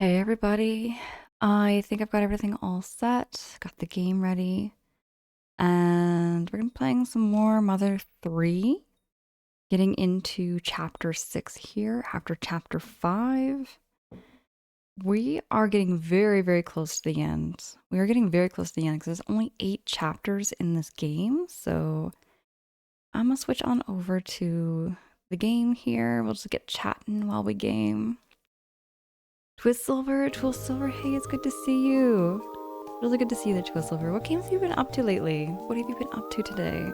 Hey everybody, I think I've got everything all set, got the game ready, and we're gonna be playing some more Mother 3, getting into chapter 6 here after chapter 5. We are getting very, very close to the end. We are getting very close to the end because there's only 8 chapters in this game, so I'm gonna switch on over to the game here. We'll just get chatting while we game. Twistsilver, hey, it's good to see you. Really good to see you there, Twistsilver. What games have you been up to lately? What have you been up to today?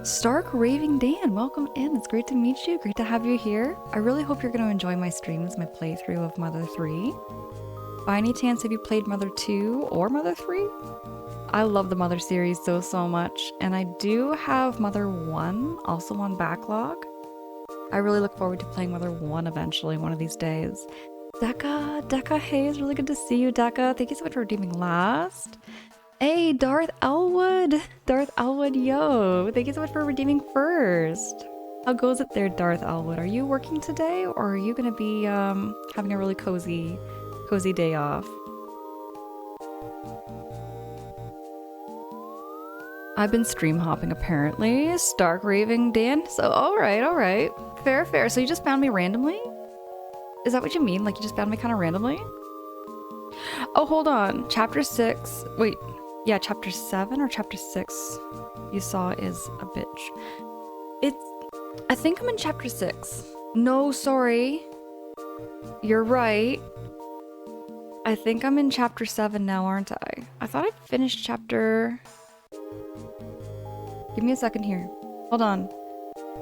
Stark Raving Dan, welcome in. It's great to meet you. Great to have you here. I really hope you're going to enjoy my streams, my playthrough of Mother 3. By any chance, have you played Mother 2 or Mother 3? I love the Mother series so much, and I do have Mother 1 also on backlog. I really look forward to playing Mother 1 eventually, one of these days. Decca, hey, it's really good to see you, Decca. Thank you so much for redeeming last. Hey, Darth Elwood, yo. Thank you so much for redeeming first. How goes it there, Darth Elwood? Are you working today, or are you gonna be having a really cozy day off? I've been stream hopping apparently. Stark Raving Dan. So all right. Fair. So you just found me randomly? Is that what you mean? Like you just found me kind of randomly? Oh, hold on. Chapter 6. Wait. Yeah, chapter 7 or chapter 6 you saw is a bitch. I think I'm in chapter 6. No, sorry. You're right. I think I'm in chapter 7 now, aren't I? I thought I finished chapter... Give me a second here. Hold on.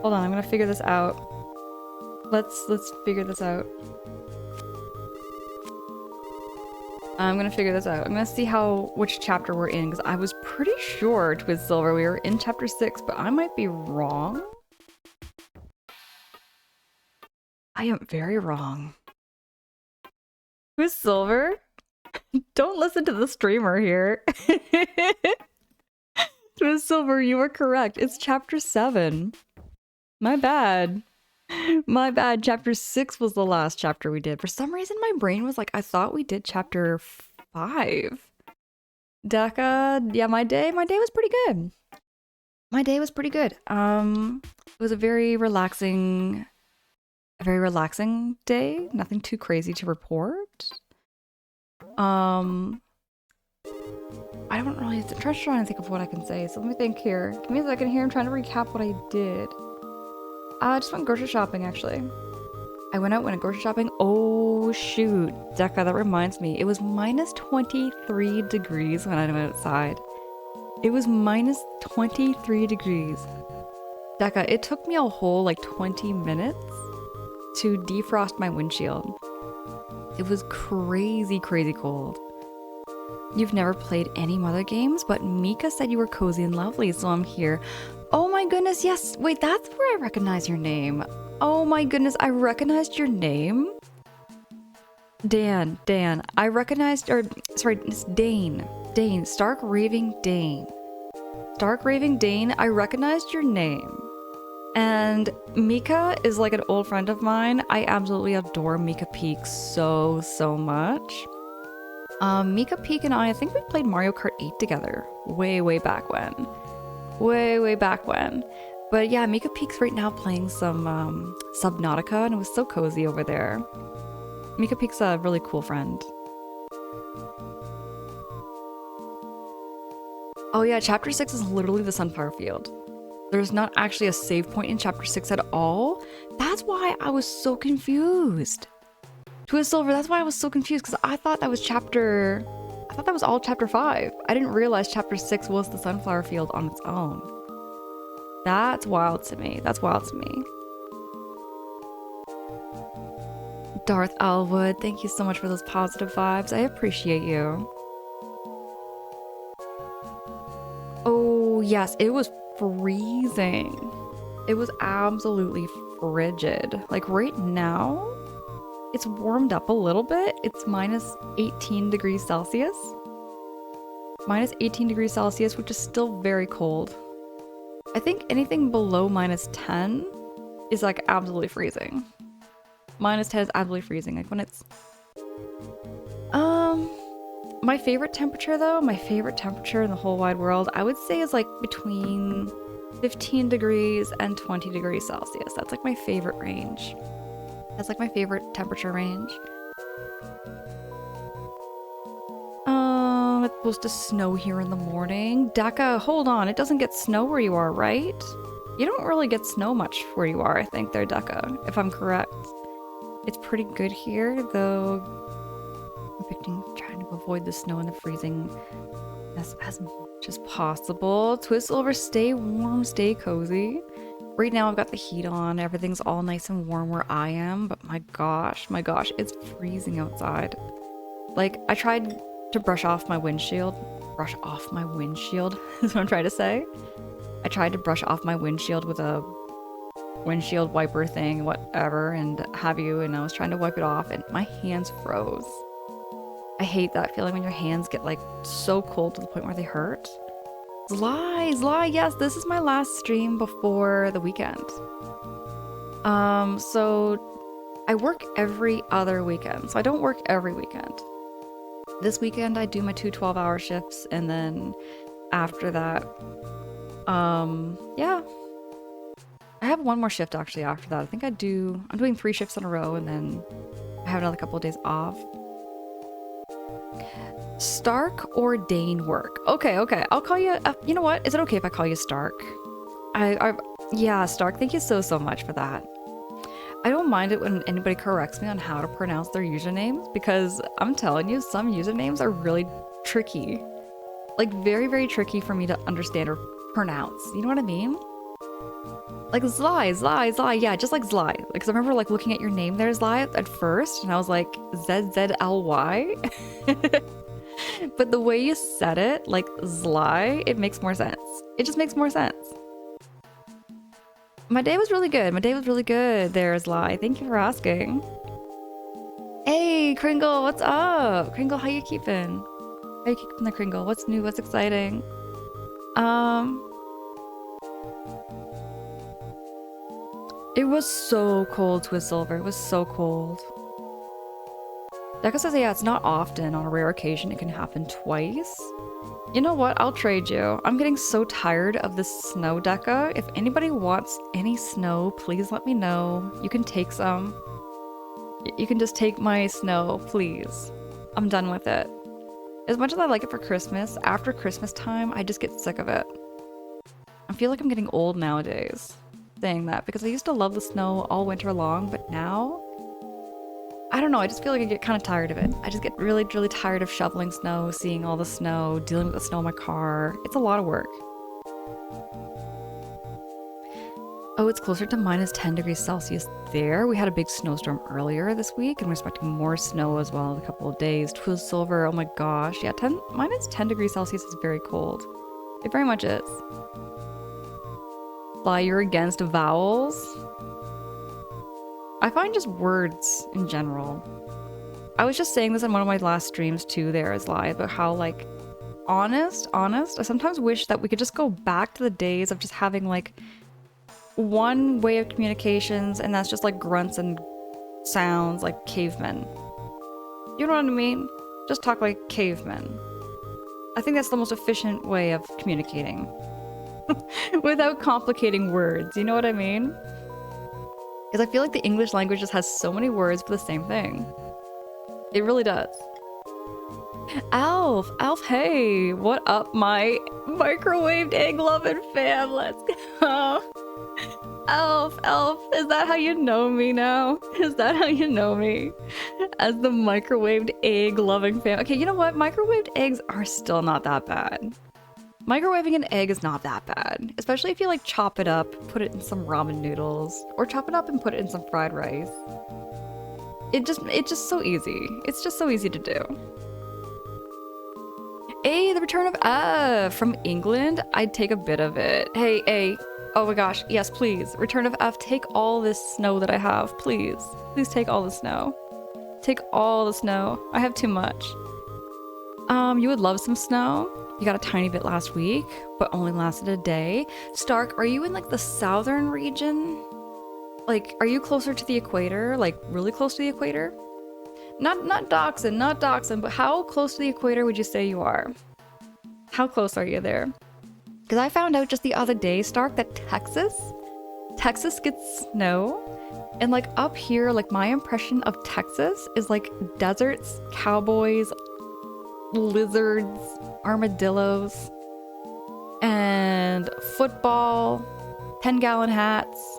I'm gonna figure this out. Let's figure this out. I'm gonna figure this out. I'm gonna see which chapter we're in, because I was pretty sure, Twistsilver, we were in chapter 6, but I might be wrong. I am very wrong. Twistsilver? Don't listen to the streamer here. Twistsilver, you were correct. It's chapter 7. My bad. Chapter 6 was the last chapter we did. For some reason, my brain was like, I thought we did chapter 5. Decca, yeah, my day was pretty good. It was a very relaxing day. Nothing too crazy to report. I'm trying to think of what I can say. So let me think here. Give me a second here. I'm trying to recap what I did. I just went grocery shopping, actually. I went grocery shopping. Oh, shoot. Decca, that reminds me. It was minus 23 degrees when I went outside. It was minus 23 degrees. Decca, it took me a whole, 20 minutes to defrost my windshield. It was crazy cold. You've never played any Mother games, but Mika said you were cozy and lovely, so I'm here. Oh my goodness, yes. Wait, that's where I recognize your name. Oh my goodness, I recognized your name? Dan, I recognized, it's Dane. Stark Raving Dane. I recognized your name. And Mika is like an old friend of mine. I absolutely adore Mika Peak so much. Mika Peak and I think we played Mario Kart 8 together way back when. Way back when. But yeah, Mika Peak's right now playing some Subnautica, and it was so cozy over there. Mika Peak's a really cool friend. Oh yeah, chapter 6 is literally the Sunflower Field. There's not actually a save point in chapter 6 at all. That's why I was so confused. Twistsilver, that's why I was so confused, because I thought that was all chapter 5. I didn't realize chapter 6 was the Sunflower Field on its own. That's wild to me. Darth Elwood, thank you so much for those positive vibes. I appreciate you. Oh, yes, it was freezing. It was absolutely frigid. Like right now, it's warmed up a little bit. It's minus 18 degrees Celsius. Minus 18 degrees Celsius, which is still very cold. I think anything below minus 10 is like absolutely freezing. Minus 10 is absolutely freezing. Like when it's My favorite temperature though, my favorite temperature in the whole wide world, I would say is like between 15 degrees and 20 degrees Celsius. That's like my favorite range. That's like my favorite temperature range. It's supposed to snow here in the morning. Deka, hold on, it doesn't get snow where you are, right? You don't really get snow much where you are, I think, there, Deka, if I'm correct. It's pretty good here, though I'm trying to avoid the snow and the freezing as much as possible. Twistsilver, stay warm, stay cozy. Right now I've got the heat on, everything's all nice and warm where I am, but my gosh, it's freezing outside. Like, I tried to brush off my windshield is what I'm trying to say. I tried to brush off my windshield with a windshield wiper thing, whatever, and and I was trying to wipe it off and my hands froze. I hate that feeling when your hands get like so cold to the point where they hurt. Zly, yes, this is my last stream before the weekend. So I work every other weekend, so I don't work every weekend. This weekend I do my 2 12-hour shifts, and then after that, yeah. I have one more shift actually after that. I think I'm doing 3 shifts in a row, and then I have another couple of days off. Stark or Dane work? Okay, I'll call you, you know what? Is it okay if I call you Stark? Yeah, Stark, thank you so much for that. I don't mind it when anybody corrects me on how to pronounce their usernames, because I'm telling you, some usernames are really tricky. Like, very, very tricky for me to understand or pronounce. You know what I mean? Like Zly, yeah, just like Zly. Because I remember like looking at your name there, Zly, at first, and I was like, ZZLY? But the way you said it, like Zly, it makes more sense. It just makes more sense. My day was really good. There, Zly. Thank you for asking. Hey, Kringle, what's up? Kringle, how you keeping? How you keeping the Kringle? What's new? What's exciting? It was so cold, Twistsilver. It was so cold. Deka says, yeah, it's not often. On a rare occasion, it can happen twice. You know what? I'll trade you. I'm getting so tired of this snow, Deka. If anybody wants any snow, please let me know. You can take some. You can just take my snow, please. I'm done with it. As much as I like it for Christmas, after Christmas time, I just get sick of it. I feel like I'm getting old nowadays saying that, because I used to love the snow all winter long, but now, I don't know, I just feel like I get kind of tired of it. I just get really, really tired of shoveling snow, seeing all the snow, dealing with the snow in my car. It's a lot of work. Oh, it's closer to -10 degrees Celsius there. We had a big snowstorm earlier this week, and we're expecting more snow as well in a couple of days. Twistsilver, oh my gosh. Yeah, -10 degrees Celsius is very cold. It very much is. Fly, you're against vowels? I find just words in general. I was just saying this in one of my last streams too there, Zly, about how, like, honest, I sometimes wish that we could just go back to the days of just having, like, one way of communications, and that's just, like, grunts and sounds like cavemen. You know what I mean? Just talk like cavemen. I think that's the most efficient way of communicating. Without complicating words, you know what I mean? Because I feel like the English language just has so many words for the same thing. It really does. Alf, hey, what up, my microwaved egg loving fam? Let's go. Alf, is that how you know me now? Is that how you know me? As the microwaved egg loving fam. Okay, you know what? Microwaved eggs are still not that bad. Microwaving an egg is not that bad, especially if you like chop it up, put it in some ramen noodles, or chop it up and put it in some fried rice. It's just so easy. It's just so easy to do. Hey, the return of F from England. I'd take a bit of it. Hey. Oh my gosh, yes, please. Return of F, take all this snow that I have, please. Please take all the snow. Take all the snow. I have too much. You would love some snow. You got a tiny bit last week, but only lasted a day. Stark, are you in like the southern region? Like, are you closer to the equator? Like, really close to the equator? Not Dachshund, but how close to the equator would you say you are? How close are you there? Because I found out just the other day, Stark, that Texas gets snow. And like up here, like my impression of Texas is like deserts, cowboys, lizards, armadillos, and football, 10-gallon hats.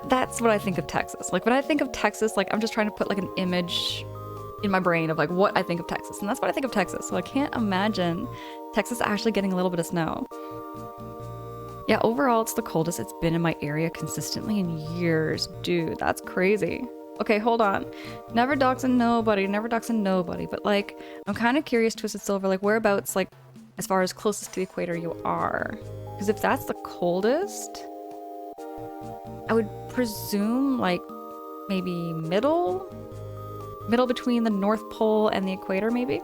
That's what I think of Texas. Like when I think of Texas, like I'm just trying to put like an image in my brain of like what I think of Texas. And that's what I think of Texas. So I can't imagine Texas actually getting a little bit of snow. Yeah, overall it's the coldest it's been in my area consistently in years. Dude, that's crazy. Okay, hold on. Never Dachshund nobody, but like I'm kind of curious, Twisted Silver, like whereabouts, like as far as closest to the equator you are. Because if that's the coldest, I would presume like maybe middle between the North Pole and the equator, maybe.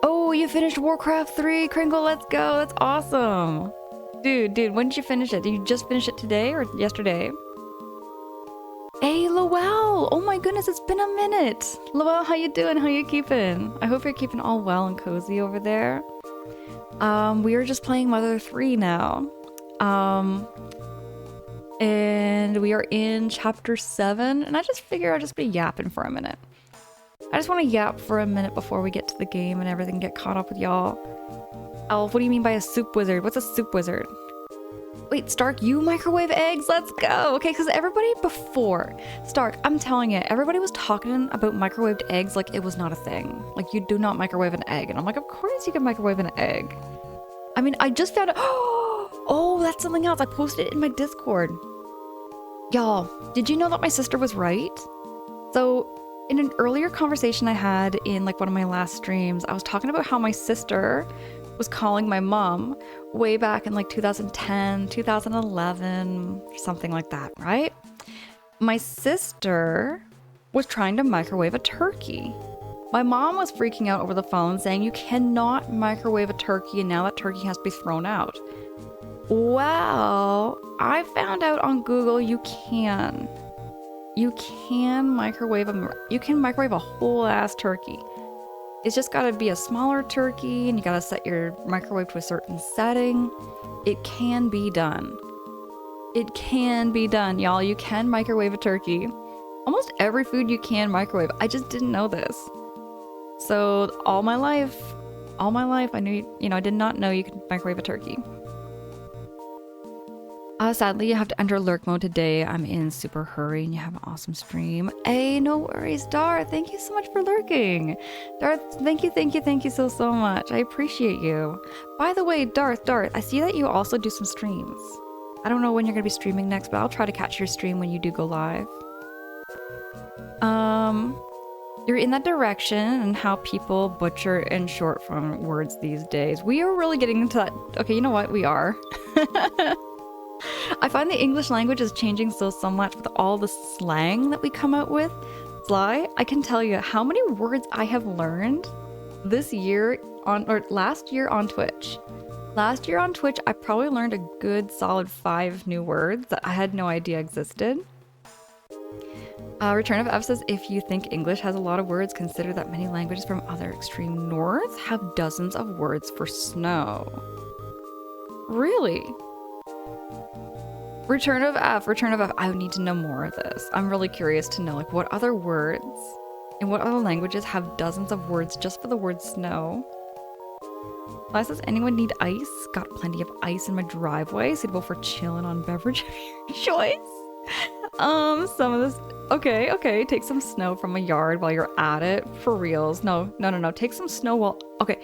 Oh, you finished Warcraft 3, Kringle, let's go. That's awesome. Dude, when did you finish it? Did you just finish it today or yesterday? Hey, Lowell! Oh my goodness, it's been a minute. Lowell, how you doing? How you keeping? I hope you're keeping all well and cozy over there. We are just playing Mother 3 now. And we are in chapter 7, and I just figure I'll just be yapping for a minute. I just want to yap for a minute before we get to the game and everything, get caught up with y'all. Elf, what do you mean by a soup wizard? What's a soup wizard? Wait, Stark, you microwave eggs? Let's go! Okay, because everybody before... Stark, I'm telling you, everybody was talking about microwaved eggs like it was not a thing. Like, you do not microwave an egg. And I'm like, of course you can microwave an egg. I mean, I just found out... Oh, that's something else. I posted it in my Discord. Y'all, did you know that my sister was right? So, in an earlier conversation I had in like one of my last streams, I was talking about how my sister was calling my mom way back in like 2010, 2011, something like that, right? My sister was trying to microwave a turkey. My mom was freaking out over the phone saying you cannot microwave a turkey and now that turkey has to be thrown out. Well, I found out on Google you can. You can microwave a whole ass turkey. It's just gotta be a smaller turkey and you gotta set your microwave to a certain setting. It can be done. It can be done, y'all. You can microwave a turkey. Almost every food you can microwave. I just didn't know this. So all my life, I knew, I did not know you could microwave a turkey. Sadly, you have to enter lurk mode today. I'm in super hurry and you have an awesome stream. Hey, no worries, Darth. Thank you so much for lurking. Darth, thank you so much. I appreciate you. By the way, Darth, I see that you also do some streams. I don't know when you're going to be streaming next, but I'll try to catch your stream when you do go live. You're in that direction and how people butcher and short form words these days. We are really getting into that. Okay, you know what? We are. I find the English language is changing so much with all the slang that we come out with. Sly, I can tell you how many words I have learned this year last year on Twitch. Last year on Twitch, I probably learned a good solid 5 new words that I had no idea existed. Return of F says, if you think English has a lot of words, consider that many languages from other extreme north have dozens of words for snow. Really? Return of F. I would need to know more of this. I'm really curious to know, like, what other words in what other languages have dozens of words just for the word snow? Last says, anyone need ice? Got plenty of ice in my driveway, suitable for chilling on beverage of your choice. Some of this. Okay. Take some snow from a yard while you're at it. For reals. No. Take some snow while. Okay.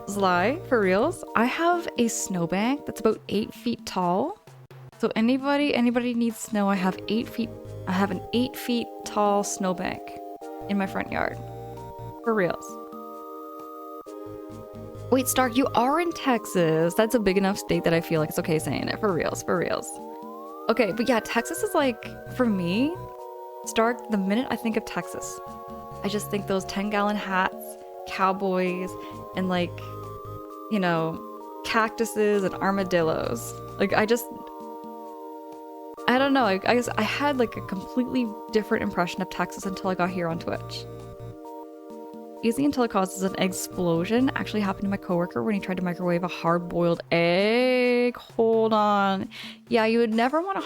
Sly, for reals. I have a snowbank that's about 8 feet tall. So anybody needs snow, I have an 8 feet tall snowbank in my front yard. For reals. Wait, Stark, you are in Texas. That's a big enough state that I feel like it's okay saying it. For reals. Okay, but yeah, Texas is like, for me, Stark, the minute I think of Texas, I just think those 10-gallon hats, cowboys, and like, cactuses and armadillos. Like, I don't don't know. I guess I had like a completely different impression of Texas until I got here on Twitch. Easy until it causes an explosion. Actually happened to my coworker when he tried to microwave a hard-boiled egg. Hold on. Yeah, you would never want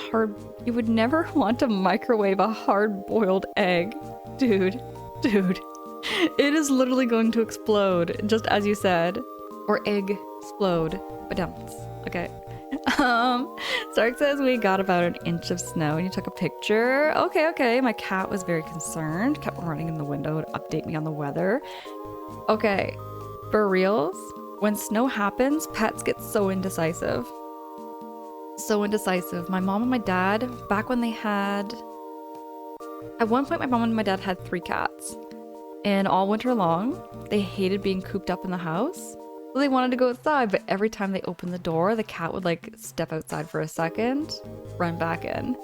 to microwave a hard-boiled egg. Dude. It is literally going to explode, just as you said. Or egg explode. But don't. Okay. Stark says we got about an inch of snow and you took a picture. Okay. My cat was very concerned, kept running in the window to update me on the weather. Okay, for reals, when snow happens, pets get so indecisive. My mom and my dad, back when they had... At one point, my mom and my dad had 3 cats. And all winter long, they hated being cooped up in the house. So they wanted to go outside, but every time they opened the door, the cat would like step outside for a second, run back in.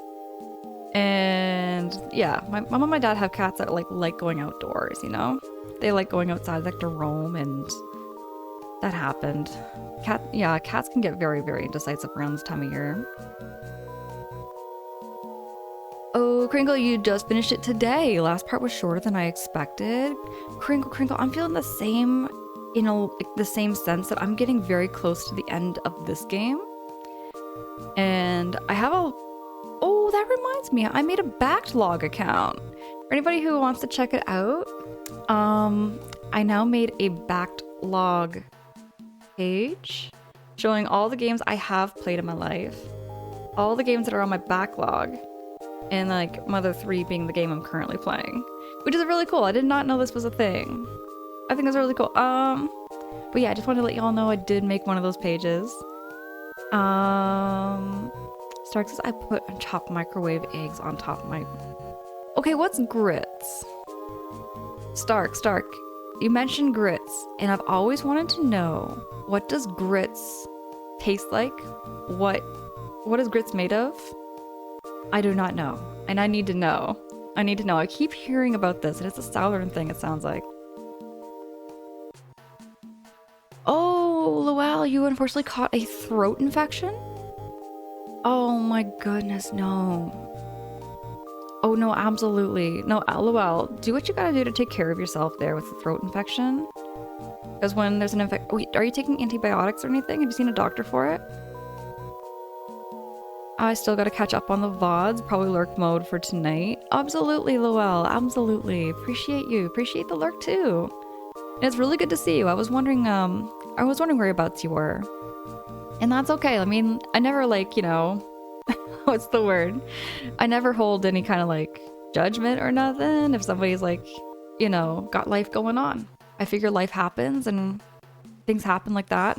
And yeah, my mom and my dad have cats that like going outdoors, you know? They like going outside, like to roam, and that happened. Cats can get very, very indecisive around this time of year. Oh, Crinkle, you just finished it today. Last part was shorter than I expected. Crinkle, I'm feeling the same, the same sense that I'm getting very close to the end of this game. And I have oh, that reminds me, I made a backlog account. For anybody who wants to check it out, I now made a backlog page showing all the games I have played in my life, all the games that are on my backlog, and like Mother 3 being the game I'm currently playing, which is really cool. I did not know this was a thing. I think it's really cool. But yeah, I just wanted to let y'all know I did make one of those pages. Stark says I put chopped microwave eggs on top of my... Okay, what's grits? Stark, you mentioned grits, and I've always wanted to know, what does grits taste like? What is grits made of? I do not know, and I need to know. I keep hearing about this, and it's a southern thing, it sounds like. Oh, Luelle, you unfortunately caught a throat infection? Oh my goodness, no. Oh no, absolutely. No, Luelle, do what you gotta do to take care of yourself there with the throat infection. Because when there's an infection... Wait, are you taking antibiotics or anything? Have you seen a doctor for it? I still gotta catch up on the VODs, probably lurk mode for tonight. Absolutely, Luelle, absolutely. Appreciate you. Appreciate the lurk too. And it's really good to see you. I was wondering whereabouts you were. And that's okay. I mean, I never like, you know, what's the word? I never hold any kind of like judgment or nothing if somebody's like, you know, got life going on. I figure life happens and things happen like that.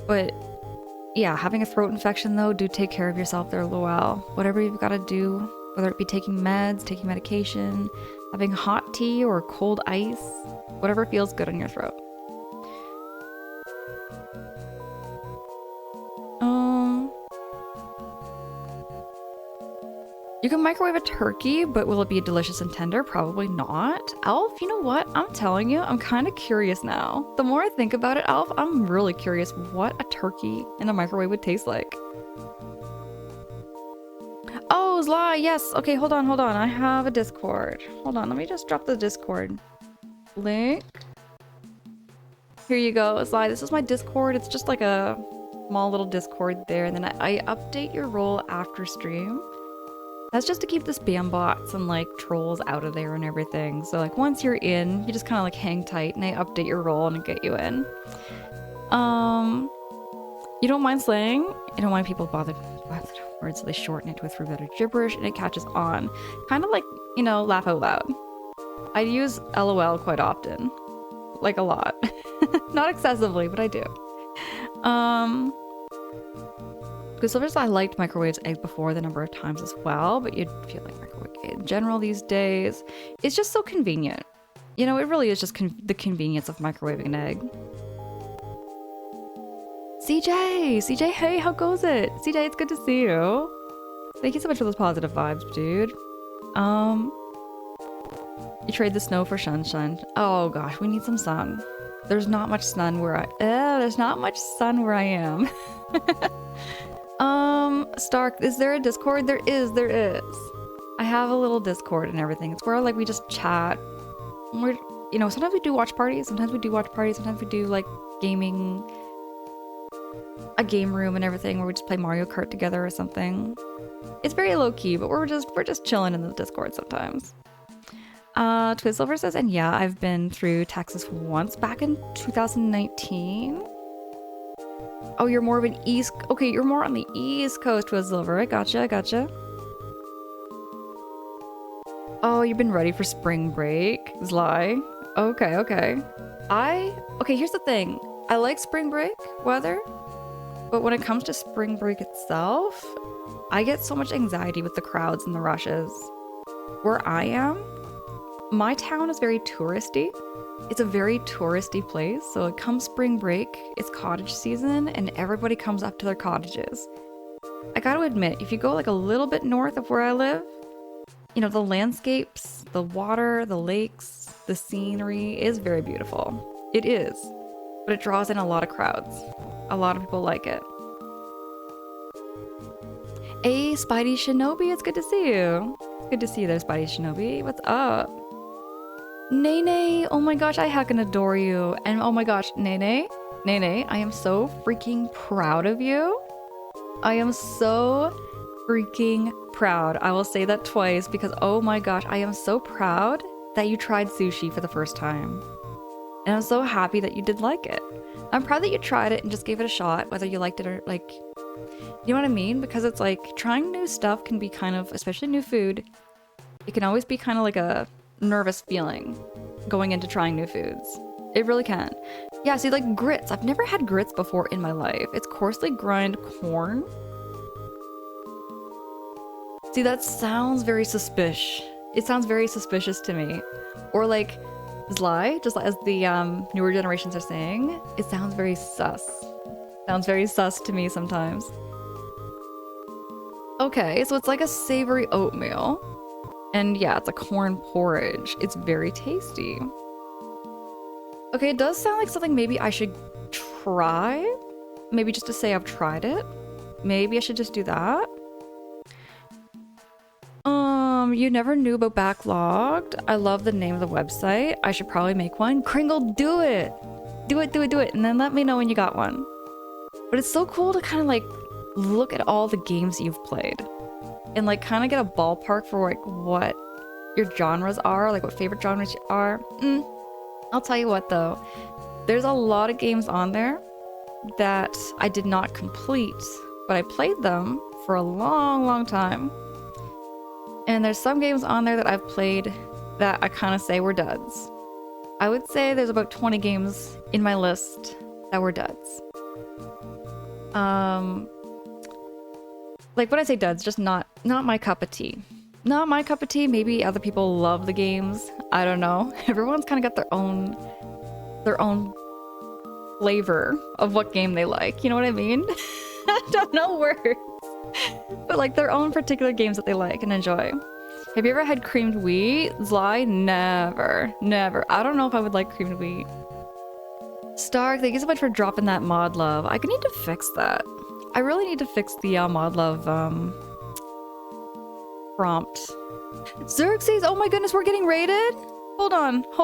But yeah, having a throat infection though, do take care of yourself there, Luelle. Whatever you've got to do, whether it be taking meds, taking medication, having hot tea or cold ice, whatever feels good on your throat. You can microwave a turkey, but will it be delicious and tender? Probably not. Elf, you know what? I'm telling you, I'm kind of curious now. The more I think about it, Elf, I'm really curious what a turkey in a microwave would taste like. Oh, Zla, yes. Okay, hold on. I have a Discord. Hold on, let me just drop the Discord link. Here you go, Zla. This is my Discord. It's just like a small little Discord there, and then I update your role after stream. That's just to keep the spam bots and like trolls out of there and everything. So like once you're in, you just kind of like hang tight and I update your role and get you in. You don't mind slang? You don't mind people bothered words, so they shorten it to a three-letter gibberish and it catches on. Kind of like, you know, laugh out loud. I use LOL quite often. Like a lot. Not excessively, but I do. Because sometimes I liked microwave eggs before the number of times as well, but you'd feel like microwave egg in general these days. It's just so convenient. You know, it really is just the convenience of microwaving an egg. CJ, hey, how goes it? CJ, it's good to see you. Thank you so much for those positive vibes, dude. You trade the snow for sunshine. Oh gosh, we need some sun. There's not much sun where I am. Stark, is there a Discord? There is. I have a little Discord and everything. It's where like we just chat. We're, you know, sometimes we do watch parties, sometimes we do like gaming, a game room and everything where we just play Mario Kart together or something. It's very low key, but we're just chilling in the Discord sometimes. Twizzlever says, and yeah, I've been through Texas once back in 2019. Oh, you're more of an East... Okay, you're more on the East Coast, Twizzlever. I gotcha. Oh, you've been ready for spring break? Zly. Okay. Okay, here's the thing. I like spring break weather, but when it comes to spring break itself, I get so much anxiety with the crowds and the rushes. Where I am, my town is very touristy. It's a very touristy place, so it comes spring break, it's cottage season, and everybody comes up to their cottages. I gotta admit, if you go like a little bit north of where I live, you know, the landscapes, the water, the lakes, the scenery is very beautiful. It is, but it draws in a lot of crowds. A lot of people like it. Hey, Spidey Shinobi, it's good to see you. Good to see you there, Spidey Shinobi. What's up? Nene, oh my gosh, I heckin' adore you. And oh my gosh, Nene, I am so freaking proud of you. I am so freaking proud. I will say that twice because oh my gosh, I am so proud that you tried sushi for the first time. And I'm so happy that you did like it. I'm proud that you tried it and just gave it a shot, whether you liked it or like, you know what I mean? Because it's like trying new stuff can be kind of, especially new food, it can always be kind of like a nervous feeling going into trying new foods. It really can. Yeah, see, like grits. I've never had grits before in my life. It's coarsely ground corn. See, that sounds very suspicious. It sounds very suspicious to me. Or like Zly, just as the newer generations are saying, it sounds very sus. Sounds very sus to me sometimes. Okay, so it's like a savory oatmeal. And yeah, it's a corn porridge. It's very tasty. Okay, it does sound like something maybe I should try. Maybe just to say I've tried it. Maybe I should just do that. You never knew about Backlogged. I love the name of the website. I should probably make one. Kringle, do it! Do it, and then let me know when you got one. But it's so cool to kind of like look at all the games you've played. And like kind of get a ballpark for like what your genres are, like what favorite genres are. I'll tell you what though, there's a lot of games on there that I did not complete, but I played them for a long time. And there's some games on there that I've played that I kind of say were duds. I would say there's about 20 games in my list that were duds. Like when I say duds, just not my cup of tea. Not my cup of tea. Maybe other people love the games. I don't know. Everyone's kind of got their own flavor of what game they like. You know what I mean? I don't know words. But like their own particular games that they like and enjoy. Have you ever had creamed wheat? Zly? Never. I don't know if I would like creamed wheat. Stark, thank you so much for dropping that mod love. I need to fix that. I really need to fix the mod love prompt. Xerxes, oh my goodness, we're getting raided? Hold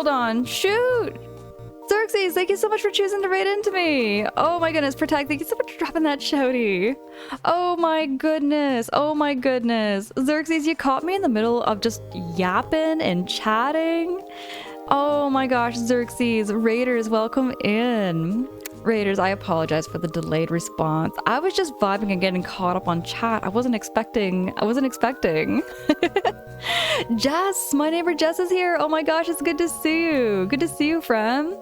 on. Shoot! Xerxes, thank you so much for choosing to raid into me. Oh my goodness, Protect, thank you so much for dropping that shouty. Oh my goodness. Xerxes, you caught me in the middle of just yapping and chatting. Oh my gosh, Xerxes, Raiders, welcome in. Raiders, I apologize for the delayed response. I was just vibing and getting caught up on chat. I wasn't expecting. Jess, my neighbor Jess is here. Oh my gosh, it's good to see you. Good to see you, friend.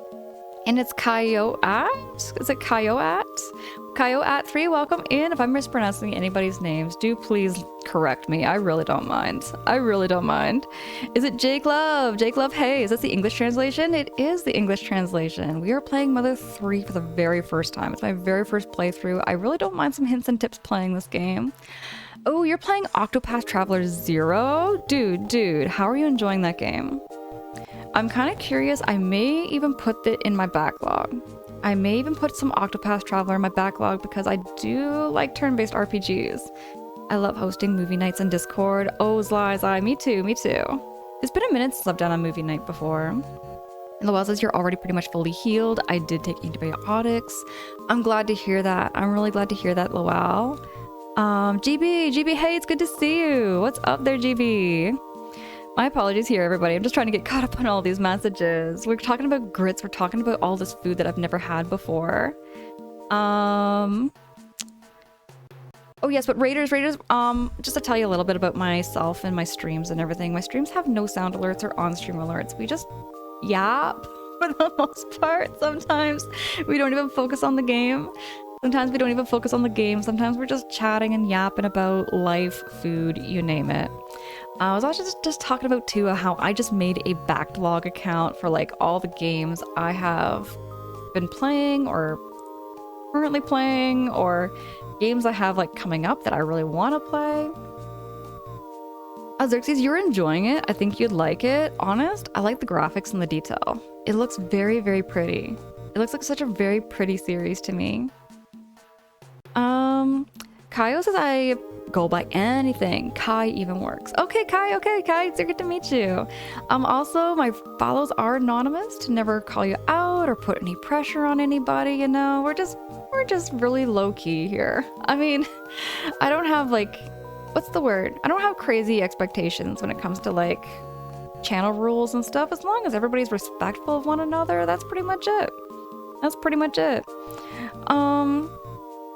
And it's Kayoat? Is it Kayoat? Kayoat3, welcome in. If I'm mispronouncing anybody's names, do please correct me. I really don't mind. Is it Jake Love? Jake Love, hey, is this the English translation? It is the English translation. We are playing Mother 3 for the very first time. It's my very first playthrough. I really don't mind some hints and tips playing this game. Oh, you're playing Octopath Traveler 0? Dude, how are you enjoying that game? I'm kind of curious. I may even put it in my backlog. I may even put some Octopath Traveler in my backlog because I do like turn-based RPGs. I love hosting movie nights on Discord. Oh, Zai, me too, me too. It's been a minute since I've done a movie night before. Lowell says you're already pretty much fully healed. I did take antibiotics. I'm glad to hear that. I'm really glad to hear that, Lowell. GB, hey, it's good to see you. What's up there, GB? My apologies here, everybody. I'm just trying to get caught up on all these messages. We're talking about grits. We're talking about all this food that I've never had before. Oh yes, but Raiders, just to tell you a little bit about myself and my streams and everything. My streams have no sound alerts or on-stream alerts. We just yap for the most part. Sometimes we don't even focus on the game. Sometimes we don't even focus on the game. Sometimes we're just chatting and yapping about life, food, you name it. I was also just talking about too how I just made a backlog account for like all the games I have been playing or currently playing, or games I have like coming up that I really want to play. Xerxes, you're enjoying it. I think you'd like it. Honest, I like the graphics and the detail. It looks very, very pretty. It looks like such a very pretty series to me. Kaio says I go by anything. Kai even works. Okay, Kai, it's good to meet you. Also, my follows are anonymous to never call you out or put any pressure on anybody, you know? We're just really low-key here. I mean, I don't have like, what's the word? I don't have crazy expectations when it comes to like channel rules and stuff. As long as everybody's respectful of one another, that's pretty much it. That's pretty much it.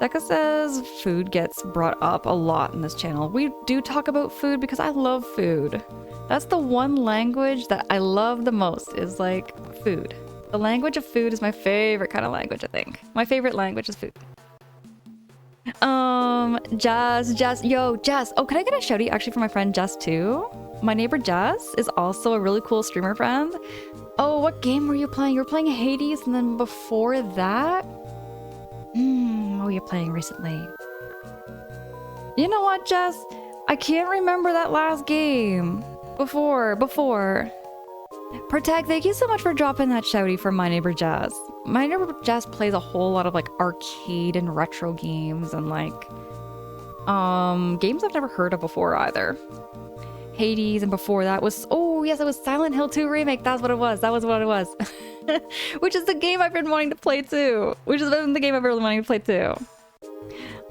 Becca says food gets brought up a lot in this channel. We do talk about food because I love food. That's the one language that I love the most, is like food. The language of food is my favorite kind of language, I think. My favorite language is food. Jazz, yo, Jazz. Oh, can I get a shouty actually from my friend Jess too? My neighbor Jess is also a really cool streamer friend. Oh, what game were you playing? You were playing Hades, and then before that? What were you playing recently? You know what, Jess? I can't remember that last game. Before. Protect, thank you so much for dropping that shouty for my neighbor Jazz. My neighbor Jazz plays a whole lot of like arcade and retro games and like games I've never heard of before either. Hades, and before that was, oh yes, it was Silent Hill 2 Remake. That's what it was. That was what it was. Which is the game I've been wanting to play too.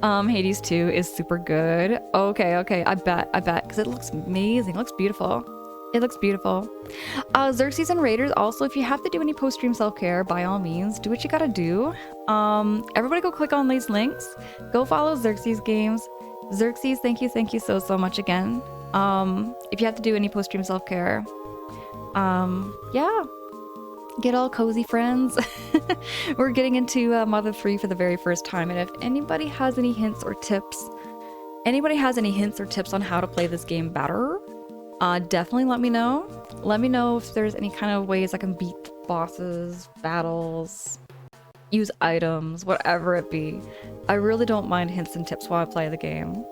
Hades 2 is super good. Okay, I bet, because it looks amazing. It looks beautiful. Xerxes and Raiders, also, if you have to do any post-stream self-care, by all means, do what you gotta do. Everybody go click on these links. Go follow Xerxes Games. Xerxes, thank you so much again. If you have to do any post-stream self-care, yeah. Get all cozy, friends. We're getting into Mother 3 for the very first time, and if anybody has any hints or tips on how to play this game better, definitely let me know. Let me know if there's any kind of ways I can beat bosses, battles, use items, whatever it be. I really don't mind hints and tips while I play the game.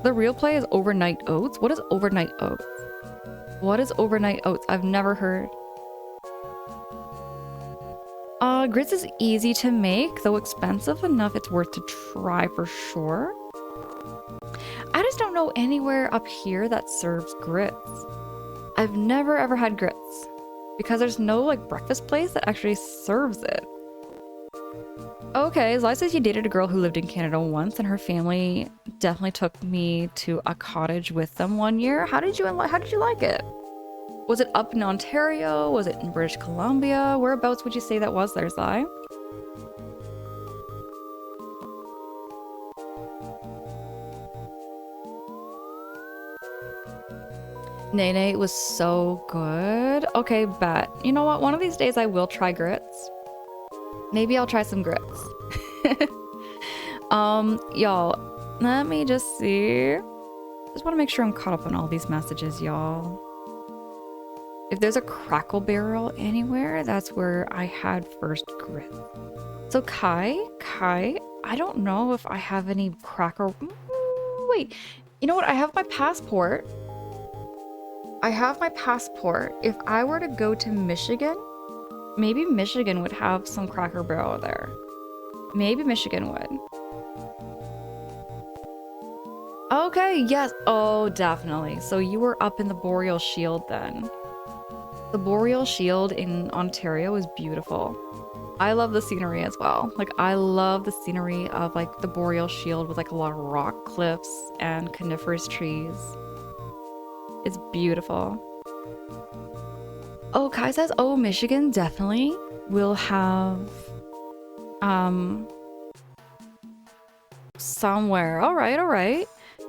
The real play is overnight oats. What is overnight oats? I've never heard. Grits is easy to make, though expensive enough it's worth to try for sure. I just don't know anywhere up here that serves grits. I've never ever had grits because there's no like breakfast place that actually serves it. Okay, Zai says you dated a girl who lived in Canada once, and her family definitely took me to a cottage with them one year. How did you like it? Was it up in Ontario? Was it in British Columbia? Whereabouts would you say that was there, Zai? Nene was so good. Okay, bet. You know what? One of these days I will try grits. Maybe I'll try some grits. Y'all, let me just see. Just want to make sure I'm caught up on all these messages, y'all. If there's a Crackle Barrel anywhere, that's where I had first grits. So Kai, I don't know if I have any Cracker... Wait, You know what? I have my passport. I have my passport. If I were to go to Michigan, maybe Michigan would have some Cracker Barrel there. Maybe Michigan would. Okay, yes. Oh, definitely. So you were up in the Boreal Shield then. The Boreal Shield in Ontario is beautiful. I love the scenery as well. Like, I love the scenery of, like, the Boreal Shield with, like, a lot of rock cliffs and coniferous trees. It's beautiful. Oh, Kai says, oh, Michigan definitely will have, somewhere. All right.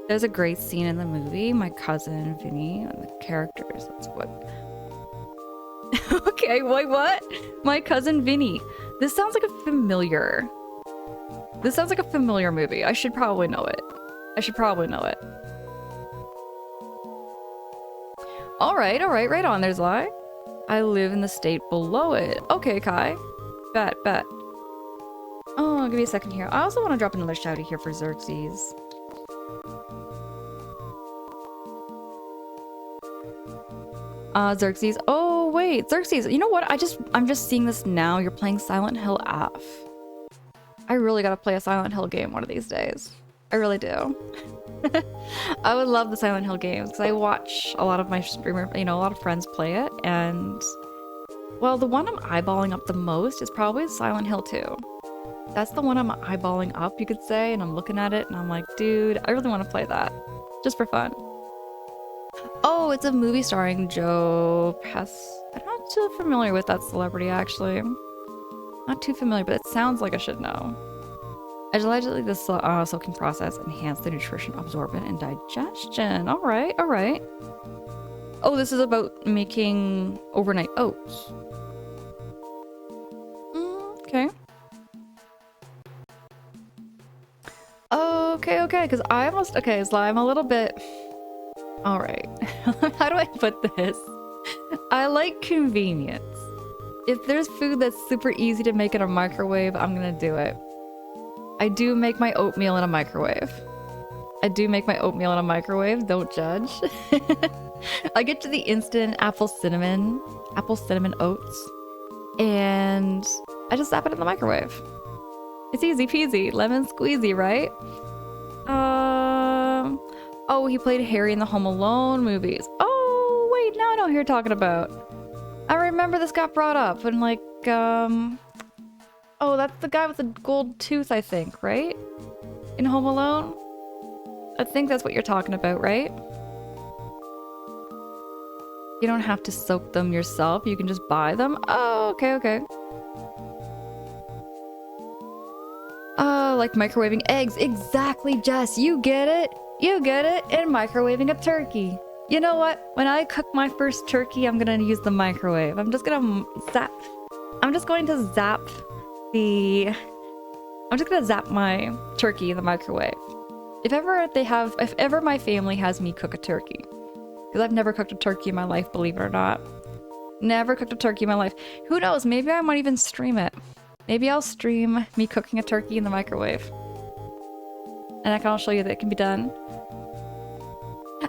There's a great scene in the movie. My cousin Vinny and the characters. That's what. Okay, wait, what? My cousin Vinny. This sounds like a familiar. This sounds like a familiar movie. I should probably know it. All right, right on. There's lie. I live in the state below it. Okay, Kai. Bet. Oh, give me a second here. I also want to drop another shouty here for Xerxes. Xerxes. Oh, wait, Xerxes. You know what? I'm just seeing this now. You're playing Silent Hill F. I really gotta play a Silent Hill game one of these days. I really do. I would love the Silent Hill games because I watch a lot of my streamer, a lot of friends play it, and well, the one I'm eyeballing up the most is probably Silent Hill 2. That's the one I'm eyeballing up, you could say, and I'm looking at it and I'm like, dude, I really want to play that. Just for fun. Oh, it's a movie starring Joe Pass. I'm not too familiar with that celebrity, actually. Not too familiar, but it sounds like I should know. Allegedly, this soaking process enhanced the nutrition absorption and digestion. All right. Oh, this is about making overnight oats. Okay. Okay, because I'm a little bit... All right. How do I put this? I like convenience. If there's food that's super easy to make in a microwave, I'm gonna do it. I do make my oatmeal in a microwave. Don't judge. I get to the instant apple cinnamon oats, and I just zap it in the microwave. It's easy peasy, lemon squeezy, right? Oh, he played Harry in the Home Alone movies. Oh, wait, now I know who you're talking about. I remember this got brought up and like, oh, that's the guy with the gold tooth, I think, right? In Home Alone? I think that's what you're talking about, right? You don't have to soak them yourself. You can just buy them. Oh, okay. Like microwaving eggs. Exactly, Jess. You get it. And microwaving a turkey. You know what? When I cook my first turkey, I'm gonna use the microwave. I'm just going to zap my turkey in the microwave. If ever my family has me cook a turkey, because I've never cooked a turkey in my life, believe it or not. Never cooked a turkey in my life. Who knows? Maybe I might even stream it. Maybe I'll stream me cooking a turkey in the microwave. And I can show you that it can be done.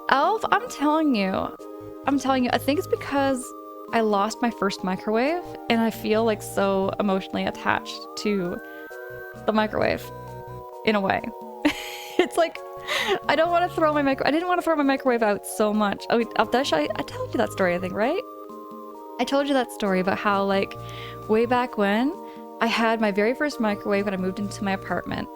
Elf, I'm telling you, I think it's because I lost my first microwave and I feel like so emotionally attached to the microwave in a way. It's like, I didn't want to throw my microwave out so much. Oh, I told you that story, I think, right? I told you that story about how, like, way back when I had my very first microwave when I moved into my apartment,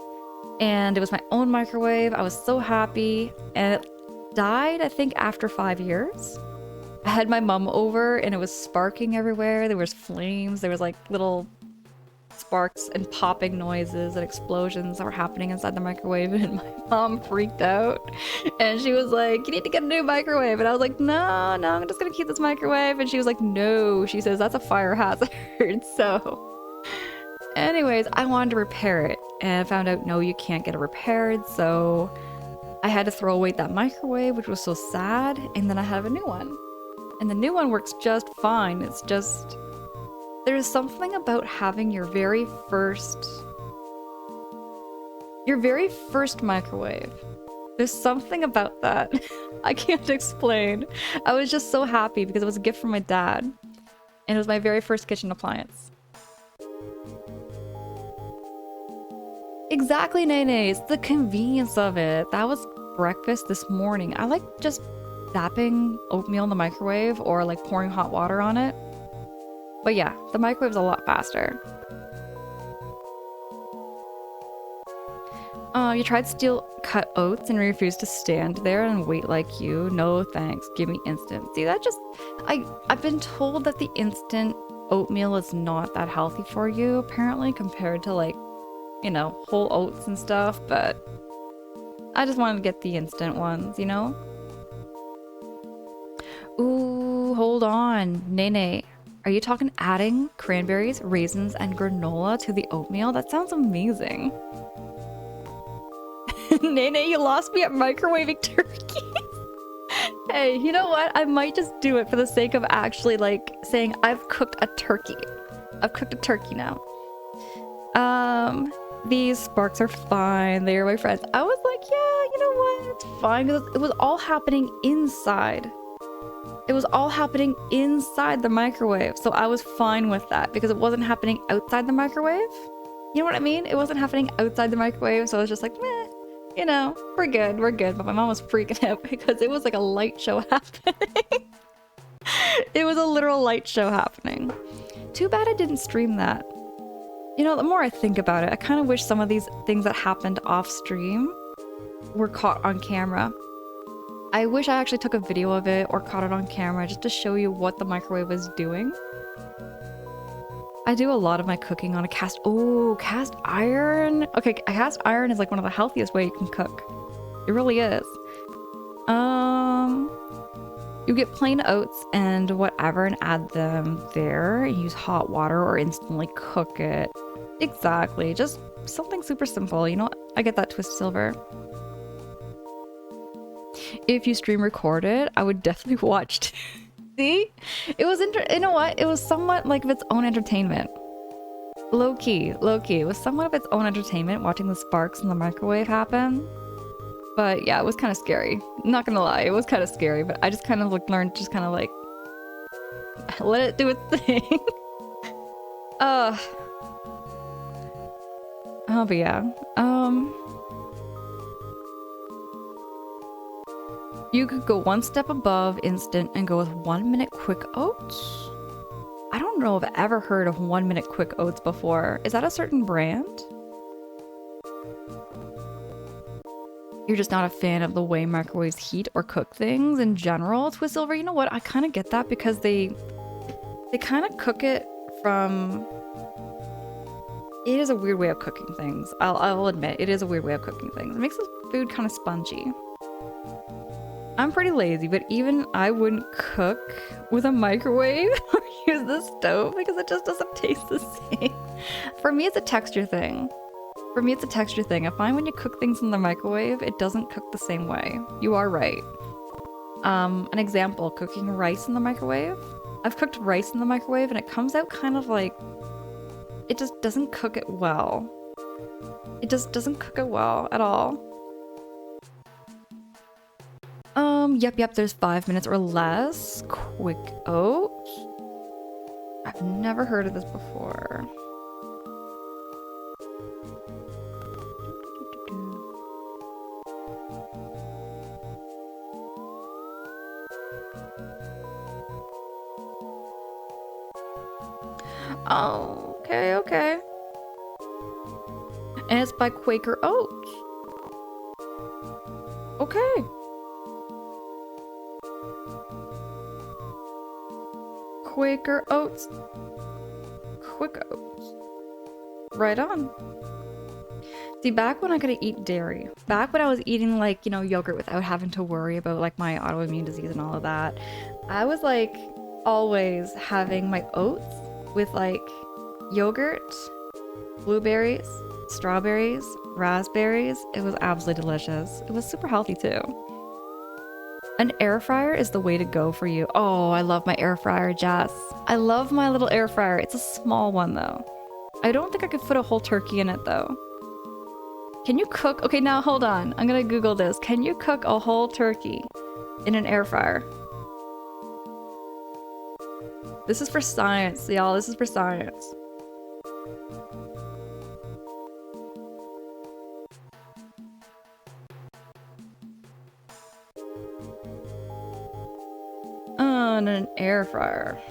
and it was my own microwave. I was so happy, and it died, I think, after 5 years. I had my mom over and it was sparking everywhere. There was flames. There was like little sparks and popping noises and explosions that were happening inside the microwave, and my mom freaked out and she was like, you need to get a new microwave. And I was like, no, I'm just gonna keep this microwave. And she was like, no, she says that's a fire hazard. So anyways, I wanted to repair it and I found out, no, you can't get it repaired. So I had to throw away that microwave, which was so sad. And then I have a new one, and the new one works just fine. It's just, there's something about having your very first microwave. There's something about that. I can't explain. I was just so happy because it was a gift from my dad. And it was my very first kitchen appliance. Exactly, Nene. It's the convenience of it. That was breakfast this morning. I like just zapping oatmeal in the microwave or like pouring hot water on it. But yeah, the microwave's a lot faster. You tried steel cut oats and refused to stand there and wait like you. No thanks. Give me instant. See, that just... I've been told that the instant oatmeal is not that healthy for you, apparently, compared to like, you know, whole oats and stuff, but I just wanted to get the instant ones, you know? Ooh, hold on. Nene, are you talking adding cranberries, raisins, and granola to the oatmeal? That sounds amazing. Nene, you lost me at microwaving turkeys. Hey, you know what? I might just do it for the sake of actually, like, saying I've cooked a turkey. I've cooked a turkey now. These sparks are fine. They are my friends. I was like, yeah, you know what? It's fine. Because it was all happening inside. It was all happening inside the microwave. So I was fine with that because it wasn't happening outside the microwave. You know what I mean? It wasn't happening outside the microwave. So I was just like, meh. You know, we're good, we're good. But my mom was freaking out because it was like a light show happening. It was a literal light show happening. Too bad I didn't stream that. You know, the more I think about it, I kind of wish some of these things that happened off stream were caught on camera. I wish I actually took a video of it or caught it on camera just to show you what the microwave was doing. I do a lot of my cooking on a cast iron. Okay, a cast iron is like one of the healthiest ways you can cook. It really is. You get plain oats and whatever and add them there. Use hot water or instantly cook it. Exactly, just something super simple. You know what? I get that, Twist Silver. If you stream record it, I would definitely watch too. See? It was you know what? It was somewhat like of its own entertainment. Low-key. It was somewhat of its own entertainment watching the sparks in the microwave happen. But yeah, it was kind of scary. Not gonna lie, it was kind of scary, but I just kind of like learned just kind of like let it do its thing. Oh, but yeah. You could go one step above instant and go with 1 minute quick oats. I don't know if I've ever heard of 1 minute quick oats before. Is that a certain brand? You're just not a fan of the way microwaves heat or cook things in general, Twist Silver. You know what? I kind of get that because they kind of cook it from... It is a weird way of cooking things. I'll admit, it is a weird way of cooking things. It makes the food kind of spongy. I'm pretty lazy, but even I wouldn't cook with a microwave or use the stove because it just doesn't taste the same. For me, it's a texture thing. I find when you cook things in the microwave, it doesn't cook the same way. You are right. An example, cooking rice in the microwave. I've cooked rice in the microwave and it comes out kind of like... It just doesn't cook it well. It just doesn't cook it well at all. Yep, there's 5 minutes or less. Quick oats. I've never heard of this before. Oh, okay. And it's by Quaker Oats. Okay. Quaker Oats. Quick Oats. Right on. See, back when I could eat dairy, back when I was eating like, you know, yogurt without having to worry about like my autoimmune disease and all of that, I was like always having my oats with like yogurt, blueberries, strawberries, raspberries. It was absolutely delicious. It was super healthy too. An air fryer is the way to go for you. Oh, I love my air fryer, Jess. I love my little air fryer. It's a small one though. I don't think I could fit a whole turkey in it though. Can you cook? Okay, now hold on. I'm gonna Google this. Can you cook a whole turkey in an air fryer? This is for science, y'all. This is for science. In an air fryer.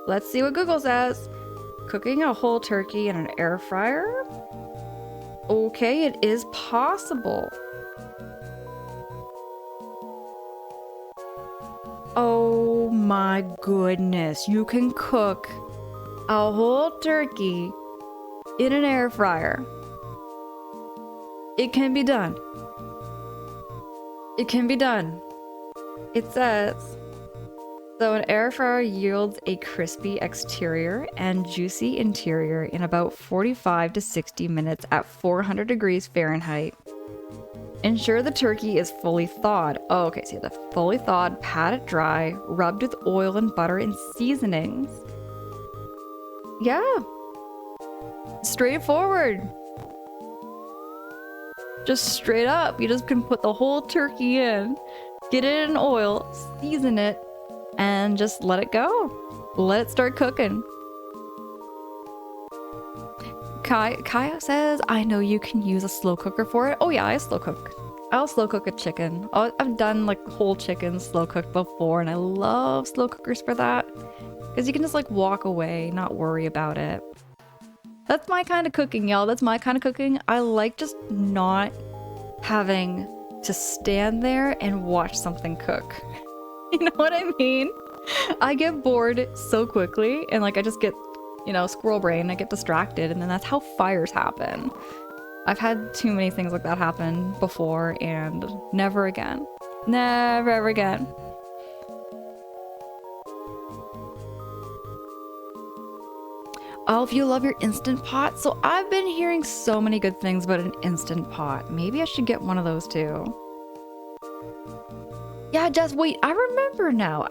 Let's see what Google says. Cooking a whole turkey in an air fryer? Okay, it is possible. Oh my goodness, you can cook a whole turkey in an air fryer. It can be done. It can be done. It says, so an air fryer yields a crispy exterior and juicy interior in about 45 to 60 minutes at 400 degrees Fahrenheit. Ensure the turkey is fully thawed. Oh, okay, so the fully thawed, pat it dry, rubbed with oil and butter and seasonings. Yeah. Straightforward. Just straight up. You just can put the whole turkey in, get it in oil, season it, and just let it go. Let it start cooking. Kaya says, I know you can use a slow cooker for it. Oh yeah, I slow cook. I'll slow cook a chicken. I've done like whole chicken slow cooked before, and I love slow cookers for that. Because you can just like walk away, not worry about it. That's my kind of cooking, y'all. That's my kind of cooking. I like just not having to stand there and watch something cook. You know what I mean? I get bored so quickly, and like I just get, you know, squirrel brain. I get distracted, and then that's how fires happen. I've had too many things like that happen before, and never again. Never ever again. Oh, if you love your Instant Pot. So I've been hearing so many good things about an Instant Pot. Maybe I should get one of those too. Yeah, Jess, wait, I remember now.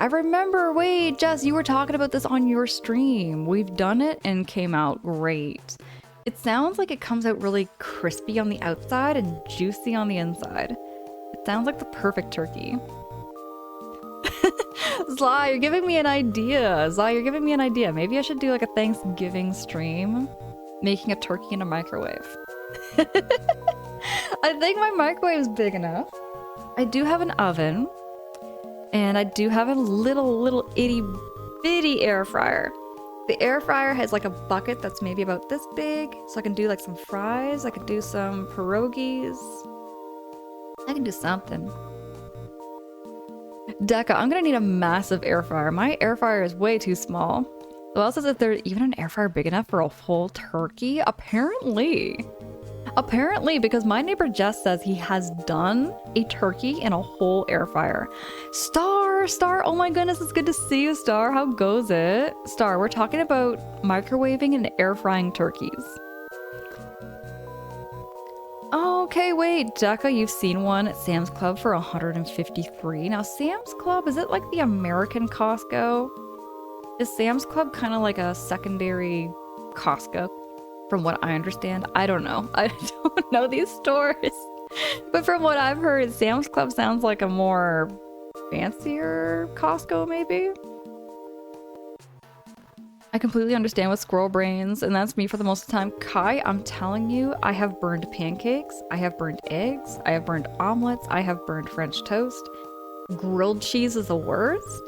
Wait, Jess, you were talking about this on your stream. We've done it and came out great. It sounds like it comes out really crispy on the outside and juicy on the inside. It sounds like the perfect turkey. Zla, you're giving me an idea. Maybe I should do like a Thanksgiving stream making a turkey in a microwave. I think my microwave is big enough. I do have an oven, and I do have a little itty bitty air fryer. The air fryer has like a bucket that's maybe about this big, so I can do like some fries, I could do some pierogies. I can do something. Deca, I'm gonna need a massive air fryer. My air fryer is way too small. So else is if there's even an air fryer big enough for a whole turkey? Apparently, because my neighbor Jess says he has done a turkey in a whole air fryer. Star, oh my goodness, it's good to see you, Star. How goes it? Star, we're talking about microwaving and air frying turkeys. Okay, wait, Deca, you've seen one at Sam's Club for 153. Now, Sam's Club, is it like the American Costco? Is Sam's Club kind of like a secondary Costco, from what I understand? I don't know. I don't know these stores. But from what I've heard, Sam's Club sounds like a more fancier Costco, maybe? I completely understand with squirrel brains, and that's me for the most of the time. Kai, I'm telling you, I have burned pancakes, I have burned eggs, I have burned omelets, I have burned French toast. Grilled cheese is the worst.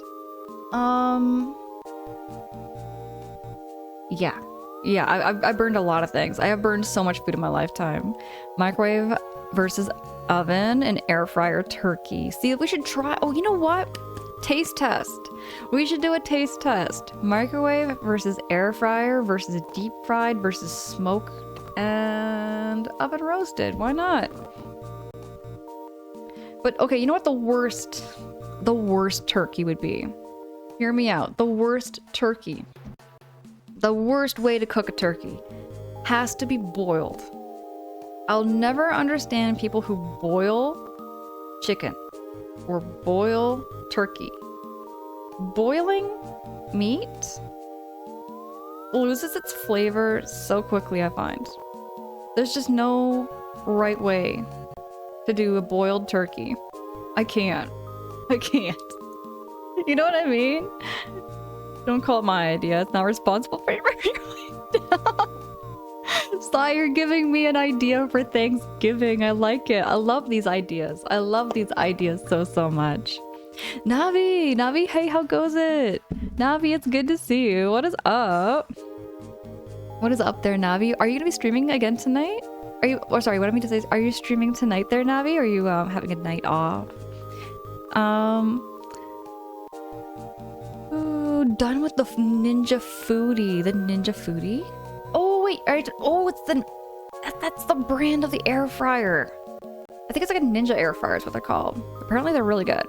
Yeah, I burned a lot of things. I have burned so much food in my lifetime. Microwave versus oven and air fryer turkey. See, we should try. Oh, you know what? Taste test. We should do a taste test. Microwave versus air fryer versus deep fried versus smoked and oven roasted. Why not? But okay, you know what the worst turkey would be? Hear me out. The worst turkey. The worst way to cook a turkey has to be boiled. I'll never understand people who boil chicken or boil turkey. Boiling meat loses its flavor so quickly, I find. There's just no right way to do a boiled turkey. I can't. I can't. You know what I mean? Don't call it my idea. It's not responsible for your Sly, you're giving me an idea for Thanksgiving. I like it. I love these ideas. I love these ideas so much. Navi! Navi, hey, how goes it? Navi, it's good to see you. What is up? What is up there, Navi? Are you gonna be streaming again tonight? Are you, or sorry, what I mean to say is, are you streaming tonight there, Navi? Or are you having a night off? Ooh, done with the Ninja Foodie. The Ninja Foodie? Oh, wait, oh, it's that's the brand of the air fryer. I think it's like a Ninja air fryer is what they're called. Apparently they're really good.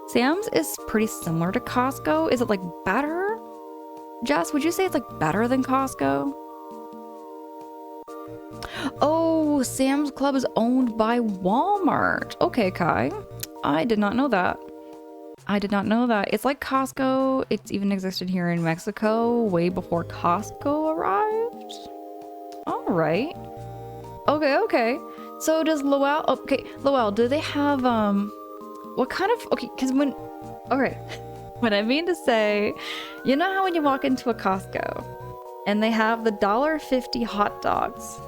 Sam's is pretty similar to Costco. Is it like better? Jess, would you say it's like better than Costco? Oh, Sam's Club is owned by Walmart. Okay, Kai. I did not know that. I did not know that. It's like Costco. It's even existed here in Mexico way before Costco arrived. All right. Okay. So does Lowell... Okay, Lowell, do they have, what kind of... Okay, because when... Alright. What I mean to say, you know how when you walk into a Costco and they have the $1.50 hot dogs,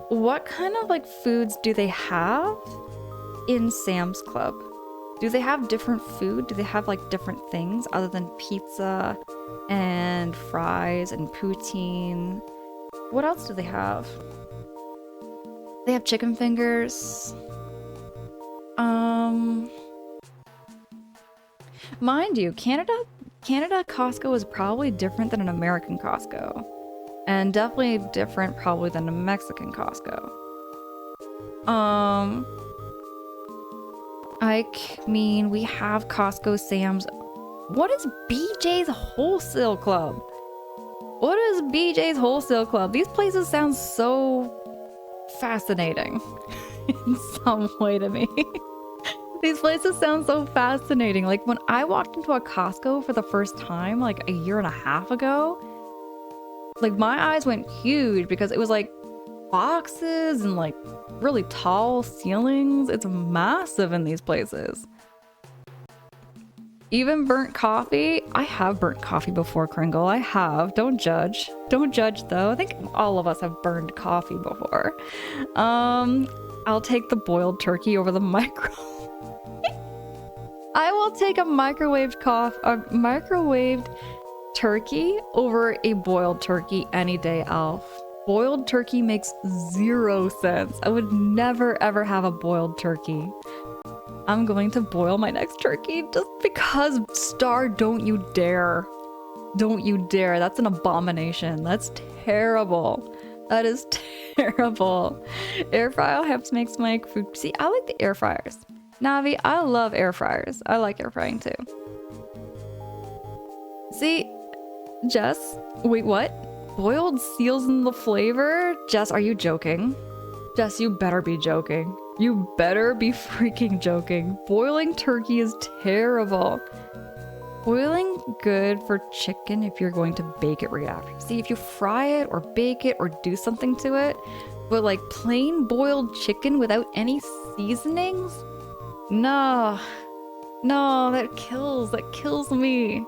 what kind of, like, foods do they have in Sam's Club? Do they have different food? Do they have, like, different things other than pizza and fries and poutine? What else do they have? They have chicken fingers. Mind you, Canada Costco is probably different than an American Costco. And definitely different probably than a Mexican Costco. I mean, we have Costco, Sam's. What is BJ's Wholesale Club? What is BJ's Wholesale Club? These places sound so fascinating in some way to me. These places sound so fascinating. Like when I walked into a Costco for the first time, like a year and a half ago, like my eyes went huge because it was like boxes and like really tall ceilings. It's massive in these places. Even burnt coffee. I have burnt coffee before, Kringle. I have. Don't judge. Don't judge though. I think all of us have burned coffee before. I'll take the boiled turkey over the micro. I will take a microwaved turkey over a boiled turkey any day, Alf. Boiled turkey makes 0 sense. I would never ever have a boiled turkey. I'm going to boil my next turkey just because. Star, don't you dare. Don't you dare. That's an abomination. That's terrible. That is terrible. Air fryer helps makes my food. See, I like the air fryers. Navi, I love air fryers. I like air frying too. See, Jess, wait, what? Boiled seals in the flavor? Jess, are you joking? Jess, you better be joking. You better be freaking joking. Boiling turkey is terrible. Boiling good for chicken if you're going to bake it right after. See, if you fry it or bake it or do something to it, but like plain boiled chicken without any seasonings? No, that kills me.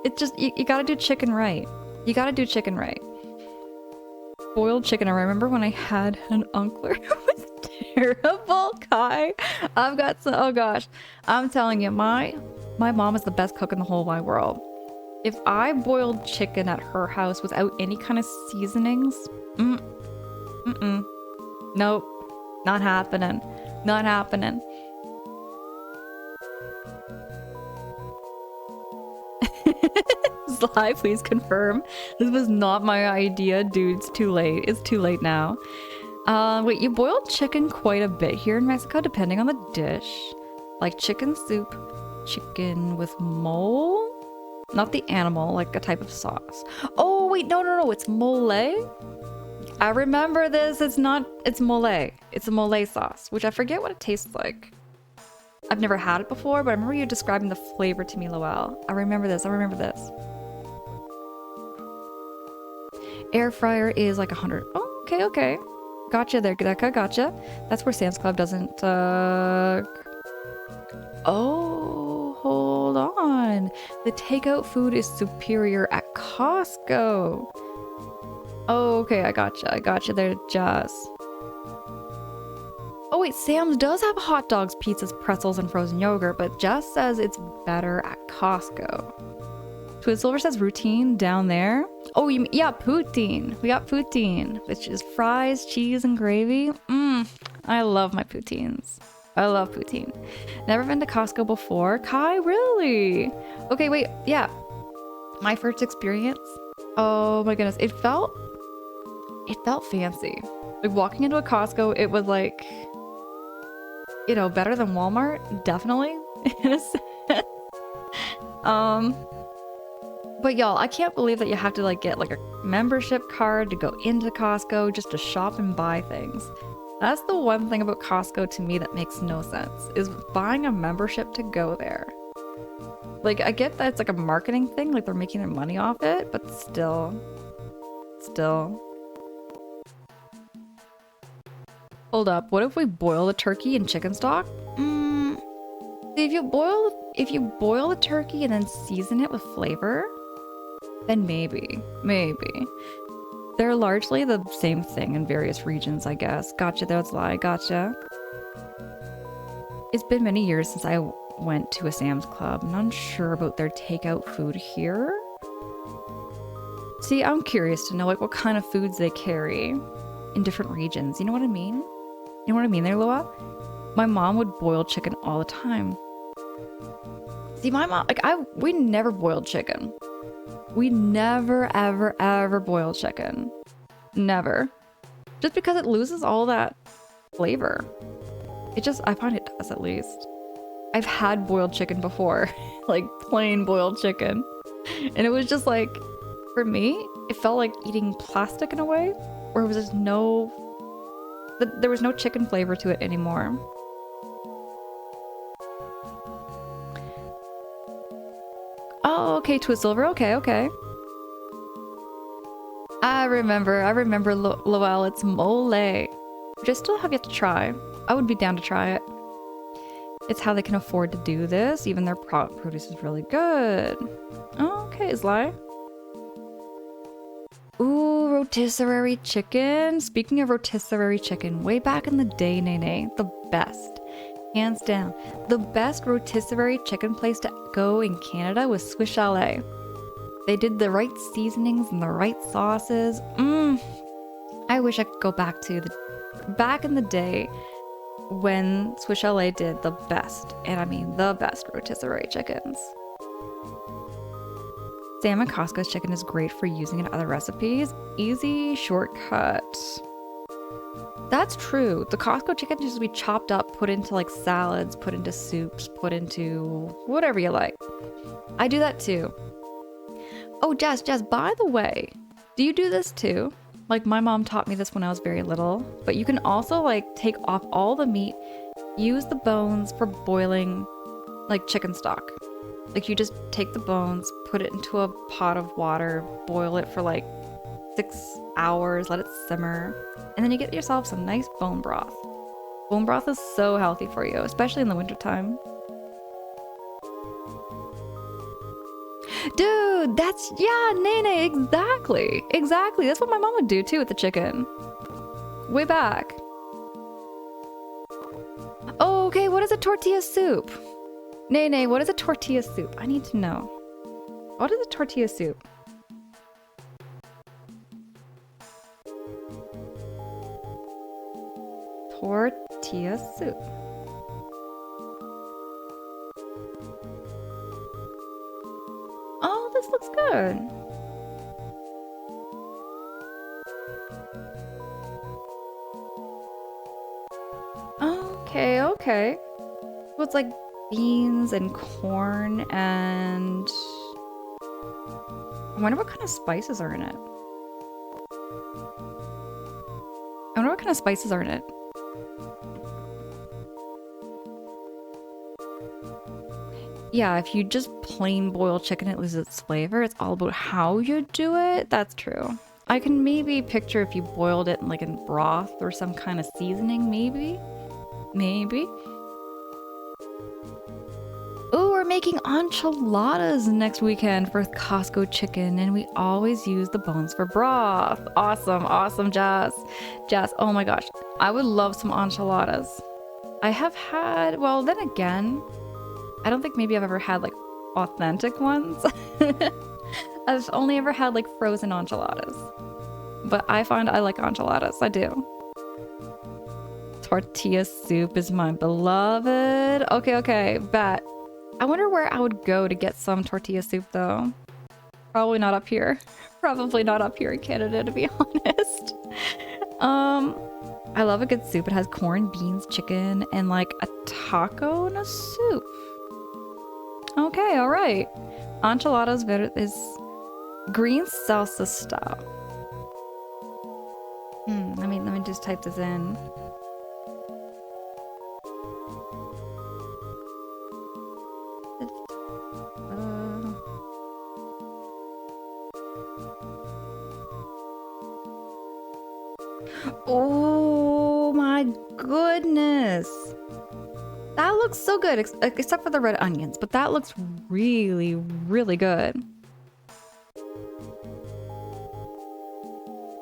It just, you gotta do chicken right. You gotta do chicken right. Boiled chicken, I remember when I had an uncler, it was terrible, Kai. I've got some, oh gosh. I'm telling you, my mom is the best cook in the whole wide world. If I boiled chicken at her house without any kind of seasonings, nope, not happening, not happening. Sly, please confirm. This was not my idea, dude. It's too late. It's too late now. Wait, you boiled chicken quite a bit here in Mexico, depending on the dish. Like chicken soup, chicken with mole? Not the animal, like a type of sauce. Oh, wait, no, it's mole. I remember this. It's mole. It's a mole sauce, which I forget what it tastes like. I've never had it before, but I remember you describing the flavor to me, Lowell. I remember this. Air fryer is like 100. Oh, okay. Gotcha there, Deka, gotcha. That's where Sam's Club doesn't, Oh, hold on. The takeout food is superior at Costco. Oh, okay, I gotcha there, Jazz. Oh wait, Sam's does have hot dogs, pizzas, pretzels, and frozen yogurt, but Jess says it's better at Costco. Twizzlever says routine down there. Oh, yeah, poutine. We got poutine, which is fries, cheese, and gravy. I love my poutines. I love poutine. Never been to Costco before. Kai, really? Okay, wait, yeah. My first experience. Oh my goodness, it felt fancy. Like walking into a Costco, it was like, you know, better than Walmart, definitely, in a sense. But y'all, I can't believe that you have to like get like a membership card to go into Costco just to shop and buy things. That's the one thing about Costco to me that makes no sense, is buying a membership to go there. Like, I get that it's like a marketing thing, like they're making their money off it, but still. Hold up, what if we boil the turkey in chicken stock? See, if you boil the turkey and then season it with flavor, then maybe. They're largely the same thing in various regions, I guess. Gotcha, that's lie, gotcha. It's been many years since I went to a Sam's Club. I'm unsure about their takeout food here. See, I'm curious to know like what kind of foods they carry in different regions. You know what I mean? You know what I mean there, Loa? My mom would boil chicken all the time. See, my mom, like we never boiled chicken. We never, ever boiled chicken. Never. Just because it loses all that flavor. I find it does at least. I've had boiled chicken before, like plain boiled chicken. And it was just like, for me, it felt like eating plastic in a way, where it was just there was no chicken flavor to it anymore. Oh, okay, Twizzlever, okay. I remember Lowell, it's mole, which I still have yet to try. I would be down to try it. It's how they can afford to do this, even their produce is really good. Oh, okay, Sly. Ooh, rotisserie chicken. Speaking of rotisserie chicken, way back in the day, Nene, the best. Hands down. The best rotisserie chicken place to go in Canada was Swiss Chalet. They did the right seasonings and the right sauces. I wish I could go back to back in the day when Swiss Chalet did the best, and I mean the best rotisserie chickens. Sam and Costco's chicken is great for using in other recipes. Easy shortcut. That's true. The Costco chicken just to be chopped up, put into like salads, put into soups, put into whatever you like. I do that too. Oh, Jess, by the way, do you do this too? Like my mom taught me this when I was very little, but you can also like take off all the meat, use the bones for boiling like chicken stock. Like you just take the bones, put it into a pot of water, boil it for like 6 hours, let it simmer, and then you get yourself some nice bone broth. Bone broth is so healthy for you, especially in the wintertime. Dude, yeah, Nene, exactly. That's what my mom would do too with the chicken. Way back. Oh, okay, what is a tortilla soup? Nene, what is a tortilla soup? I need to know. What is a tortilla soup? Tortilla soup. Oh, this looks good. Okay. So it's like beans and corn and... I wonder what kind of spices are in it. Yeah, if you just plain boil chicken, it loses its flavor. It's all about how you do it. That's true. I can maybe picture if you boiled it like in broth or some kind of seasoning, maybe. Maybe. Oh, we're making enchiladas next weekend for Costco chicken, and we always use the bones for broth. Awesome, awesome, Jazz. Jazz, oh my gosh. I would love some enchiladas. I have had, well, then again, I don't think maybe I've ever had like authentic ones. I've only ever had like frozen enchiladas. But I find I like enchiladas. I do. Tortilla soup is my beloved. Okay, okay, bet. I wonder where I would go to get some tortilla soup though. Probably not up here. Probably not up here in Canada, to be honest. I love a good soup. It has corn, beans, chicken, and like a taco and a soup. Okay, all right. Enchiladas is green salsa style. Let me just type this in. Oh my goodness. That looks so good, except for the red onions, but that looks really, really good.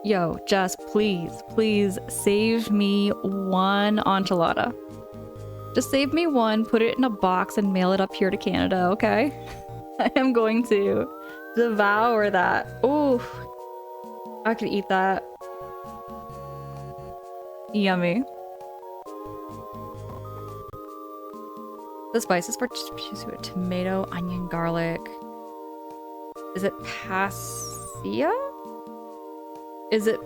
Yo, just please, please save me one enchilada. Just save me one, put it in a box and mail it up here to Canada, okay? I am going to devour that. Oof. I could eat that. Yummy. The spices for tomato, onion, garlic. Is it pasilla? Is it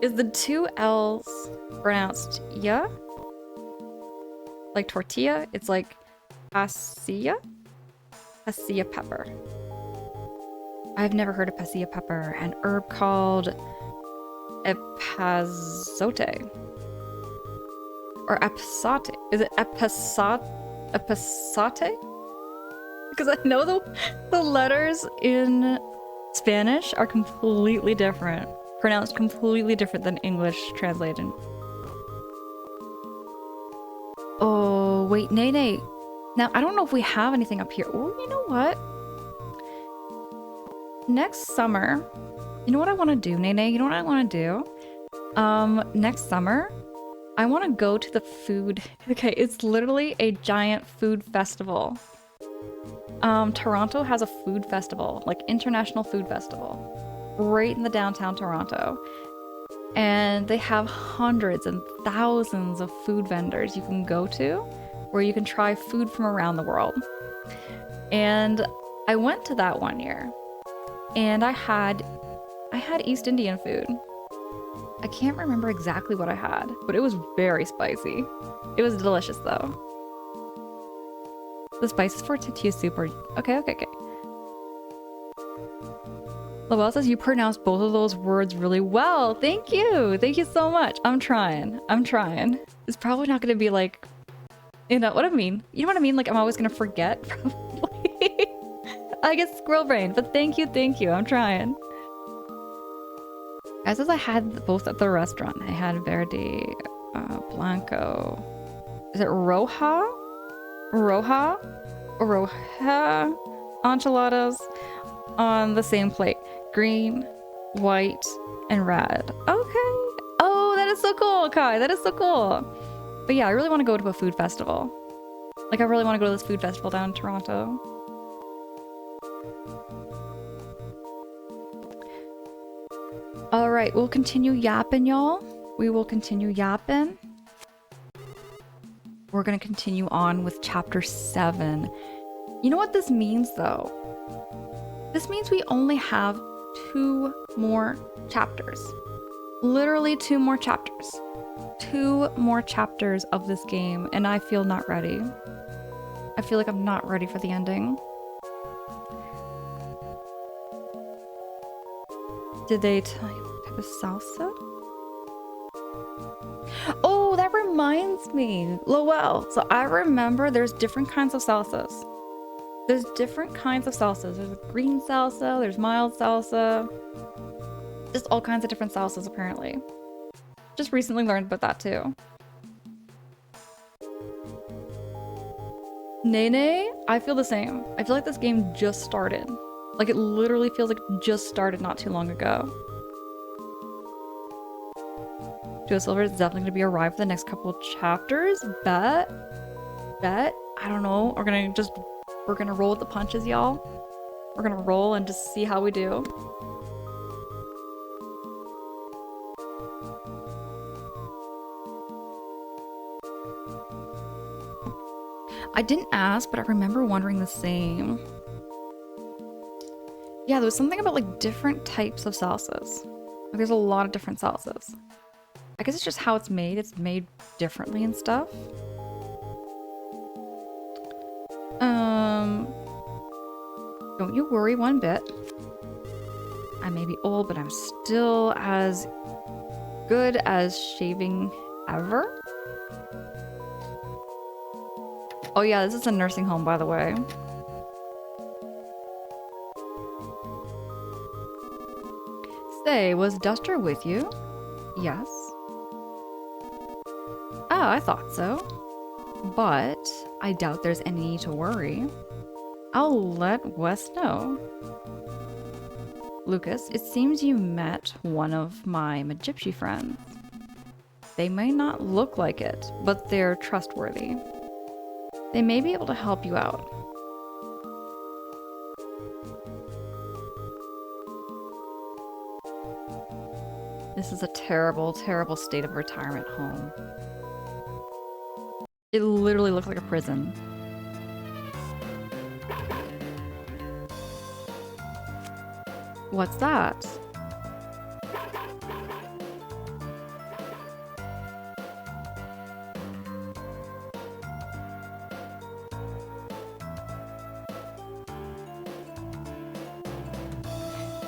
is the two L's pronounced ya? Like tortilla? It's like pasilla? Pasilla pepper. I've never heard of pasilla pepper. An herb called epazote. Or epazote. Is it epazote? Because I know the letters in Spanish are completely different. Pronounced completely different than English translated. Oh, wait, Nene. Now, I don't know if we have anything up here. Oh, you know what? Next summer, you know what I want to do, Nene? You know what I want to do? Next summer, I want to go to the food... Okay, it's literally a giant food festival. Toronto has a food festival, like international food festival, right in the downtown Toronto. And they have hundreds and thousands of food vendors you can go to where you can try food from around the world. And I went to that one year and I had East Indian food. I can't remember exactly what I had, but it was very spicy. It was delicious though. The spices for tortilla soup are... Okay. Lowell says you pronounced both of those words really well. Thank you. Thank you so much. I'm trying. It's probably not going to be like... You know what I mean? You know what I mean? Like I'm always going to forget, probably. I get squirrel brain, but thank you. I'm trying. As I had both at the restaurant. I had Verde, Blanco. Is it Roja enchiladas on the same plate. Green, white, and red. Okay. Oh, that is so cool, Kai. That is so cool. But yeah, I really want to go to a food festival. Like, I really want to go to this food festival down in Toronto. All right, we'll continue yapping, y'all. We will continue yapping. We're going to continue on with chapter 7. You know what this means, though? This means we only have 2 more chapters. Literally 2 more chapters. 2 more chapters of this game, and I feel not ready. I feel like I'm not ready for the ending. Did they tell you what type of salsa? Oh, that reminds me, Lowell. So I remember there's different kinds of salsas. There's different kinds of salsas. There's green salsa, there's mild salsa. Just all kinds of different salsas, apparently. Just recently learned about that, too. Nene, I feel the same. I feel like this game just started. Like, it literally feels like it just started not too long ago. Joe Silver is definitely going to be arrived for the next couple of chapters. Bet. I don't know. We're gonna roll with the punches, y'all. We're gonna roll and just see how we do. I didn't ask, but I remember wondering the same. Yeah, there was something about like different types of salsas. Like, there's a lot of different salsas. I guess it's just how it's made. It's made differently and stuff. Don't you worry one bit. I may be old, but I'm still as good as shaving ever. Oh yeah, this is a nursing home, by the way. Say, was Duster with you? Yes. Oh, I thought so. But I doubt there's any need to worry. I'll let Wes know. Lucas, it seems you met one of my Magypsy friends. They may not look like it, but they're trustworthy. They may be able to help you out. This is a terrible, terrible state of retirement home. It literally looks like a prison. What's that?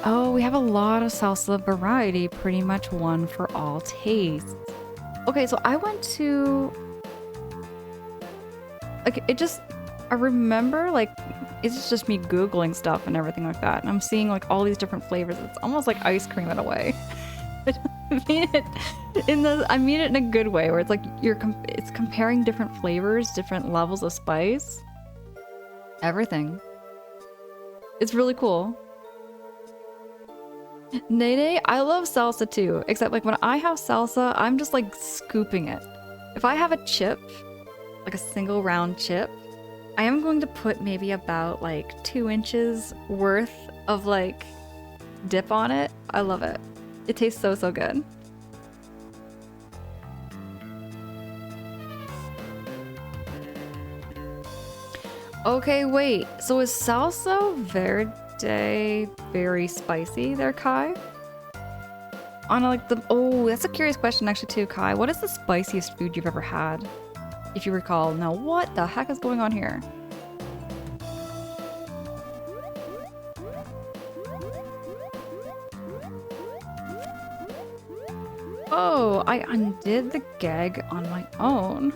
Oh, we have a lot of salsa variety, pretty much one for all tastes. Okay, so I went to... Like, I remember, like, it's just me Googling stuff and everything like that. And I'm seeing, like, all these different flavors. It's almost like ice cream in a way. I mean it in a good way, where it's like, it's comparing different flavors, different levels of spice. Everything. It's really cool. Nene, I love salsa too, except like when I have salsa, I'm just like scooping it. If I have a chip, like a single round chip, I am going to put maybe about like 2 inches worth of like dip on it. I love it. It tastes so, so good. Okay, wait. So is salsa verde very spicy there, Kai? On like the... Oh, that's a curious question actually too, Kai. What is the spiciest food you've ever had? If you recall. Now, what the heck is going on here? Oh, I undid the gag on my own.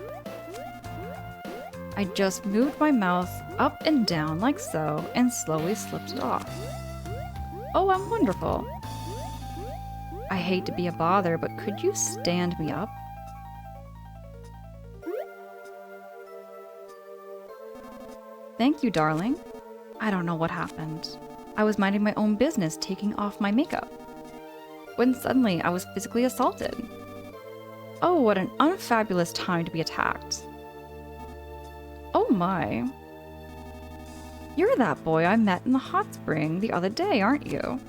I just moved my mouth up and down like so and slowly slipped it off. Oh, I'm wonderful. I hate to be a bother, but could you stand me up? Thank you, darling. I don't know what happened. I was minding my own business, taking off my makeup, when suddenly I was physically assaulted. Oh, what an unfabulous time to be attacked. Oh my. You're that boy I met in the hot spring the other day, aren't you?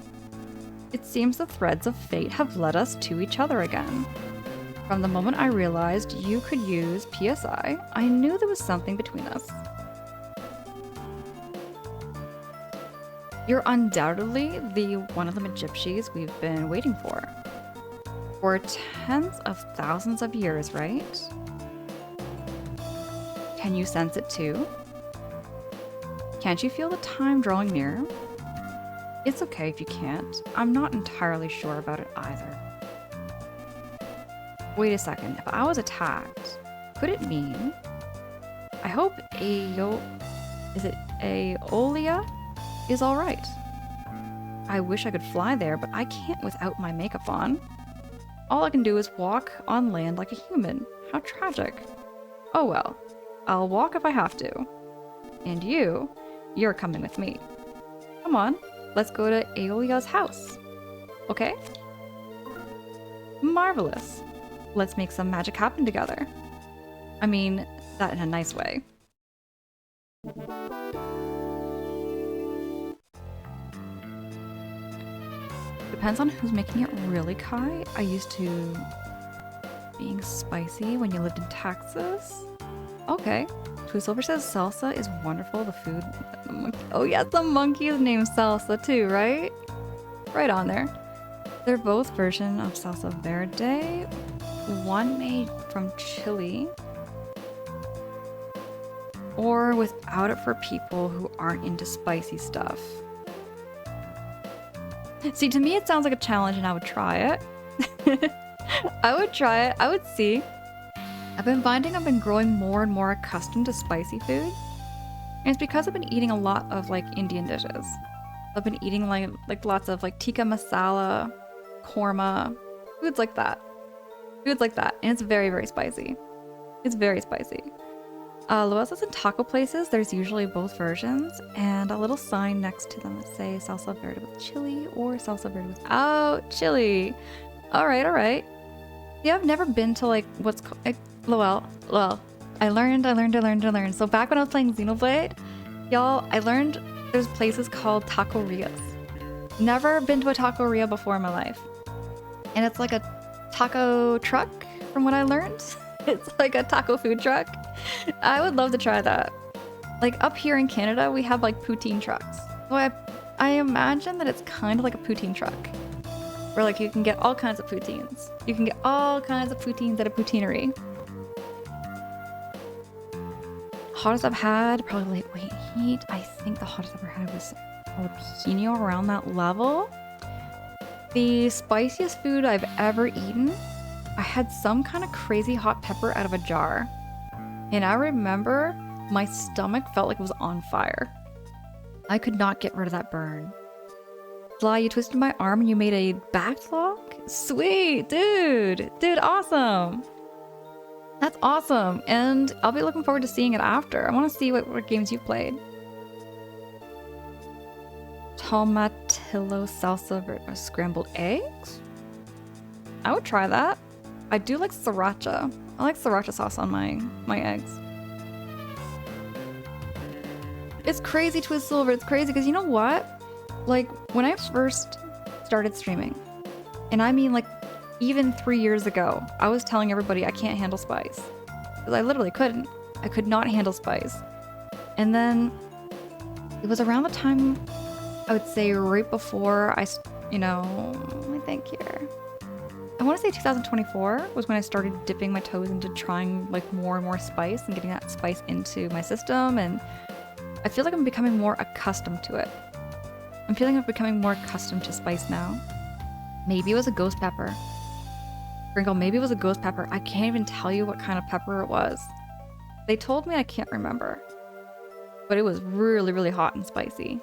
It seems the threads of fate have led us to each other again. From the moment I realized you could use PSI, I knew there was something between us. You're undoubtedly the one of the Magypsies we've been waiting for. For tens of thousands of years, right? Can you sense it too? Can't you feel the time drawing near? It's okay if you can't. I'm not entirely sure about it either. Wait a second, if I was attacked, could it mean... I hope Is it Aeolia? Is alright. I wish I could fly there, but I can't without my makeup on. All I can do is walk on land like a human. How tragic. Oh well. I'll walk if I have to. And you're coming with me. Come on, let's go to Aeolia's house. Okay? Marvelous. Let's make some magic happen together. I mean, that in a nice way. Depends on who's making it really, Kai. I used to being spicy when you lived in Texas. Okay. Twizzlever says salsa is wonderful. The food. Oh yeah, the monkey is named Salsa too, right? Right on there. They're both version of salsa verde. One made from chili. Or without it for people who aren't into spicy stuff. See, to me it sounds like a challenge and I would try it. I would try it. I would see. I've been finding I've been growing more and more accustomed to spicy food. And it's because I've been eating a lot of like Indian dishes. I've been eating like lots of like tikka masala, korma, foods like that. Foods like that. And it's very, very spicy. It's very spicy. Luel says in taco places, there's usually both versions and a little sign next to them that say salsa verde with chili or salsa verde without chili. All right. Yeah, I've never been to like what's called Luel. I learned. So back when I was playing Xenoblade, y'all, I learned there's places called taquerias. Never been to a taqueria before in my life. And it's like a taco truck from what I learned. It's like a taco food truck. I would love to try that. Like up here in Canada, we have like poutine trucks. So I imagine that it's kind of like a poutine truck. Where like you can get all kinds of poutines. You can get all kinds of poutines at a poutineery. Hottest I've had, probably lightweight heat. I think the hottest I've ever had was jalapeno around that level. The spiciest food I've ever eaten, I had some kind of crazy hot pepper out of a jar. And I remember my stomach felt like it was on fire. I could not get rid of that burn. Sly, you twisted my arm and you made a backlock? Sweet, dude, awesome. That's awesome. And I'll be looking forward to seeing it after. I want to see what games you've played. Tomatillo salsa or scrambled eggs? I would try that. I do like sriracha. I like sriracha sauce on my eggs. It's crazy, Twizzlever. It's crazy because you know what? Like, when I first started streaming, and I mean like even 3 years ago, I was telling everybody I can't handle spice. Because I literally couldn't. I could not handle spice. And then it was around the time, I would say right before let me think here. I want to say 2024 was when I started dipping my toes into trying like more and more spice and getting that spice into my system. And I feel like I'm becoming more accustomed to it. I'm feeling I'm becoming more accustomed to spice now. Maybe it was a ghost pepper. Sprinkle, maybe it was a ghost pepper. I can't even tell you what kind of pepper it was. They told me I can't remember. But it was really, really hot and spicy.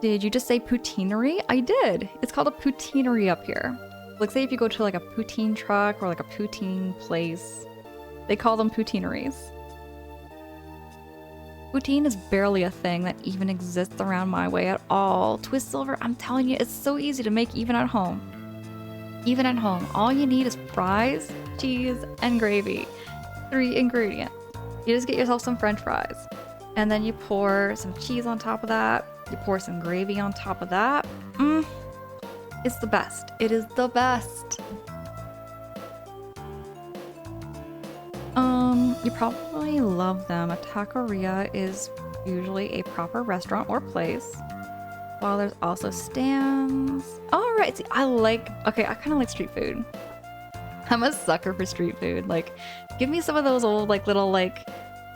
Did you just say poutineery? I did. It's called a poutineery up here. Like say if you go to like a poutine truck or like a poutine place, they call them poutineeries. Poutine is barely a thing that even exists around my way at all. Twizzlever, I'm telling you, it's so easy to make even at home. Even at home, all you need is fries, cheese, and gravy. 3 ingredients. You just get yourself some french fries. And then you pour some cheese on top of that. You pour some gravy on top of that. It's the best. It is the best. You probably love them. A taqueria is usually a proper restaurant or place. While there's also stands. Alright, see, I kind of like street food. I'm a sucker for street food. Like, give me some of those old, like, little, like,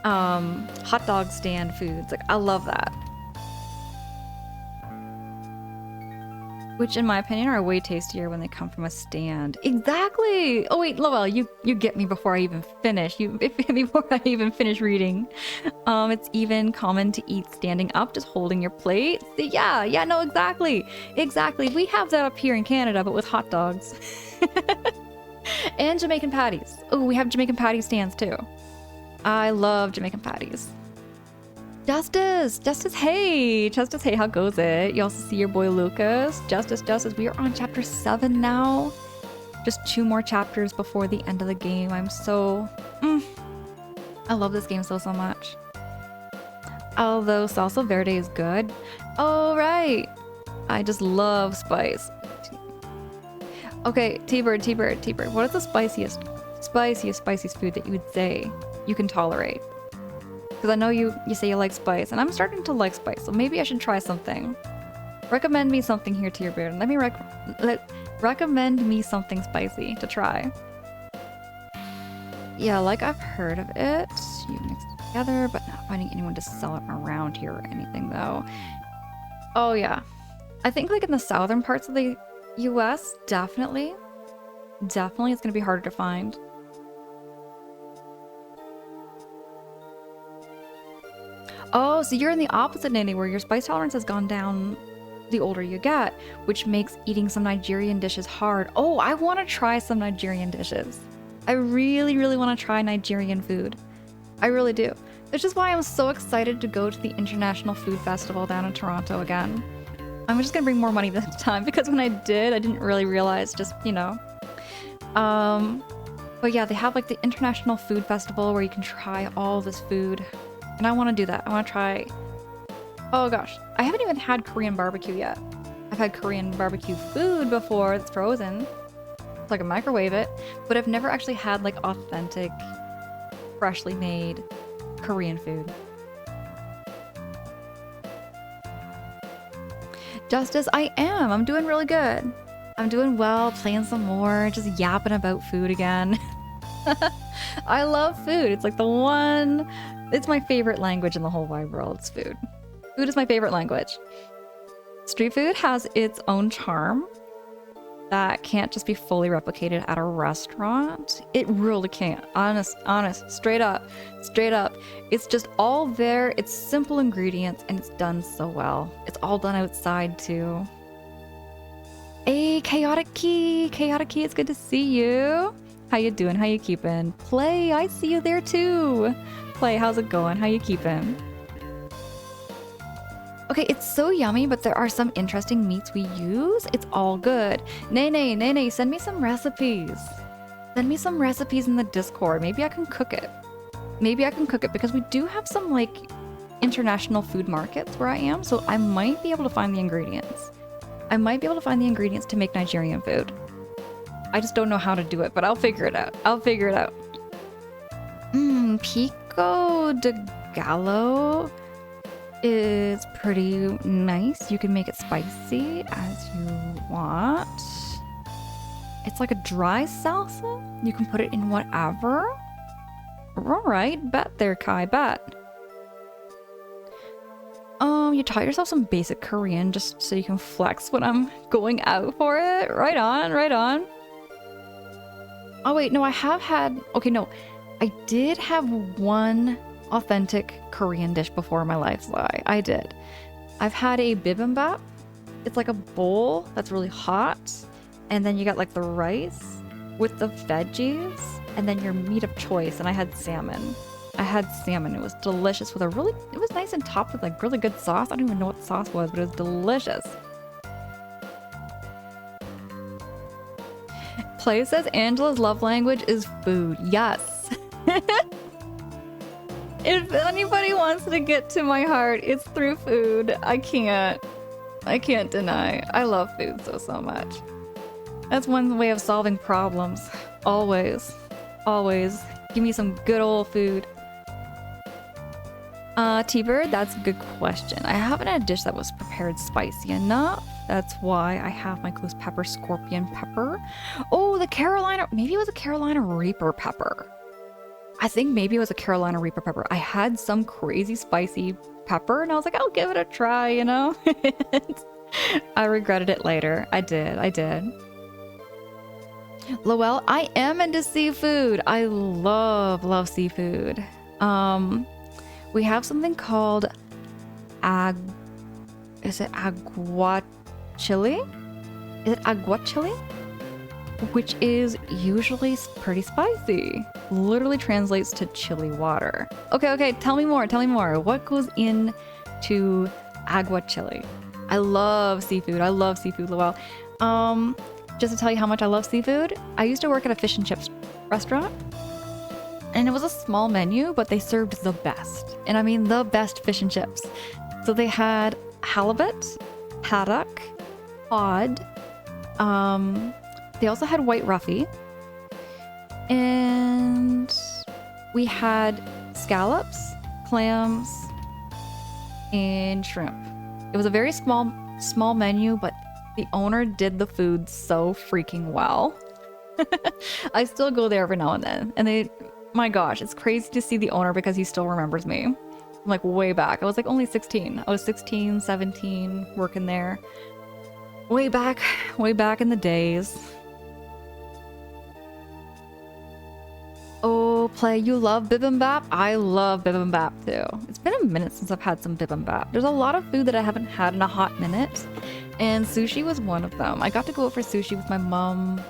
hot dog stand foods. Like, I love that. which in my opinion are way tastier when they come from a stand. Exactly. Oh wait, Lowell, you get me before I even finish. Before I even finish reading. It's even common to eat standing up, just holding your plate. Yeah, no, exactly. We have that up here in Canada, but with hot dogs. And Jamaican patties. Oh, we have Jamaican patty stands too. I love Jamaican patties. Justice, hey, how goes it? You also see your boy Lucas. Justice, we are on chapter 7 now. Just 2 more chapters before the end of the game. I'm so... I love this game so much. Although Salsa Verde is good. Oh, right. I just love spice. Okay, T-Bird, what is the spiciest food that you would say you can tolerate? Because I know you say you like spice, and I'm starting to like spice, so maybe I should try something. Recommend me something here, T-Bird. Let me recommend me something spicy to try. Yeah, like I've heard of it. You mix it together, but not finding anyone to sell it around here or anything, though. Oh, yeah. I think like in the southern parts of the US, definitely it's going to be harder to find. Oh, so you're in the opposite, Nene, where your spice tolerance has gone down the older you get, which makes eating some Nigerian dishes hard. Oh, I want to try some Nigerian dishes. I really, really want to try Nigerian food. I really do. Which is why I'm so excited to go to the International Food Festival down in Toronto again. I'm just gonna bring more money this time, because when I didn't really realize, just, you know. But yeah, they have like the International Food Festival where you can try all this food. And I want to do that. I want to try... Oh gosh, I haven't even had Korean barbecue yet. I've had Korean barbecue food before, it's frozen. So I can microwave it. But I've never actually had like authentic, freshly made Korean food. Justice, I am. I'm doing really good. I'm doing well, playing some more, just yapping about food again. I love food. It's like the one... It's my favorite language in the whole wide world. It's food. Food is my favorite language. Street food has its own charm that can't just be fully replicated at a restaurant. It really can't. Honest, straight up. It's just all there. It's simple ingredients and it's done so well. It's all done outside too. Hey, Chaotic Key, it's good to see you. How you doing? How you keeping? Play, I see you there too. Play, how's it going? How you keeping? Okay, it's so yummy, but there are some interesting meats we use. It's all good. Nene, send me some recipes. Send me some recipes in the Discord. Maybe I can cook it. Because we do have some like international food markets where I am, so I might be able to find the ingredients. To make Nigerian food. I just don't know how to do it, but I'll figure it out. Pico de Gallo is pretty nice. You can make it spicy as you want. It's like a dry salsa. You can put it in whatever. Alright, bet there, Kai, bet. You taught yourself some basic Korean just so you can flex when I'm going out for it. Right on. Oh wait, no, I have had... Okay, no. I did have one authentic Korean dish before in my life, so I did. I've had a bibimbap. It's like a bowl that's really hot, and then you got like the rice with the veggies, and then your meat of choice, and I had salmon. It was delicious with it was nice and topped with like really good sauce. I don't even know what the sauce was, but it was delicious. Play says Angela's love language is food. Yes. If anybody wants to get to my heart, it's through food. I can't deny. I love food so much. That's one way of solving problems. Always. Give me some good old food. T-Bird, that's a good question. I haven't had a dish that was prepared spicy enough. That's why I have my ghost pepper, scorpion pepper. Oh, maybe it was a Carolina Reaper pepper. I think maybe it was a Carolina Reaper pepper. I had some crazy spicy pepper and I was like, I'll give it a try, you know? I regretted it later. I did. Lowell, I am into seafood. I love seafood. We have something called is it aguachile? Is it aguachile? Which is usually pretty spicy. Literally translates to chili water. Okay, tell me more. What goes into aguachile? I love seafood, Lowell. Just to tell you how much I love seafood, I used to work at a fish and chips restaurant. And it was a small menu, but they served the best. And I mean the best fish and chips. So they had halibut, haddock, cod. They also had white roughy. And we had scallops, clams, and shrimp. It was a very small menu, but the owner did the food so freaking well. I still go there every now and then. And my gosh, it's crazy to see the owner because he still remembers me. I'm like way back. I was like only 16. I was 16, 17, working there. Way back in the days. Oh, Play, you love bibimbap? I love bibimbap too. It's been a minute since I've had some bibimbap. There's a lot of food that I haven't had in a hot minute, and sushi was one of them. I got to go out for sushi with my mom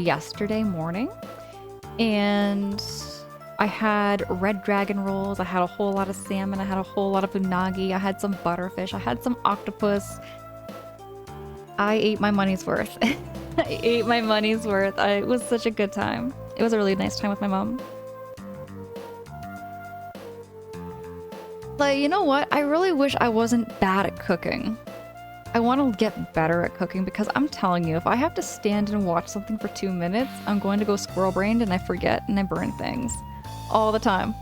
yesterday morning, and I had red dragon rolls. I had a whole lot of salmon. I had a whole lot of unagi. I had some butterfish. I had some octopus. I ate my money's worth. I ate my money's worth. It was such a good time. It was a really nice time with my mom. Like, you know what? I really wish I wasn't bad at cooking. I want to get better at cooking because I'm telling you, if I have to stand and watch something for 2 minutes, I'm going to go squirrel-brained and I forget and I burn things. All the time.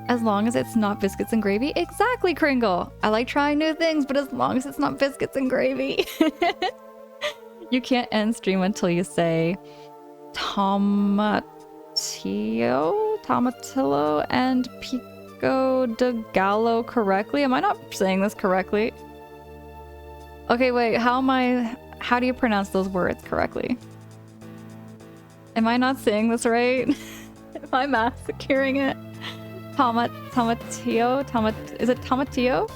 As long as it's not biscuits and gravy. Exactly, Kringle! I like trying new things, but as long as it's not biscuits and gravy. You can't end stream until you say Tomatillo and Pico de Gallo correctly. Am I not saying this correctly? Okay, wait, how do you pronounce those words correctly? Am I not saying this right? Am I massacring it? Tomatillo? Is it Tomatillo?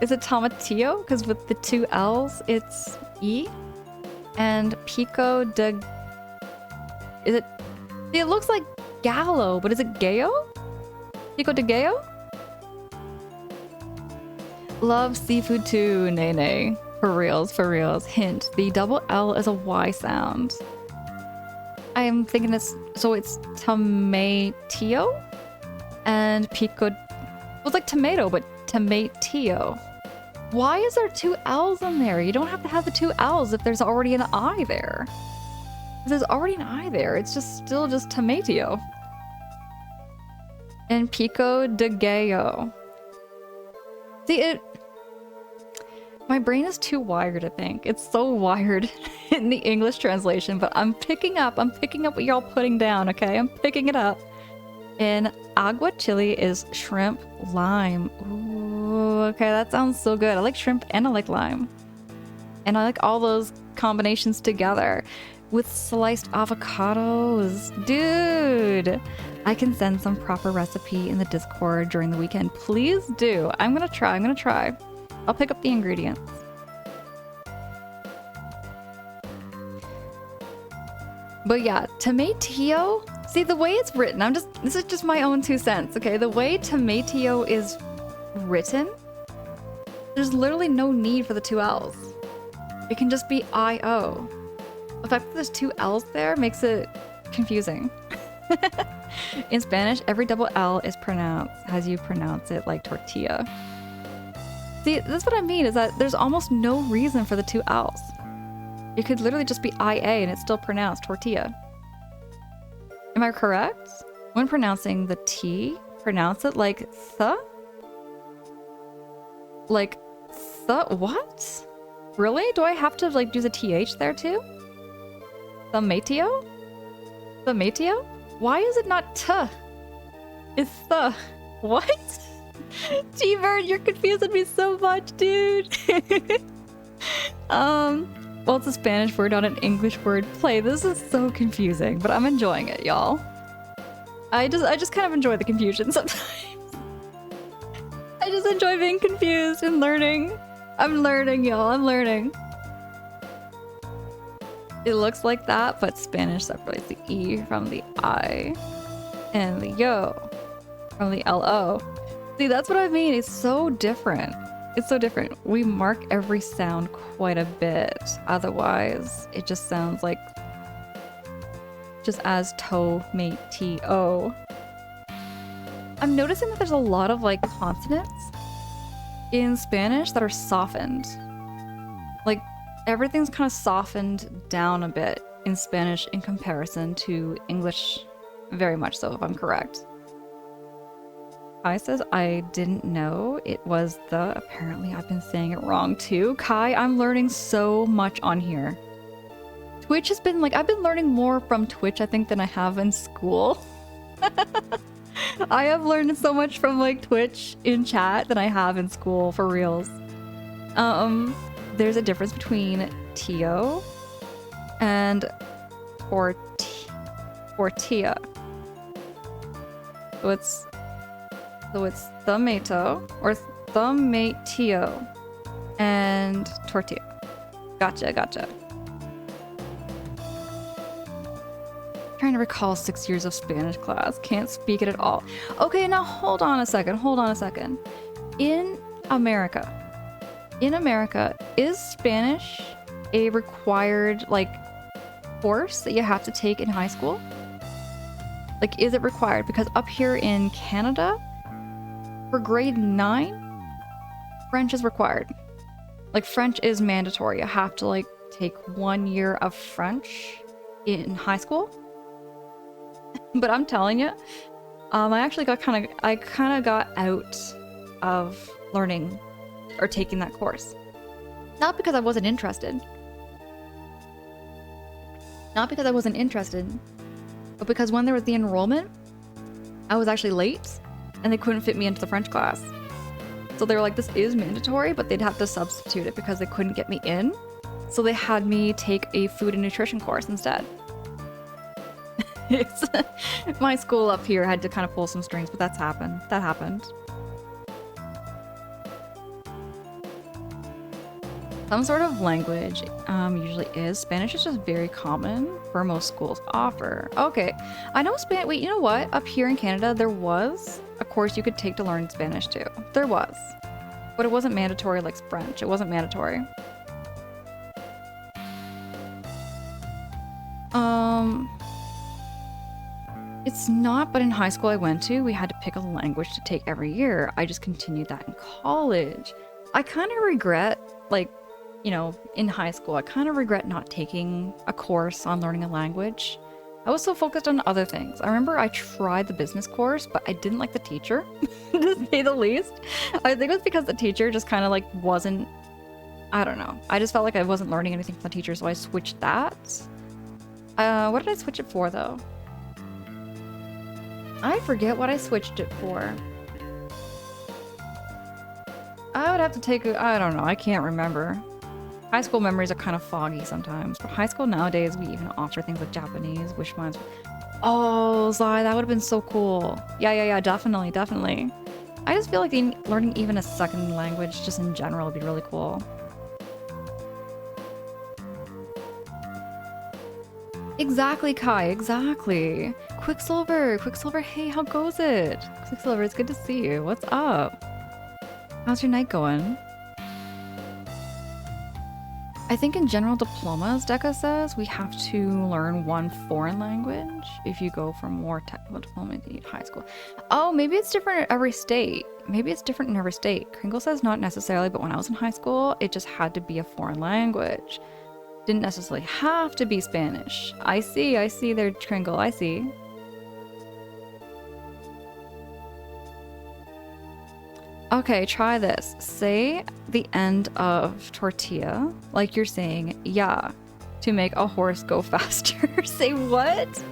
Is it Tomatillo? Because with the 2 L's, it's E. And Pico de... Is it... See, it looks like Gallo, but is it Gallo? Pico de Gallo? Love seafood too, Nene. For reals. Hint, the double L is a Y sound. I am thinking it's... So it's Tomatillo? And Pico... It was like tomato, but Tomatillo. Why is there 2 L's in there? You don't have to have the 2 L's if there's already an I there. If there's already an I there, it's still just Tomatillo. And Pico de Gallo. See, my brain is too wired to think. It's so wired in the English translation, but I'm picking up what y'all putting down, okay? I'm picking it up. And aguachile is shrimp lime. Ooh, okay, that sounds so good. I like shrimp and I like lime. And I like all those combinations together with sliced avocados. Dude, I can send some proper recipe in the Discord during the weekend. Please do. I'm gonna try. I'll pick up the ingredients. But yeah, Tomatillo. See, the way it's written, this is just my own 2 cents, okay? The way Tomatillo is written, there's literally no need for the 2 L's. It can just be I-O. The fact that there's 2 L's there makes it confusing. In Spanish, every double L is pronounced as you pronounce it, like tortilla. See, that's what I mean, is that there's almost no reason for the 2 L's. It could literally just be I-A and it's still pronounced tortilla. Am I correct? When pronouncing the T, pronounce it like th? Like th? What? Really? Do I have to like do the TH there too? Tomatillo? Tomatillo? Why is it not t? It's the. What? T-Bird, you're confusing me so much, dude. Well, it's a Spanish word, not an English word. Play. This is so confusing, but I'm enjoying it, y'all. I just kind of enjoy the confusion sometimes. I just enjoy being confused and learning. I'm learning, y'all. I'm learning. It looks like that, but Spanish separates the E from the I and the yo from the LO. See, that's what I mean. It's so different. It's so different. We mark every sound quite a bit. Otherwise, it just sounds like just as to, mate, T-O. I'm noticing that there's a lot of like consonants in Spanish that are softened. Like everything's kind of softened down a bit in Spanish in comparison to English. Very much so, if I'm correct. Kai says, I didn't know it was the... Apparently I've been saying it wrong too. Kai, I'm learning so much on here. Twitch has been like... I've been learning more from Twitch, I think, than I have in school. I have learned so much from like Twitch in chat than I have in school, for reals. There's a difference between Tio and tortilla. So it's tomato or tomatio and tortilla. Gotcha. Trying to recall 6 years of Spanish class. Can't speak it at all. Okay, now hold on a second. In America, is Spanish a required like course that you have to take in high school? Like, is it required? Because up here in Canada, for grade 9, French is required. Like, French is mandatory. You have to like take 1 year of French in high school. But I'm telling you, I actually got kind of got out of learning or taking that course. Not because I wasn't interested. But because when there was the enrollment, I was actually late and they couldn't fit me into the French class. So they were like, this is mandatory, but they'd have to substitute it because they couldn't get me in. So they had me take a food and nutrition course instead. My school up here had to kind of pull some strings, but that happened. Some sort of language usually is. Spanish is just very common for most schools offer. Okay, I know Spanish. Wait, you know what? Up here in Canada, there was a course you could take to learn Spanish too. There was. But it wasn't mandatory like French. It wasn't mandatory. It's not, but in high school I went to, we had to pick a language to take every year. I just continued that in college. I kind of regret, like, you know, in high school, I kind of regret not taking a course on learning a language. I was so focused on other things. I remember I tried the business course, but I didn't like the teacher, to say the least. I think it was because the teacher just kind of like wasn't, I don't know. I just felt like I wasn't learning anything from the teacher, so I switched that. What did I switch it for, though? I forget what I switched it for. I would have to take a, I don't know, I can't remember. High school memories are kind of foggy sometimes. For high school nowadays, we even offer things like Japanese, wish minds. Oh, Zai, that would have been so cool. Yeah, definitely. I just feel like learning even a second language just in general would be really cool. Exactly, Kai, exactly. Quicksilver, hey, how goes it? Quicksilver, it's good to see you. What's up? How's your night going? I think in general diplomas, Deca says, we have to learn one foreign language if you go for more technical diploma in high school. Oh, maybe it's different in every state. Kringle says not necessarily, but when I was in high school, it just had to be a foreign language. Didn't necessarily have to be Spanish. I see there, Kringle, I see. Okay, try this. Say the end of tortilla like you're saying yeah to make a horse go faster. Say what?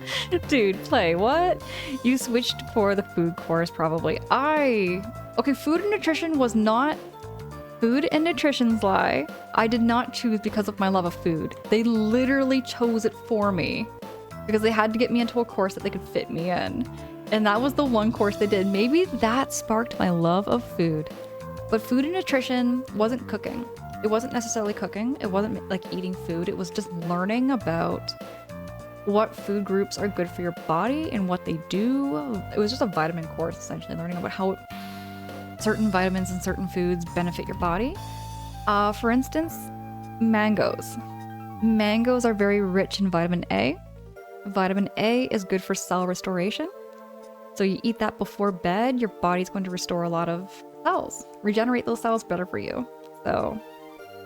Dude, play what? You switched for the food course probably. I Okay, food and nutrition was not food and nutrition's lie. I did not choose because of my love of food. They literally chose it for me because they had to get me into a course that they could fit me in. And that was the one course they did. Maybe that sparked my love of food. But food and nutrition wasn't cooking. It wasn't necessarily cooking. It wasn't like eating food. It was just learning about what food groups are good for your body and what they do. It was just a vitamin course, essentially, learning about how certain vitamins and certain foods benefit your body. For instance, mangoes. Mangoes are very rich in vitamin A. Vitamin A is good for cell restoration. So you eat that before bed, your body's going to restore a lot of cells, regenerate those cells better for you. So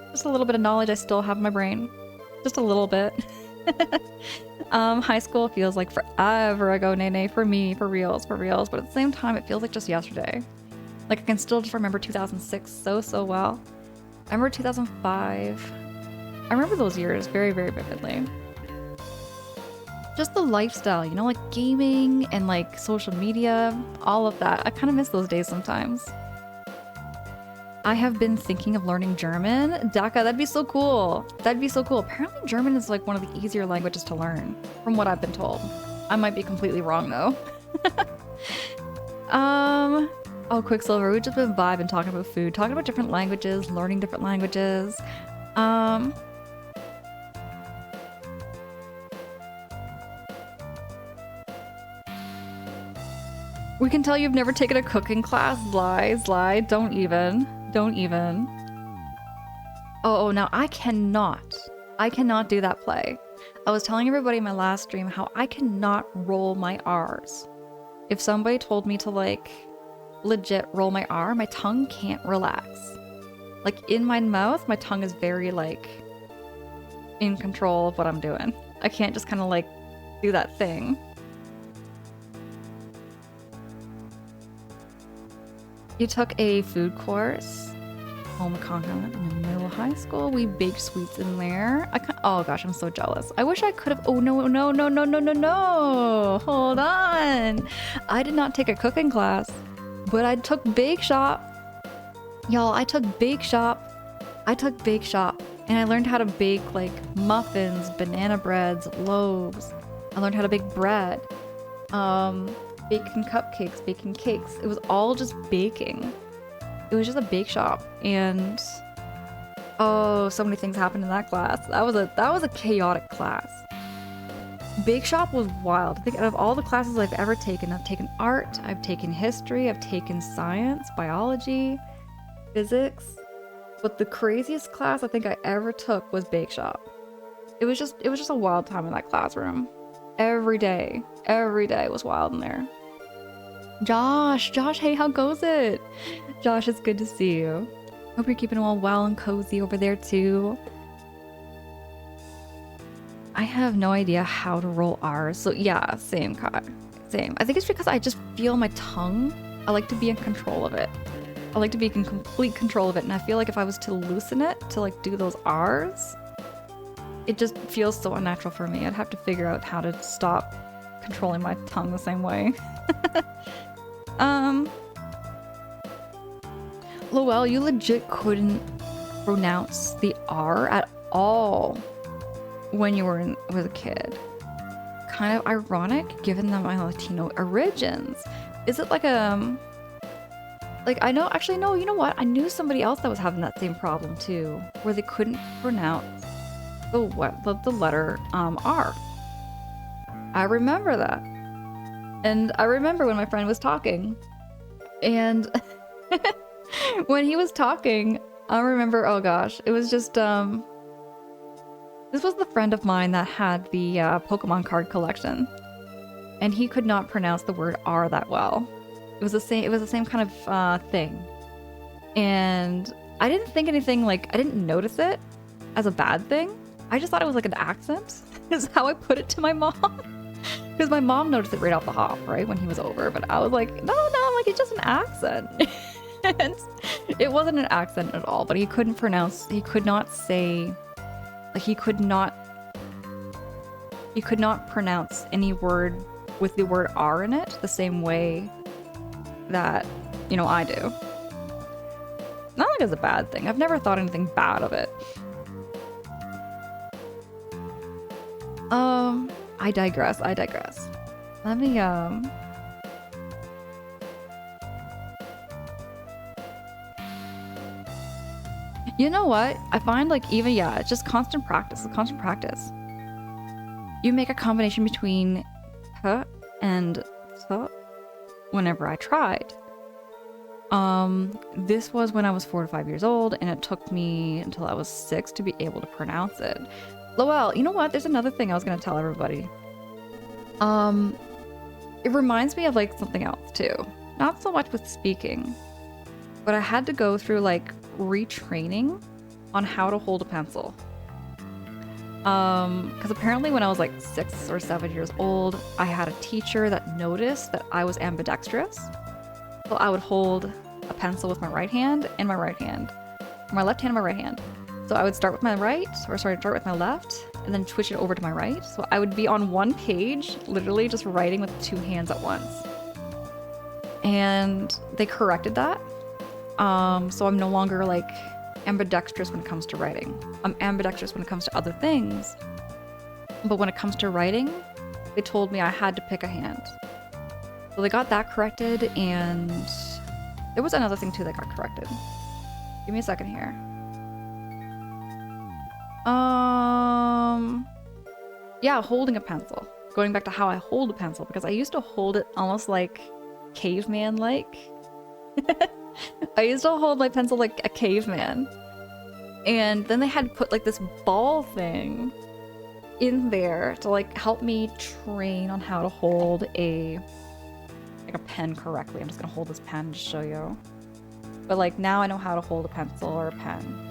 just a little bit of knowledge I still have in my brain. Just a little bit. High school feels like forever ago, Nene, for me, for reals. But at the same time, it feels like just yesterday. Like I can still just remember 2006 so well. I remember 2005. I remember those years very, very vividly. Just the lifestyle, you know, like gaming and like social media, all of that. I kind of miss those days sometimes. I have been thinking of learning German. Daka, that'd be so cool. That'd be so cool. Apparently German is like one of the easier languages to learn, from what I've been told. I might be completely wrong though. Oh, Quicksilver, we've just been vibing, talking about food, talking about different languages, learning different languages. We can tell you've never taken a cooking class. Lie. Don't even. Oh, now I cannot do that play. I was telling everybody in my last stream how I cannot roll my R's. If somebody told me to like legit roll my R, my tongue can't relax. Like in my mouth, my tongue is very like in control of what I'm doing. I can't just kind of like do that thing. You took a food course. Home econ in the middle of high school. We baked sweets in there. Oh gosh, I'm so jealous. I wish I could have. Oh no. Hold on. I did not take a cooking class, but I took bake shop. Y'all, I took bake shop. And I learned how to bake like muffins, banana breads, loaves. I learned how to bake bread. Baking cupcakes, baking cakes. It was all just baking. It was just a bake shop, and oh, so many things happened in that class. That was a chaotic class. Bake shop was wild. I think out of all the classes I've ever taken, I've taken art, I've taken history, I've taken science, biology, physics, but the craziest class I think I ever took was bake shop. It was just a wild time in that classroom. Every day was wild in there. Josh, hey, how goes it? Josh, it's good to see you. Hope you're keeping all well and cozy over there too. I have no idea how to roll R's, so yeah, same, Kai. Same. I think it's because I just feel my tongue. I like to be in control of it. I like to be in complete control of it, and I feel like if I was to loosen it, to like do those R's, it just feels so unnatural for me. I'd have to figure out how to stop controlling my tongue the same way. Lowell, you legit couldn't pronounce the R at all when you were with a kid. Kind of ironic given that my Latino origins. Is it like like I know, actually no, you know what? I knew somebody else that was having that same problem too, where they couldn't pronounce the letter R. I remember that. And I remember when my friend was talking, and when he was talking, I remember, oh gosh, it was just, this was the friend of mine that had the Pokemon card collection, and he could not pronounce the word R that well. It was the same kind of thing. And I didn't think anything, like, I didn't notice it as a bad thing. I just thought it was like an accent, is how I put it to my mom. Because my mom noticed it right off the hop, right, when he was over. But I was like, no, like, it's just an accent. And it wasn't an accent at all, but he could not pronounce any word with the word R in it the same way that, you know, I do. Not like it's a bad thing. I've never thought anything bad of it. I digress. Let me, you know what? I find like even, yeah, it's just constant practice. You make a combination between t and t whenever I tried. This was when I was 4 to 5 years old, and it took me until I was 6 to be able to pronounce it. Lowell, you know what? There's another thing I was gonna tell everybody. It reminds me of like something else too. Not so much with speaking, but I had to go through like retraining on how to hold a pencil. Because apparently when I was like 6 or 7 years old, I had a teacher that noticed that I was ambidextrous. So I would hold a pencil with my right hand and my right hand. My left hand and my right hand. So I would start with my right, or start with my left, and then switch it over to my right. So I would be on one page, literally just writing with 2 hands at once. And they corrected that. So I'm no longer like ambidextrous when it comes to writing. I'm ambidextrous when it comes to other things. But when it comes to writing, they told me I had to pick a hand. So they got that corrected, and there was another thing too that got corrected. Give me a second here. Yeah, holding a pencil. Going back to how I hold a pencil, because I used to hold it almost like caveman-like. I used to hold my pencil like a caveman. And then they had to put like this ball thing in there to like help me train on how to hold a pen correctly. I'm just gonna hold this pen to show you. But like now I know how to hold a pencil or a pen.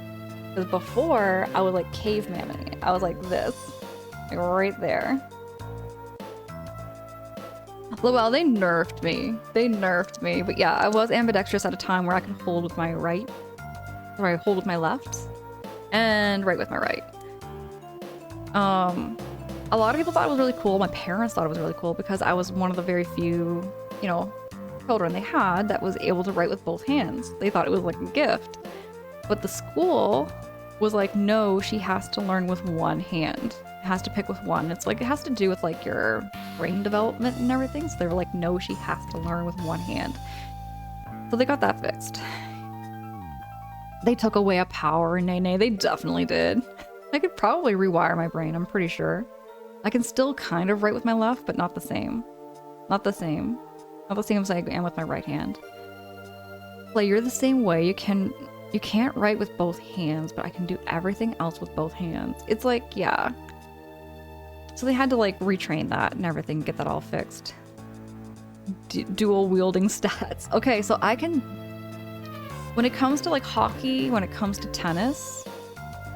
Because before I was like cavemaning it. I was like this. Like right there. Well, they nerfed me. But yeah, I was ambidextrous at a time where I could hold with my right, or I hold with my left, and write with my right. A lot of people thought it was really cool. My parents thought it was really cool because I was one of the very few, you know, children they had that was able to write with both hands. They thought it was like a gift. But the school was like, no, she has to learn with one hand. Has to pick with one. It's like it has to do with like your brain development and everything. So they were like, no, she has to learn with one hand. So they got that fixed. They took away a power, nay, they definitely did. I could probably rewire my brain, I'm pretty sure. I can still kind of write with my left, but not the same. Not the same as I am with my right hand. Like, you're the same way. You can't write with both hands, but I can do everything else with both hands. It's like, yeah. So they had to like retrain that and everything, get that all fixed. Dual wielding stats. Okay, so I can, when it comes to like hockey, when it comes to tennis,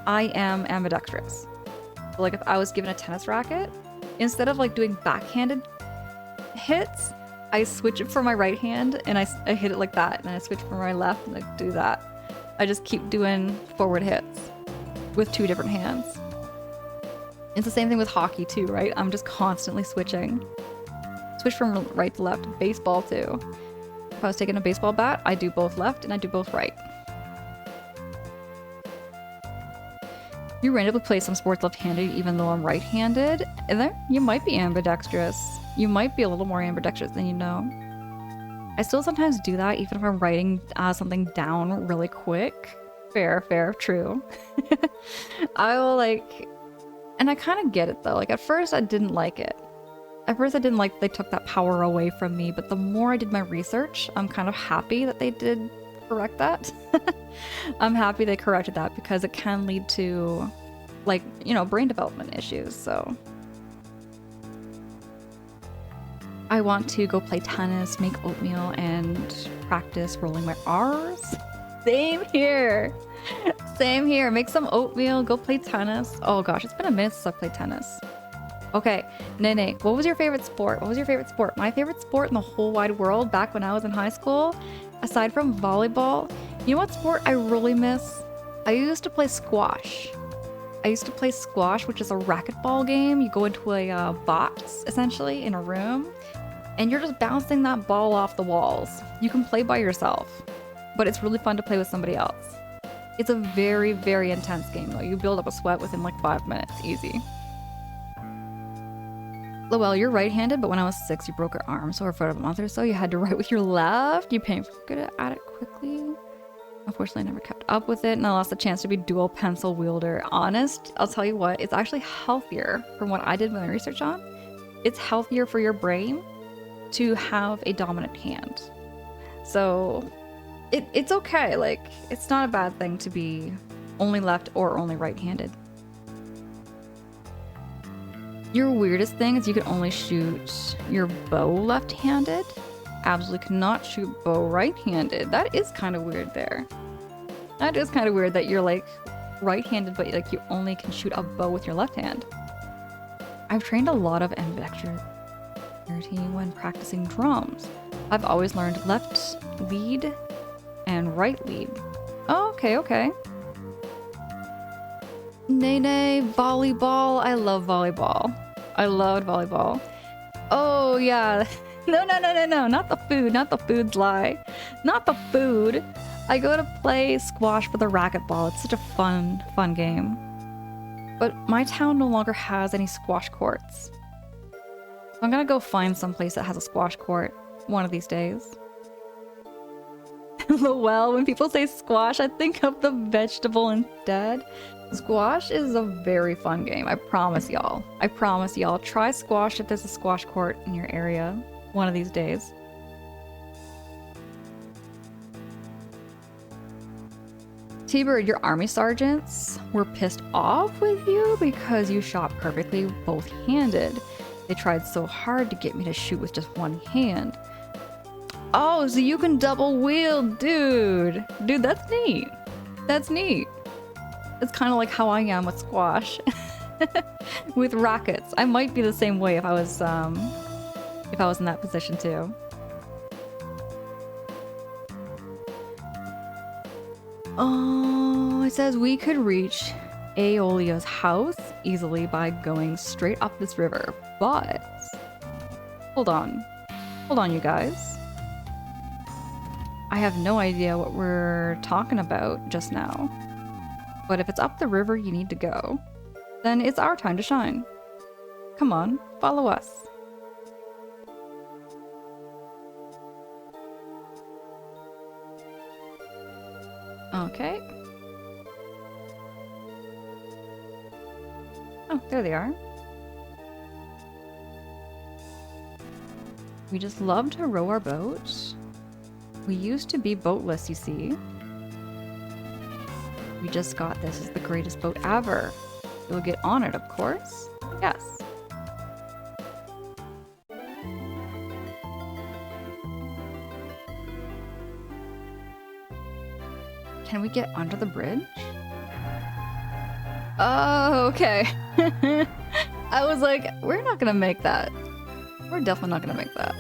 I am ambidextrous. So like if I was given a tennis racket, instead of like doing backhanded hits, I switch it for my right hand and I hit it like that, and I switch for my left and I do that. I just keep doing forward hits with 2 different hands. It's the same thing with hockey too, right? I'm just constantly switching. Switch from right to left. Baseball too. If I was taking a baseball bat, I do both left and I do both right. You randomly play some sports left-handed even though I'm right-handed, and then you might be ambidextrous. You might be a little more ambidextrous than you know. I still sometimes do that even if I'm writing something down really quick. Fair, true. I will like... And I kind of get it though. Like at first I didn't like it. At first I didn't like they took that power away from me, but the more I did my research, I'm kind of happy that they did correct that. I'm happy they corrected that because it can lead to like, you know, brain development issues, so. I want to go play tennis, make oatmeal, and practice rolling my R's. Same here. Same here. Make some oatmeal, go play tennis. Oh gosh, it's been a minute since I played tennis. Okay, Nene, what was your favorite sport? My favorite sport in the whole wide world back when I was in high school, aside from volleyball, you know what sport I really miss? I used to play squash. Which is a racquetball game. You go into a box, essentially, in a room, and you're just bouncing that ball off the walls. You can play by yourself, but it's really fun to play with somebody else. It's a very, very intense game though. You build up a sweat within like 5 minutes, easy. Lowell, you're right-handed, but when I was 6, you broke your arm, so for a month or so, you had to write with your left. You became good at it quickly. Unfortunately, I never kept up with it, and I lost the chance to be dual pencil wielder. Honest, I'll tell you what, it's actually healthier from what I did my research on. It's healthier for your brain to have a dominant hand. So it's okay. Like, it's not a bad thing to be only left or only right-handed. Your weirdest thing is you can only shoot your bow left-handed. Absolutely cannot shoot bow right-handed. That is kind of weird there. That is kind of weird that you're like right-handed, but like you only can shoot a bow with your left hand. I've trained a lot of ambidextrosity when practicing drums. I've always learned left lead and right lead. Oh, okay, okay. Nay, volleyball. I love volleyball. I loved volleyball. Oh, yeah. No. Not the food. Not the food's lie. Not the food. I go to play squash with a racquetball. It's such a fun game. But my town no longer has any squash courts. So I'm gonna go find some place that has a squash court one of these days. Well, when people say squash, I think of the vegetable instead. Squash is a very fun game. I promise y'all. I promise y'all. Try squash if there's a squash court in your area one of these days. T-Bird, your army sergeants were pissed off with you because you shot perfectly both-handed. They tried so hard to get me to shoot with just one hand. Oh, so you can double wield, dude. Dude, that's neat. That's neat. It's kind of like how I am with squash. With rackets. I might be the same way if I was in that position too. Oh, it says we could reach Aeolia's house easily by going straight up this river, but hold on, you guys. I have no idea what we're talking about just now. But if it's up the river you need to go, then it's our time to shine. Come on, follow us. Okay. Oh, there they are. We just love to row our boat. We used to be boatless, you see. We just got this as the greatest boat ever. You'll get on it, of course. Yes. Can we get under the bridge? Oh, okay. I was like, we're not gonna make that. We're definitely not gonna make that.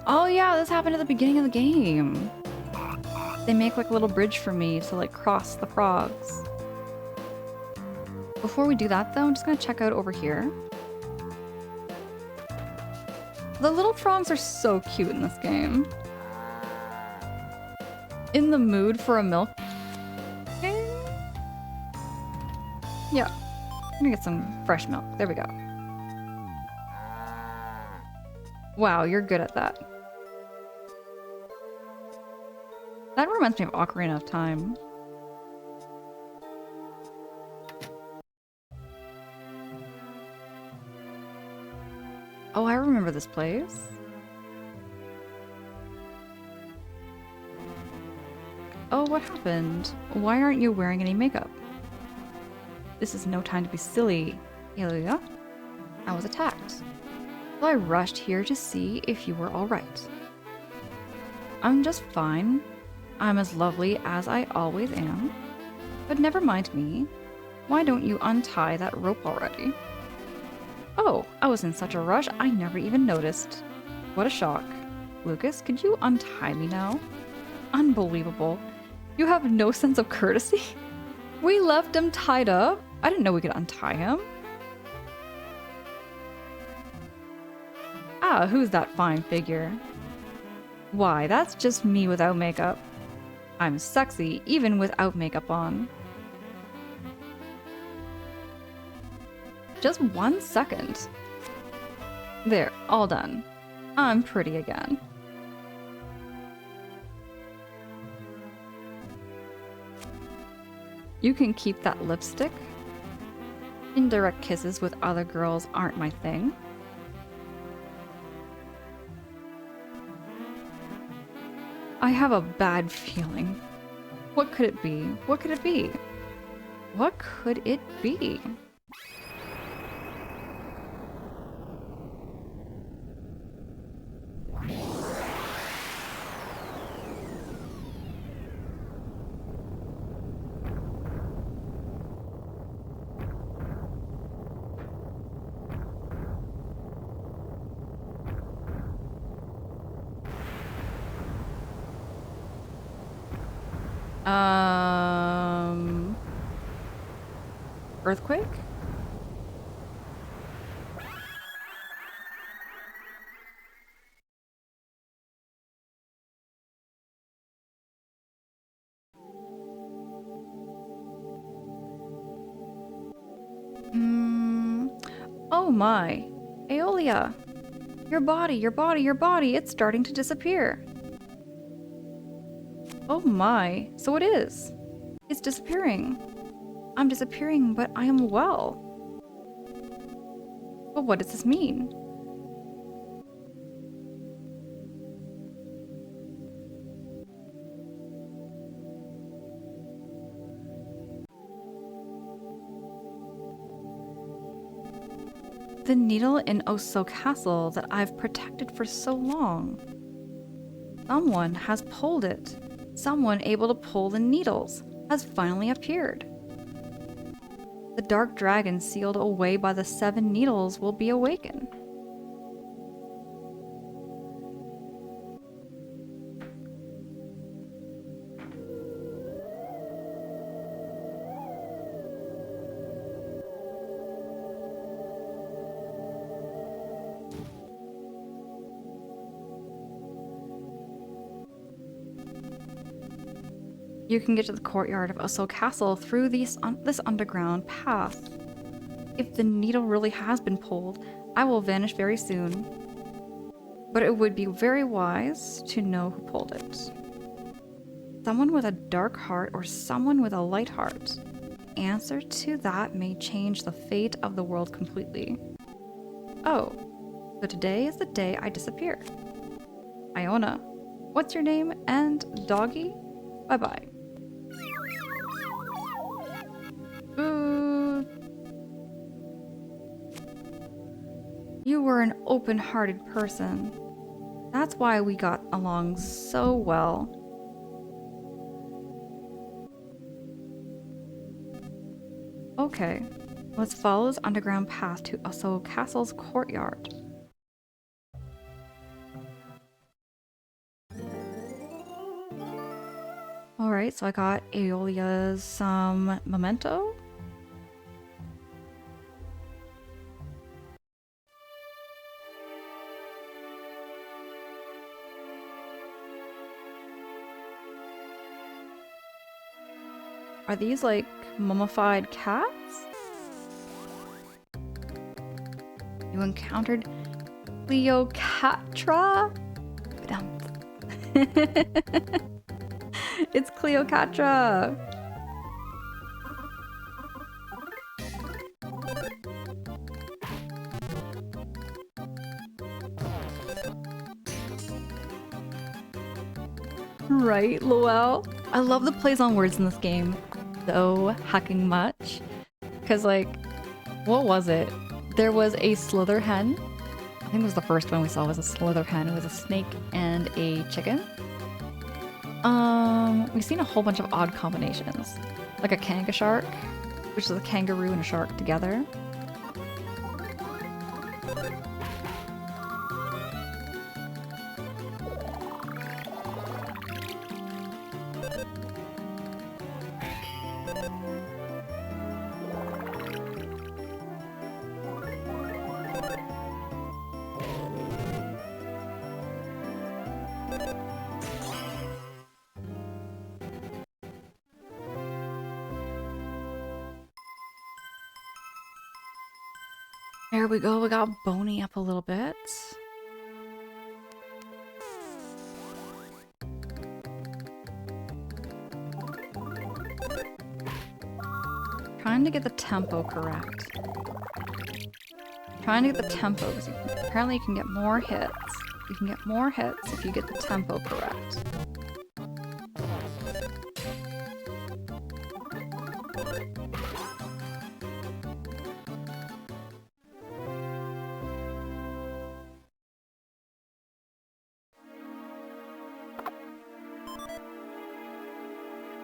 Oh yeah, this happened at the beginning of the game. They make like a little bridge for me to like cross the frogs. Before we do that though, I'm just gonna check out over here. The little frogs are so cute in this game. In the mood for a milk game? Yeah, I'm gonna get some fresh milk. There we go. Wow, you're good at that. That reminds me of Ocarina of Time. Oh, I remember this place. Oh, what happened? Why aren't you wearing any makeup? This is no time to be silly, Aeolia. I was attacked. So I rushed here to see if you were alright. I'm just fine. I'm as lovely as I always am. But never mind me. Why don't you untie that rope already? Oh, I was in such a rush I never even noticed. What a shock. Lucas, could you untie me now? Unbelievable. You have no sense of courtesy? We left him tied up. I didn't know we could untie him. Ah, who's that fine figure? Why, that's just me without makeup. I'm sexy even without makeup on. Just 1 second. There, all done. I'm pretty again. You can keep that lipstick. Indirect kisses with other girls aren't my thing. I have a bad feeling. What could it be? What could it be? What could it be? Earthquake? Oh my. Aeolia! Your body, it's starting to disappear. Oh my, so it is. It's disappearing. I'm disappearing, but I am well. But what does this mean? The needle in Oso Castle that I've protected for so long. Someone has pulled it. Someone able to pull the needles has finally appeared. The dark dragon sealed away by the 7 needles will be awakened. You can get to the courtyard of Oso Castle through this underground path. If the needle really has been pulled, I will vanish very soon. But it would be very wise to know who pulled it. Someone with a dark heart or someone with a light heart. Answer to that may change the fate of the world completely. Oh, so today is the day I disappear. Iona, what's your name? And doggy? Bye-bye. You were an open-hearted person. That's why we got along so well. Okay, let's follow this underground path to Oso Castle's courtyard. Alright, so I got Aeolia's memento. Are these like mummified cats? You encountered Cleocatra? It's Cleocatra! Right, Lowell? I love the plays on words in this game so hacking much. Because, like, what was it? There was a slither hen. I think it was the first one we saw was a slither hen. It was a snake and a chicken. We've seen a whole bunch of odd combinations. Like a kanga shark, which is a kangaroo and a shark together. There we go, we got Boney up a little bit. Trying to get the tempo correct. Trying to get the tempo, because apparently you can get more hits. You can get more hits if you get the tempo correct.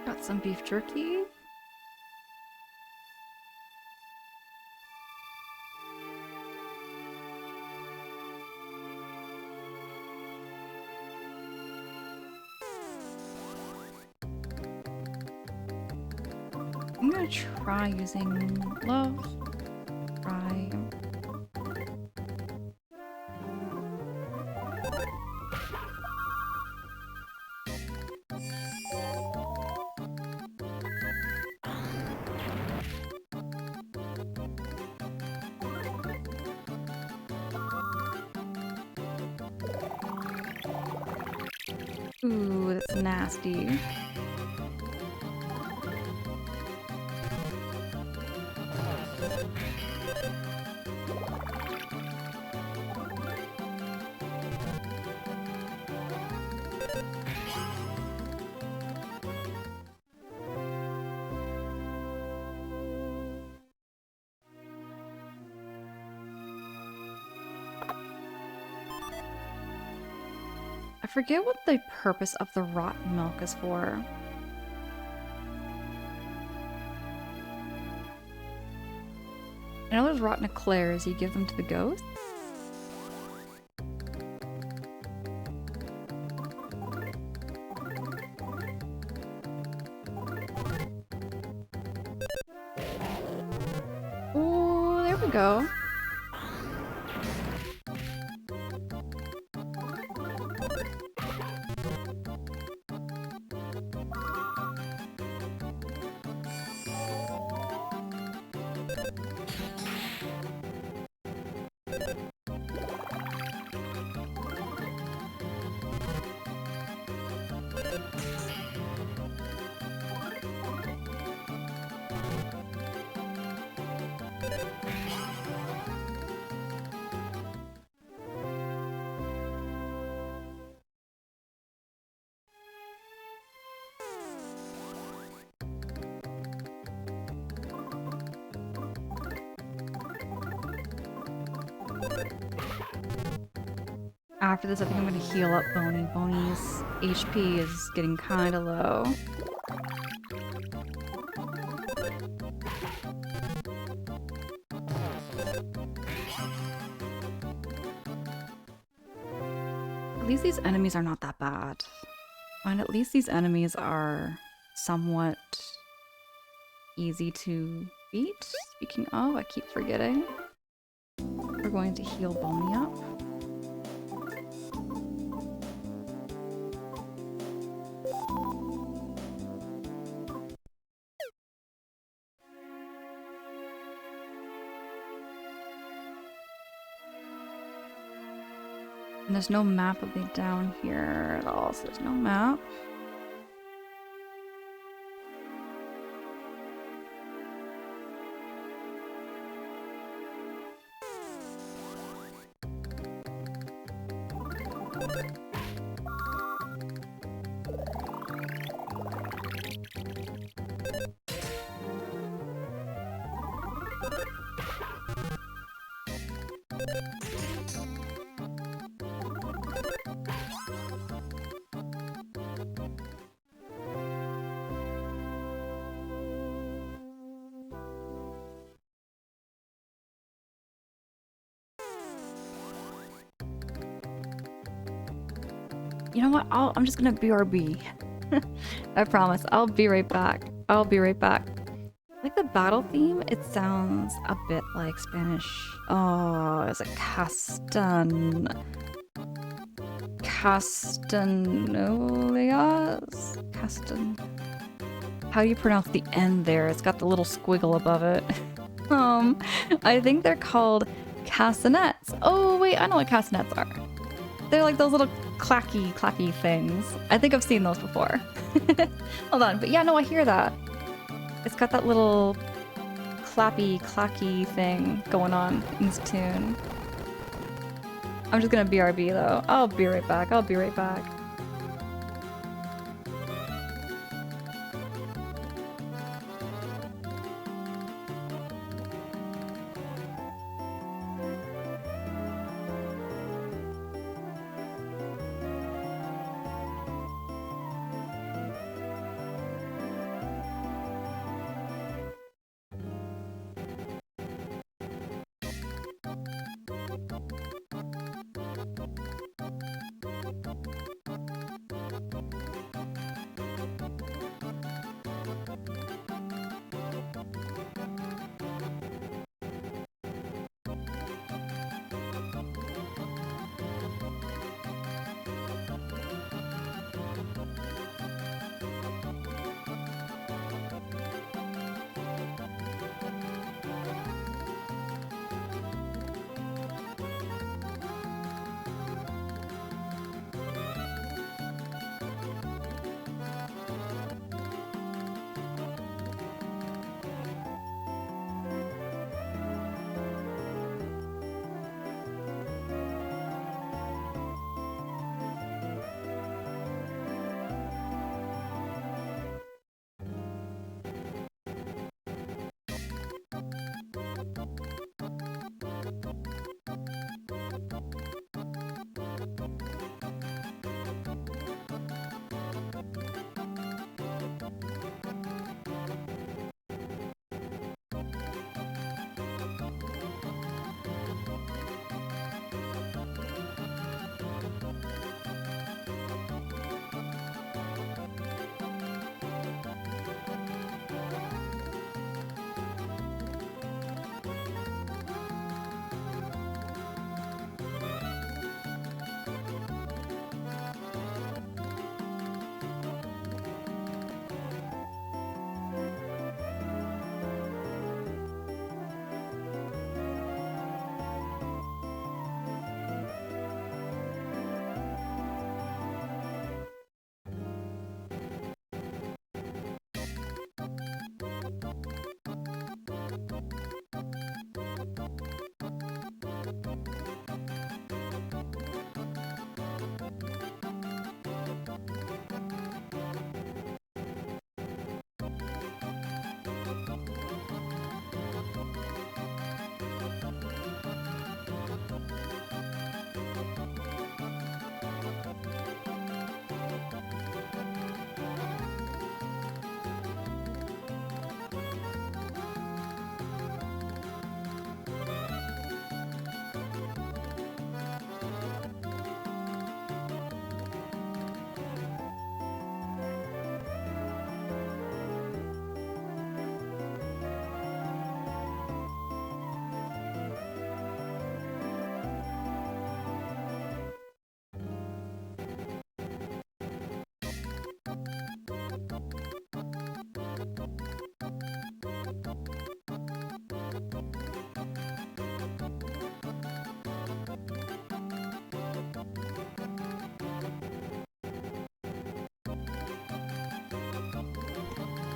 Got some beef jerky. I'm gonna try using love. Try. Ooh, that's nasty. I forget what the purpose of the rotten milk is for. I know there's rotten eclairs, you give them to the ghosts. Oh, there we go. After this, I think I'm gonna heal up Boney. Boney's HP is getting kinda low. At least these enemies are not that bad. And at least these enemies are somewhat easy to beat. Speaking of, I keep forgetting. We're going to heal Boney up. And there's no map of it down here at all, so there's no map. You know what? I'm just gonna BRB. I promise. I'll be right back. I'll be right back. Like the battle theme, it sounds a bit like Spanish. Oh, is it Castanolias? How do you pronounce the N there? It's got the little squiggle above it. I think they're called castanets. Oh wait, I know what castanets are. They're like those little clacky things. I think I've seen those before. Hold on, but yeah, no, I hear that. It's got that little clacky thing going on in this tune. I'm just gonna BRB though. I'll be right back. I'll be right back.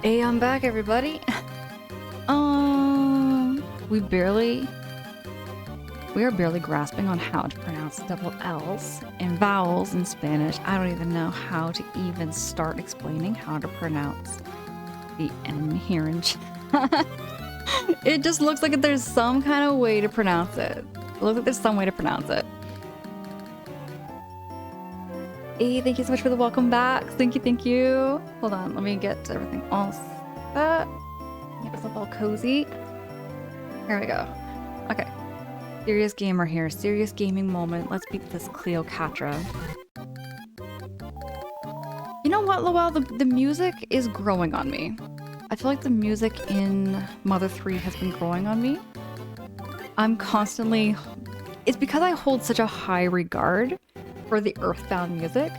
Hey, I'm back, everybody. We are barely grasping on how to pronounce double L's and vowels in Spanish. I don't even know how to even start explaining how to pronounce the N here in chat. It just looks like there's some kind of way to pronounce it. It looks like there's some way to pronounce it. Hey, thank you so much for the welcome back. Thank you, thank you. Hold on, let me get everything all set. Get myself all cozy. Here we go. Okay. Serious gamer here. Serious gaming moment. Let's beat this Cleocatra. You know what, Lowell? The music is growing on me. I feel like the music in Mother 3 has been growing on me. I'm constantly... It's because I hold such a high regard for the Earthbound music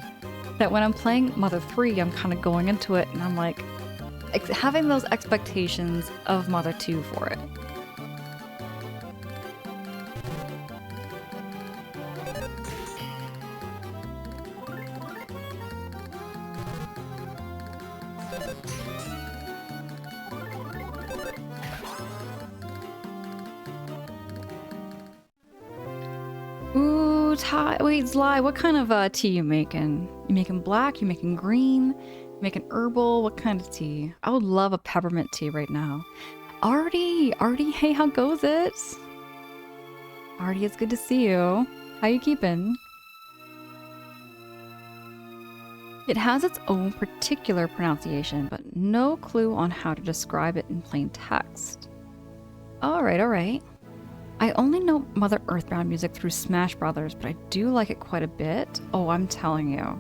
that when I'm playing Mother 3, I'm kind of going into it and I'm like having those expectations of Mother 2 for it. Ooh, wait, Zly, what kind of tea you making? You making black? You making green? You making herbal? What kind of tea? I would love a peppermint tea right now. Artie, hey, how goes it? Artie, it's good to see you. How you keeping? It has its own particular pronunciation, but no clue on how to describe it in plain text. Alright, alright. I only know Mother Earthbound music through Smash Brothers, but I do like it quite a bit. Oh, I'm telling you.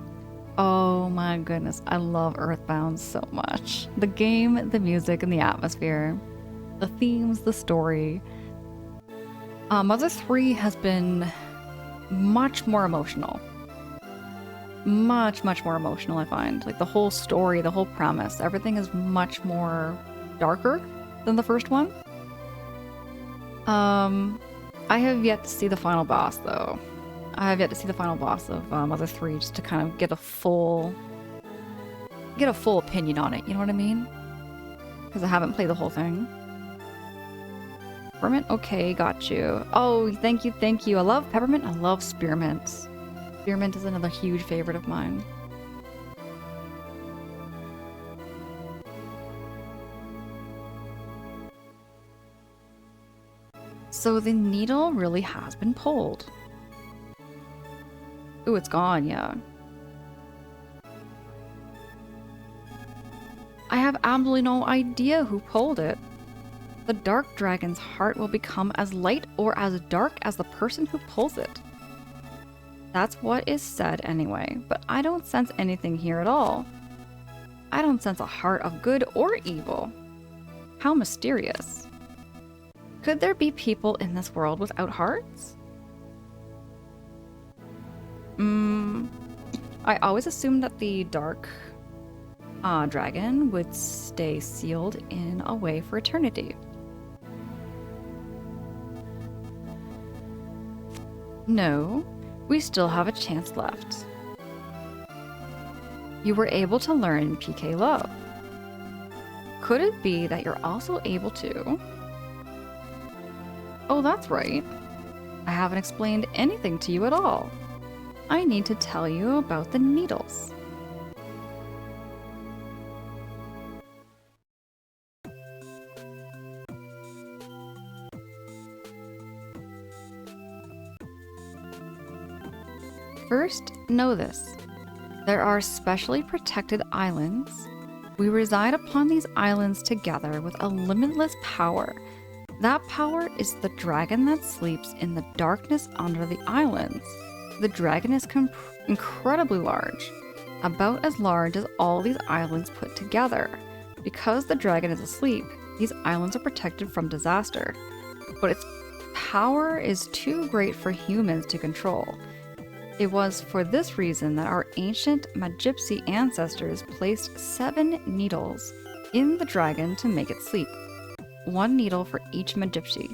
Oh my goodness, I love Earthbound so much. The game, the music, and the atmosphere. The themes, the story. Mother 3 has been much more emotional. Much more emotional, I find. Like the whole story, the whole premise, everything is much more darker than the first one. I have yet to see the final boss, though. I have yet to see the final boss of Mother 3 just to kind of get a full opinion on it, you know what I mean? Because I haven't played the whole thing. Peppermint? Okay, got you. Oh, thank you, thank you. I love peppermint. I love spearmint. Spearmint is another huge favorite of mine. So the needle really has been pulled. Ooh, it's gone, yeah. I have absolutely no idea who pulled it. The dark dragon's heart will become as light or as dark as the person who pulls it. That's what is said anyway, but I don't sense anything here at all. I don't sense a heart of good or evil. How mysterious. Could there be people in this world without hearts? I always assumed that the dark dragon would stay sealed in a way for eternity. No, we still have a chance left. You were able to learn PK Love. Could it be that you're also able to... Oh, that's right. I haven't explained anything to you at all. I need to tell you about the needles. First, know this. There are specially protected islands. We reside upon these islands together with a limitless power. That power is the dragon that sleeps in the darkness under the islands. The dragon is incredibly large, about as large as all these islands put together. Because the dragon is asleep, these islands are protected from disaster. But its power is too great for humans to control. It was for this reason that our ancient Magypsy ancestors placed 7 needles in the dragon to make it sleep. 1 needle for each Magypsy.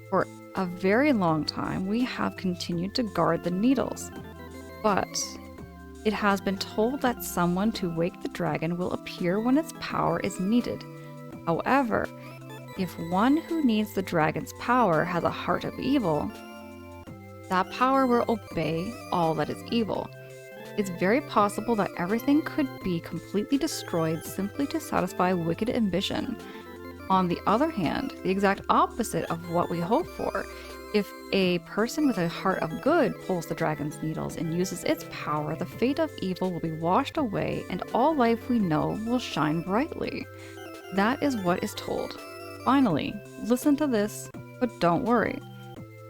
For a very long time, we have continued to guard the needles, but it has been told that someone to wake the dragon will appear when its power is needed. However, if one who needs the dragon's power has a heart of evil, that power will obey all that is evil. It's very possible that everything could be completely destroyed simply to satisfy wicked ambition. On the other hand, the exact opposite of what we hope for. If a person with a heart of good pulls the dragon's needles and uses its power, the fate of evil will be washed away and all life we know will shine brightly. That is what is told. Finally, listen to this, but don't worry.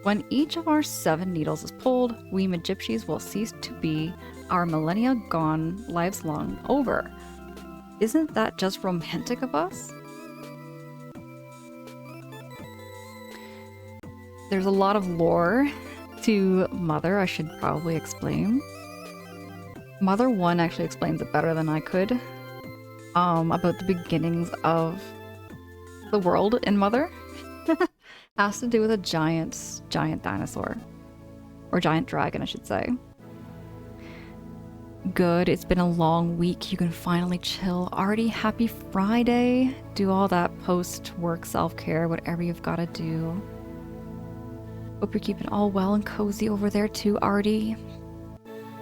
When each of our 7 needles is pulled, we Magypsies will cease to be, our millennia gone, lives long over. Isn't that just romantic of us? There's a lot of lore to Mother, I should probably explain. Mother 1 actually explains it better than I could. About the beginnings of the world in Mother. Has to do with a giant dinosaur. Or giant dragon, I should say. Good, it's been a long week. You can finally chill. Already happy Friday. Do all that post-work self-care, whatever you've got to do. Hope you're keeping all well and cozy over there too, Artie.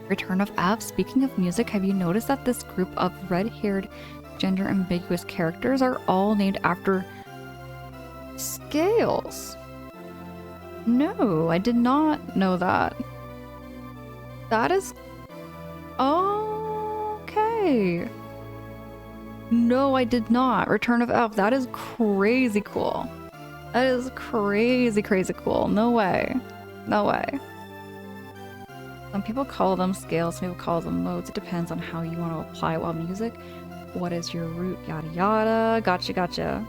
Return of F. Speaking of music, have you noticed that this group of red-haired, gender-ambiguous characters are all named after scales? No, I did not know that. That is... okay. No, I did not. Return of F. That is crazy cool. That is crazy, crazy cool. No way. No way. Some people call them scales, some people call them modes. It depends on how you want to apply it while music. What is your root? Yada yada. Gotcha, gotcha.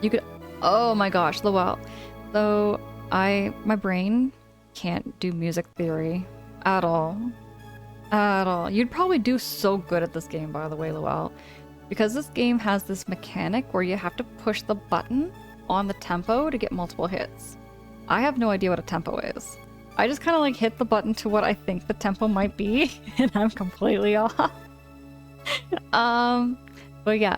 You could... oh my gosh, Lowell. So, my brain can't do music theory at all. At all. You'd probably do so good at this game, by the way, Lowell. Because this game has this mechanic where you have to push the button on the tempo to get multiple hits. I have no idea what a tempo is. I just kind of like hit the button to what I think the tempo might be, and I'm completely off. But yeah,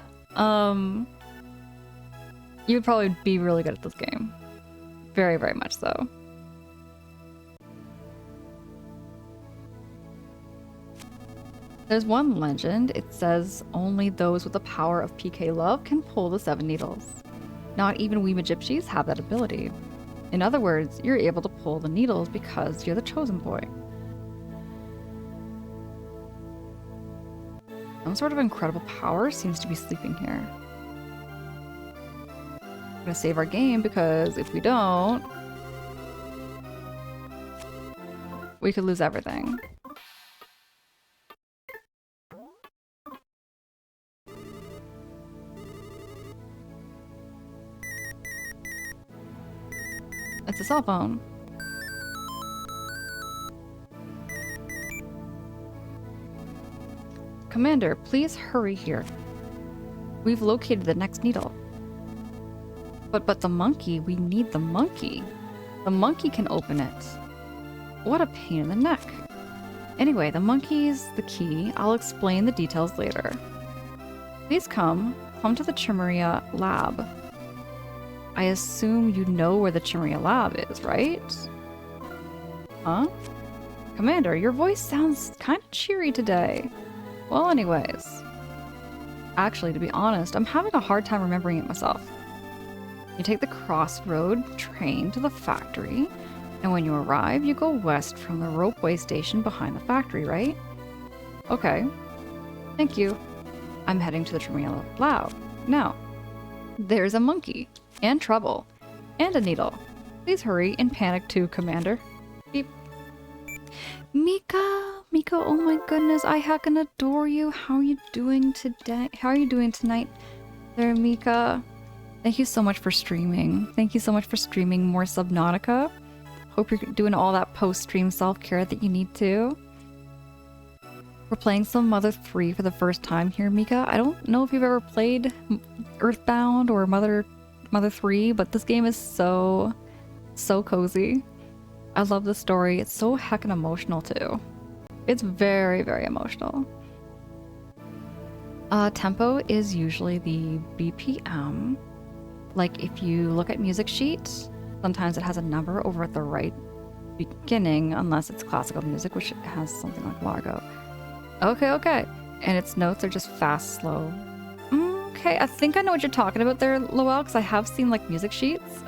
you would probably be really good at this game. Very, very much so. There's one legend. It says only those with the power of PK love can pull the 7 needles. Not even we Magypsies have that ability. In other words, you're able to pull the needles because you're the chosen boy. Some sort of incredible power seems to be sleeping here. We're gonna save our game because if we don't, we could lose everything. It's a cell phone. Commander, please hurry here. We've located the next needle. But the monkey, we need the monkey. The monkey can open it. What a pain in the neck. Anyway, the monkey's the key. I'll explain the details later. Please come to the Chimeria lab. I assume you know where the Chimeria lab is, right? Huh? Commander, your voice sounds kind of cheery today. Well, anyways. Actually, to be honest, I'm having a hard time remembering it myself. You take the crossroad train to the factory, and when you arrive, you go west from the ropeway station behind the factory, right? Okay. Thank you. I'm heading to the Chimeria lab. Now, there's a monkey. And trouble. And a needle. Please hurry and panic too, Commander. Beep. Mika! Mika, oh my goodness, I heckin' adore you. How are you doing today? How are you doing tonight there, Mika? Thank you so much for streaming. Thank you so much for streaming more Subnautica. Hope you're doing all that post-stream self-care that you need to. We're playing some Mother 3 for the first time here, Mika. I don't know if you've ever played Earthbound or Mother 3, but this game is so cozy. I love the story. It's so heckin' emotional too. It's very, very emotional. Tempo is usually the BPM. Like if you look at music sheet, sometimes it has a number over at the right beginning, unless it's classical music, which has something like Largo. Okay. And its notes are just fast, slow. Okay, I think I know what you're talking about there, Lowell, because I have seen like music sheets.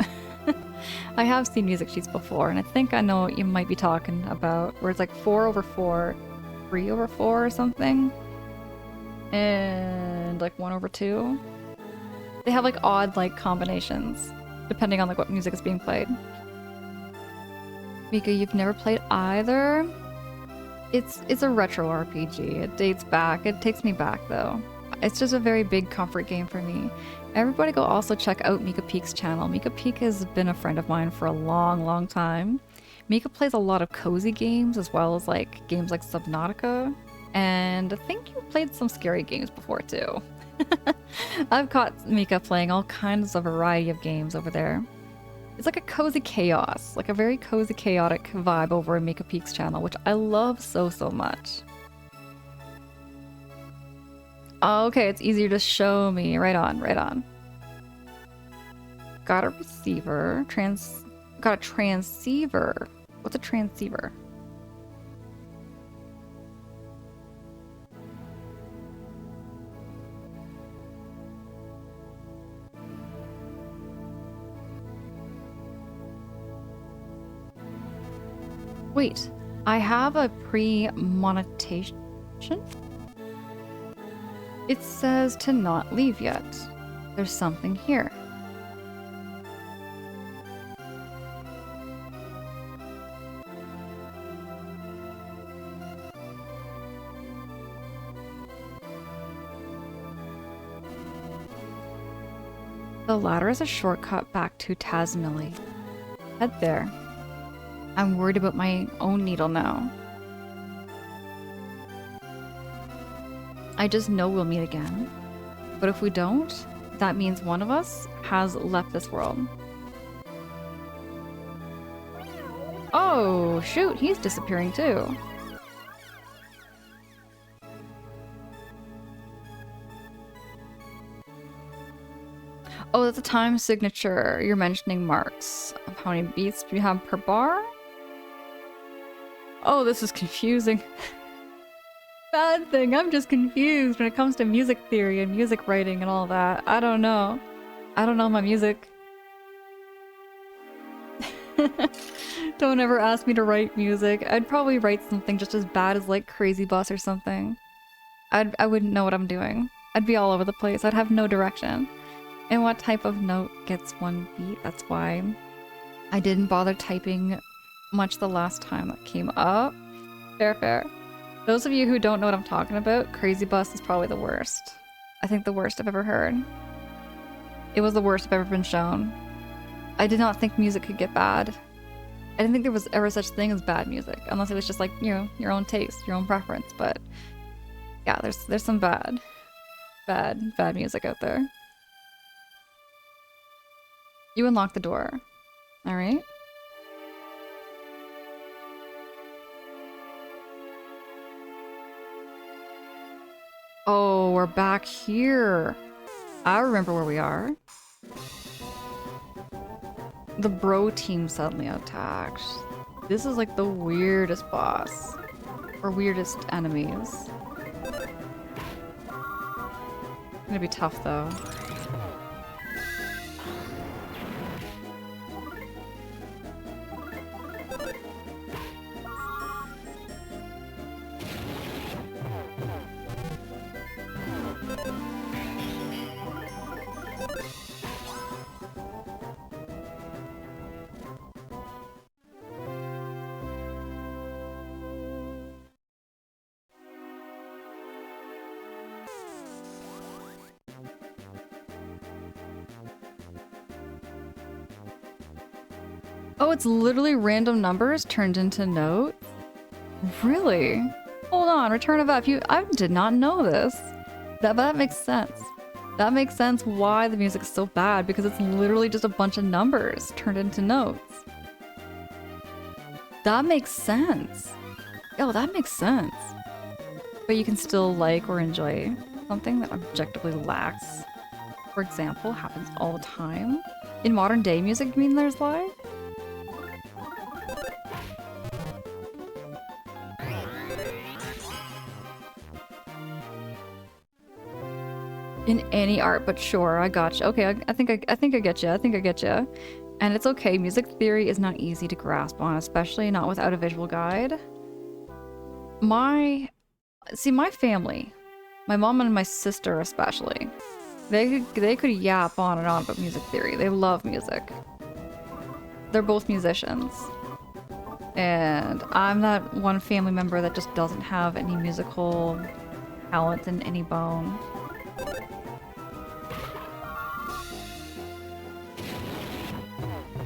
I have seen music sheets before, and I think I know what you might be talking about, where it's like 4 over 4, 3 over 4 or something, and like 1 over 2. They have like odd like combinations, depending on like what music is being played. Mika, you've never played either? It's a retro RPG. It dates back. It takes me back though. It's just a very big comfort game for me. Everybody go also check out Mika Peak's channel. Mika Peak has been a friend of mine for a long, long time. Mika plays a lot of cozy games as well as like games like Subnautica. And I think you played some scary games before too. I've caught Mika playing all kinds of variety of games over there. It's like a cozy chaos, like a very cozy chaotic vibe over in Mika Peak's channel, which I love so, so much. Oh, okay, it's easier to show me. Right on, right on. Got a receiver. Got a transceiver. What's a transceiver? Wait, I have a pre-monetization? It says to not leave yet. There's something here. The ladder is a shortcut back to Tazmily. Head there. I'm worried about my own needle now. I just know we'll meet again. But if we don't, that means one of us has left this world. Oh, shoot, he's disappearing too. Oh, that's a time signature. You're mentioning marks of how many beats you have per bar? Oh, this is confusing. Bad thing, I'm just confused when it comes to music theory and music writing and all that. I don't know. I don't know my music. Don't ever ask me to write music. I'd probably write something just as bad as like Crazy Bus or something. I wouldn't know what I'm doing. I'd be all over the place. I'd have no direction. And what type of note gets one beat? That's why I didn't bother typing much the last time that came up. Fair, fair. Those of you who don't know what I'm talking about, Crazy Bus is probably the worst. I think the worst I've ever heard. It was the worst I've ever been shown. I did not think music could get bad. I didn't think there was ever such thing as bad music, unless it was just like, you know, your own taste, your own preference. But yeah, there's some bad music out there. You unlock the door. All right. Oh, we're back here. I remember where we are. The bro team suddenly attacked. This is like the weirdest boss. Or weirdest enemies. Gonna be tough though. Oh, it's literally random numbers turned into notes? Really? Hold on, Return of F. I did not know this. That makes sense. That makes sense why the music is so bad, because it's literally just a bunch of numbers turned into notes. That makes sense. Yo, that makes sense. But you can still like or enjoy something that objectively lacks. For example, happens all the time. In modern day music, you mean there's lag? In any art, but sure, I gotcha. Okay, I think I get you. I think I get you. And it's okay. Music theory is not easy to grasp on, especially not without a visual guide. My family, my mom and my sister especially, they could yap on and on about music theory. They love music. They're both musicians. And I'm that one family member that just doesn't have any musical talent in any bone.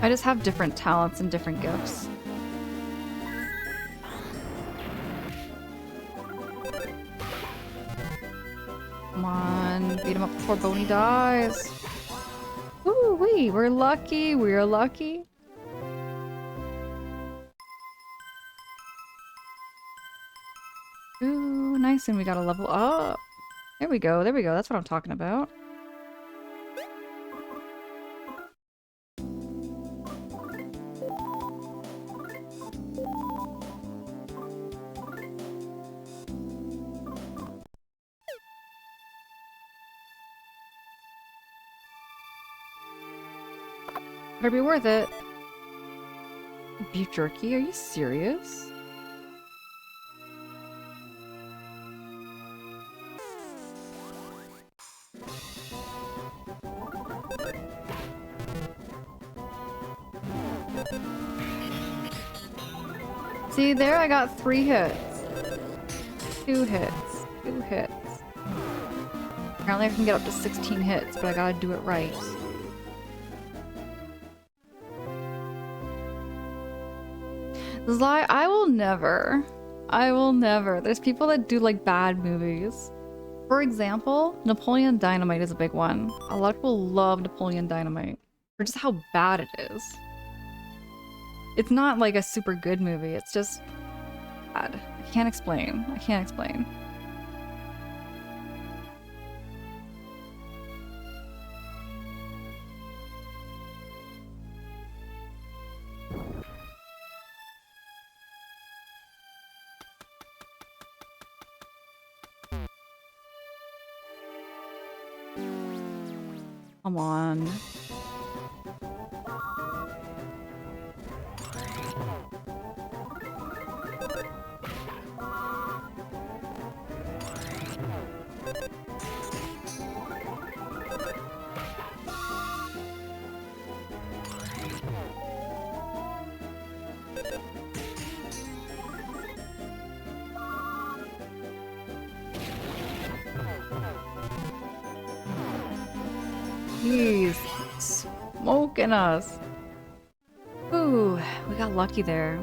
I just have different talents and different gifts. Come on, beat him up before Boney dies. Ooh wee, we're lucky, we're lucky. Ooh, nice, and we got a level up. There we go, that's what I'm talking about. Better be worth it. Beef jerky? Are you serious? See, there I got 3 hits. 2 hits. 2 hits. Apparently I can get up to 16 hits, but I gotta do it right. Zai, I will never. There's people that do like bad movies. For example, Napoleon Dynamite is a big one. A lot of people love Napoleon Dynamite for just how bad it is. It's not like a super good movie, it's just bad. I can't explain. Come on. He's smoking us. Ooh, we got lucky there.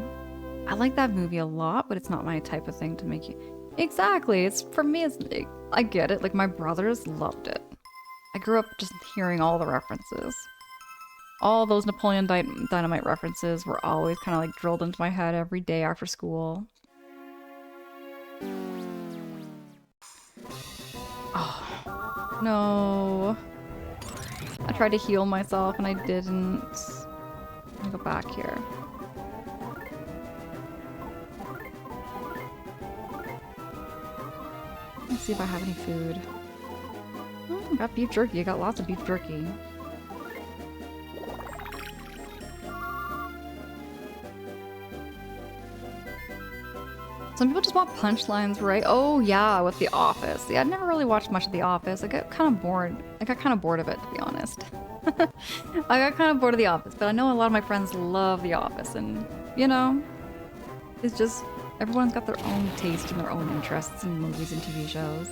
I like that movie a lot, but it's not my type of thing to make you... Exactly, it's for me, it's... I get it, like my brothers loved it. I grew up just hearing all the references. All those Napoleon Dynamite references were always kind of like drilled into my head every day after school. Oh, no. I tried to heal myself and I didn't. Let me go back here. Let's see if I have any food. Oh, I got beef jerky. I got lots of beef jerky. Some people just want punchlines, right? Oh yeah, with The Office. Yeah, I'd never really watched much of The Office. I got kind of bored. I got kind of bored of it, to be honest. I got kind of bored of The Office, but I know a lot of my friends love The Office, and you know, it's just everyone's got their own taste and their own interests in movies and TV shows.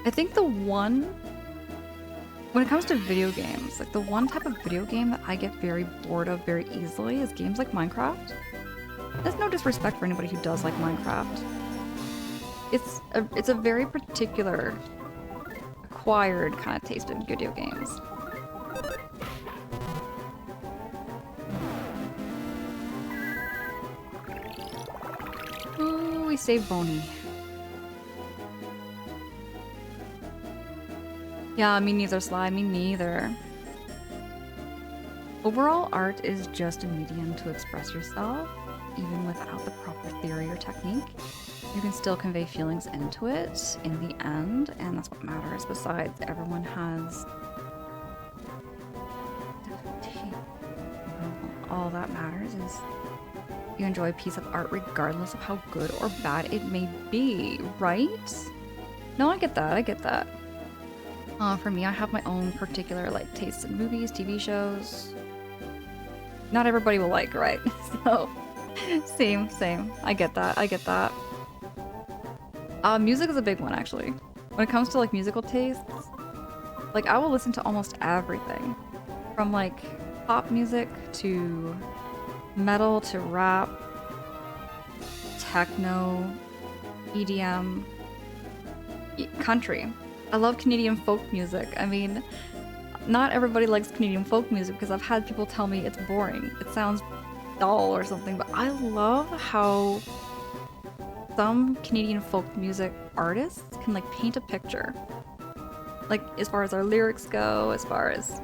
I think when it comes to video games, like the one type of video game that I get very bored of very easily is games like Minecraft. There's no disrespect for anybody who does like Minecraft. It's a very particular, acquired kind of taste in video games. Ooh, we saved Boney. Yeah, me neither, Sly. Me neither. Overall, art is just a medium to express yourself, even without the proper theory or technique. you can still convey feelings into it in the end, and that's what matters. Besides, everyone has all that matters is you enjoy a piece of art regardless of how good or bad it may be, right? No, I get that, I get that. For me, I have my own particular like tastes in movies, TV shows. Not everybody will like, right? So, same. I get that, I get that. Music is a big one, actually. When it comes to like musical tastes, like I will listen to almost everything. From like pop music to metal to rap, techno, EDM, country. I love Canadian folk music. I mean, not everybody likes Canadian folk music because I've had people tell me it's boring. It sounds dull or something, but I love how some Canadian folk music artists can like paint a picture. Like as far as their lyrics go, as far as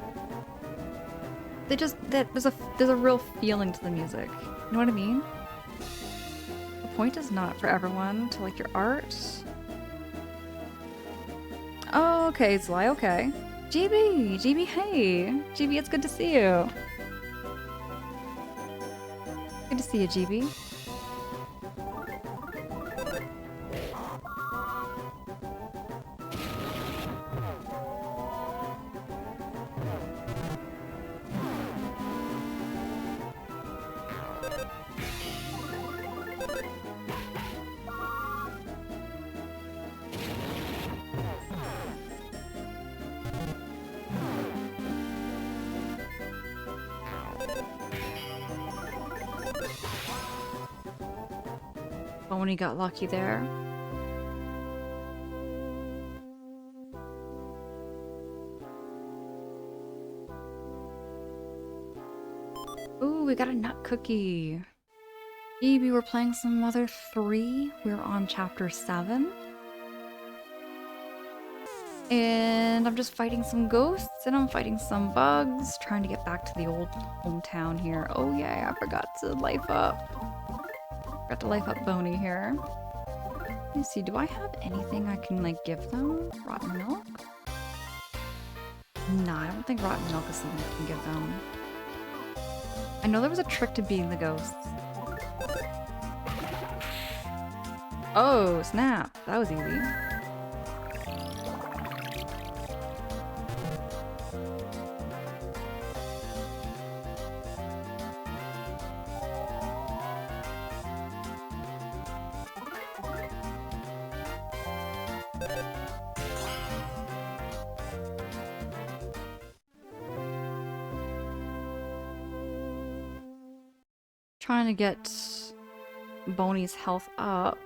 there's a real feeling to the music. You know what I mean? The point is not for everyone to like your art. Oh, okay, Sly, okay. GB, hey. GB, it's good to see you. Good to see you, GB. Boney got lucky there. Ooh, we got a nut cookie. Maybe we're playing some Mother 3. We're on chapter 7. And I'm just fighting some ghosts and I'm fighting some bugs, trying to get back to the old hometown here. Oh yeah, I forgot to life up. Forgot to life up Boney here. Let me see, do I have anything I can like give them? Rotten milk? Nah, I don't think rotten milk is something I can give them. I know there was a trick to beating the ghosts. Oh, snap. That was easy. Trying to get Boney's health up.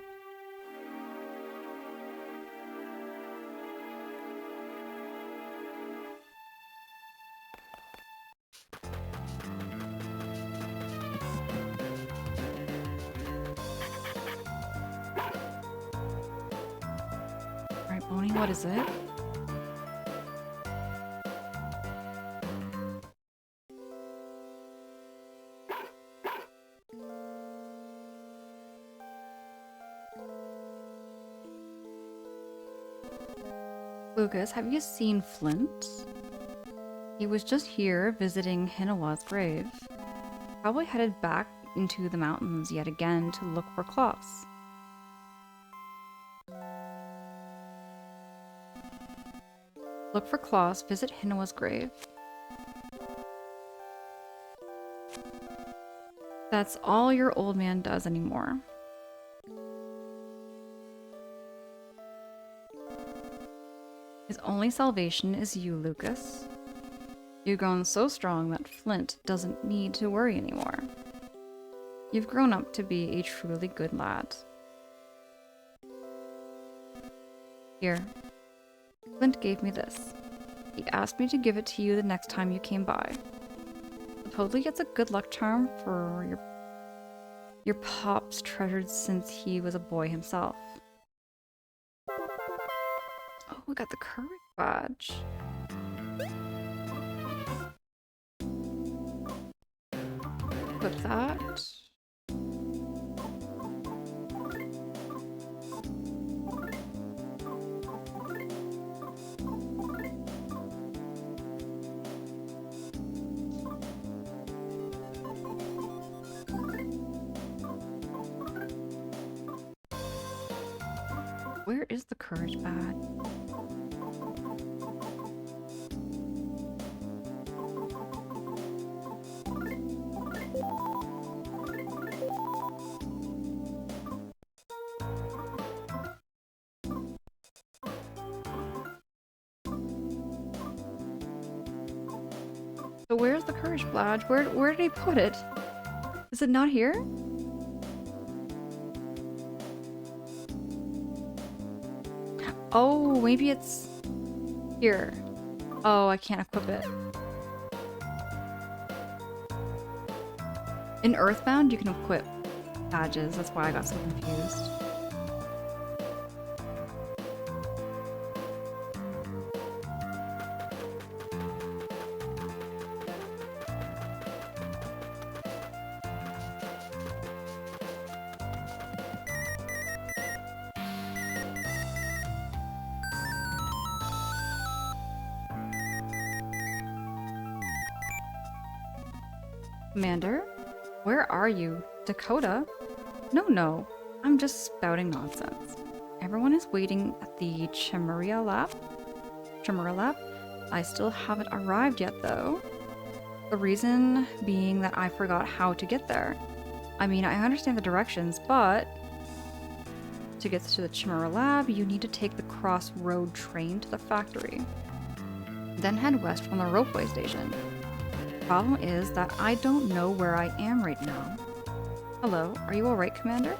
Alright, Boney, what is it? Lucas, have you seen Flint? He was just here visiting Hinawa's grave. Probably headed back into the mountains yet again to look for Klaus. Look for Klaus, visit Hinawa's grave. That's all your old man does anymore. His only salvation is you, Lucas. You've grown so strong that Flint doesn't need to worry anymore. You've grown up to be a truly good lad. Here. Flint gave me this. He asked me to give it to you the next time you came by. Supposedly it's a good luck charm for your pop's treasured since he was a boy himself. Oh, we got the courage badge. Put that. Where is the courage badge? So where's the courage badge? Where did he put it? Is it not here? Oh, maybe it's here. Oh, I can't equip it. In Earthbound, you can equip badges. That's why I got so confused. Commander? Where are you? Dakota? No. I'm just spouting nonsense. Everyone is waiting at the Chimera Lab. I still haven't arrived yet, though. The reason being that I forgot how to get there. I mean, I understand the directions, but to get to the Chimera Lab, you need to take the Crossroad train to the factory. Then head west from the Ropeway station. Problem is that I don't know where I am right now. Hello, are you alright, Commander?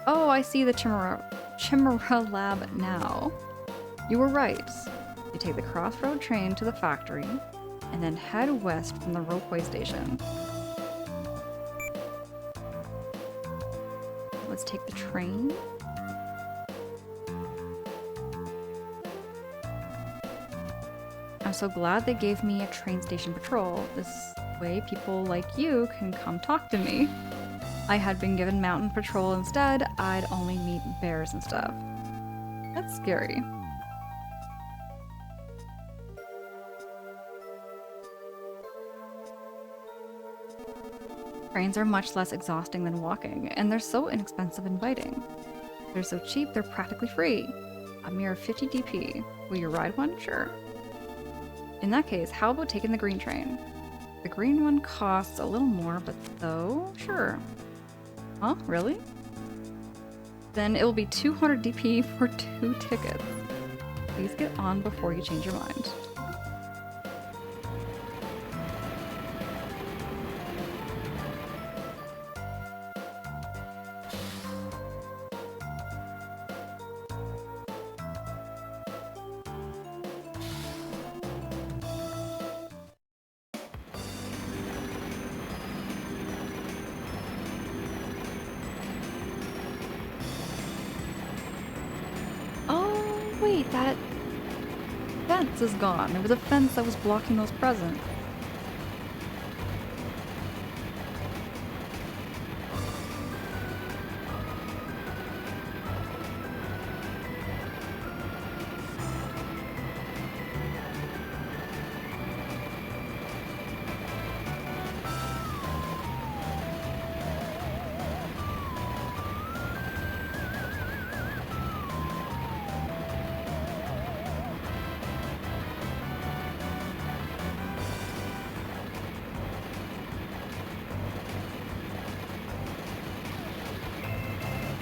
Oh, I see the Chimera Lab now. You were right. You take the Crossroad train to the factory, and then head west from the Ropeway station. Let's take the train. I'm so glad they gave me a train station patrol. This way people like you can come talk to me. I had been given mountain patrol instead, I'd only meet bears and stuff. That's scary. Trains are much less exhausting than walking, and they're so inexpensive and inviting. They're so cheap, they're practically free. A mere 50 DP. Will you ride one? Sure. In that case, how about taking the green train? The green one costs a little more, but though, sure. Huh? Really? Then it will be 200 DP for 2 tickets. Please get on before you change your mind. Wait, that fence is gone. There was a fence that was blocking those presents.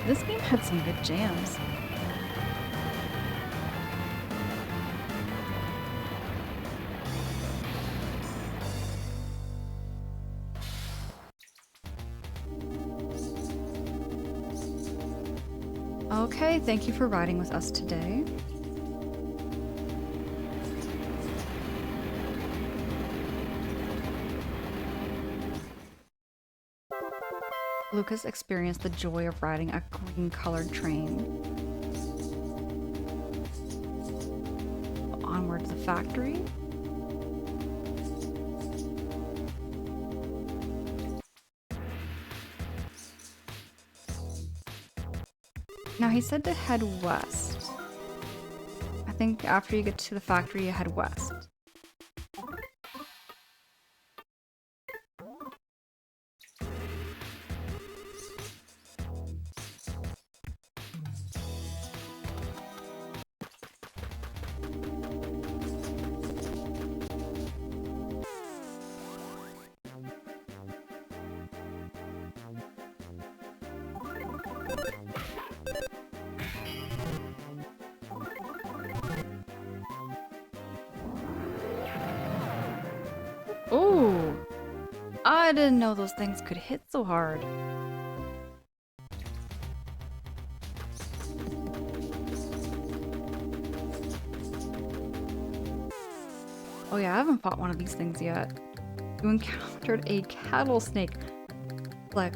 This game had some good jams. Okay, thank you for riding with us today. Lucas experienced the joy of riding a green-colored train. Onward to the factory. Now he said to head west. I think after you get to the factory, you head west. Ooh! I didn't know those things could hit so hard. Oh yeah, I haven't fought one of these things yet. You encountered a cattle snake. Like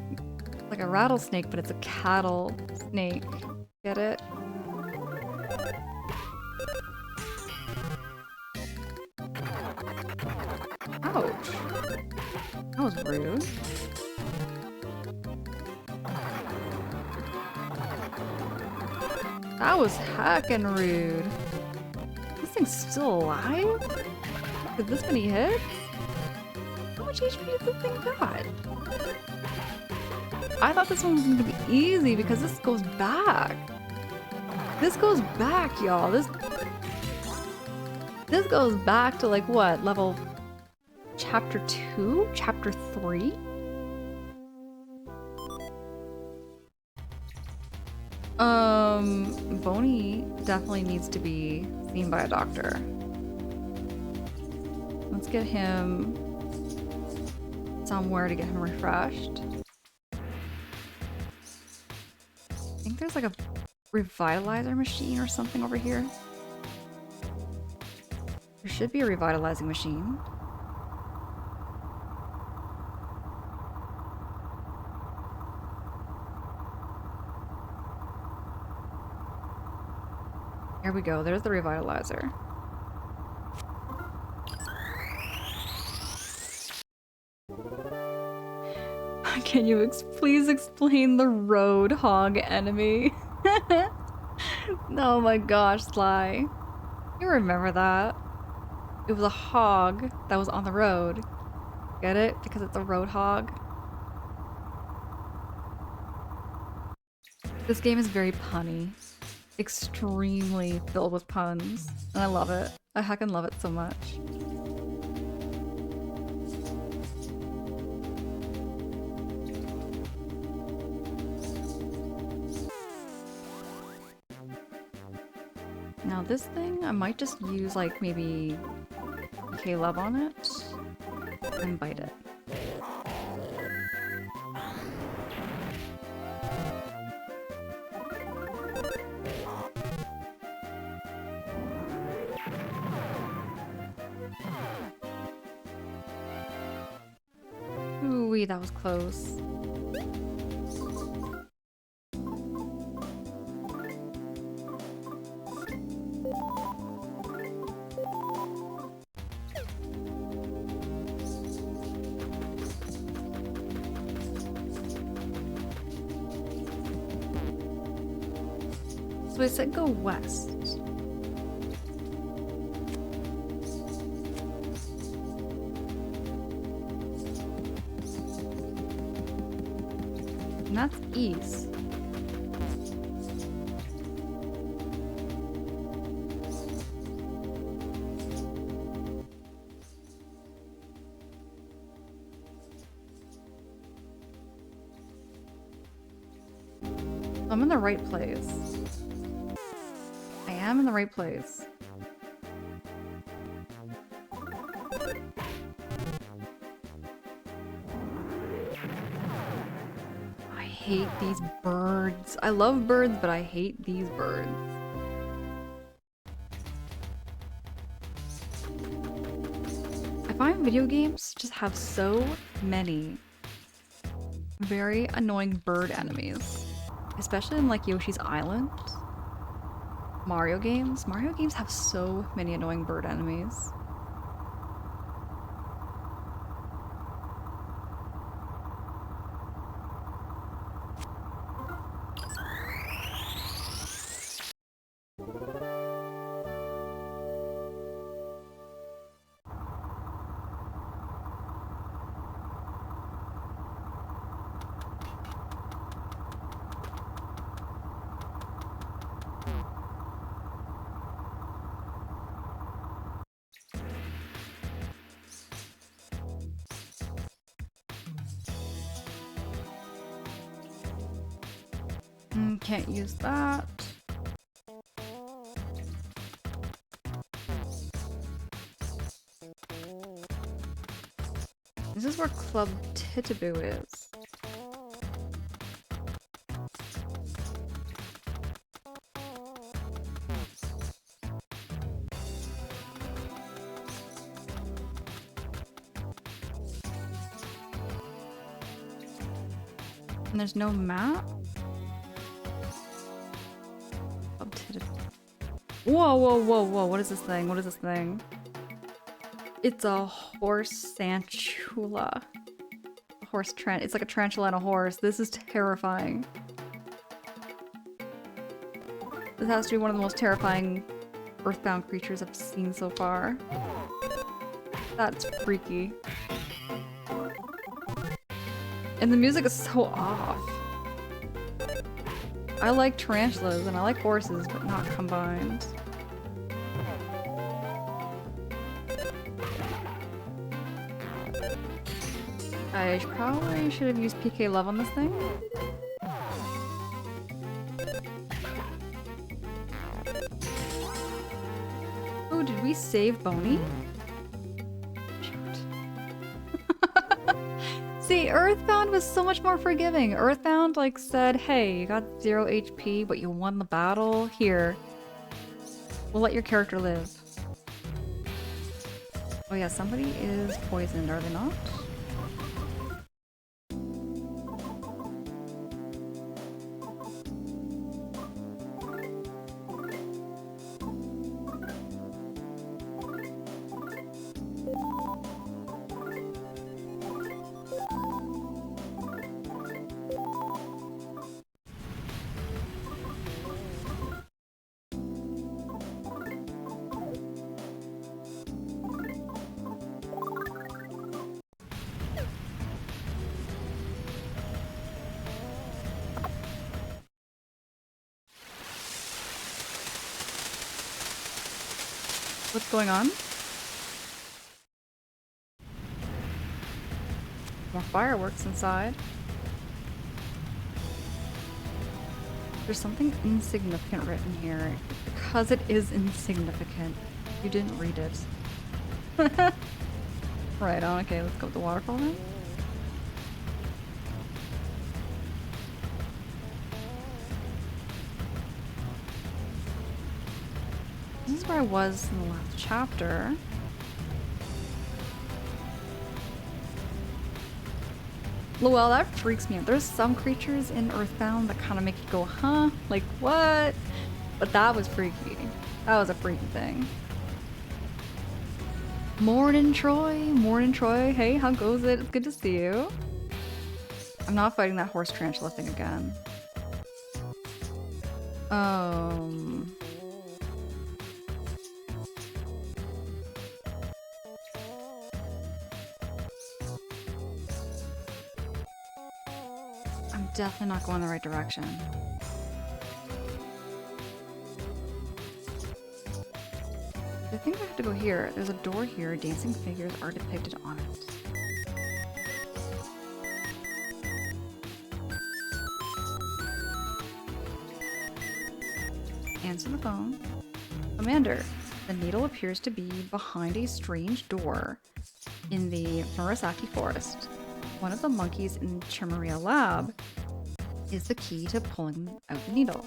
a rattlesnake, but it's a cattle snake. Get it? Ouch. That was rude. That was heckin' rude. This thing's still alive? With this many hits? How much HP has this thing got? I thought this one was gonna be easy because this goes back. This goes back, y'all. This goes back to like what? Level chapter 2? Chapter 3? Boney definitely needs to be seen by a doctor. Let's get him somewhere to get him refreshed. I think there's like a revitalizer machine or something over here. There should be a revitalizing machine. Here we go, there's the revitalizer. Can you please explain the Roadhog enemy? Oh my gosh, Sly. You remember that? It was a hog that was on the road. Get it? Because it's a Roadhog. This game is very punny. Extremely filled with puns. And I love it. I heckin' love it so much. Now this thing, I might just use like maybe K-Love on it and bite it. Ooh, that was close. So I said go west. And that's east. I'm in the right place. I am in the right place. I hate these birds. I love birds, but I hate these birds. I find video games just have so many very annoying bird enemies. Especially in like Yoshi's Island. Mario games have so many annoying bird enemies. Can't use that. This is where Club Tittaboo is. And there's no map? Club Tittaboo. Whoa, whoa, whoa, whoa, what is this thing? What is this thing? It's a horse santula. A horse it's like a tarantula and a horse. This is terrifying. This has to be one of the most terrifying earthbound creatures I've seen so far. That's freaky. And the music is so off. I like tarantulas and I like horses, but not combined. I probably should have used PK Love on this thing. Oh, did we save Boney? Shoot. See, Earthbound was so much more forgiving. Earthbound, like, said, hey, you got 0 HP, but you won the battle. Here. We'll let your character live. Oh yeah, somebody is poisoned, are they not? What's going on? More fireworks inside. There's something insignificant written here. Because it is insignificant. You didn't read it. Right on, okay, let's go with the waterfall then. This is where I was in the last chapter. Well, that freaks me out. There's some creatures in Earthbound that kind of make you go, huh? Like, what? But that was freaky. That was a freaky thing. Morning, Troy. Morning, Troy. Hey, how goes it? It's good to see you. I'm not fighting that horse tarantula thing again. I'm definitely not going the right direction. I think I have to go here. There's a door here. Dancing figures are depicted on it. Answer the phone. Commander, the needle appears to be behind a strange door in the Murasaki forest. One of the monkeys in Chimaria Lab is the key to pulling out the needle.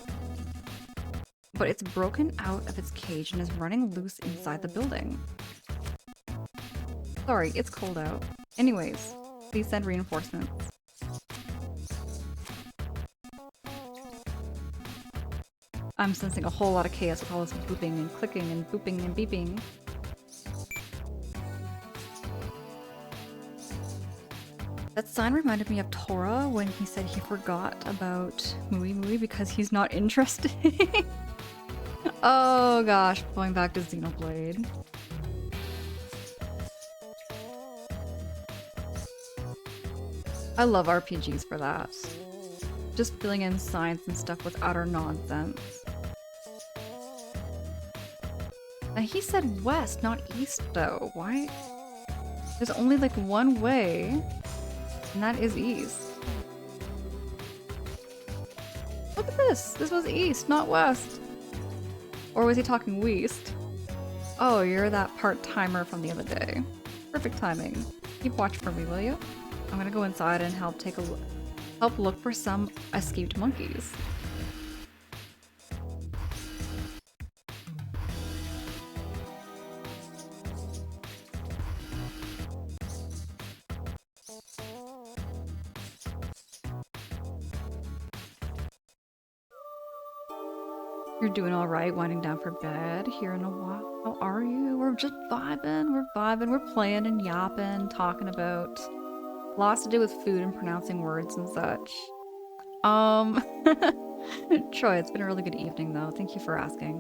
But it's broken out of its cage and is running loose inside the building. Sorry, it's cold out. Anyways, please send reinforcements. I'm sensing a whole lot of chaos with all this booping and clicking and booping and beeping. That sign reminded me of Tora when he said he forgot about Mui Mui because he's not interested. Oh gosh, going back to Xenoblade. I love RPGs for that. Just filling in signs and stuff with utter nonsense. Now he said west, not east though. Why? There's only like one way, and that is east. Look at this. This was east, not west. Or was he talking west? Oh, you're that part-timer from the other day. Perfect timing. Keep watch for me, will you? I'm gonna go inside and help look for some escaped monkeys. You're doing all right, winding down for bed here in a while. How are you? We're just vibing. We're playing and yapping, talking about lots to do with food and pronouncing words and such. Troy, it's been a really good evening though. Thank you for asking.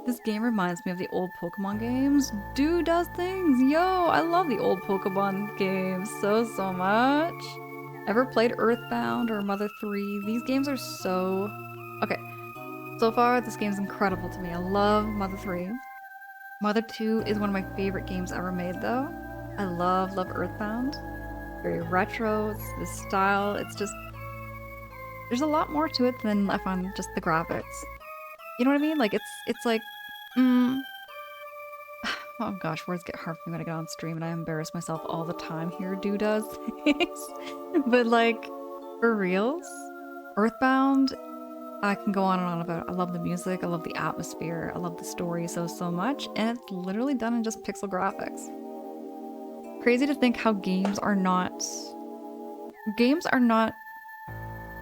This game reminds me of the old Pokemon games. Dude does things. Yo, I love the old Pokemon games so much. Ever played Earthbound or Mother 3? These games are so... Okay. So far, this game's incredible to me. I love Mother 3. Mother 2 is one of my favorite games ever made, though. I love Earthbound. Very retro, it's the style, it's just... There's a lot more to it than I find just the graphics. You know what I mean? Like, it's like... Oh gosh, words get hard for me when I get on stream and I embarrass myself all the time here, does. But like, for reals? Earthbound... I can go on and on about it. I love the music, I love the atmosphere, I love the story so much, and it's literally done in just pixel graphics. Crazy to think how games are not...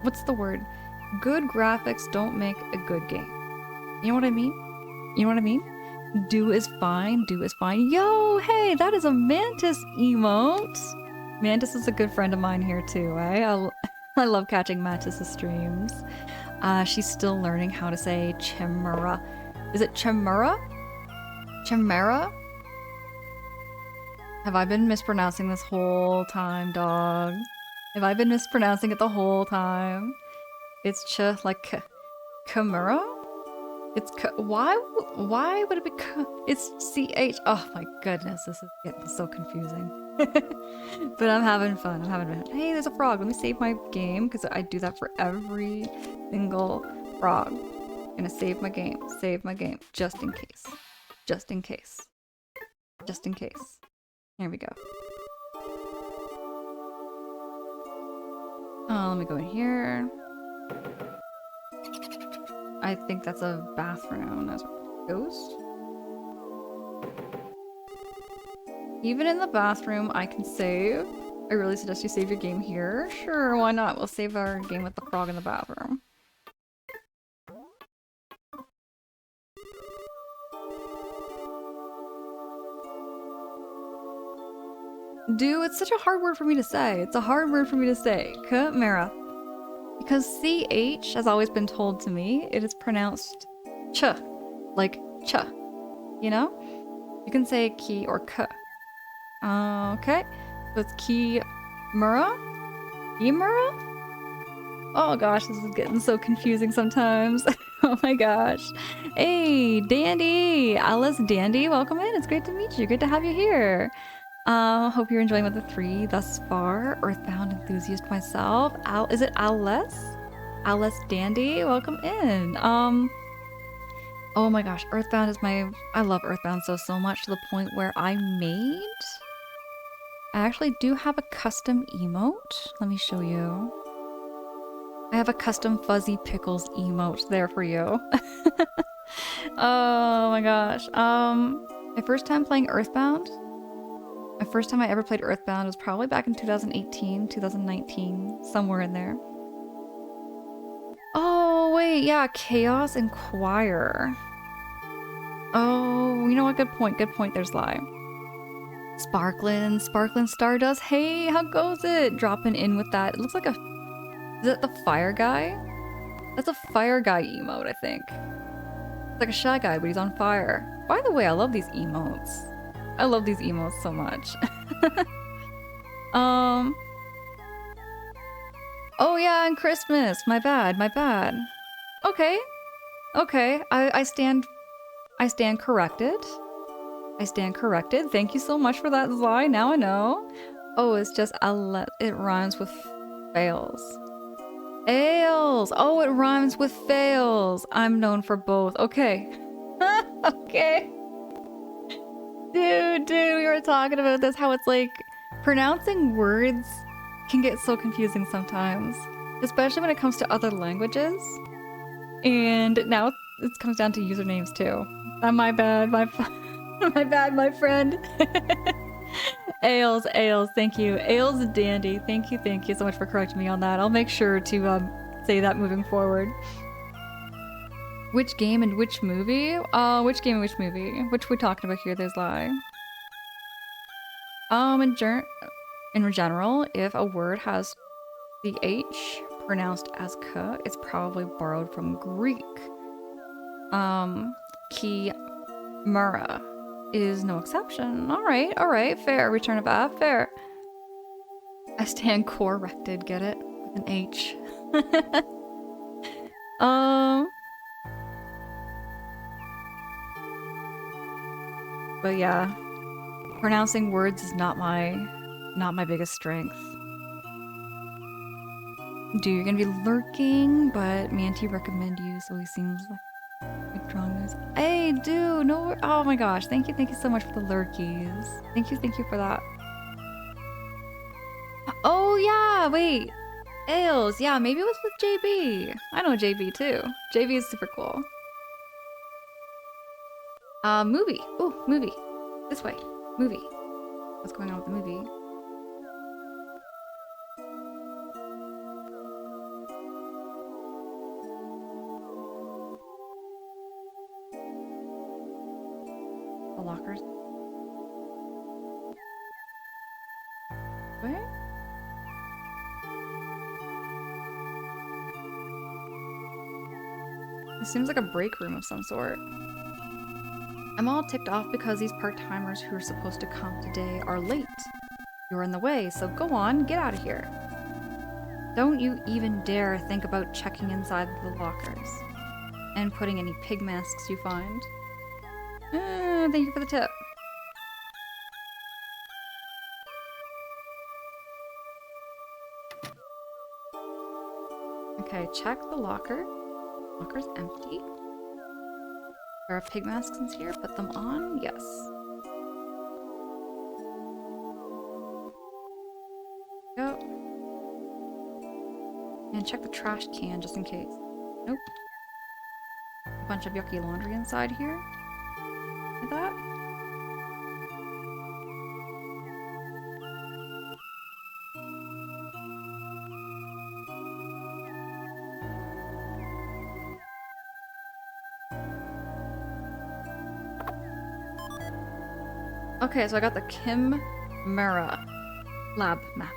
What's the word? Good graphics don't make a good game. You know what I mean? You know what I mean? Do is fine, do is fine. Yo, hey, that is a Mantis emote! Mantis is a good friend of mine here too, eh? I love catching Mantis' streams. She's still learning how to say Chimera. Is it Chimera? Chimera? Have I been mispronouncing this whole time, dog? Have I been mispronouncing it the whole time? It's like Chimera? It's why would it be it's CH? Oh my goodness, this is getting so confusing. But I'm having fun. Hey, there's a frog. Let me save my game because I do that for every single frog. I'm gonna save my game, just in case. Just in case. Here we go. Let me go in here. I think that's a bathroom. That's a ghost. Even in the bathroom, I can save. I really suggest you save your game here. Sure, why not? We'll save our game with the frog in the bathroom. Dude, it's such a hard word for me to say. It's a hard word for me to say. Chimera. Because CH has always been told to me, it is pronounced ch. Like ch. You know? You can say ki or k. Okay. So it's Kimura? Kimura? Oh gosh, this is getting so confusing sometimes. Oh my gosh. Hey, Dandy! Alice Dandy, welcome in. It's great to meet you. Great to have you here. Hope you're enjoying Mother 3 thus far. Earthbound enthusiast myself. Is it Alice? Alice Dandy, welcome in. Oh my gosh, Earthbound is I love Earthbound so much to the point where I actually do have a custom emote. Let me show you. I have a custom Fuzzy Pickles emote there for you. Oh my gosh. My first time playing Earthbound, my first time I ever played Earthbound was probably back in 2018, 2019, somewhere in there. Oh, wait, yeah, Chaos Inquire. Oh, you know what? Good point, there's Lie. Sparklin Stardust. Hey, how goes it? Dropping in with that. It looks like is that the fire guy? That's a fire guy emote, I think. It's like a shy guy, but he's on fire. By the way, I love these emotes. I love these emotes so much. Oh yeah, and Christmas. My bad. Okay. I stand corrected. Thank you so much for that, Zai. Now I know. Oh, it's just it rhymes with fails. Ales. Oh, it rhymes with fails. I'm known for both. Okay. Okay. Dude, we were talking about this, how it's like pronouncing words can get so confusing sometimes, especially when it comes to other languages. And now it comes down to usernames too. My bad, my bad, my friend. Ales, thank you. Ales Dandy, thank you so much for correcting me on that. I'll make sure to say that moving forward. Which game and which movie? Which game and which movie? Which we're talking about here, there's lie. In general, if a word has the H pronounced as K, it's probably borrowed from Greek. Chimera is no exception. Alright, fair. Return of F, fair. I stand corrected, get it? With an H. But yeah, pronouncing words is not my biggest strength. Dude, you're gonna be lurking, but Manti recommend you, so he seems like drawing this. Hey, dude, no, oh my gosh, thank you so much for the lurkies. Thank you for that. Oh yeah, wait, Ales, yeah, maybe it was with JB. I know JB too. JB is super cool. Movie. Ooh, movie. This way. Movie. What's going on with the movie? The lockers. Where? It seems like a break room of some sort. I'm all ticked off because these part-timers who are supposed to come today are late. You're in the way, so go on, get out of here. Don't you even dare think about checking inside the lockers and putting any pig masks you find. Thank you for the tip. Okay, check the locker. Locker's empty. There are pig masks in here. Put them on. Yes. Go. And check the trash can just in case. Nope. A bunch of yucky laundry inside here. Like that. Okay, so I got the Chimera lab map.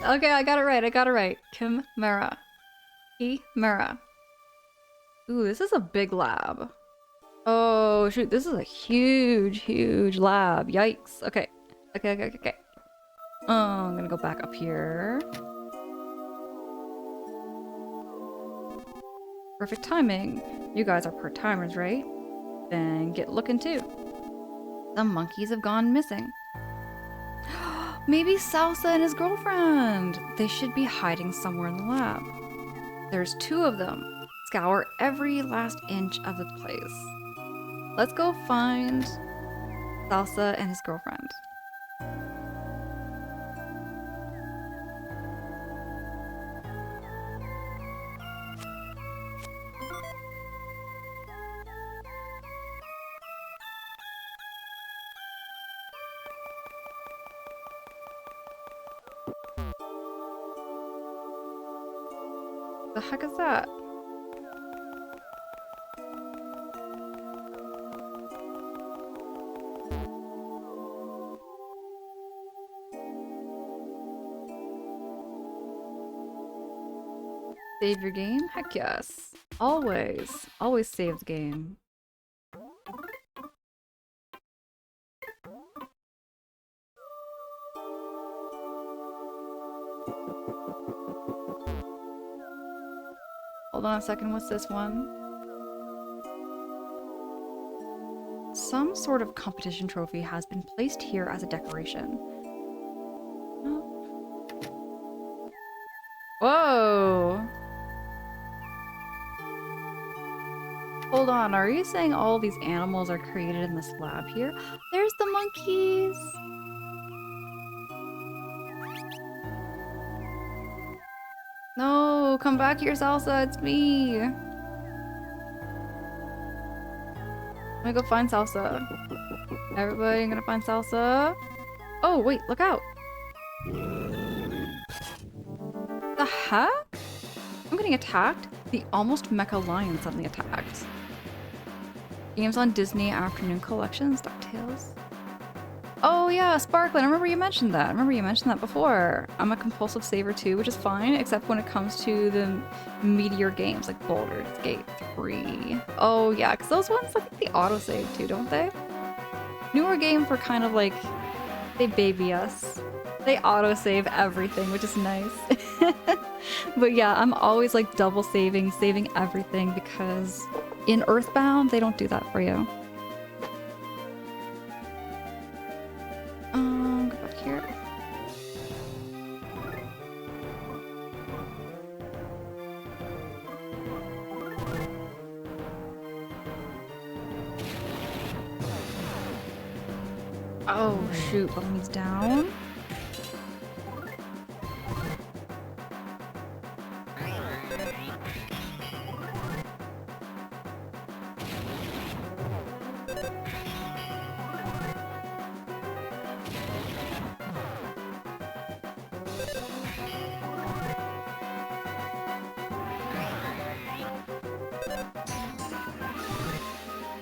Okay, I got it right. Chimera. Chimera. Ooh, this is a big lab. Oh, shoot, this is a huge lab. Yikes. Okay. I'm gonna go back up here. Perfect timing. You guys are part-timers, right? Then get looking too. Some monkeys have gone missing. Maybe Salsa and his girlfriend. They should be hiding somewhere in the lab. There's 2 of them. Scour every last inch of the place. Let's go find Salsa and his girlfriend. The heck is that? Save your game? Heck yes. Always. Always save the game. Hold on a second, what's this one? Some sort of competition trophy has been placed here as a decoration. Whoa! Hold on, are you saying all these animals are created in this lab here? There's the monkeys! No, come back here, Salsa, it's me! I'm gonna go find Salsa. Everybody, I'm gonna find Salsa. Oh, wait, look out! The heck? I'm getting attacked? The almost mecha lion suddenly attacked. Games on Disney Afternoon Collections, DuckTales. Oh yeah, Sparkling, I remember you mentioned that. I remember you mentioned that before. I'm a compulsive saver too, which is fine, except when it comes to the meteor games like Baldur's Gate 3. Oh yeah, because those ones, I think they autosave too, don't they? Newer games were kind of like, they baby us. They autosave everything, which is nice. But yeah, I'm always like double saving everything because in Earthbound, they don't do that for you. Go back here. Oh shoot, Bummy's down.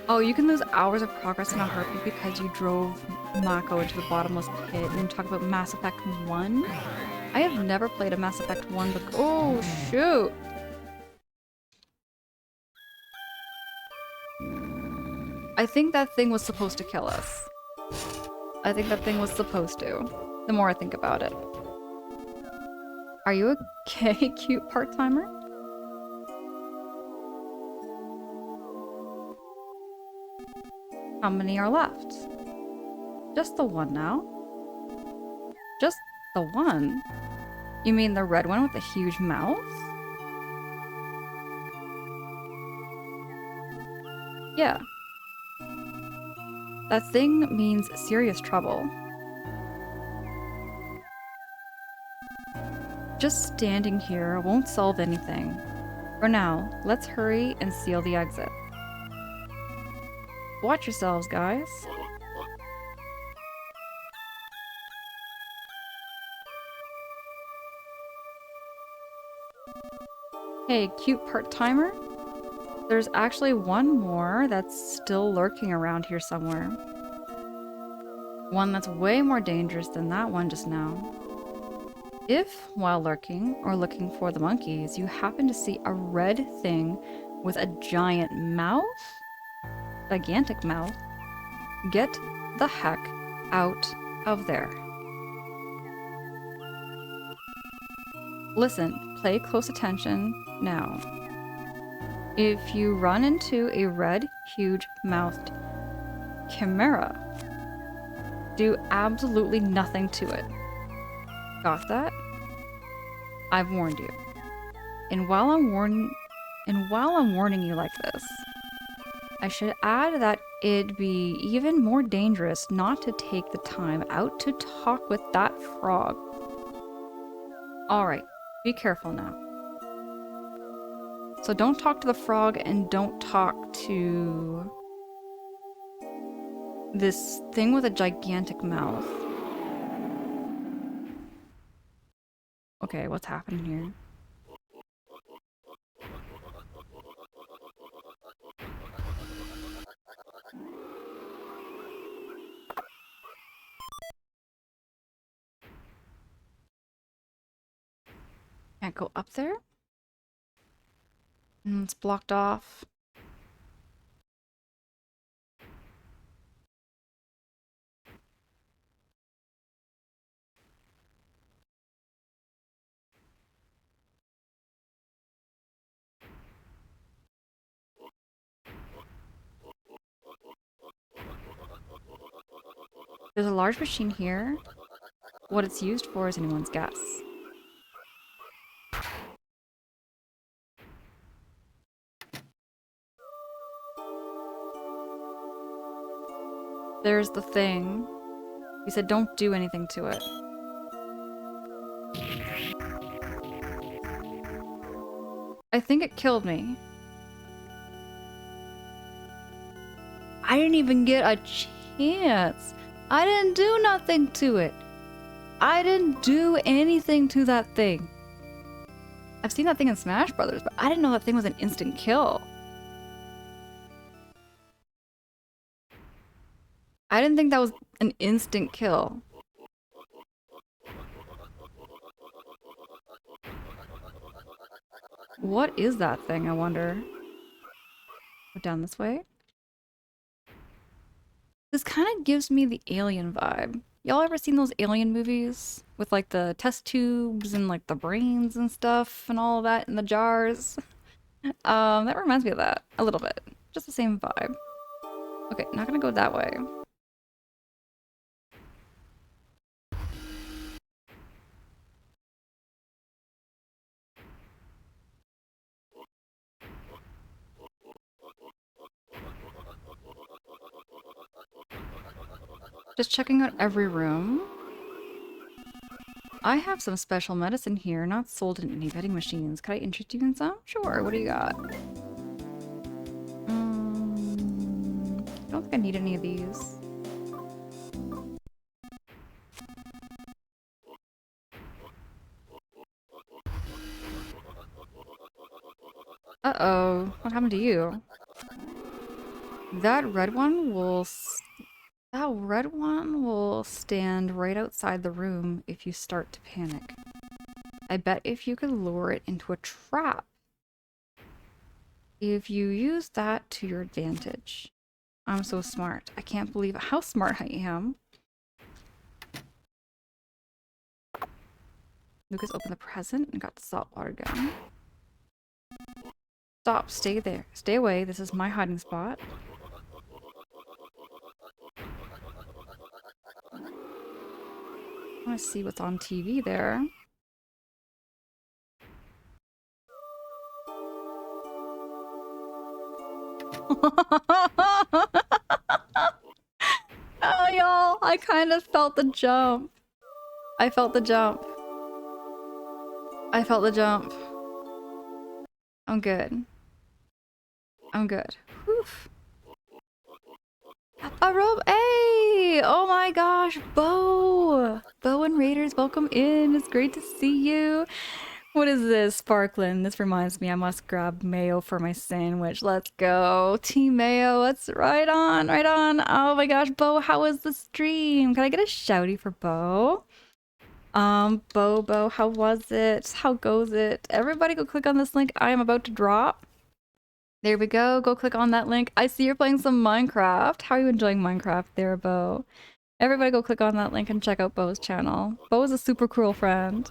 Oh, you can lose hours of progress in a heartbeat because you drove Mako into the bottomless pit. And you talk about Mass Effect 1? I have never played a Mass Effect 1, but oh shoot! I think that thing was supposed to kill us. I think that thing was supposed to. The more I think about it. Are you okay, cute part-timer? How many are left? Just the one now? Just the one? You mean the red one with the huge mouth? Yeah. That thing means serious trouble. Just standing here won't solve anything. For now, let's hurry and seal the exit. Watch yourselves, guys. Hey, cute part-timer? There's actually one more that's still lurking around here somewhere. One that's way more dangerous than that one just now. If, while lurking or looking for the monkeys, you happen to see a red thing with a giant mouth, gigantic mouth, get the heck out of there. Listen, pay close attention now. If you run into a red, huge-mouthed chimera, do absolutely nothing to it. Got that? I've warned you. And while I'm warning you like this, I should add that it'd be even more dangerous not to take the time out to talk with that frog. Alright, be careful now. So don't talk to the frog and don't talk to this thing with a gigantic mouth. Okay, what's happening here? Can't go up there? It's blocked off. There's a large machine here. What it's used for is anyone's guess. There's the thing. You said don't do anything to it. I think it killed me. I didn't even get a chance. I didn't do nothing to it. I didn't do anything to that thing. I've seen that thing in Smash Brothers, but I didn't know that thing was an instant kill. I didn't think that was an instant kill. What is that thing, I wonder? Go down this way? This kind of gives me the Alien vibe. Y'all ever seen those Alien movies? With like the test tubes and like the brains and stuff and all of that in the jars? That reminds me of that a little bit. Just the same vibe. Okay, not gonna go that way. Just checking out every room. I have some special medicine here, not sold in any vending machines. Could I interest you in some? Sure, what do you got? I don't think I need any of these. Uh-oh, what happened to you? That red one will stand right outside the room if you start to panic. I bet if you could lure it into a trap. If you use that to your advantage. I'm so smart. I can't believe how smart I am. Lucas opened the present and got the saltwater gun. Stop, stay there. Stay away, this is my hiding spot. I want to see what's on TV there. Oh, y'all, I kind of felt the jump. I felt the jump. I felt the jump. I'm good. I'm good. Whew. A robe. Hey! Oh my gosh, Bo! Bo and Raiders, welcome in. It's great to see you. What is this, Sparklin? This reminds me I must grab mayo for my sandwich. Let's go. Team Mayo, let's right on, right on. Oh my gosh, Bo, how was the stream? Can I get a shouty for Bo? Bo, how was it? How goes it? Everybody go click on this link I am about to drop. There we go. Go click on that link. I see you're playing some Minecraft. How are you enjoying Minecraft there, Bo? Everybody go click on that link and check out Bo's channel. Bo is a super cruel friend.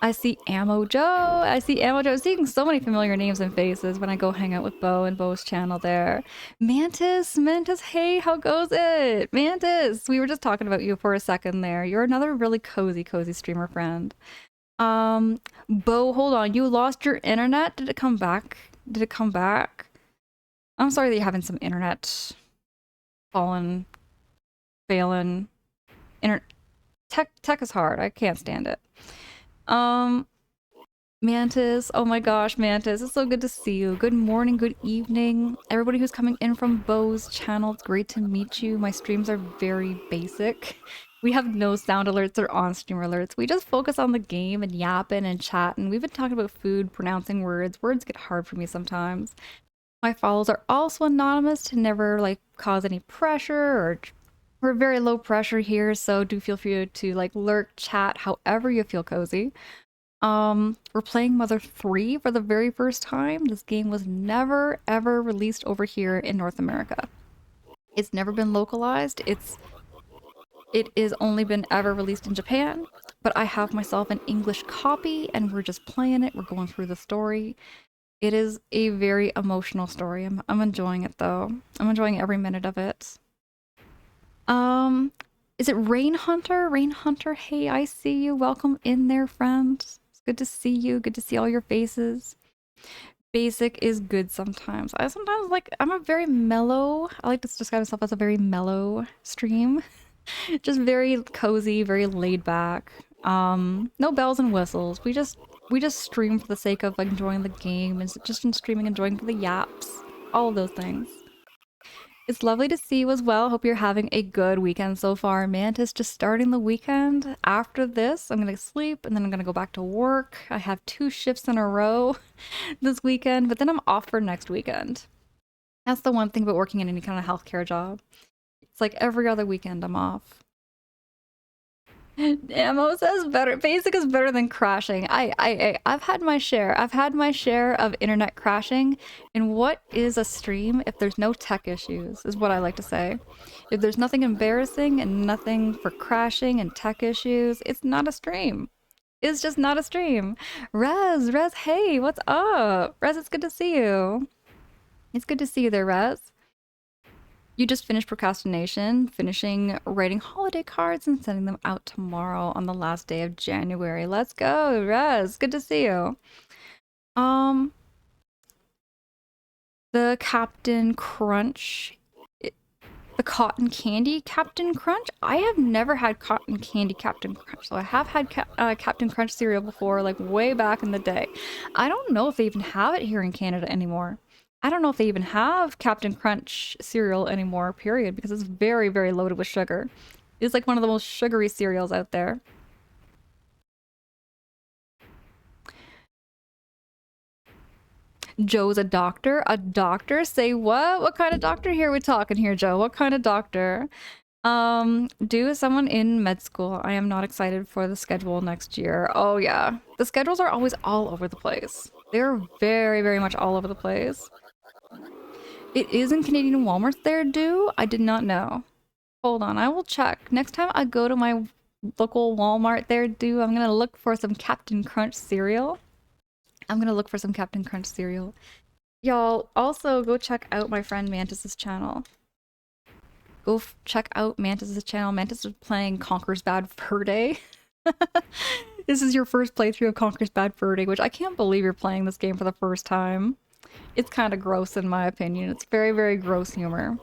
I see Ammo Joe. I see Ammo Joe. Seeing so many familiar names and faces when I go hang out with Bo and Bo's channel there. Mantis, hey, how goes it? Mantis, we were just talking about you for a second there. You're another really cozy streamer friend. Bo, hold on. You lost your internet? Did it come back? Did it come back? I'm sorry that you're having some internet failing. Tech is hard. I can't stand it. Mantis, oh my gosh, Mantis, it's so good to see you. Good morning, good evening. Everybody who's coming in from Bo's channel, it's great to meet you. My streams are very basic. We have no sound alerts or on-stream alerts. We just focus on the game and yapping and chatting. We've been talking about food, pronouncing words. Words get hard for me sometimes. My follows are also anonymous to never like cause any pressure or we're very low pressure here, so do feel free to like lurk, chat, however you feel cozy. We're playing Mother 3 for the very first time. This game was never ever released over here in North America. It's never been localized. It is only been ever released in Japan, but I have myself an English copy and we're just playing it. We're going through the story. It is a very emotional story. I'm enjoying it though. I'm enjoying every minute of it. Is it Rain Hunter? Rain Hunter, hey, I see you. Welcome in there, friend. It's good to see you. Good to see all your faces. Basic is good sometimes. I sometimes like, I'm a very mellow, I like to describe myself as a very mellow stream. Just very cozy, very laid back. No bells and whistles. We just stream for the sake of like enjoying the game and just in streaming enjoying for the yaps. All of those things. It's lovely to see you as well. Hope you're having a good weekend so far. Mantis just starting the weekend. After this, I'm gonna sleep and then I'm gonna go back to work. I have 2 shifts in a row this weekend, but then I'm off for next weekend. That's the one thing about working in any kind of healthcare job. It's like every other weekend I'm off. Ammo says better. Basic is better than crashing. I've had my share. I've had my share of internet crashing. And what is a stream if there's no tech issues, is what I like to say. If there's nothing embarrassing and nothing for crashing and tech issues, it's not a stream. It's just not a stream. Rez, hey, what's up? Rez, it's good to see you. It's good to see you there, Rez. You just finished procrastination, finishing writing holiday cards and sending them out tomorrow on the last day of January. Let's go, Rez. Good to see you. The Captain Crunch, the cotton candy Captain Crunch. I have never had cotton candy Captain Crunch, so I have had Captain Crunch cereal before, like way back in the day. I don't know if they even have it here in Canada anymore. I don't know if they even have Captain Crunch cereal anymore, period, because it's very, very loaded with sugar. It's like one of the most sugary cereals out there. Joe's a doctor? A doctor? Say what? What kind of doctor here are we talking here, Joe? What kind of doctor? Do someone in med school. I am not excited for the schedule next year. Oh yeah. The schedules are always all over the place. They're very, very much all over the place. It is in Canadian Walmart there, do? I did not know. Hold on, I will check. Next time I go to my local Walmart there, do, I'm gonna look for some Captain Crunch cereal. Y'all, also go check out my friend Mantis's channel. Go check out Mantis's channel. Mantis is playing Conker's Bad Fur Day. This is your first playthrough of Conker's Bad Fur Day, which I can't believe you're playing this game for the first time. It's kind of gross in my opinion. It's very, very gross humor.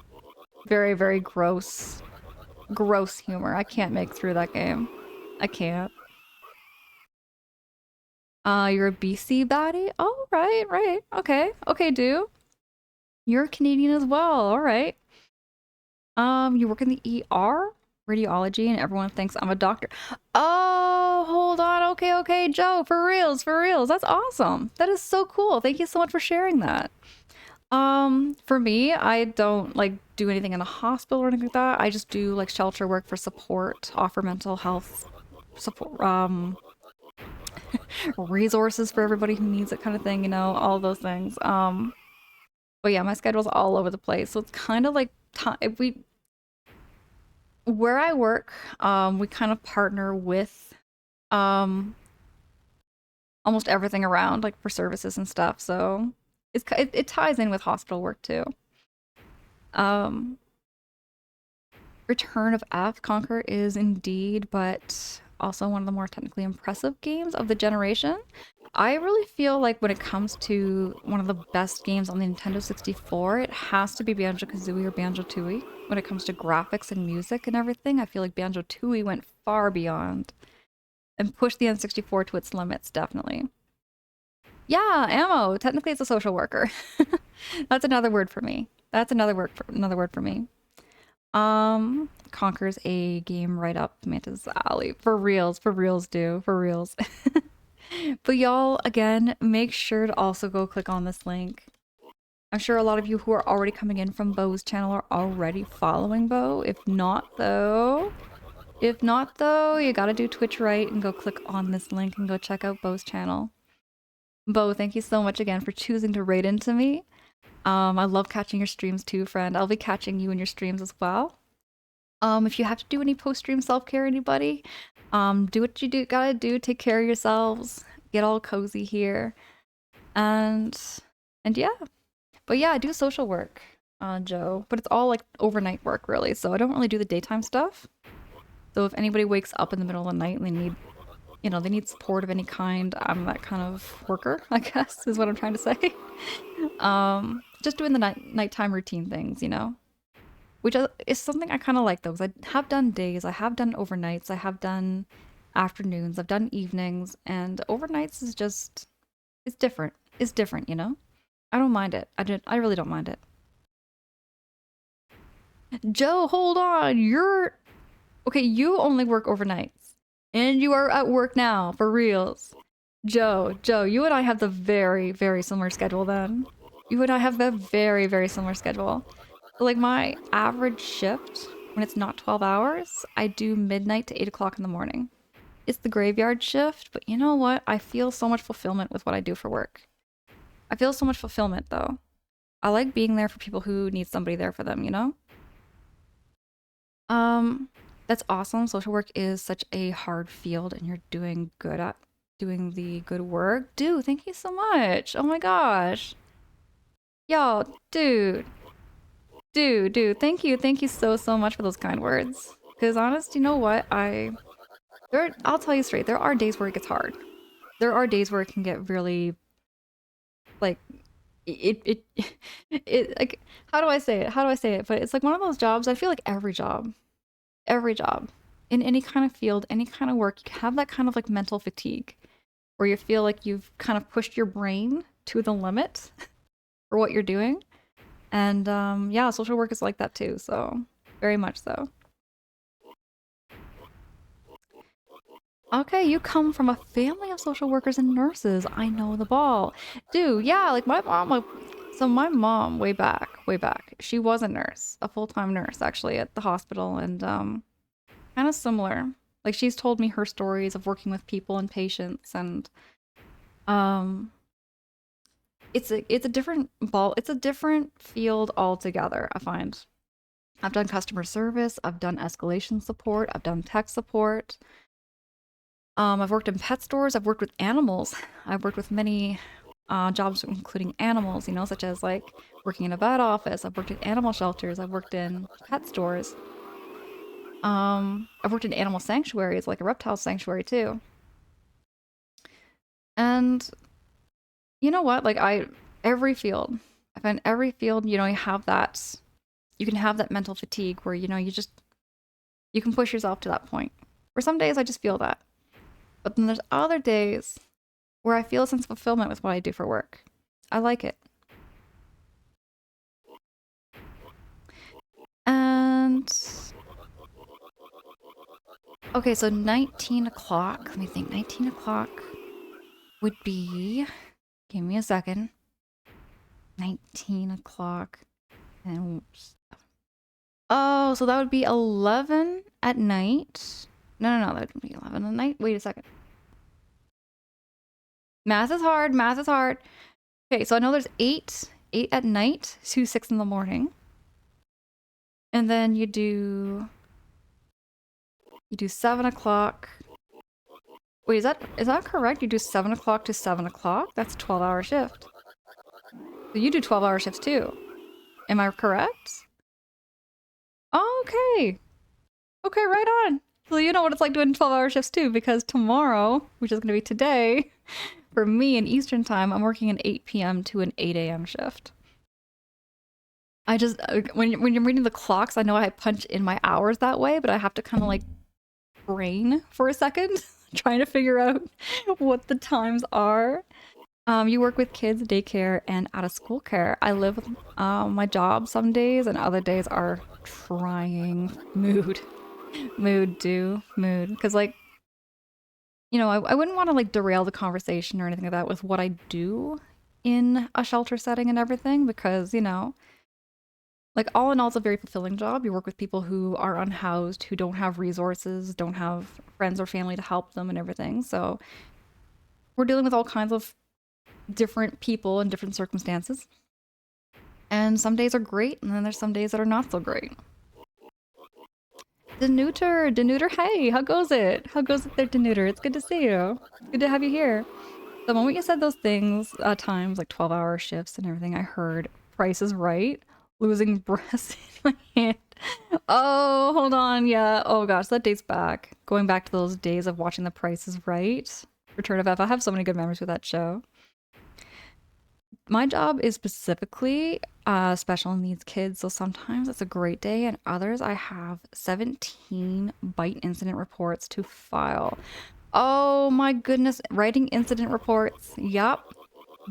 Very, very gross. Gross humor. I can't make through that game. I can't. You're a BC baddie? Oh, right. Okay, do. You're Canadian as well, alright. You work in the ER? Radiology, and everyone thinks I'm a doctor. Oh, hold on. Okay, Joe, for reals. That's awesome. That is so cool. Thank you so much for sharing that. For me, I don't like do anything in a hospital or anything like that. I just do like shelter work for support, offer mental health support, resources for everybody who needs it kind of thing, you know, all those things. But yeah, my schedule's all over the place. So it's kind of like where I work, we kind of partner with almost everything around, like for services and stuff. So it ties in with hospital work too. Return of F Conquer is indeed, but also one of the more technically impressive games of the generation. I really feel like when it comes to one of the best games on the Nintendo 64, it has to be Banjo-Kazooie or Banjo-Tooie. When it comes to graphics and music and everything, I feel like Banjo-Tooie went far beyond and pushed the N64 to its limits, definitely. Yeah, Ammo. Technically, it's a social worker. That's another word for me. Another word for me. Conquers a game right up Manta's alley. For reals, do. For reals. But y'all, again, make sure to also go click on this link. I'm sure a lot of you who are already coming in from Bo's channel are already following Bo. If not, though, you gotta do Twitch right and go click on this link and go check out Bo's channel. Bo, thank you so much again for choosing to raid into me. I love catching your streams too, friend. I'll be catching you in your streams as well. If you have to do any post-stream self-care, anybody, do what you gotta do. Take care of yourselves. Get all cozy here. And yeah. But yeah, I do social work, Joe. But it's all like overnight work, really. So I don't really do the daytime stuff. So if anybody wakes up in the middle of the night and they need you know, they need support of any kind. I'm that kind of worker, I guess, is what I'm trying to say. Just doing the nighttime routine things, you know, which is something I kind of like though, because I have done days, I have done overnights, I have done afternoons, I've done evenings, and overnights is just, it's different. It's different, you know? I don't mind it. I really don't mind it. Joe, hold on. You're okay. You only work overnights, and you are at work now for reals. Joe, you and I have the very, very similar schedule then. You and I have the very, very similar schedule. Like my average shift when it's not 12 hours, I do midnight to 8 o'clock in the morning. It's the graveyard shift, but you know what? I feel so much fulfillment with what I do for work. I feel so much fulfillment though. I like being there for people who need somebody there for them, you know? That's awesome. Social work is such a hard field and you're doing good at doing the good work. Dude, thank you so much. Oh my gosh. Yo, dude. Dude, thank you. Thank you so much for those kind words. Cause honest, you know what? I'll tell you straight, there are days where it gets hard. There are days where it can get really like it like how do I say it? How do I say it? But it's like one of those jobs, I feel like every job in any kind of field, any kind of work, you have that kind of like mental fatigue where you feel like you've kind of pushed your brain to the limit for what you're doing. And yeah, social work is like that too, so very much so. Okay, you come from a family of social workers and nurses. I know the ball. Dude, yeah, like my mom, like, so my mom, way back, she was a nurse, a full-time nurse actually at the hospital, and kind of similar. Like she's told me her stories of working with people and patients, and um, it's a different ball. It's a different field altogether, I find. I've done customer service, I've done escalation support, I've done tech support. I've worked in pet stores, I've worked with animals. I've worked with many jobs including animals, you know, such as like working in a vet office. I've worked in animal shelters, I've worked in pet stores. I've worked in animal sanctuaries, like a reptile sanctuary too. And you know what? Like every field, I find every field, you know, you can have that mental fatigue where, you know, you can push yourself to that point. For some days I just feel that. But then there's other days where I feel a sense of fulfillment with what I do for work. I like it. And okay, so 19 o'clock. Let me think. 19 o'clock would be, give me a second. 19 o'clock. And oh, so that would be 11 at night. No, that would be 11 at night. Wait a second. Math is hard. Math is hard. Okay, so I know there's 8 at night to 6 in the morning. And then you do 7 o'clock. Wait, is that correct? You do 7 o'clock to 7 o'clock? That's a 12-hour shift. So you do 12-hour shifts too. Am I correct? Okay. Okay, right on. So you know what it's like doing 12-hour shifts too, because tomorrow, which is going to be today, for me in Eastern time, I'm working an 8 p.m. to an 8 a.m. shift. I just, when you're reading the clocks, I know I punch in my hours that way, but I have to kind of like brain for a second, trying to figure out what the times are. You work with kids, daycare, and out of school care. I live with my job some days, and other days are trying. Mood. Because like, you know, I wouldn't want to like derail the conversation or anything like that with what I do in a shelter setting and everything, because, you know, like all in all, it's a very fulfilling job. You work with people who are unhoused, who don't have resources, don't have friends or family to help them and everything. So we're dealing with all kinds of different people in different circumstances. And some days are great, and then there's some days that are not so great. Denuter, hey, how goes it? How goes it there, Denuter? It's good to see you. Good to have you here. The moment you said those things, times like 12-hour shifts and everything, I heard Price is Right, losing breath in my hand. Oh, hold on. Yeah. Oh gosh, that dates back. Going back to those days of watching The Price is Right. Return of F. I have so many good memories with that show. My job is specifically special needs kids, so sometimes it's a great day, and others I have 17 bite incident reports to file. Oh my goodness, writing incident reports. Yup.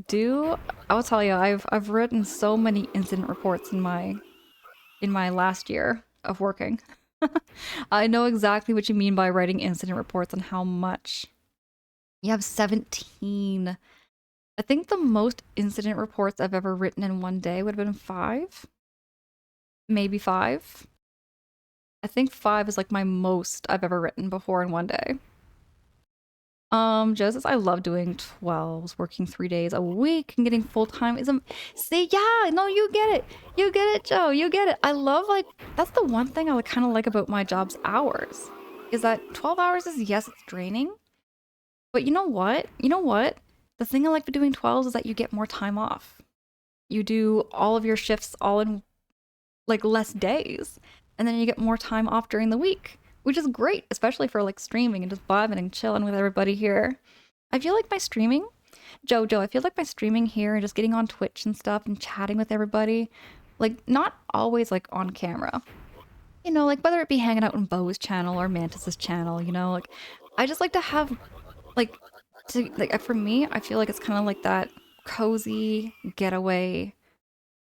Do I'll tell you, I've written so many incident reports in my last year of working. I know exactly what you mean by writing incident reports and how much. You have 17. I think the most incident reports I've ever written in one day would have been 5, maybe 5. I think 5 is like my most I've ever written before in one day. Joseph, I love doing 12s, working 3 days a week and getting full time is see, yeah, no, you get it. You get it, Joe. You get it. I love like that's the one thing I like kind of like about my job's hours. Is that 12 hours is yes, it's draining. But you know what? You know what? The thing I like about doing 12s is that you get more time off. You do all of your shifts all in like less days, and then you get more time off during the week, which is great, especially for like streaming and just vibing and chilling with everybody here. I feel like my streaming, Joe, I feel like my streaming here and just getting on Twitch and stuff and chatting with everybody, like not always like on camera. You know, like whether it be hanging out on Bo's channel or Mantis's channel, you know, like I just like to have like to like for me, I feel like it's kind of like that cozy getaway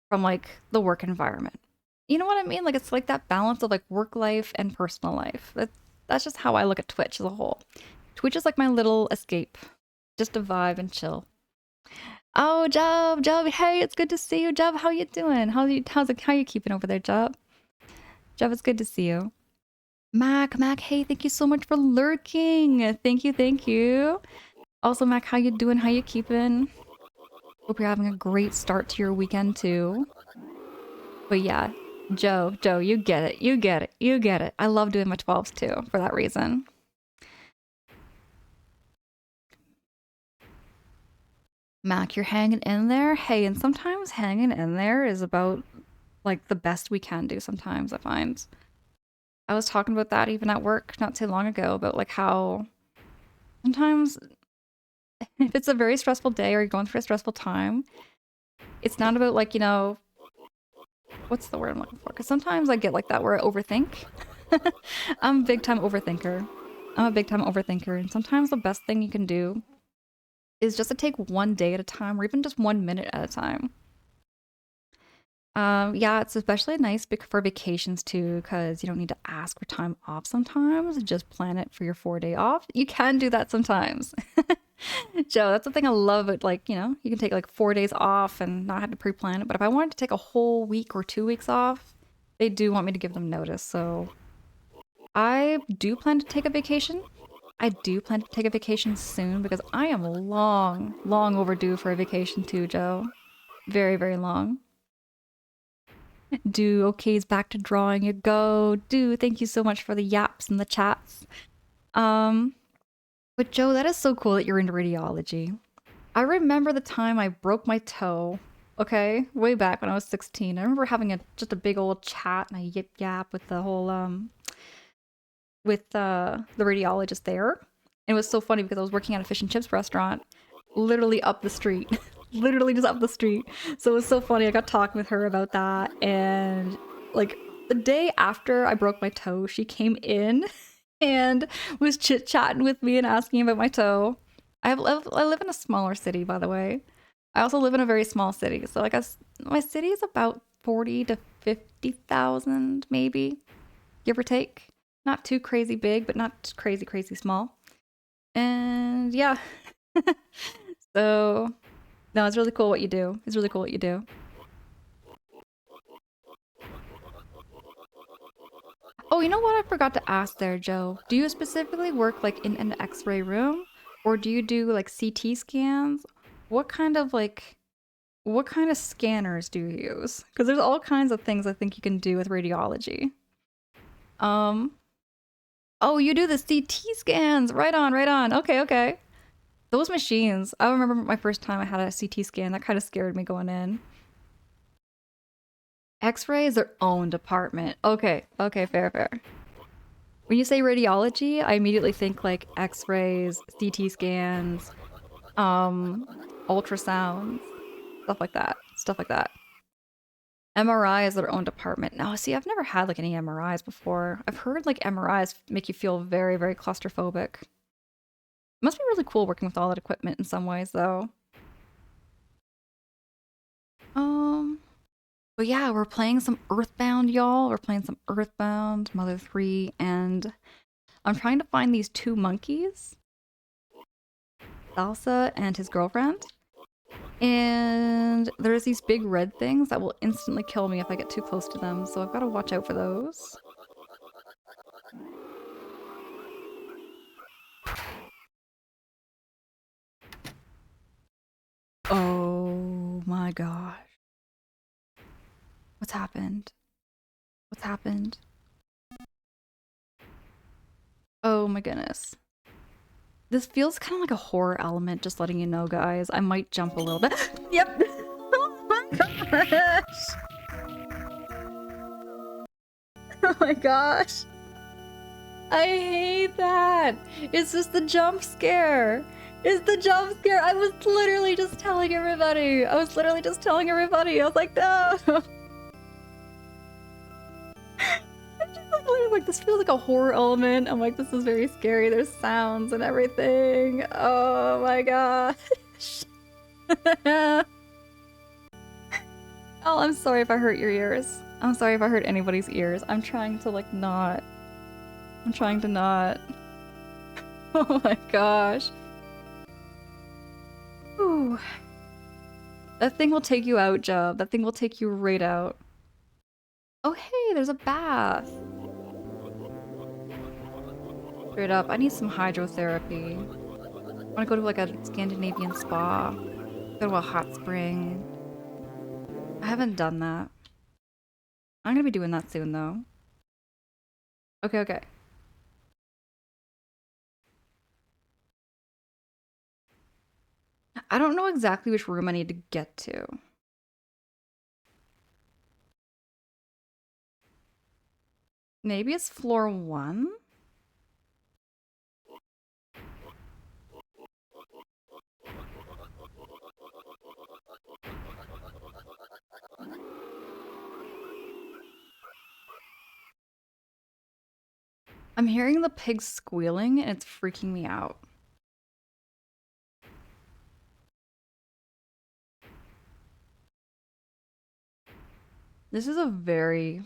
from like the work environment. You know what I mean? Like it's like that balance of like work life and personal life. That's just how I look at Twitch as a whole. Twitch is like my little escape, just to vibe and chill. Oh, Job, hey, it's good to see you, Job. How you doing? How you keeping over there, Job? Job, it's good to see you. Mac, hey, thank you so much for lurking. Thank you. Also, Mac, how you doing? How you keeping? Hope you're having a great start to your weekend too. But yeah, Joe, you get it. You get it. You get it. I love doing my 12s too for that reason. Mac, you're hanging in there? Hey, and sometimes hanging in there is about like the best we can do sometimes, I find. I was talking about that even at work not too long ago about like how sometimes if it's a very stressful day or you're going through a stressful time, it's not about like, you know, what's the word I'm looking for? Because sometimes I get like that where I overthink. I'm a big time overthinker. I'm a big time overthinker, and sometimes the best thing you can do is just to take one day at a time, or even just 1 minute at a time. Yeah, it's especially nice for vacations too, because you don't need to ask for time off sometimes. Just plan it for your 4 day off. You can do that sometimes. Joe, that's the thing I love. It like you can take like 4 days off and not have to pre-plan it. But if I wanted to take a whole week or 2 weeks off, they do want me to give them notice. So I do plan to take a vacation. I do plan to take a vacation soon because I am long overdue for a vacation too, Joe. Very long. Do okay's back to drawing a go. Do thank you so much for the yaps and the chats. Um, but Joe, that is so cool that you're into radiology. I remember the time I broke my toe. Okay, way back when I was 16. I remember having just a big old chat and a yip yap with the whole with the radiologist there. And it was so funny because I was working at a fish and chips restaurant, literally up the street, literally just up the street. So it was so funny. I got talking with her about that, and like the day after I broke my toe, she came in and was chit chatting with me and asking about my toe. I live in a smaller city, by the way. I also live in a very small city, so like my city is about 40 to 50,000, maybe, give or take. Not too crazy big, but not crazy small. And yeah. So, no, it's really cool what you do. It's really cool what you do. Oh, you know what I forgot to ask there, Joe? Do you specifically work like in an X-ray room, or do you do like CT scans? What kind of like what kind of scanners do you use? Because there's all kinds of things I think you can do with radiology. Um, oh, you do the CT scans. Right on, right on. Okay. Those machines. I remember my first time I had a CT scan. That kind of scared me going in. X-ray is their own department. Okay, okay, fair, fair. When you say radiology, I immediately think like X-rays, CT scans, ultrasounds, stuff like that. Stuff like that. MRI is their own department. Now, see, I've never had like any MRIs before. I've heard like MRIs make you feel very, very claustrophobic. Must be really cool working with all that equipment in some ways, though. But yeah, we're playing some Earthbound, y'all. We're playing some Earthbound, Mother 3, and I'm trying to find these two monkeys, Salsa and his girlfriend. And there's these big red things that will instantly kill me if I get too close to them, so I've got to watch out for those. Oh my gosh. What's happened? What's happened? Oh my goodness. This feels kind of like a horror element, just letting you know, guys. I might jump a little bit. Yep. Oh my gosh. Oh my gosh. I hate that. It's just the jump scare. It's the jump scare. I was literally just telling everybody. I was like, no. Like, this feels like a horror element. I'm like, this is very scary. There's sounds and everything. Oh my gosh. Oh, I'm sorry if I hurt your ears. I'm sorry if I hurt anybody's ears. I'm trying to like not. I'm trying to not. Oh my gosh. Ooh. That thing will take you out, Job. That thing will take you right out. Oh hey, there's a bath. Straight up, I need some hydrotherapy. I want to go to like a Scandinavian spa. Go to a hot spring. I haven't done that. I'm gonna be doing that soon though. Okay, okay. I don't know exactly which room I need to get to. Maybe it's floor 1? I'm hearing the pigs squealing and it's freaking me out. This is a very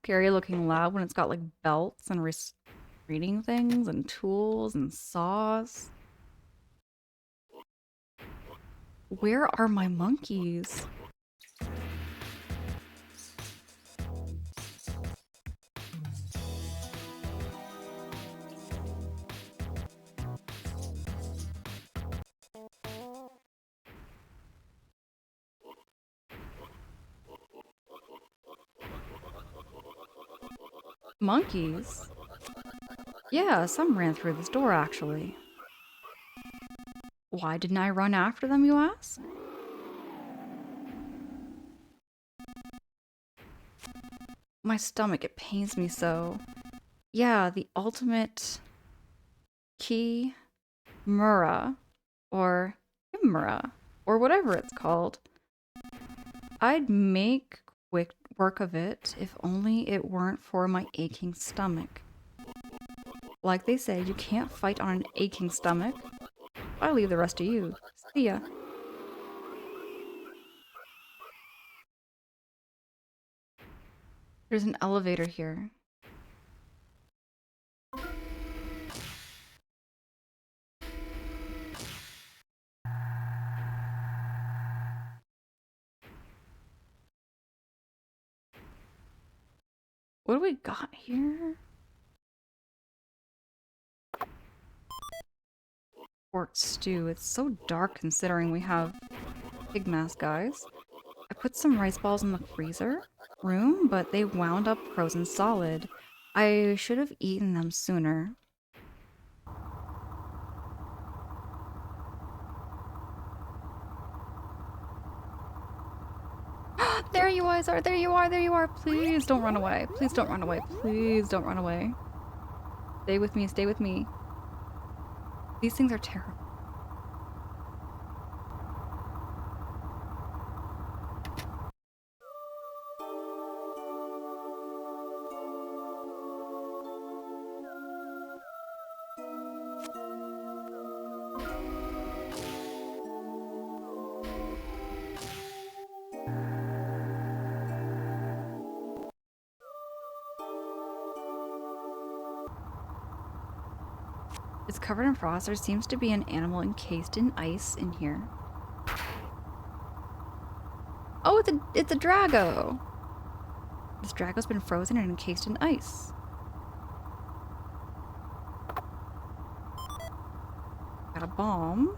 scary looking lab when it's got like belts and reading things and tools and saws. Where are my monkeys? Monkeys? Yeah, some ran through this door actually. Why didn't I run after them, you ask? My stomach, it pains me so. Yeah, the ultimate key Mura, or Imra, or whatever it's called. I'd make quick work of it if only it weren't for my aching stomach. Like they say, you can't fight on an aching stomach. I'll leave the rest to you. See ya. There's an elevator here. What do we got here? Pork stew. It's so dark considering we have pig mask, guys. I put some rice balls in the freezer room, but they wound up frozen solid. I should have eaten them sooner. guys are. There you are. There you are. Please don't run away. Please don't run away. Please don't run away. Stay with me. Stay with me. These things are terrible. It's covered in frost. There seems to be an animal encased in ice in here. Oh, it's a Drago. This Drago's been frozen and encased in ice. Got a bomb.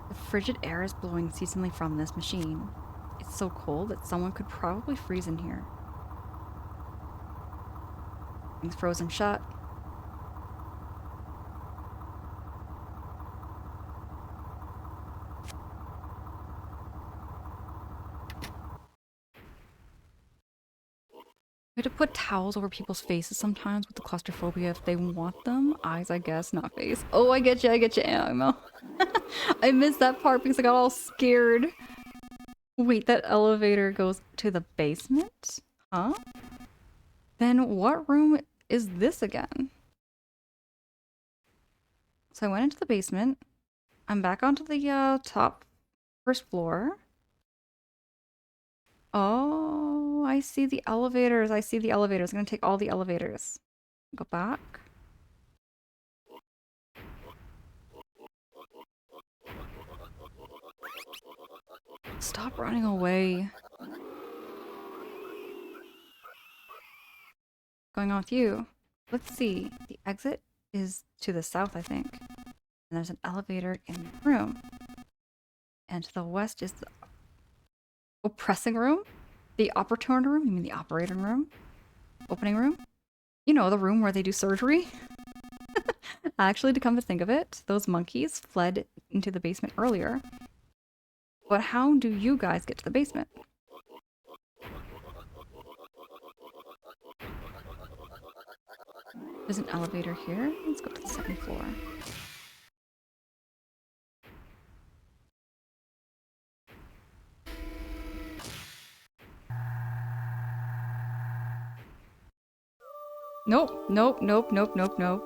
The frigid air is blowing unceasingly from this machine. It's so cold that someone could probably freeze in here. Things frozen shut. We have to put towels over people's faces sometimes with the claustrophobia if they want them. Eyes, I guess, not face. Oh, I get you, Ammo. I missed that part because I got all scared. Wait, that elevator goes to the basement? Huh? Then what room is this again? So I went into the basement. I'm back onto the top first floor. Oh, I see the elevators. I see the elevators. I'm gonna take all the elevators. Go back. Stop running away. What's going on with you? Let's see. The exit is to the south, I think. And there's an elevator in the room. And to the west is the pressing room? The operator room? You mean the operating room? Opening room? You know, the room where they do surgery? Actually, to come to think of it, those monkeys fled into the basement earlier. But how do you guys get to the basement? There's an elevator here. Let's go to the second floor. Nope, nope, nope, nope, nope, nope.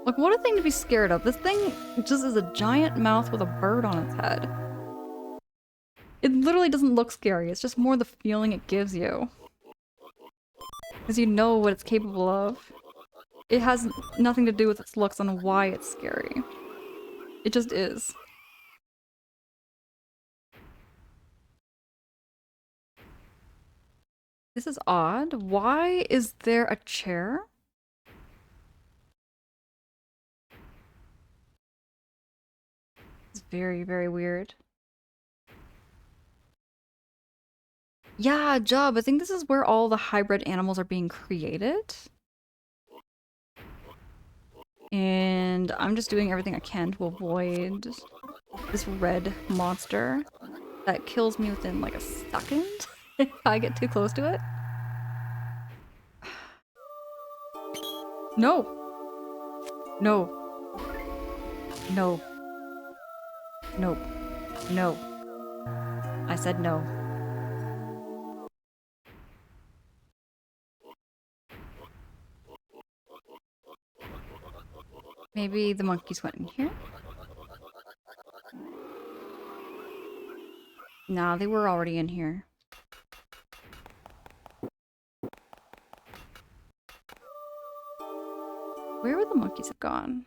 Like, what a thing to be scared of. This thing just is a giant mouth with a bird on its head. It literally doesn't look scary. It's just more the feeling it gives you. Because you know what it's capable of. It has nothing to do with its looks on why it's scary. It just is. This is odd. Why is there a chair? It's very, very weird. Yeah, Job. I think this is where all the hybrid animals are being created. And I'm just doing everything I can to avoid this red monster that kills me within like a second if I get too close to it. No! No. No. No. No. I said no. Maybe the monkeys went in here? Nah, they were already in here. Where would the monkeys have gone?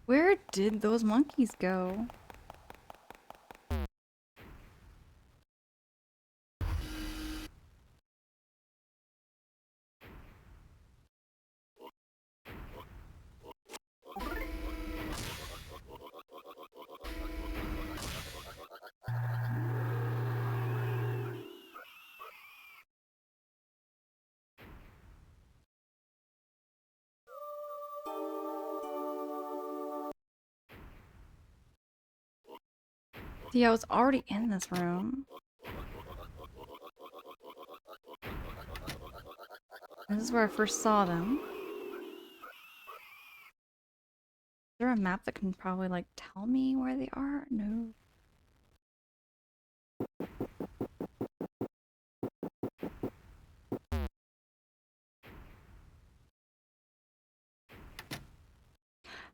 Where did those monkeys go? Yeah, I was already in this room. This is where I first saw them. Is there a map that can probably like tell me where they are? No.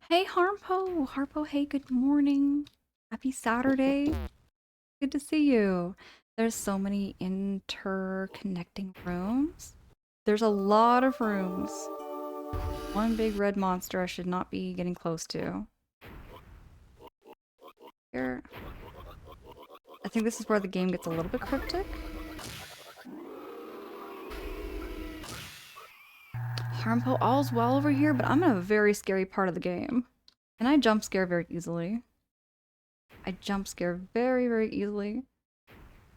Hey Harpo! Harpo, hey, good morning. Happy Saturday. Good to see you. There's so many interconnecting rooms. There's a lot of rooms. One big red monster I should not be getting close to. Here. I think this is where the game gets a little bit cryptic. Harmpo, all's well over here, but I'm in a very scary part of the game. And I jump scare very easily. I jump scare very, very easily.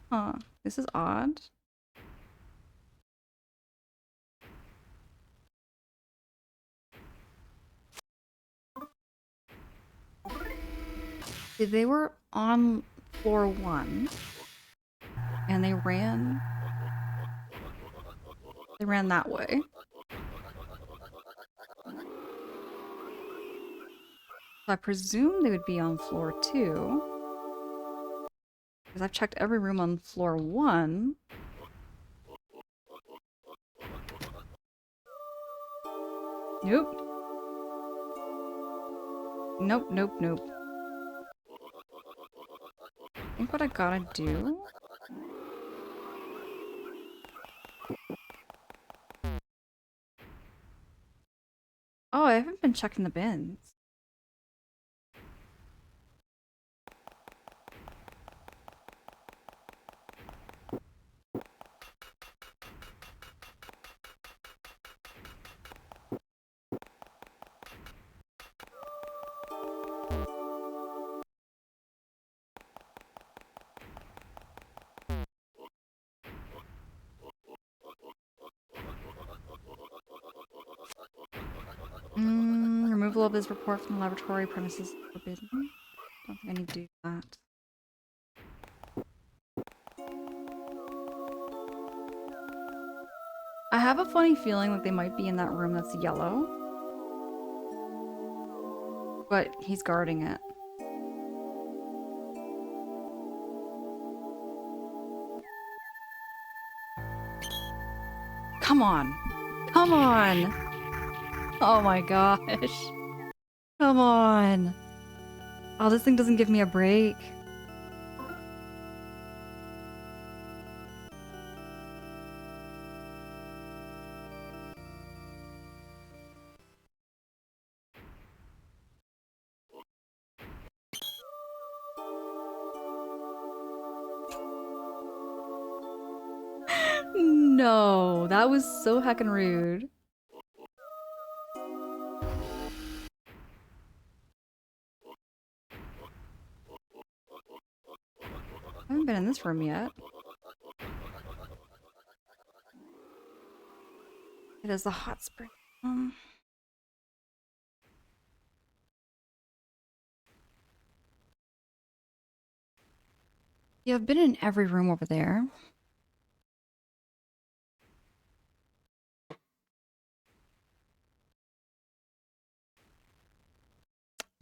Huh. This is odd. They were on floor 1. And they ran that way. So I presume they would be on floor 2. Because I've checked every room on floor 1. Nope. Nope, nope, nope. I think what I gotta do... Oh, I haven't been checking the bins. Removal of his report from the laboratory premises forbidden. Don't think I need to do that. I have a funny feeling like they might be in that room that's yellow. But he's guarding it. Come on! Come on! Oh my gosh. Come on! Oh, this thing doesn't give me a break. No, that was so heckin' rude. I haven't been in this room yet. It is the hot spring. Yeah, I've been in every room over there.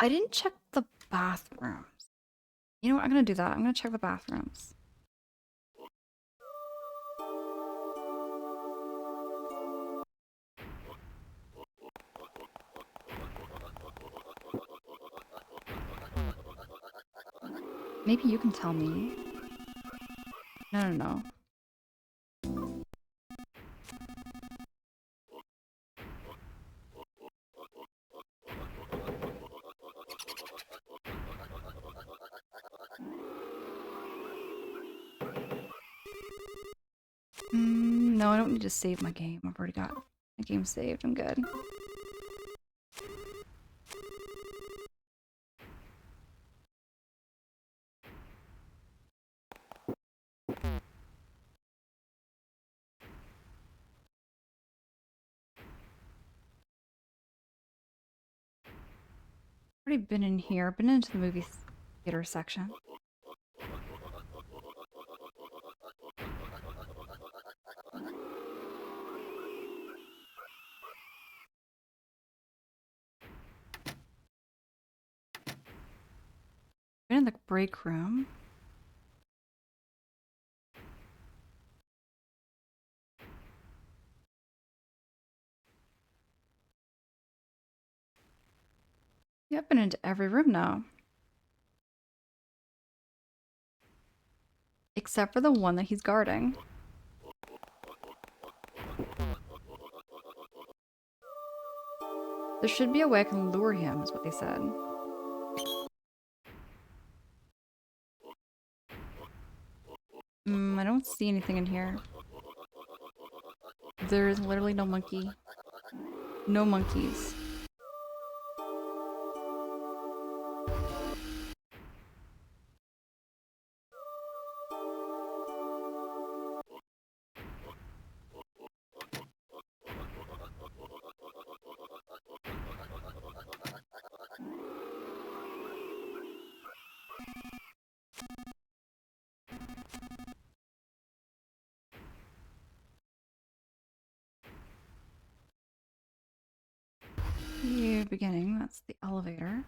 I didn't check the bathrooms. You know what? I'm gonna do that. I'm gonna check the bathrooms. Maybe you can tell me. No, no, no. No, I don't need to save my game. I've already got my game saved. I'm good. Already been in here. Been into the movie theater section. Been in the break room. Yeah, I've been into every room now. Except for the one that he's guarding. There should be a way I can lure him, is what they said. I don't see anything in here. There's literally no monkey. No monkeys. New beginning, that's the elevator.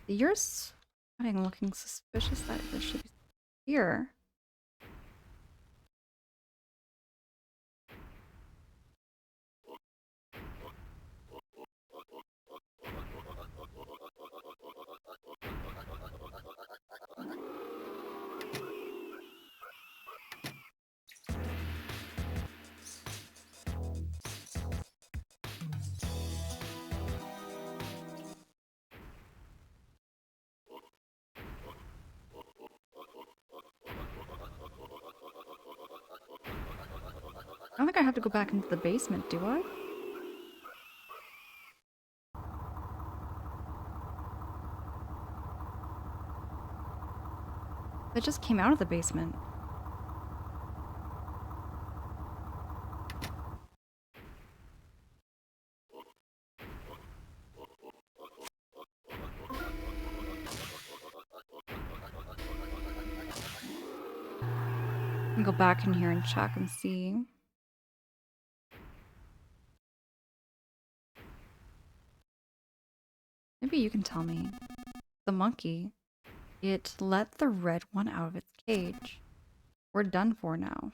You're sweating, looking suspicious that this should be here. I don't think I have to go back into the basement, do I? I just came out of the basement. I can go back in here and check and see. Maybe you can tell me. The monkey. It let the red one out of its cage. We're done for now.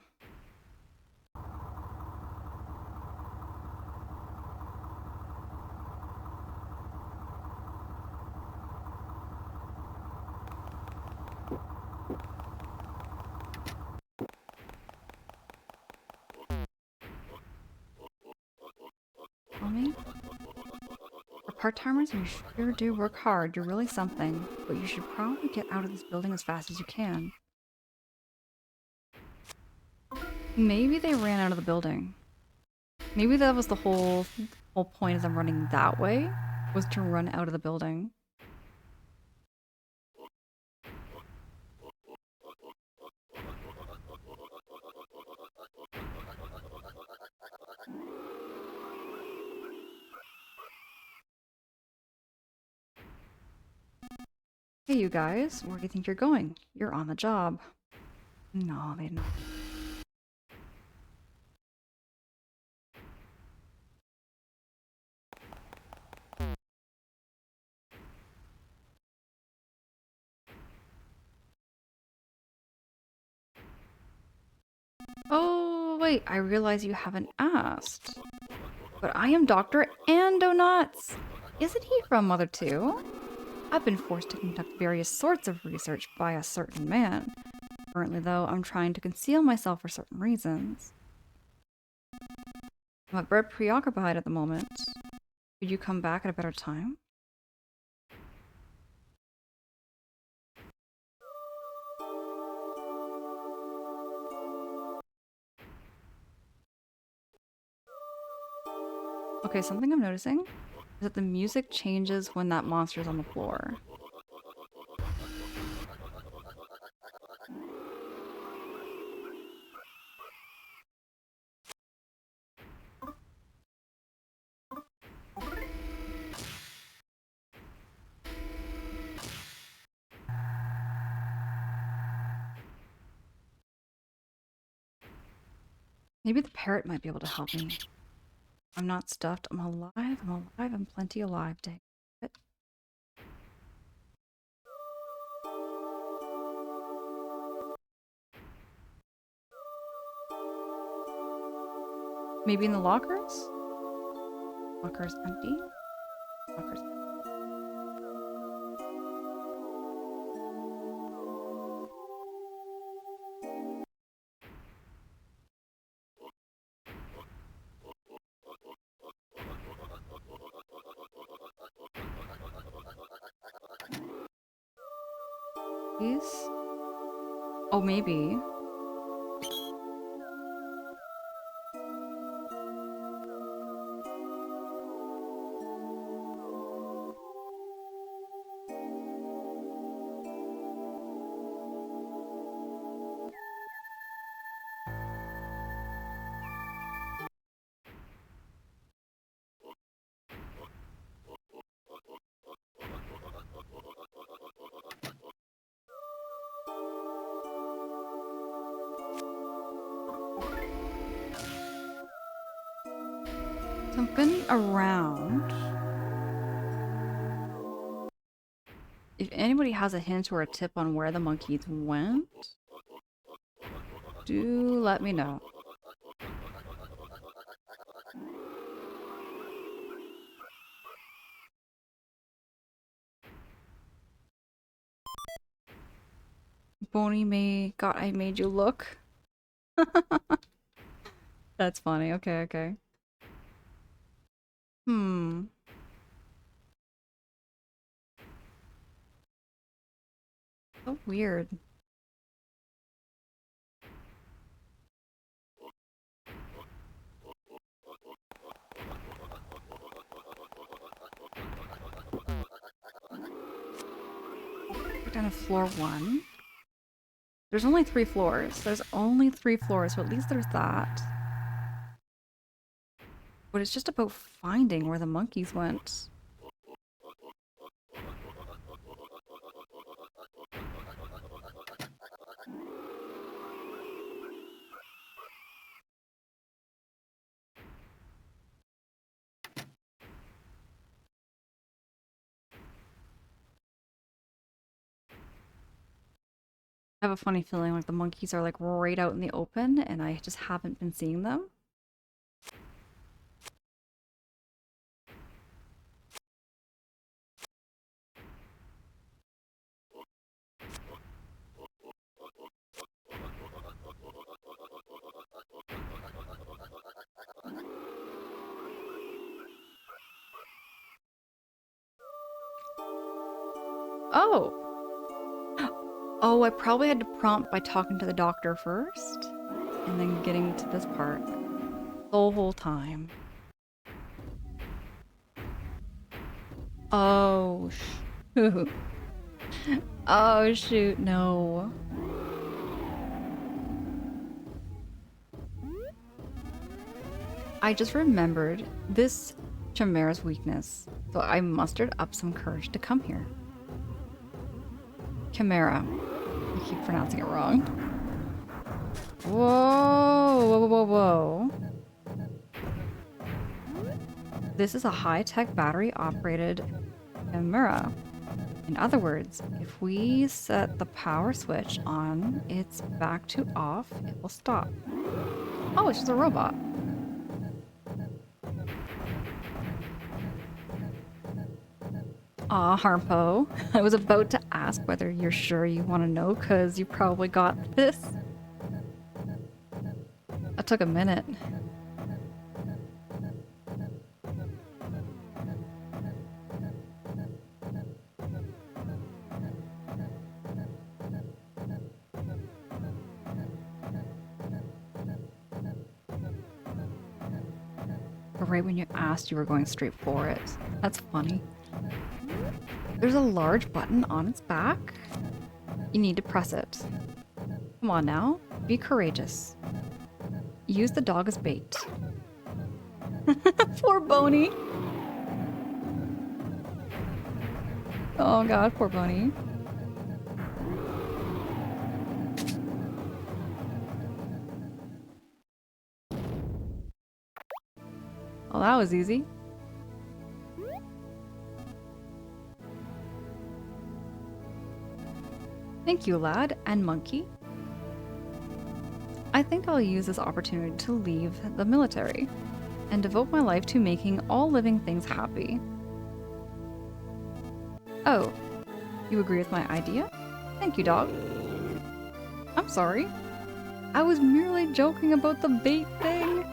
Tell me? For part-timers, you sure do work hard. You're really something. But you should probably get out of this building as fast as you can. Maybe they ran out of the building. Maybe that was the whole point of them running that way, was to run out of the building. Hey you guys, where do you think you're going? You're on the job. No, they don't. Oh, wait, I realize you haven't asked. But I am Dr. Andonuts! Isn't he from Mother 2? I've been forced to conduct various sorts of research by a certain man. Currently, though, I'm trying to conceal myself for certain reasons. I'm a bit preoccupied at the moment. Could you come back at a better time? Okay, something I'm noticing is that the music changes when that monster's on the floor. Maybe the parrot might be able to help me. I'm not stuffed. I'm alive. I'm alive. I'm plenty alive. Dang it. Maybe in the lockers? Lockers empty? Lockers. Please? Oh, maybe. So I've been around. If anybody has a hint or a tip on where the monkeys went, do let me know. Boney May, God, I made you look. That's funny. Okay, okay. Hmm. So weird. We're down to floor 1. There's only 3 floors. There's only 3 floors, so at least there's that. But it's just about finding where the monkeys went. I have a funny feeling like the monkeys are like right out in the open and I just haven't been seeing them. Oh! Oh, I probably had to prompt by talking to the doctor first and then getting to this part the whole time. Oh, shoot. Oh, shoot, no. I just remembered this Chimera's weakness, so I mustered up some courage to come here. Chimera. I keep pronouncing it wrong. Whoa, whoa, whoa, whoa. This is a high-tech battery-operated Chimera. In other words, if we set the power switch on, it's back to off, it will stop. Oh, it's just a robot. Aw, Harpo. I was about to ask whether you're sure you want to know, because you probably got this. That took a minute. right when you asked, you were going straight for it. That's funny. There's a large button on its back. You need to press it. Come on now, be courageous. Use the dog as bait. Poor Boney. Oh god, poor Boney. Well, that was easy. Thank you, lad and monkey. I think I'll use this opportunity to leave the military and devote my life to making all living things happy. Oh, you agree with my idea? Thank you, dog. I'm sorry. I was merely joking about the bait thing.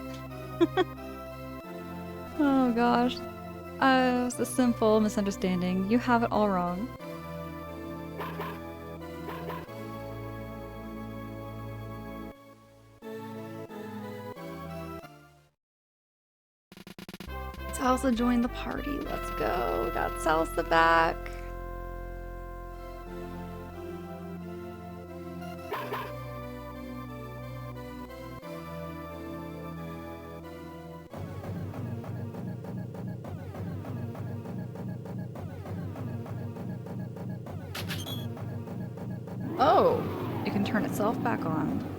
Oh gosh. It was a simple misunderstanding. You have it all wrong. Salsa joined the party. Let's go. Got Salsa back. Oh, it can turn itself back on.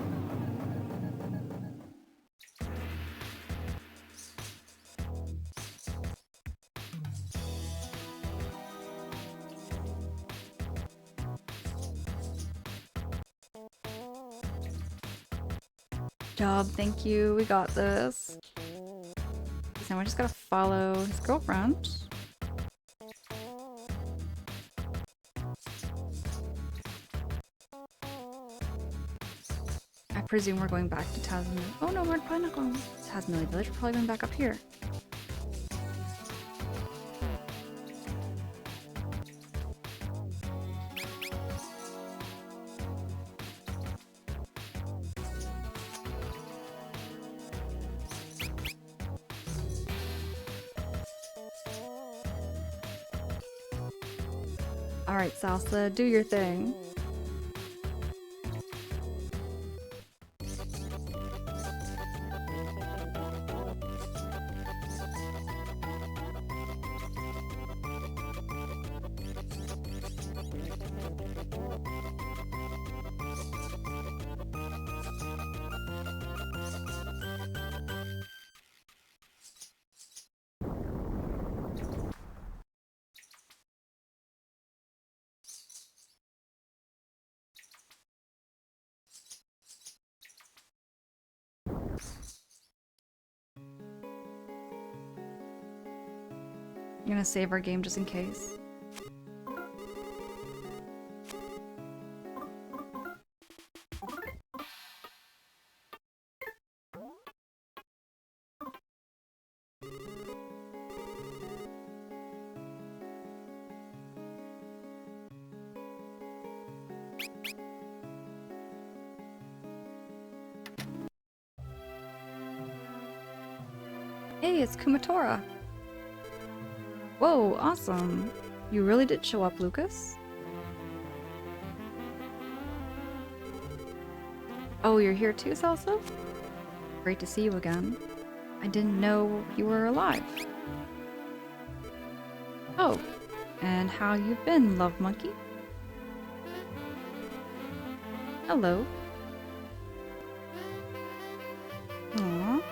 Job, thank you. We got this. Now we just gotta follow his girlfriend. I presume we're going back to Tasmania. Oh no, we're probably not going to Tasmania Village. We're probably going back up here. Alright, Salsa, do your thing. I'm gonna save our game just in case. Hey, it's Kumatora! Whoa, awesome! You really did show up, Lucas? Oh, you're here too, Salsa? Great to see you again. I didn't know you were alive. Oh, and how you've been, Love Monkey? Hello. Aww.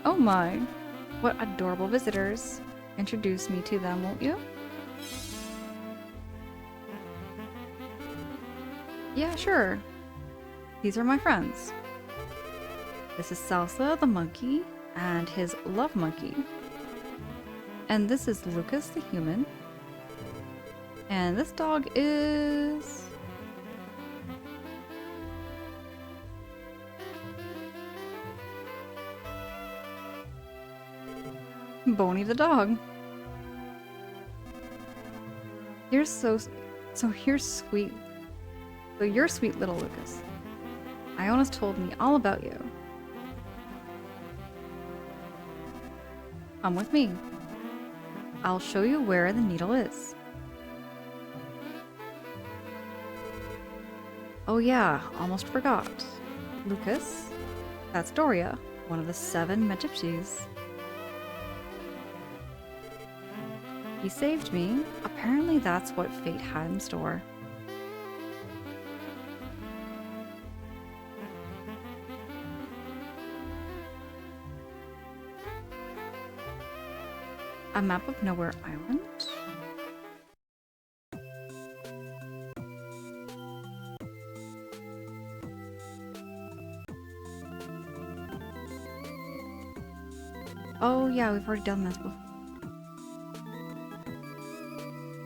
Oh my! What adorable visitors. Introduce me to them, won't you? Yeah, sure. These are my friends. This is Salsa the monkey and his love monkey. And this is Lucas the human. And this dog is... Boney the dog. You're so you're sweet. So you're sweet little Lucas. Iona's told me all about you. Come with me. I'll show you where the needle is. Oh yeah, almost forgot. Lucas, that's Doria, one of the 7 Magypsies. He saved me. Apparently that's what fate had in store. A map of Nowhere Island? Oh yeah, we've already done this before.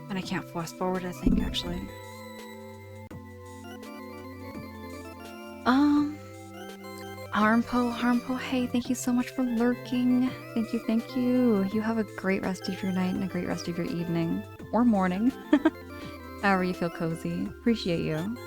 And I can't fast forward, I think, actually. Harmpo, hey, thank you so much for lurking. Thank you, thank you. You have a great rest of your night and a great rest of your evening. Or morning. However you feel cozy. Appreciate you.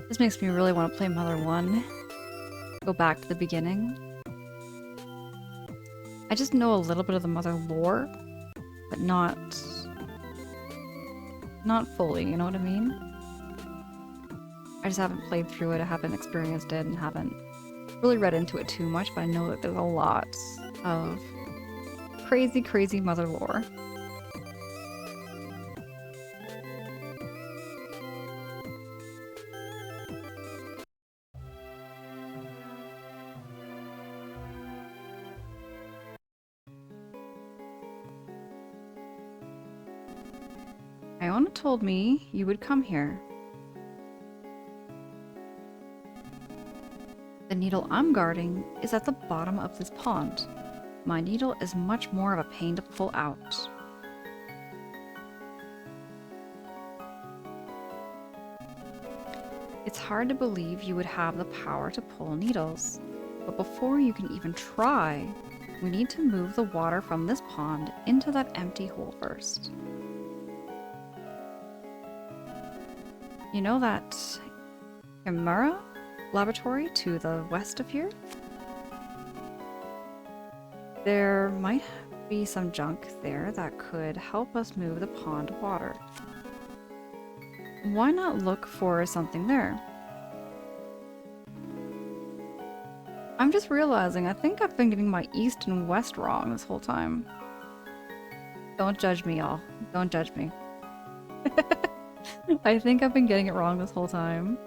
This makes me really want to play Mother 1. Go back to the beginning. I just know a little bit of the Mother lore, but not fully, you know what I mean? I just haven't played through it, I haven't experienced it, and haven't really read into it too much, but I know that there's a lot of crazy, crazy Mother lore. Iona told me you would come here. The needle I'm guarding is at the bottom of this pond. My needle is much more of a pain to pull out. It's hard to believe you would have the power to pull needles, but before you can even try, we need to move the water from this pond into that empty hole first. You know that Chimera laboratory to the west of here? There might be some junk there that could help us move the pond water. Why not look for something there? I'm just realizing I think I've been getting my east and west wrong this whole time. Don't judge me, y'all. Don't judge me. I think I've been getting it wrong this whole time.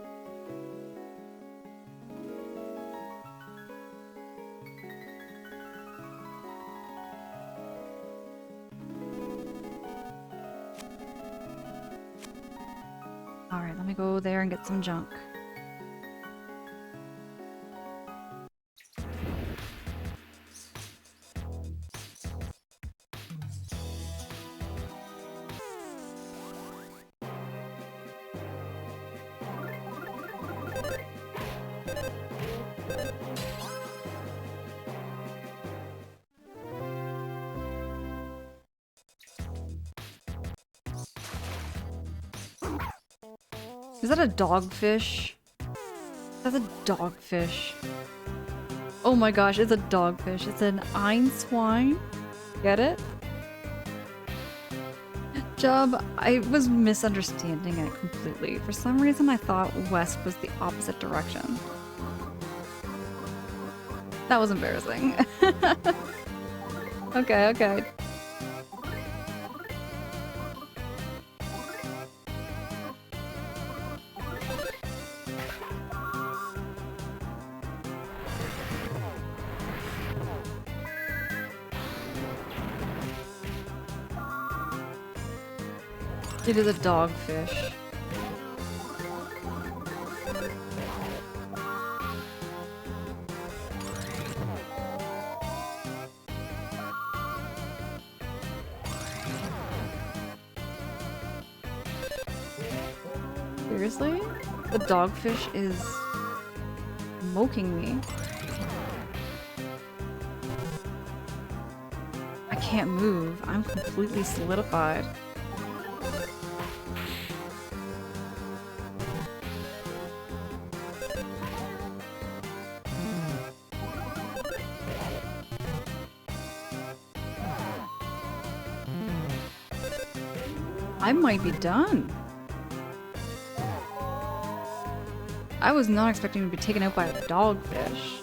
Alright, let me go there and get some junk. Is that a dogfish? That's a dogfish. Oh my gosh, it's a dogfish. It's an Einswine. Get it? Jub, I was misunderstanding it completely. For some reason I thought west was the opposite direction. That was embarrassing. Okay, okay. It is a dogfish. Seriously? The dogfish is smoking me. I can't move. I'm completely solidified. I might be done. I was not expecting to be taken out by a dogfish.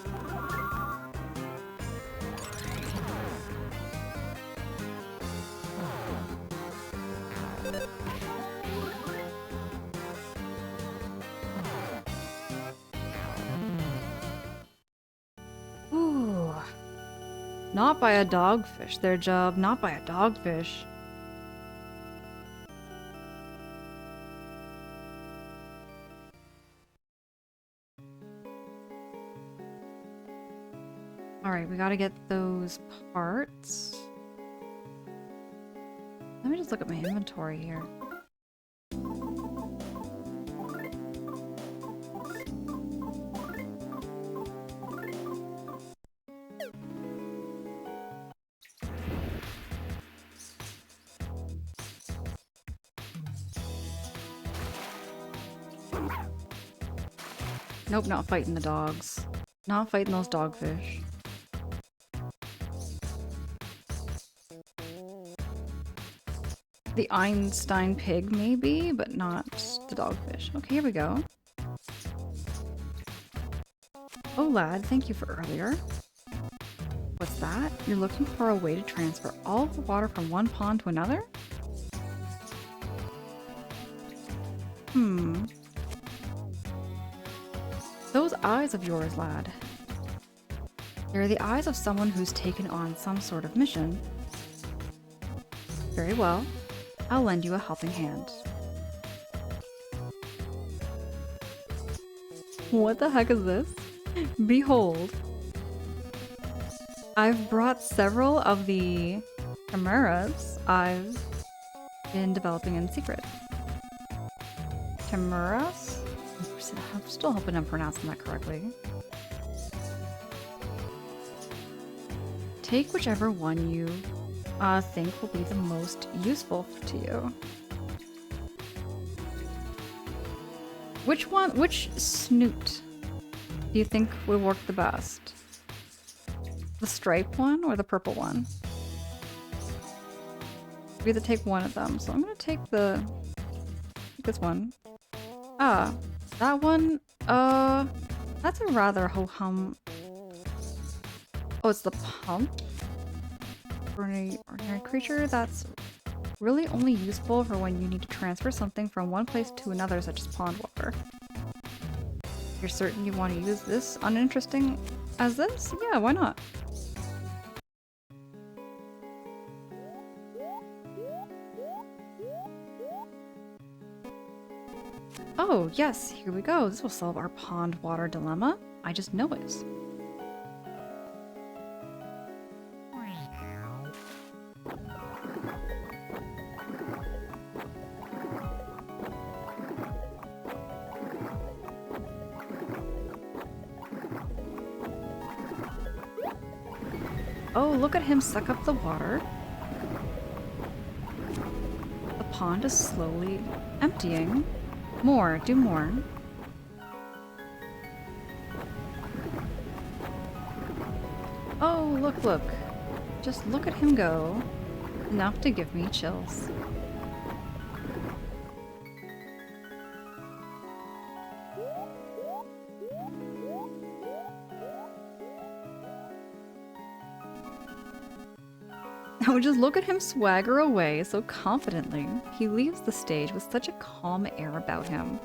Ooh. Not by a dogfish. Their job, not by a dogfish. Alright, we gotta get those parts. Let me just look at my inventory here. Nope, not fighting the dogs. Not fighting those dogfish. The Einstein pig, maybe, but not the dogfish. Okay, here we go. Oh, lad, thank you for earlier. What's that? You're looking for a way to transfer all the water from one pond to another? Those eyes of yours, lad. They're the eyes of someone who's taken on some sort of mission. Very well. I'll lend you a helping hand. What the heck is this? Behold. I've brought several of the chimeras I've been developing in secret. Chimeras? I'm still hoping I'm pronouncing that correctly. Take whichever one you think will be the most useful to you. Which snoot do you think would work the best? The striped one or the purple one? We either take one of them, so I'm gonna take this one. Ah, that one, that's a rather ho-hum. Oh, it's the pump? For an ordinary creature, that's really only useful for when you need to transfer something from one place to another, such as pond water. You're certain you want to use this uninteresting as this? Yeah, why not? Oh, yes, here we go. This will solve our pond water dilemma. I just know it. Oh, look at him suck up the water. The pond is slowly emptying. More, do more. Oh, look. Just look at him go. Enough to give me chills. Now just look at him swagger away so confidently. He leaves the stage with such a calm air about him.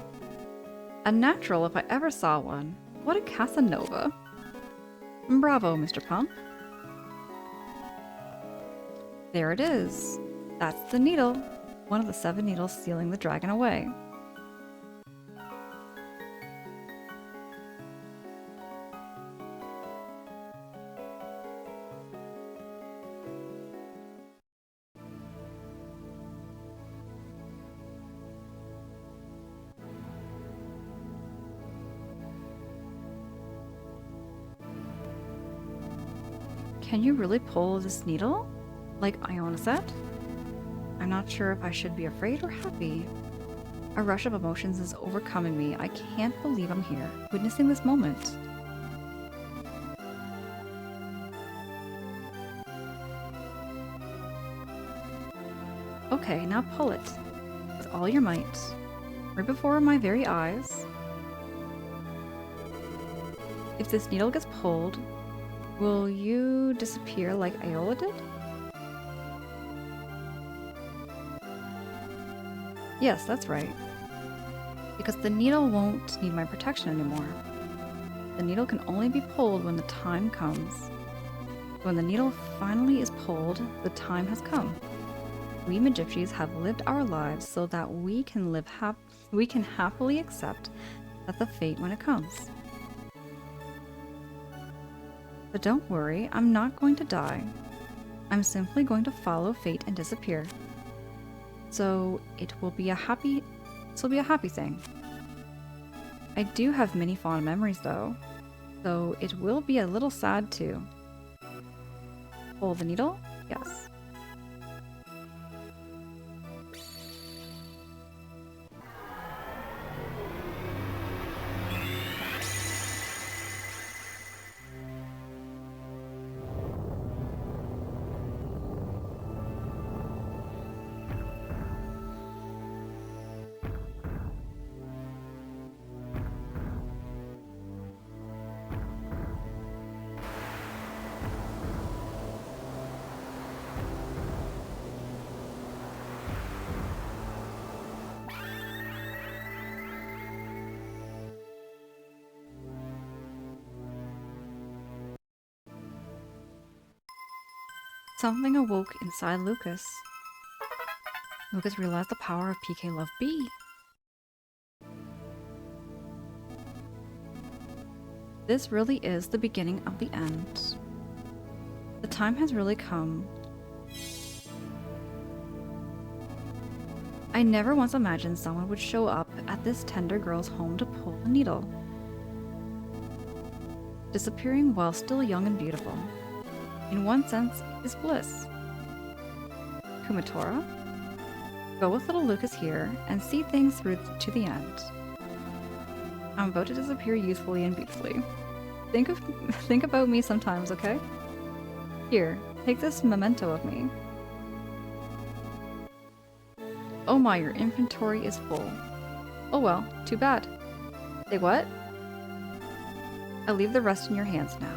A natural if I ever saw one. What a Casanova. Bravo, Mr. Pump. There it is. That's the needle. one of the 7 needles sealing the dragon away. Can you really pull this needle? Like Iona said? I'm not sure if I should be afraid or happy. A rush of emotions is overcoming me. I can't believe I'm here, witnessing this moment. Okay, now pull it. With all your might. Right before my very eyes. If this needle gets pulled, will you disappear like Iola did? Yes, that's right. Because the needle won't need my protection anymore. The needle can only be pulled when the time comes. When the needle finally is pulled, the time has come. We Magypsies have lived our lives so that we can happily accept that the fate when it comes. But don't worry, I'm not going to die. I'm simply going to follow fate and disappear. So it will be a happy thing. I do have many fond memories though, so it will be a little sad too. Pull the needle? Yes. Something awoke inside Lucas. Lucas realized the power of PK Love B. This really is the beginning of the end. The time has really come. I never once imagined someone would show up at this tender girl's home to pull the needle. Disappearing while still young and beautiful, in one sense, is bliss. Kumatora, go with little Lucas here and see things through to the end. I'm about to disappear youthfully and beautifully. Think about me sometimes, okay? Here, take this memento of me. Oh my, your inventory is full. Oh well, too bad. Say what? I leave the rest in your hands now.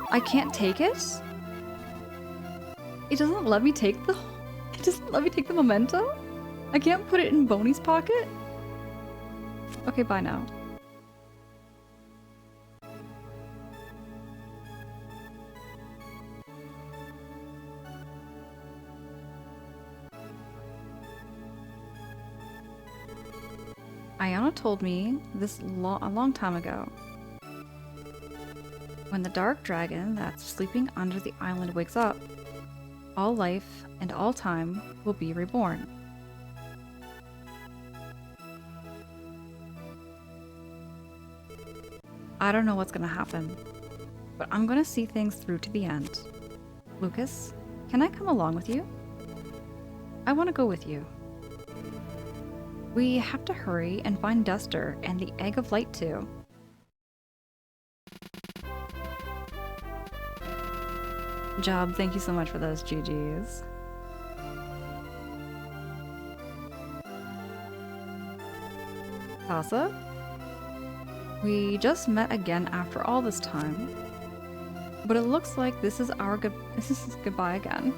I can't take it? It doesn't let me take the... It doesn't let me take the memento? I can't put it in Boney's pocket? Okay, bye now. Iona told me this a long time ago. When the dark dragon that's sleeping under the island wakes up, all life and all time will be reborn. I don't know what's gonna happen, but I'm gonna see things through to the end. Lucas, can I come along with you? I want to go with you. We have to hurry and find Duster and the Egg of Light too. Job, thank you so much for those GGs. Tassa? We just met again after all this time. But it looks like this is goodbye again.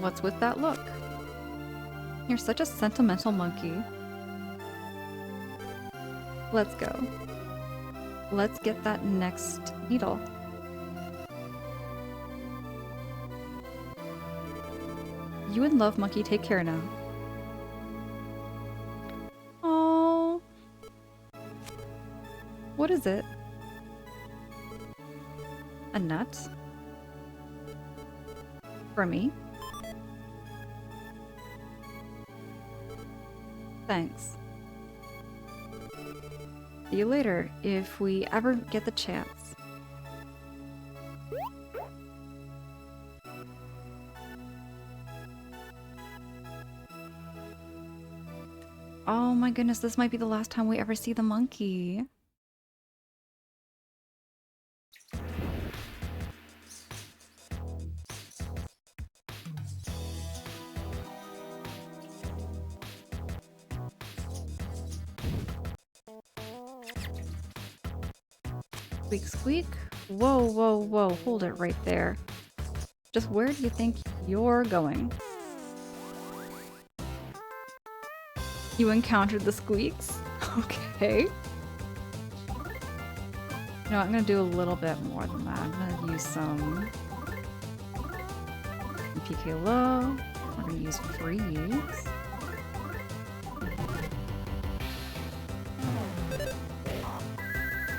What's with that look? You're such a sentimental monkey. Let's go. let's get that next needle. You and Love Monkey take care now. Oh, what is it? A nut? For me? Thanks. See you later, if we ever get the chance. Oh my goodness, this might be the last time we ever see the monkey. Squeak, squeak. Whoa, whoa, whoa. Hold it right there. Just where do you think you're going? You encountered the squeaks? Okay. You know, I'm gonna do a little bit more than that. I'm gonna use some PK low. We're gonna use freeze.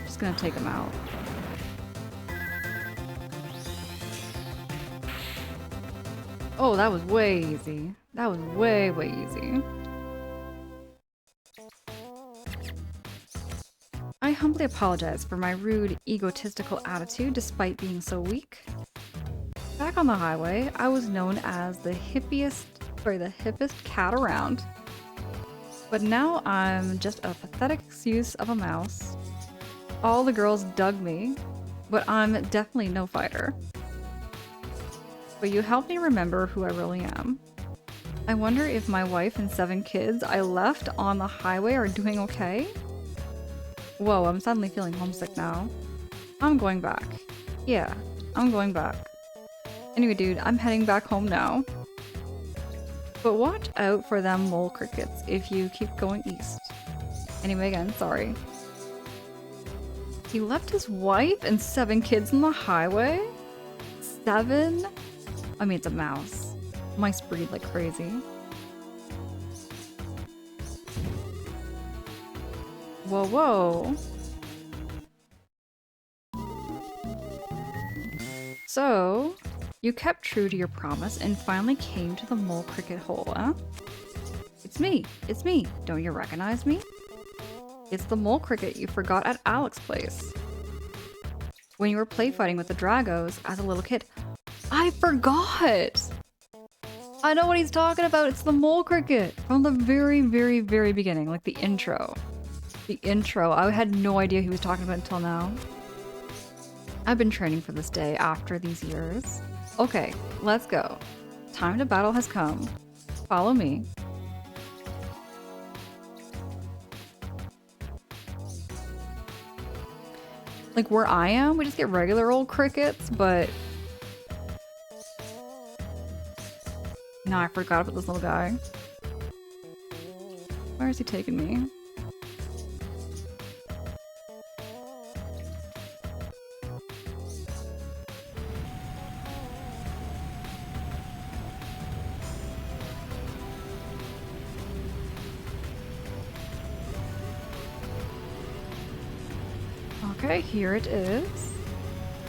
Just gonna take them out. Oh, that was way easy. That was way, way easy. I humbly apologize for my rude, egotistical attitude despite being so weak. Back on the highway, I was known as the hippest cat around. But now I'm just a pathetic excuse of a mouse. All the girls dug me, but I'm definitely no fighter. But you helped me remember who I really am. I wonder if my wife and 7 kids I left on the highway are doing okay? Whoa, I'm suddenly feeling homesick now. I'm going back. Yeah, I'm going back. Anyway, dude, I'm heading back home now. But watch out for them mole crickets if you keep going east. Anyway, again, sorry. He left his wife and 7 kids on the highway? 7? I mean, it's a mouse. Mice breed like crazy. Whoa, whoa. So, you kept true to your promise and finally came to the mole cricket hole, huh? It's me. It's me. Don't you recognize me? It's the mole cricket you forgot at Alex's place. When you were play fighting with the Dragos as a little kid. I forgot! I know what he's talking about. It's the mole cricket from the very, very, very beginning, like the intro. The intro. I had no idea he was talking about until now. I've been training for this day after these years. Okay, let's go. Time to battle has come. Follow me. Like where I am, we just get regular old crickets, but... No, I forgot about this little guy. Where is he taking me? Okay, here it is.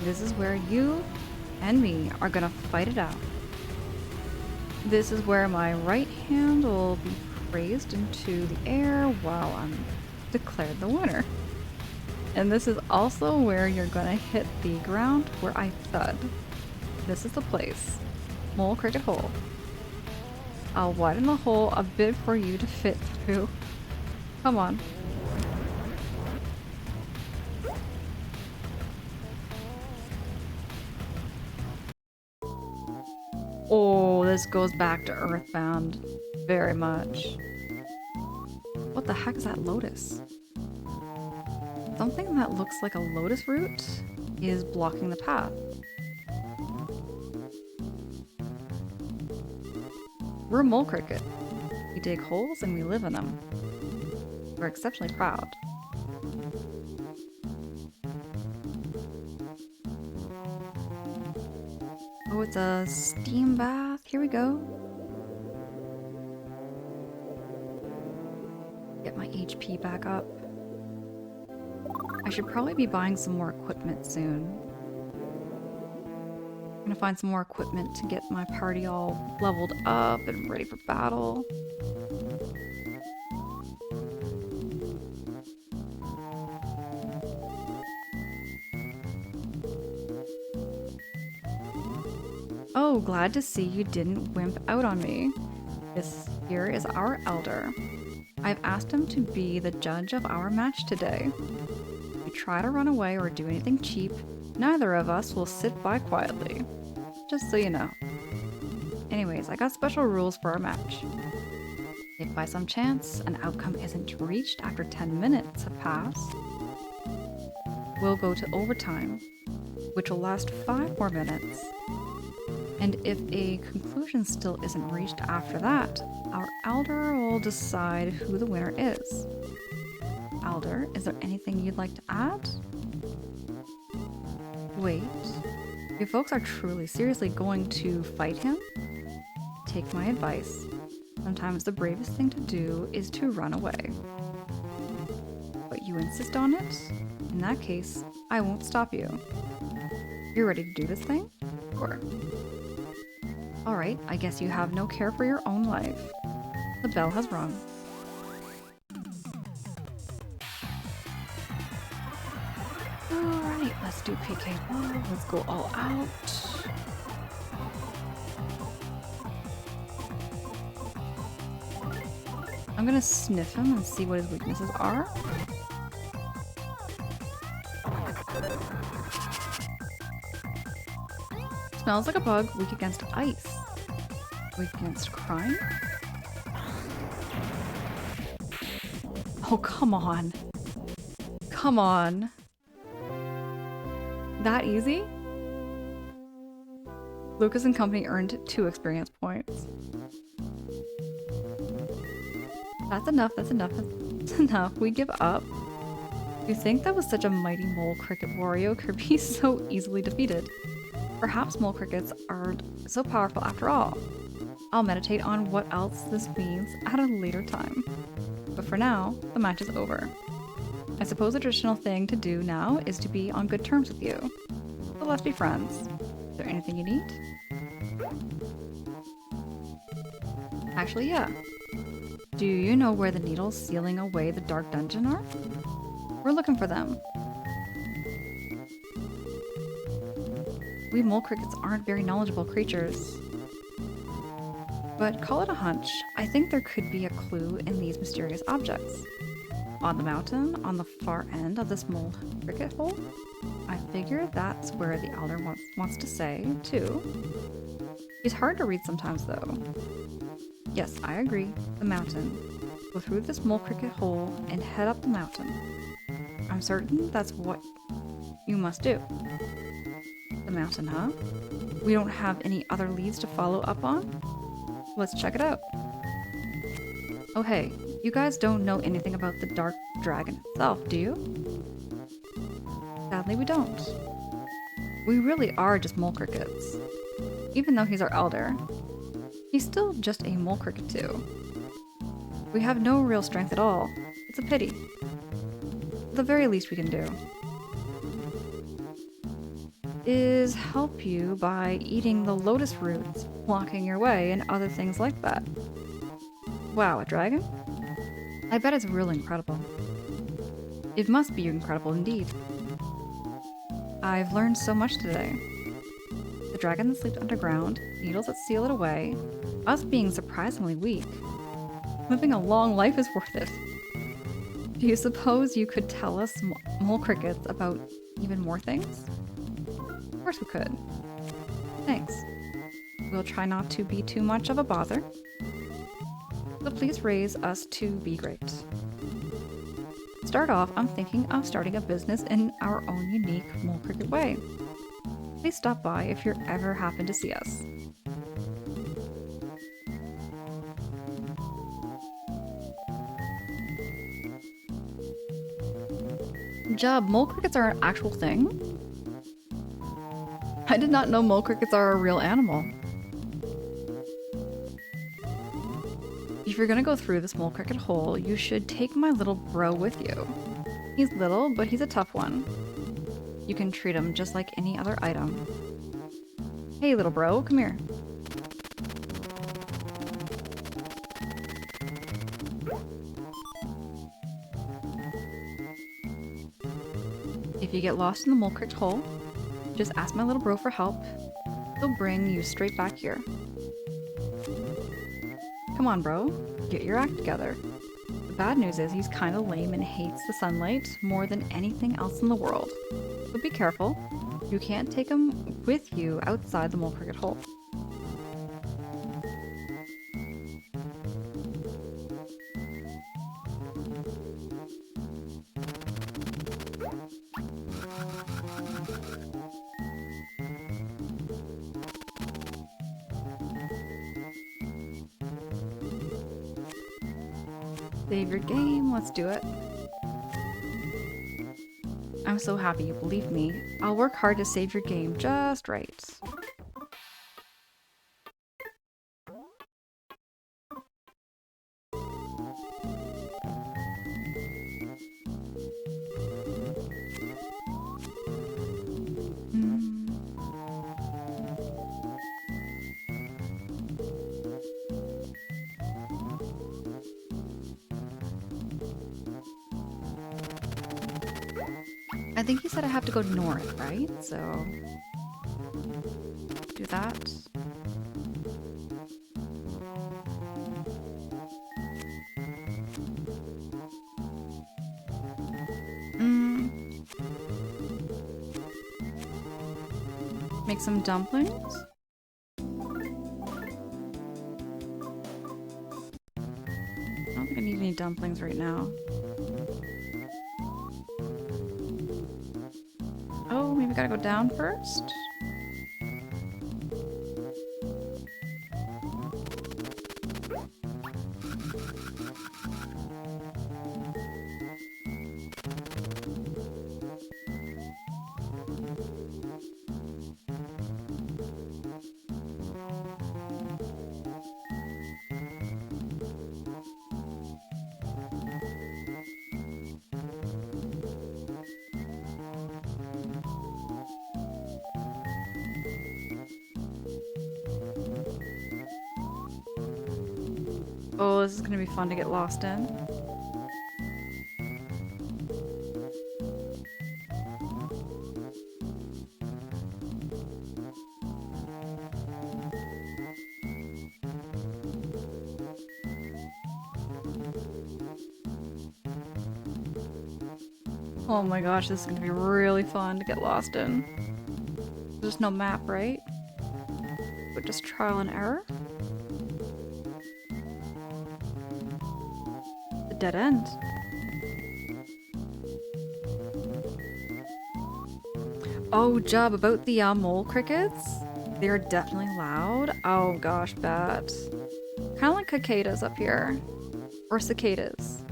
This is where you and me are gonna fight it out. This is where my right hand will be raised into the air while I'm declared the winner. And this is also where you're gonna hit the ground where I thud. This is the place. Mole cricket hole. I'll widen the hole a bit for you to fit through. Come on. Oh, this goes back to Earthbound very much. What the heck is that lotus? Something that looks like a lotus root is blocking the path. We're a mole cricket. We dig holes and we live in them. We're exceptionally proud. Oh, it's a steam bath. Here we go. Get my HP back up. I should probably be buying some more equipment soon. I'm gonna find some more equipment to get my party all leveled up and ready for battle. Oh, glad to see you didn't wimp out on me. This here is our elder. I've asked him to be the judge of our match today. If you try to run away or do anything cheap, neither of us will sit by quietly. Just so you know. Anyways, I got special rules for our match. If by some chance an outcome isn't reached after 10 minutes have passed, we'll go to overtime, which will last 5 more minutes. And if a conclusion still isn't reached after that, our elder will decide who the winner is. Elder, is there anything you'd like to add? Wait, you folks are truly seriously going to fight him? Take my advice. Sometimes the bravest thing to do is to run away. But you insist on it? In that case, I won't stop you. You're ready to do this thing? Sure. Alright, I guess you have no care for your own life. The bell has rung. Alright, let's do PK1. Let's go all out. I'm gonna sniff him and see what his weaknesses are. Smells like a bug, weak against ice. Weak against crime? Oh, come on. Come on. That easy? Lucas and company earned 2 experience points. That's enough, that's enough, that's enough. We give up. You think that was such a mighty mole cricket Wario could be so easily defeated? Perhaps mole crickets aren't so powerful after all. I'll meditate on what else this means at a later time. But for now, the match is over. I suppose the traditional thing to do now is to be on good terms with you. So let's be friends. Is there anything you need? Actually, yeah. Do you know where the needles sealing away the dark dungeon are? We're looking for them. We mole crickets aren't very knowledgeable creatures. But call it a hunch, I think there could be a clue in these mysterious objects. On the mountain, on the far end of this mole cricket hole? I figure that's where the elder wants to say, too. He's hard to read sometimes, though. Yes, I agree. The mountain. Go through this mole cricket hole and head up the mountain. I'm certain that's what you must do. The mountain, huh? We don't have any other leads to follow up on? Let's check it out. Oh hey, you guys don't know anything about the Dark Dragon itself, do you? Sadly, we don't. We really are just mole crickets. Even though he's our elder, he's still just a mole cricket too. We have no real strength at all. It's a pity. The very least we can do is help you by eating the lotus roots, blocking your way, and other things like that. Wow, a dragon? I bet it's really incredible. It must be incredible indeed. I've learned so much today. The dragon that sleeps underground, needles that seal it away, us being surprisingly weak. Living a long life is worth it. Do you suppose you could tell us mole crickets about even more things? Of course we could. Thanks. We'll try not to be too much of a bother. But please raise us to be great. Start off, I'm thinking of starting a business in our own unique mole cricket way. Please stop by if you ever happen to see us. Job, mole crickets are an actual thing? I did not know mole crickets are a real animal. If you're gonna go through this mole cricket hole, you should take my little bro with you. He's little, but he's a tough one. You can treat him just like any other item. Hey, little bro, come here. If you get lost in the mole cricket hole, just ask my little bro for help. He'll bring you straight back here. Come on, bro. Get your act together. The bad news is he's kind of lame and hates the sunlight more than anything else in the world. So be careful. You can't take him with you outside the mole cricket hole. Save your game, let's do it. I'm so happy you believe me. I'll work hard to save your game just right. I think he said I have to go north, right? So do that. Make some dumplings. I don't think I need any dumplings right now. Oh, maybe gotta go down first? Oh, this is gonna be fun to get lost in. Oh my gosh, this is gonna be really fun to get lost in. There's no map, right? But just trial and error. A dead end. Oh, Jub, about the mole crickets? They are definitely loud. Oh gosh, bad. Kind of like cicadas up here. Or cicadas.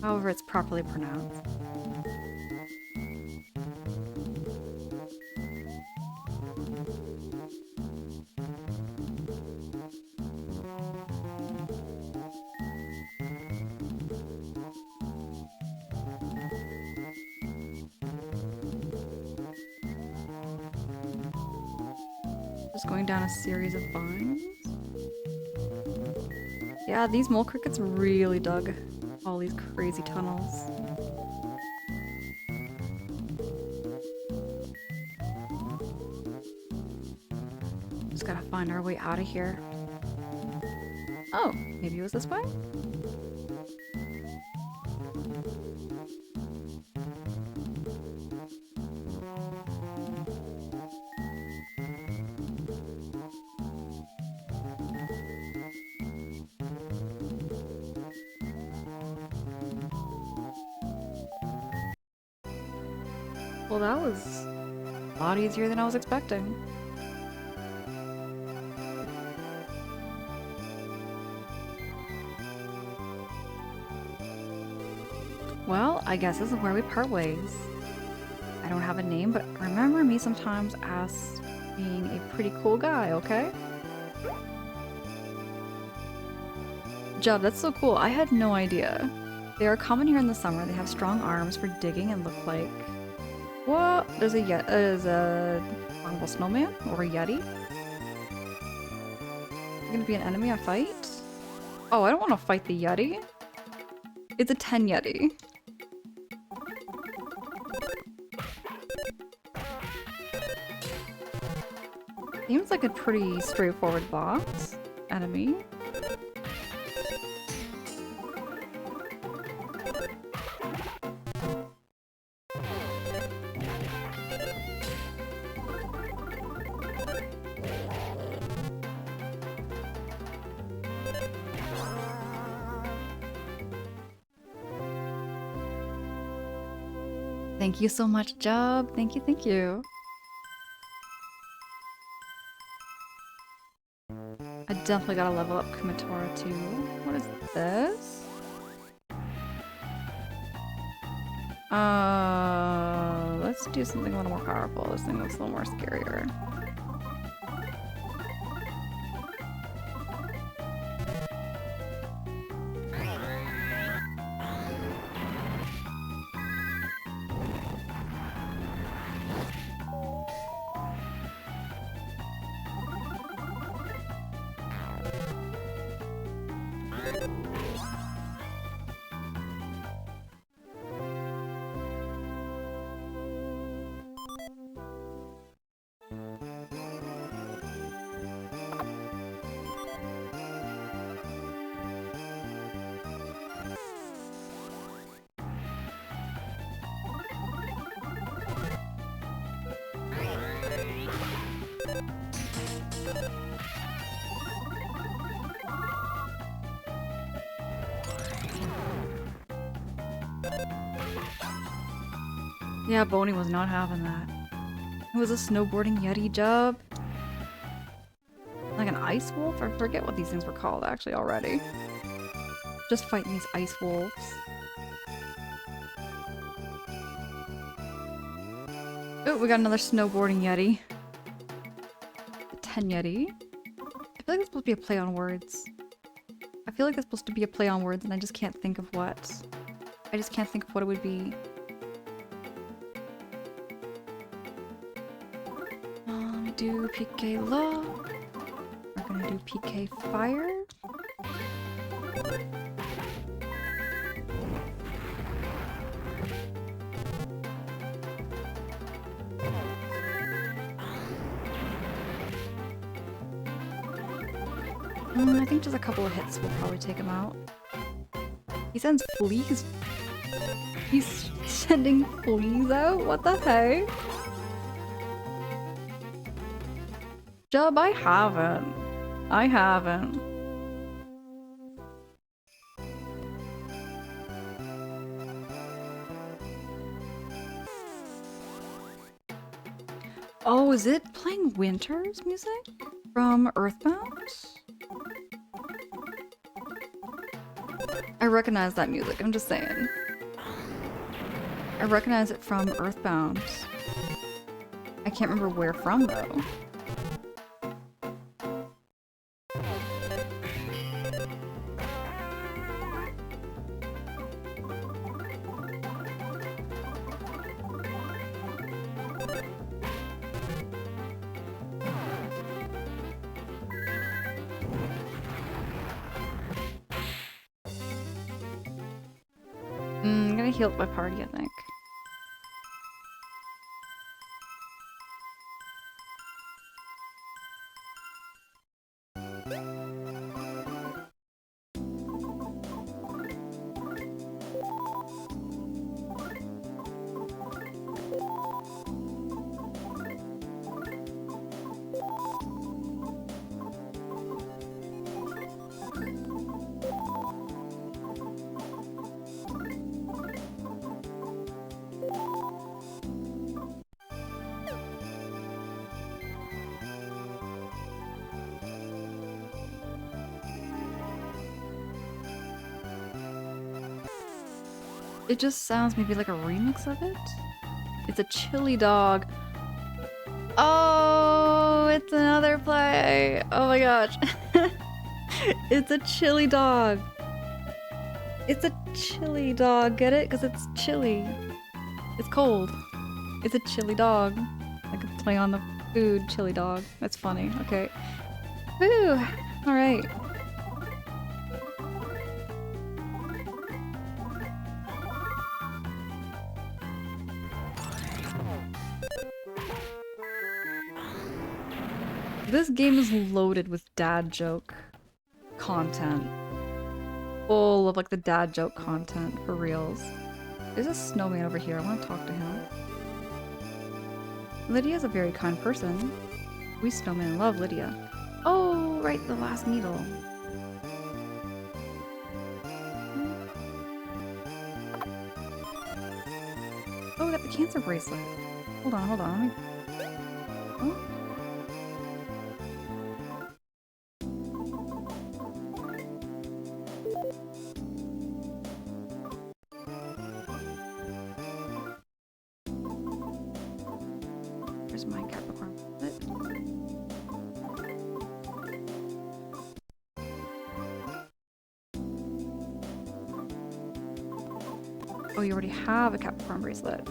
However it's properly pronounced. Just going down a series of vines. Yeah, these mole crickets really dug all these crazy tunnels. Just gotta find our way out of here. Oh, maybe it was this way? Well, that was a lot easier than I was expecting. Well, I guess this is where we part ways. I don't have a name, but remember me sometimes as being a pretty cool guy, okay? Jub, that's so cool. I had no idea. They are common here in the summer. They have strong arms for digging and look like... What? There's a horrible snowman or a yeti? Gonna be an enemy I fight? Oh, I don't want to fight the yeti. It's a 10 yeti. Seems like a pretty straightforward boss. Enemy. Thank you so much, Jub. Thank you, thank you. I definitely gotta level up Kumatora too. What is this? Let's do something a little more powerful. This thing looks a little more scarier. Yeah, Boney was not having that. It was a snowboarding yeti, Jub. Like an ice wolf? I forget what these things were called actually already. Just fighting these ice wolves. Oh, we got another snowboarding yeti. A 10 yeti. I feel like that's supposed to be a play on words. I feel like that's supposed to be a play on words and I just can't think of what. I just can't think of what it would be. Let me do PK Law. We're gonna do PK Fire. I think just a couple of hits will probably take him out. He sends fleas. He's sending fleas out? What the heck? Jub, I haven't. I haven't. Oh, is it playing Winter's music from Earthbound? I recognize that music, I'm just saying. I recognize it from Earthbound. I can't remember where from, though. I'm gonna heal up my party, I think. It just sounds maybe like a remix of it. It's a chili dog. Oh, it's another play. Oh my gosh. It's a chili dog. It's a chili dog. Get it? Because it's chili. It's cold. It's a chili dog. I could play on the food chili dog. That's funny. Okay. Woo! Alright. This game is loaded with dad joke content. Full of like the dad joke content for reals. There's a snowman over here. I want to talk to him. Lydia's a very kind person. We snowmen love Lydia. Oh, right, the last needle. Oh, we got the cancer bracelet. Hold on, hold on. Oh. Where's my Capricorn? Oh, you already have a Capricorn bracelet.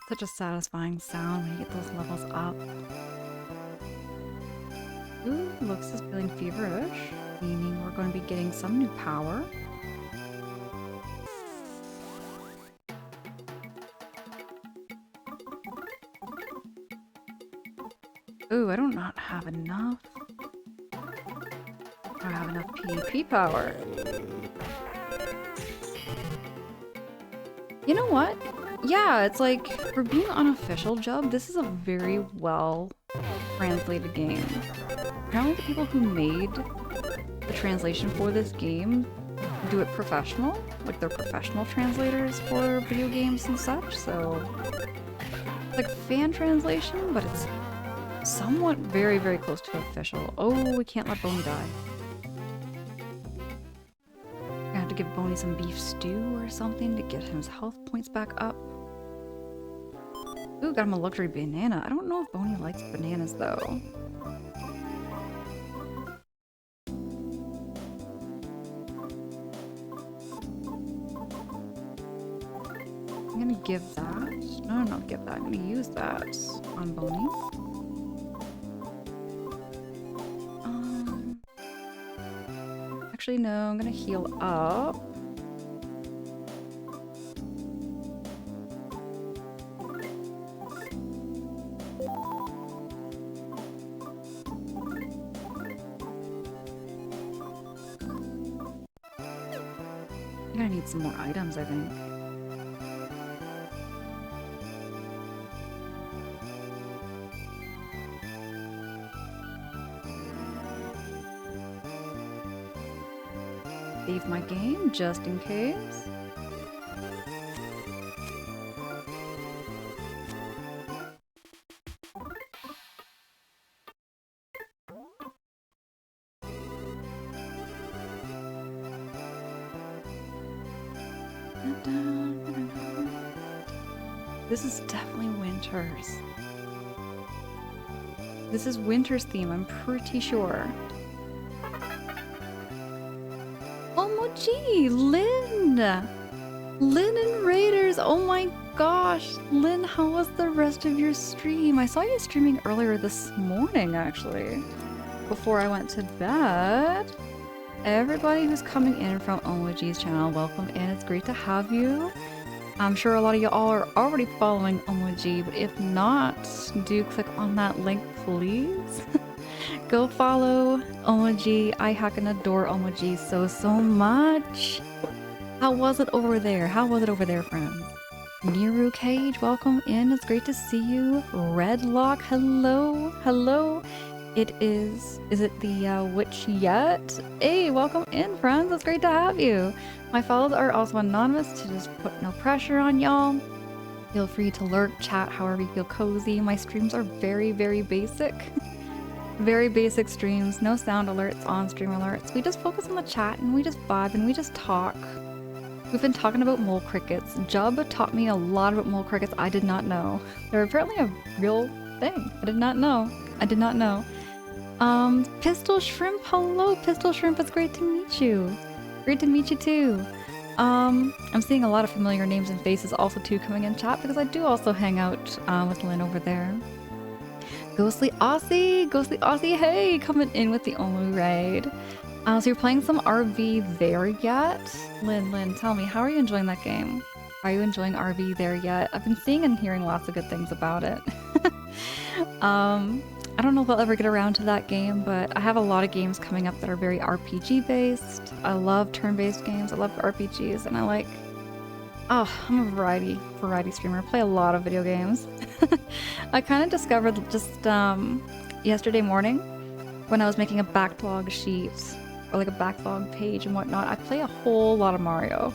Such a satisfying sound when you get those levels up. Ooh, Lux is feeling feverish, meaning we're going to be getting some new power. Ooh, I do not have enough. I don't have enough PvP power. You know what? Yeah, it's like, for being unofficial, Jub, this is a very well translated game. Apparently the people who made the translation for this game do it professional. Like, they're professional translators for video games and such, so... It's like fan translation, but it's somewhat very, very close to official. Oh, we can't let Boney die. I have to give Boney some beef stew or something to get his health points back up. Ooh, got him a luxury banana. I don't know if Boney likes bananas, though. I'm gonna give that. No, not give that. I'm gonna use that on Boney. Actually, no, I'm gonna heal up. I'm gonna need some more items, I think. Save my game just in case. This is definitely Winter's. This is Winter's theme, I'm pretty sure. Oh, gee, Lynn! Lynn and Raiders, oh my gosh! Lynn, how was the rest of your stream? I saw you streaming earlier this morning, actually. Before I went to bed. Everybody who's coming in from OMG's channel, welcome in. It's great to have you. I'm sure a lot of y'all are already following Omoji, but if not, do click on that link, please. Go follow Omoji. I hack and adore Omoji so much. How was it over there? How was it over there, friends? Niru Cage, welcome in. It's great to see you. Redlock, hello, hello. It is it the Witch Yet? Hey, welcome in, friends. It's great to have you. My follows are also anonymous to just put no pressure on y'all. Feel free to lurk, chat, however you feel cozy. My streams are very, very basic. Very basic streams. No sound alerts, on-stream alerts. We just focus on the chat and we just vibe and we just talk. We've been talking about mole crickets. Jub taught me a lot about mole crickets I did not know. They're apparently a real thing. I did not know. I did not know. Pistol Shrimp, hello Pistol Shrimp, it's great to meet you. Great to meet you too. I'm seeing a lot of familiar names and faces also too coming in chat because I do also hang out with Lynn over there. Ghostly Aussie, hey, coming in with the Omu raid. So you're playing some RV there yet? Lynn, tell me, how are you enjoying that game? Are you enjoying RV there yet? I've been seeing and hearing lots of good things about it. I don't know if I'll ever get around to that game, but I have a lot of games coming up that are very RPG based. I love turn-based games, I love RPGs, and I'm a variety streamer. I play a lot of video games. I kind of discovered just yesterday morning when I was making a backlog sheet or like a backlog page and whatnot. I play a whole lot of Mario.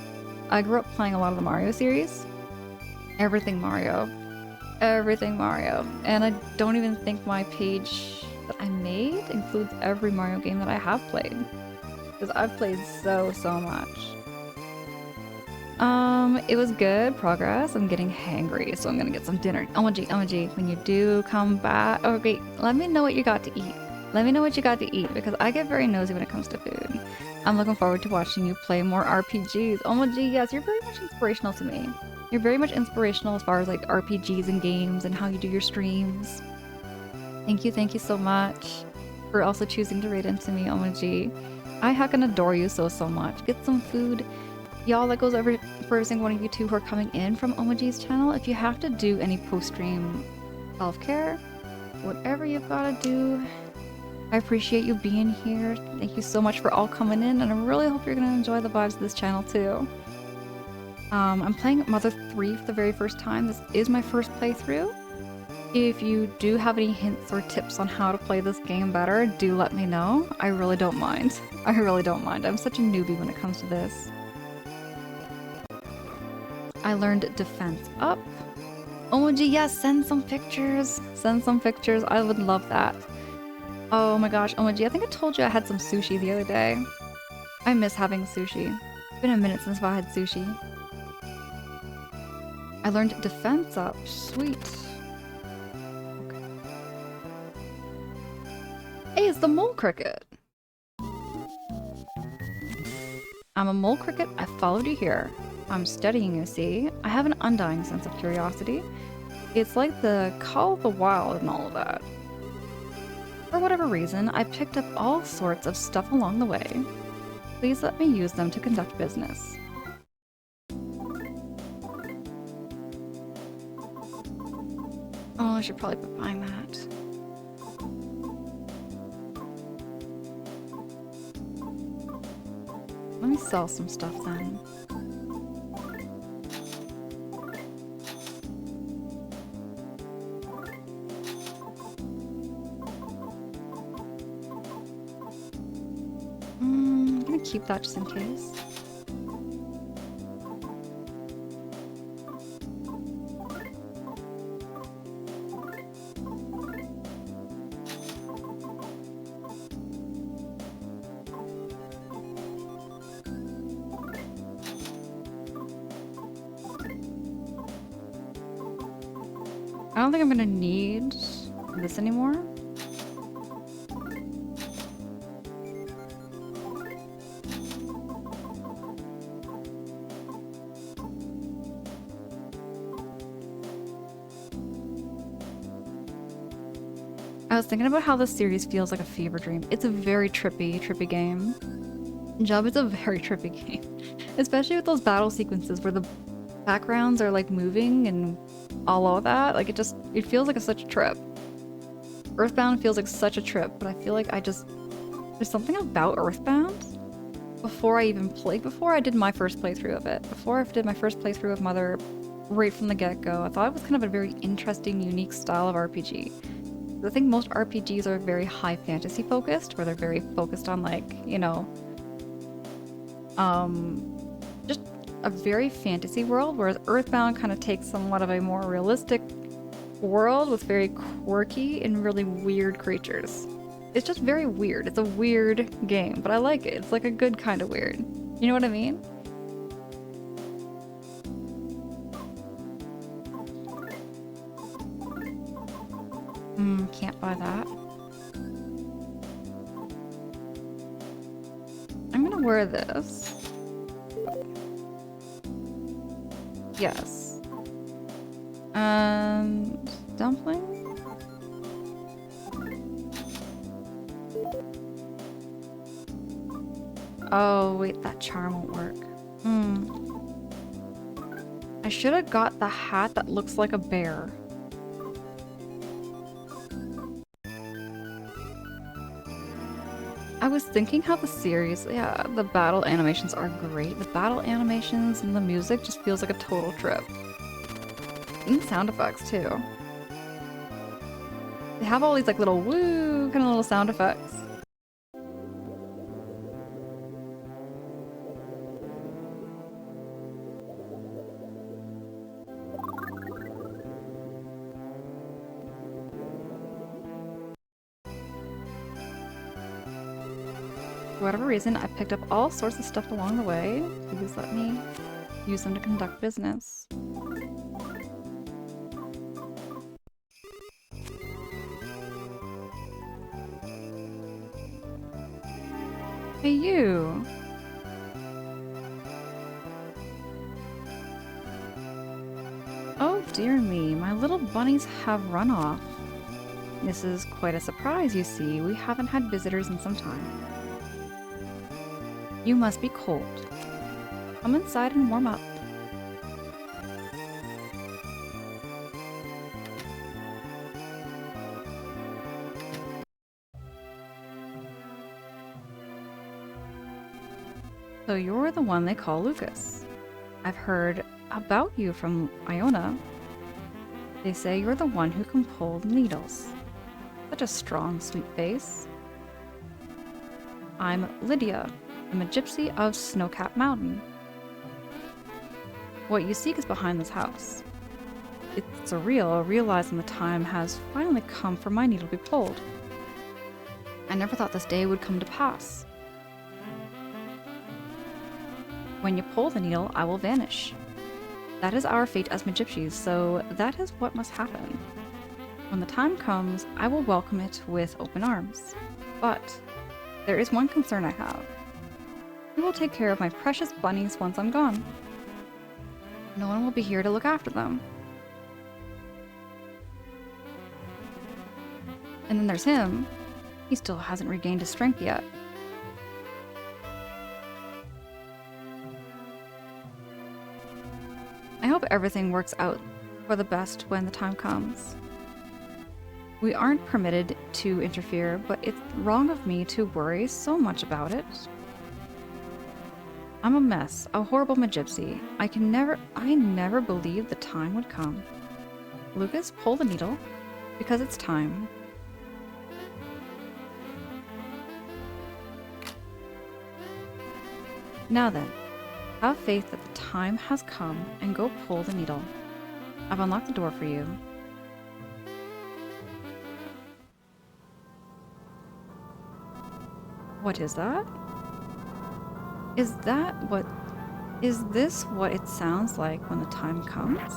I grew up playing a lot of the Mario series. Everything Mario, and I don't even think my page that I made includes every Mario game that I have played, because I've played so much. It was good progress. I'm getting hangry, so I'm gonna get some dinner. OMG, when you do come back, oh great, let me know what you got to eat. Let me know what you got to eat, because I get very nosy when it comes to food. I'm looking forward to watching you play more RPGs. OMG, yes, you're very much inspirational to me. You're very much inspirational as far as like RPGs and games and how you do your streams. Thank you so much for also choosing to raid into me, OMG. I hack and adore you so much. Get some food. Y'all, that goes over for every single one of you two who are coming in from OMG's channel. If you have to do any post-stream self-care, whatever you've got to do, I appreciate you being here. Thank you so much for all coming in, and I really hope you're going to enjoy the vibes of this channel too. I'm playing Mother 3 for the very first time. This is my first playthrough. If you do have any hints or tips on how to play this game better, do let me know. I really don't mind. I really don't mind. I'm such a newbie when it comes to this. I learned defense up. OMG, yes, send some pictures. Send some pictures. I would love that. Oh my gosh, OMG, I think I told you I had some sushi the other day. I miss having sushi. It's been a minute since I had sushi. I learned defense up. Sweet. Okay. Hey, it's the mole cricket. I'm a mole cricket. I followed you here. I'm studying, you see. I have an undying sense of curiosity. It's like the call of the wild and all of that. For whatever reason, I picked up all sorts of stuff along the way. Please let me use them to conduct business. Oh, I should probably be buying that. Let me sell some stuff then. I'm gonna keep that just in case. I don't think I'm gonna need this anymore. I was thinking about how this series feels like a fever dream. It's a very trippy game. Jub is a very trippy game. Especially with those battle sequences where the backgrounds are like moving and all of that. Like it feels like such a trip. Earthbound feels like such a trip, but I feel like there's something about Earthbound before I did my first playthrough of it. Before I did my first playthrough of Mother, right from the get-go, I thought it was kind of a very interesting, unique style of RPG. I think most RPGs are very high fantasy focused, where they're very focused on like, you know, just a very fantasy world, whereas Earthbound kind of takes somewhat of a more realistic world with very quirky and really weird creatures. It's just very weird. It's a weird game, but I like it. It's like a good kind of weird. You know what I mean? Can't buy that. I'm gonna wear this. Yes. And dumpling? Oh, wait, that charm won't work. I should have got the hat that looks like a bear. I was thinking how the series, yeah, the battle animations are great. The battle animations and the music just feels like a total trip. And the sound effects too. They have all these like little woo kind of little sound effects. For whatever reason, I picked up all sorts of stuff along the way. Please let me use them to conduct business. Hey, you! Oh dear me, my little bunnies have run off. This is quite a surprise, you see. We haven't had visitors in some time. You must be cold. Come inside and warm up. So you're the one they call Lucas. I've heard about you from Iona. They say you're the one who can pull needles. Such a strong, sweet face. I'm Lydia. I'm a gypsy of Snowcap Mountain. What you seek is behind this house. It's surreal realizing the time has finally come for my needle to be pulled. I never thought this day would come to pass. When you pull the needle, I will vanish. That is our fate as Magypsies, so that is what must happen. When the time comes, I will welcome it with open arms. But there is one concern I have. Who will take care of my precious bunnies once I'm gone? No one will be here to look after them. And then there's him. He still hasn't regained his strength yet. I hope everything works out for the best when the time comes. We aren't permitted to interfere, but it's wrong of me to worry so much about it. I'm a mess, a horrible Magypsy. I never believed the time would come. Lucas, pull the needle, because it's time. Now then, have faith that the time has come and go pull the needle. I've unlocked the door for you. What is that? Is this what it sounds like when the time comes?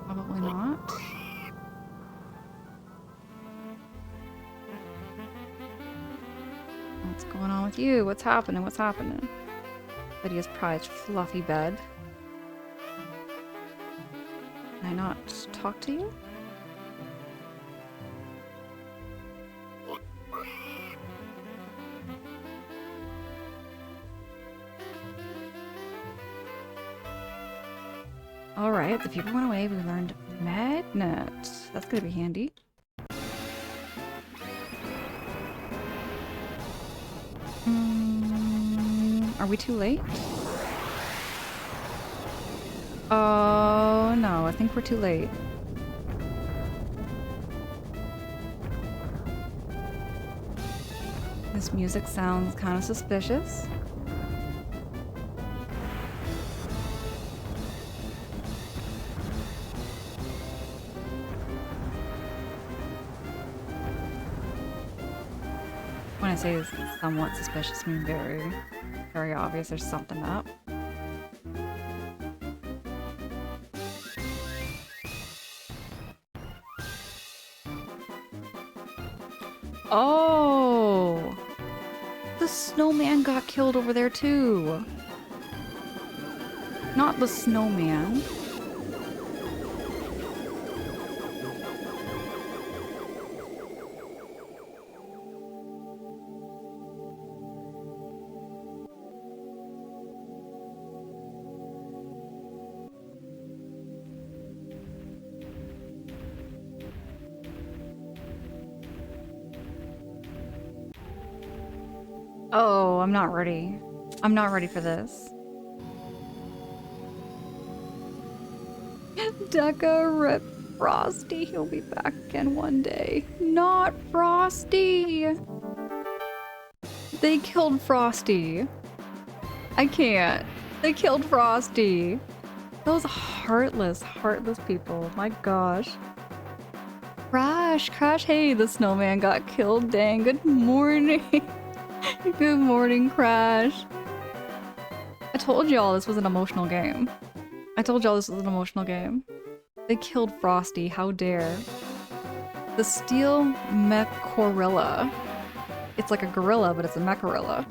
Probably not. What's going on with you? What's happening? What's happening? Lydia's prized fluffy bed. Can I not talk to you? Alright, the people went away. We learned magnet. That's gonna be handy. Are we too late? Oh no, I think we're too late. This music sounds kind of suspicious. When I say it's somewhat suspicious, I mean very, very obvious there's something up. Oh! The snowman got killed over there too! Not the snowman. Oh, I'm not ready. I'm not ready for this. Deca, rip Frosty. He'll be back again one day. Not Frosty! They killed Frosty. I can't. They killed Frosty. Those heartless, heartless people. My gosh. Crash, Crash. Hey, the snowman got killed. Dang, good morning. Good morning, Crash. I told y'all this was an emotional game. I told y'all this was an emotional game. They killed Frosty, how dare. The steel mech gorilla. It's like a gorilla, but it's a mech gorilla.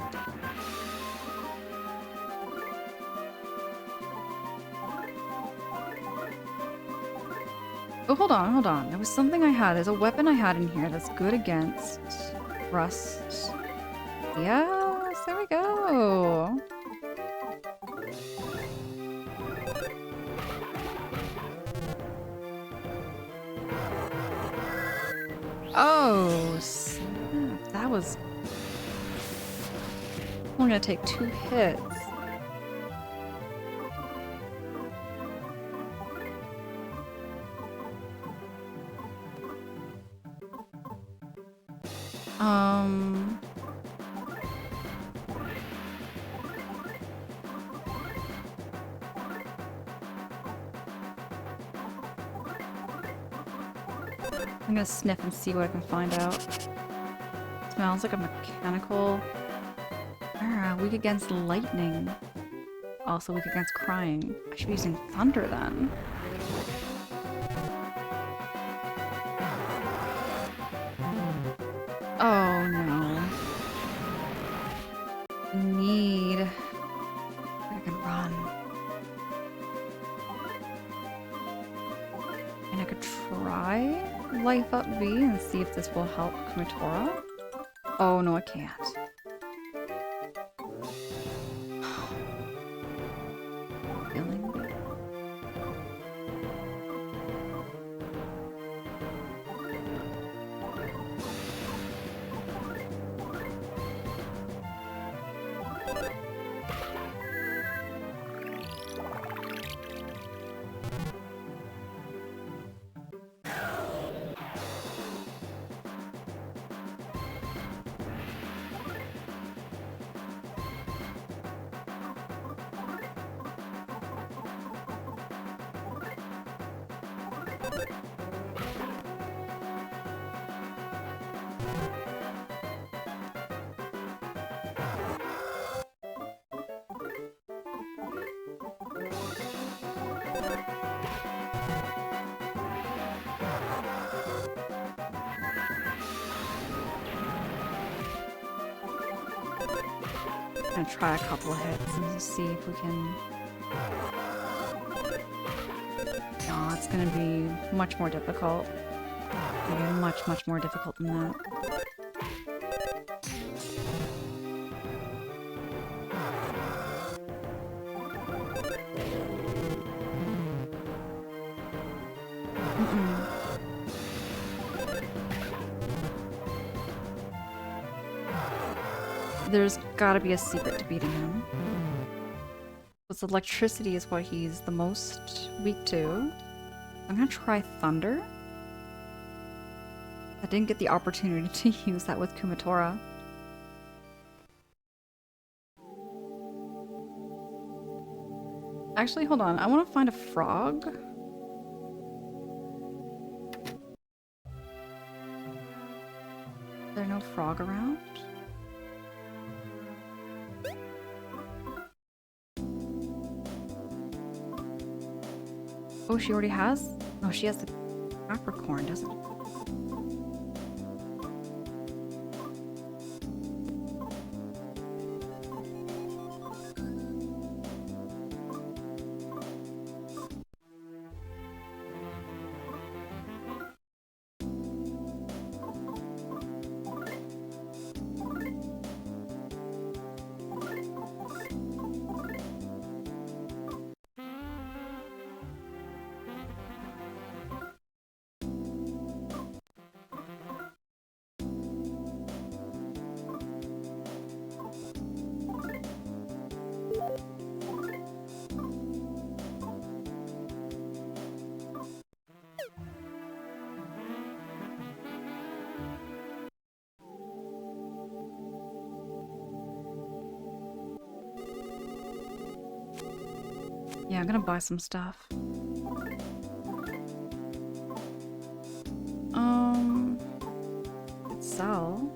Oh, hold on, hold on. There was something I had. There's a weapon I had in here that's good against rust. Yes, there we go. Oh, snap. That was only gonna take 2 hits. I'm gonna sniff and see what I can find out. Smells like a mechanical... weak against lightning. Also weak against crying. I should be using thunder then. Oh no. I need... I can run. And I could try life up V and see if this will help Kumatora. Oh no, I can't. Feeling good. I'm gonna try a couple of hits and just see if we can... No, it's gonna be much more difficult. Maybe much, much more difficult than that. There's gotta be a secret to beating him. Because electricity is what he's the most weak to. I'm gonna try thunder. I didn't get the opportunity to use that with Kumatora. Actually, hold on. I want to find a frog. Is there no frog around? Oh, she already has? No, she has the Capricorn, doesn't she? Yeah, I'm gonna buy some stuff. Sell.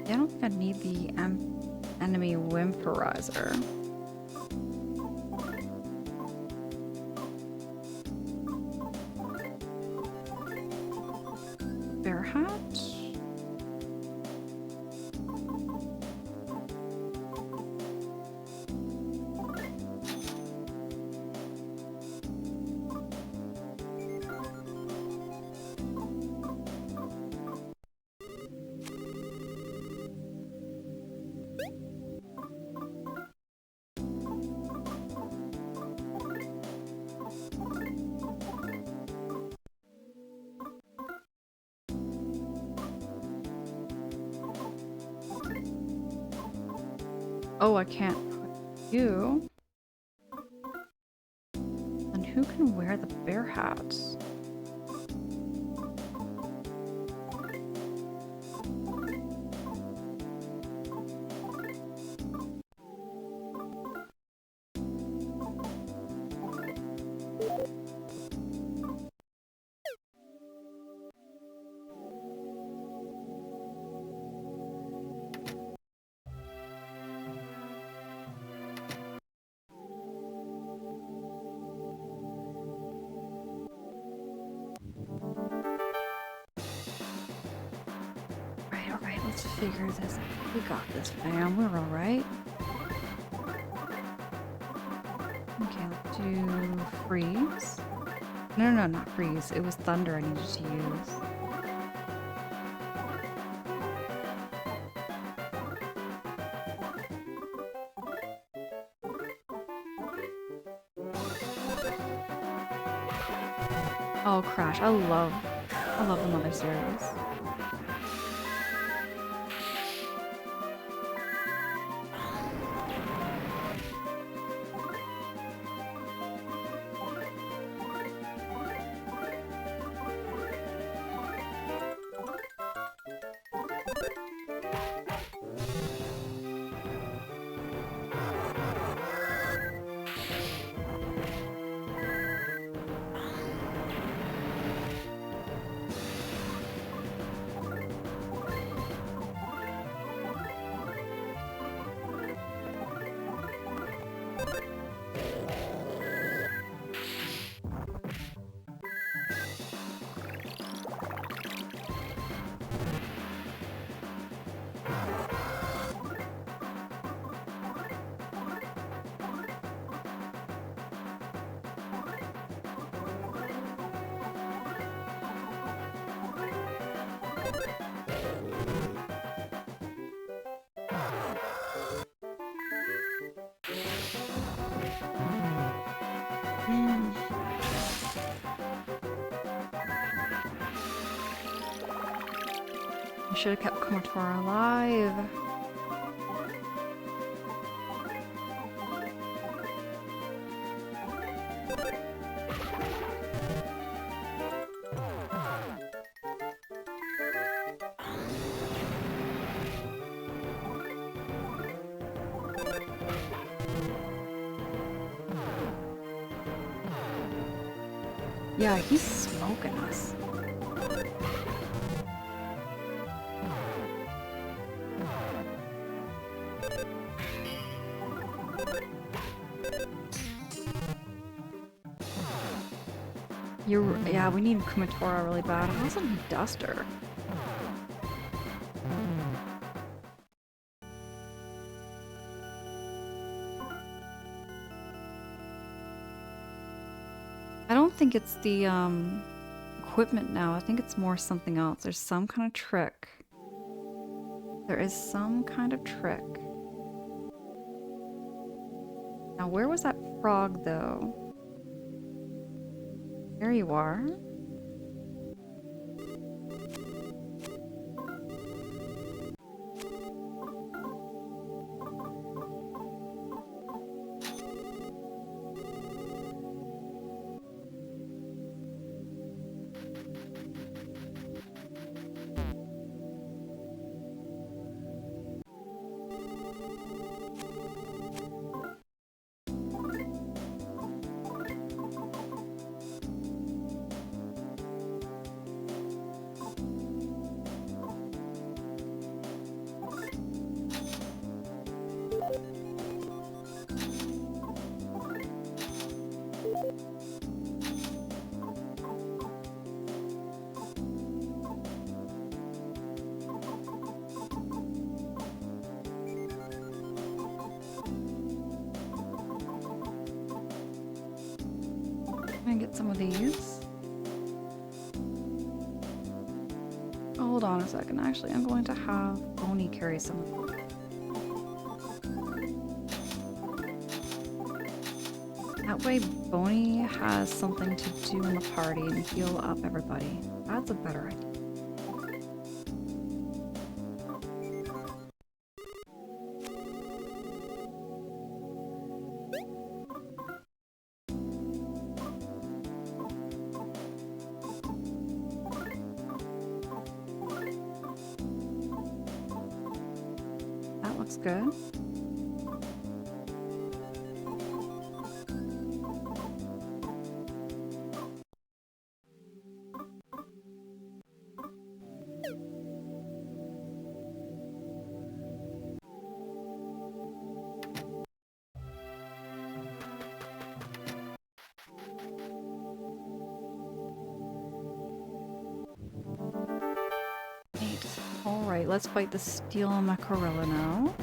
I don't think I need the enemy Whimperizer. Bear hat? Oh, I can't put you. Then who can wear the bear hat? Alright, let's figure this out. We got this, fam. We're alright. Okay, let's do freeze. No, not freeze. It was thunder I needed to use. Oh, Crash. I love the Mother series. I should have kept Komotora alive. Yeah, he's smoking us. Yeah, we need Kumatora really bad. I also need Duster. I don't think it's the equipment now. I think it's more something else. There's some kind of trick. There is some kind of trick. Now, where was that frog, though? There you are. Get some of these. Hold on a second. Actually, I'm going to have Boney carry some of them. That way, Boney has something to do in the party and heal up everybody. That's a better idea. Good. All right, let's fight the Steel Macarilla now.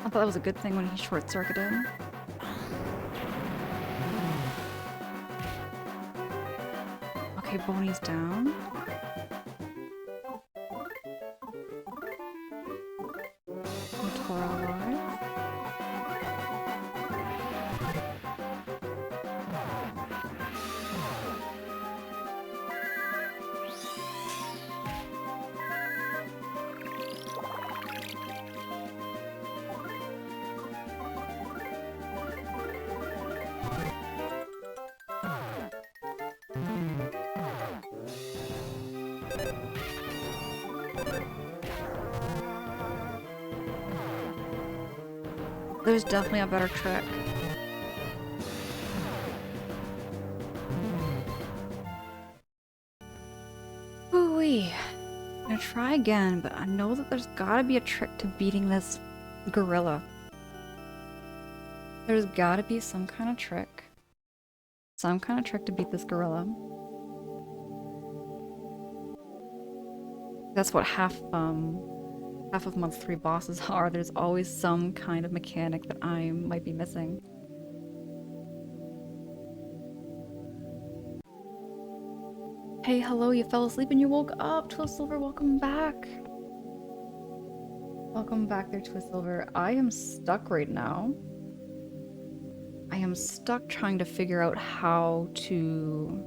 I thought that was a good thing when he short-circuited. Okay, Boney's down. Motora alive. There's definitely a better trick. Ooh-wee. I'm gonna try again, but I know that there's gotta be a trick to beating this gorilla. There's gotta be some kind of trick. Some kind of trick to beat this gorilla. That's what half of month 3 bosses are. There's always some kind of mechanic that I might be missing. Hey, hello, you fell asleep and you woke up. Twistsilver, welcome back. Welcome back there, Twistsilver. I am stuck right now. I am stuck trying to figure out how to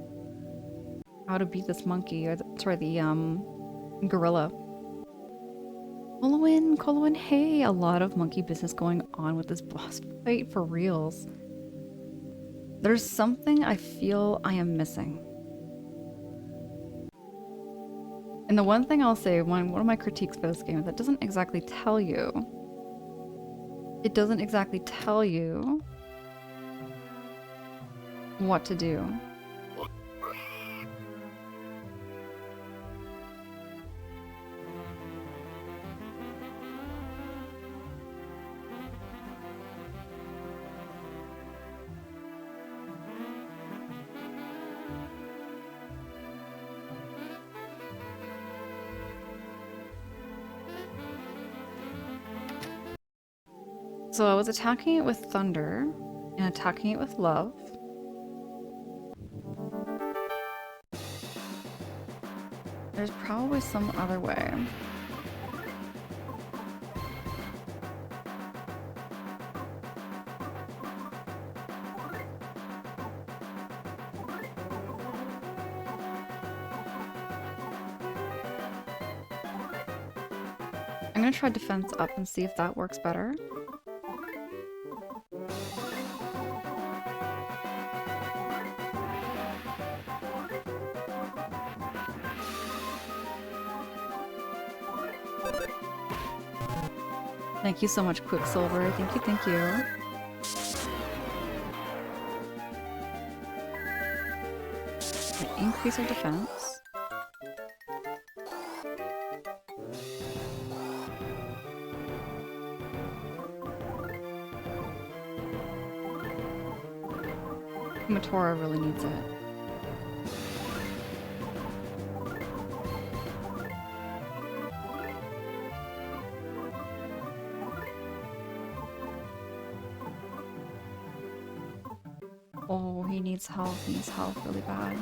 beat this monkey, or the gorilla. Colowin, hey! A lot of monkey business going on with this boss fight for reals. There's something I feel I am missing. And the one thing I'll say, one of my critiques for this game, that doesn't exactly tell you. It doesn't exactly tell you what to do. So I was attacking it with thunder and attacking it with love. There's probably some other way. I'm gonna try defense up and see if that works better. Thank you so much, Quicksilver. Thank you, thank you. Increase our defense. Motora really needs it. Oh, he needs health. He needs health really bad.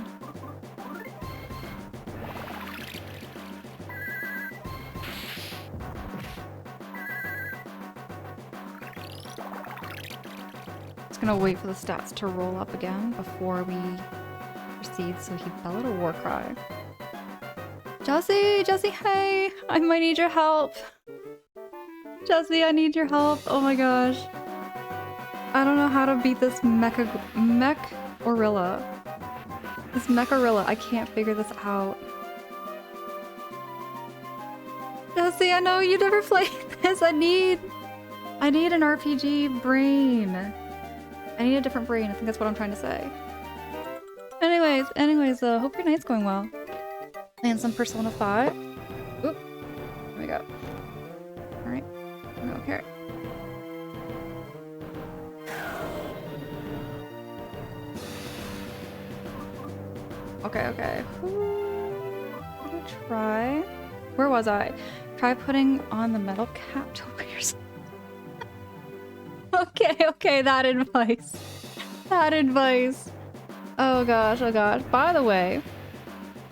Just gonna wait for the stats to roll up again before we proceed. So he bellowed a war cry. Jesse, hey! I might need your help. Jesse, I need your help. Oh my gosh. I don't know how to beat this mech-orilla. This mech-orilla, I can't figure this out. Jesse, I know you never played this. I need an RPG brain. I need a different brain. I think that's what I'm trying to say. Anyways, hope your night's going well. Playing some Persona 5. Oop. Here we go. Alright. Go here. Okay. I'm gonna try. Where was I? Try putting on the metal cap to wear yourself. Okay, that advice. That advice. Oh gosh. By the way,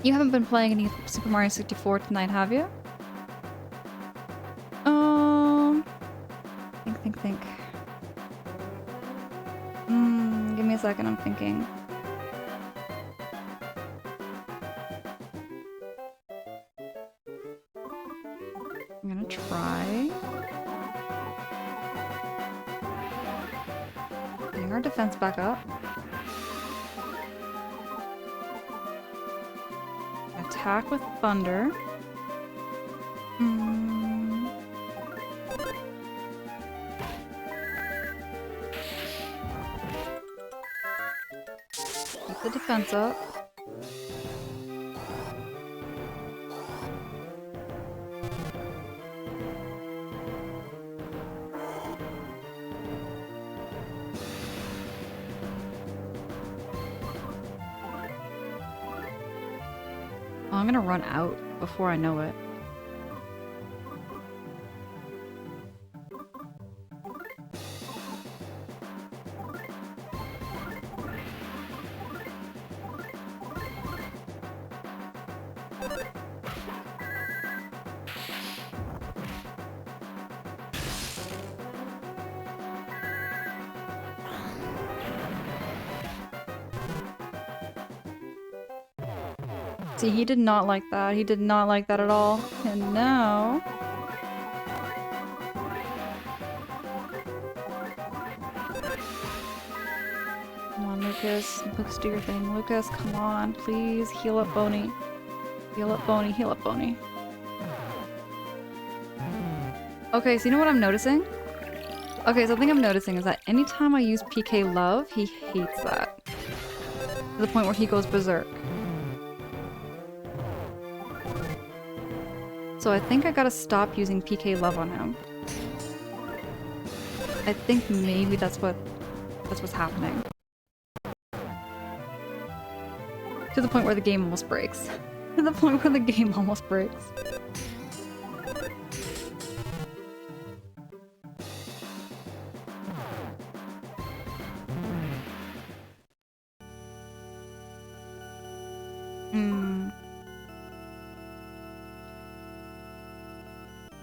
You haven't been playing any Super Mario 64 tonight, have you? Think. Give me a second, I'm thinking. I'm gonna try. Getting our defense back up. Attack with thunder. Keep the defense up. Oh, I'm gonna run out before I know it. See, he did not like that. He did not like that at all. And now... Come on, Lucas. Lucas, do your thing. Lucas, come on. Please heal up Boney. Heal up Boney. Heal up Boney. Okay, so you know what I'm noticing? Okay, so the thing I'm noticing is that anytime I use PK Love, he hates that. To the point where he goes berserk. So I think I gotta stop using PK Love on him. I think maybe that's what's happening. To the point where the game almost breaks. To the point where the game almost breaks.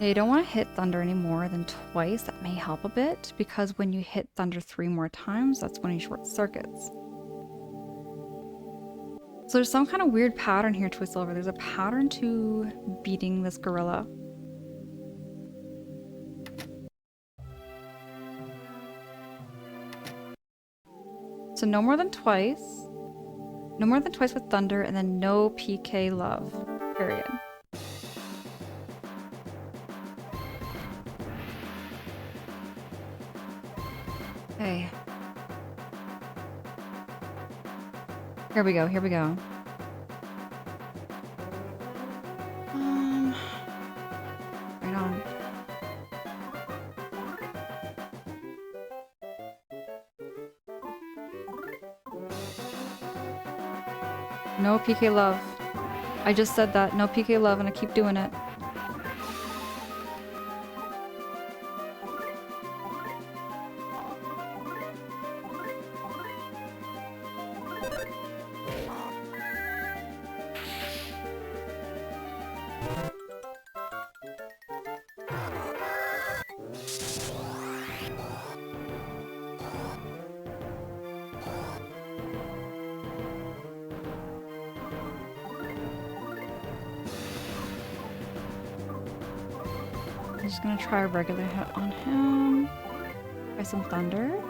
Yeah, you don't want to hit Thunder any more than twice. That may help a bit, because when you hit Thunder 3 more times, that's when he short circuits. So there's some kind of weird pattern here, Twistsilver. There's a pattern to beating this gorilla. So no more than twice. No more than twice with Thunder, and then no PK Love. Period. Okay. Here we go, here we go. Right on. No PK Love. I just said that. No PK Love, and I keep doing it. I'm just gonna try a regular hit on him. Try some Thunder.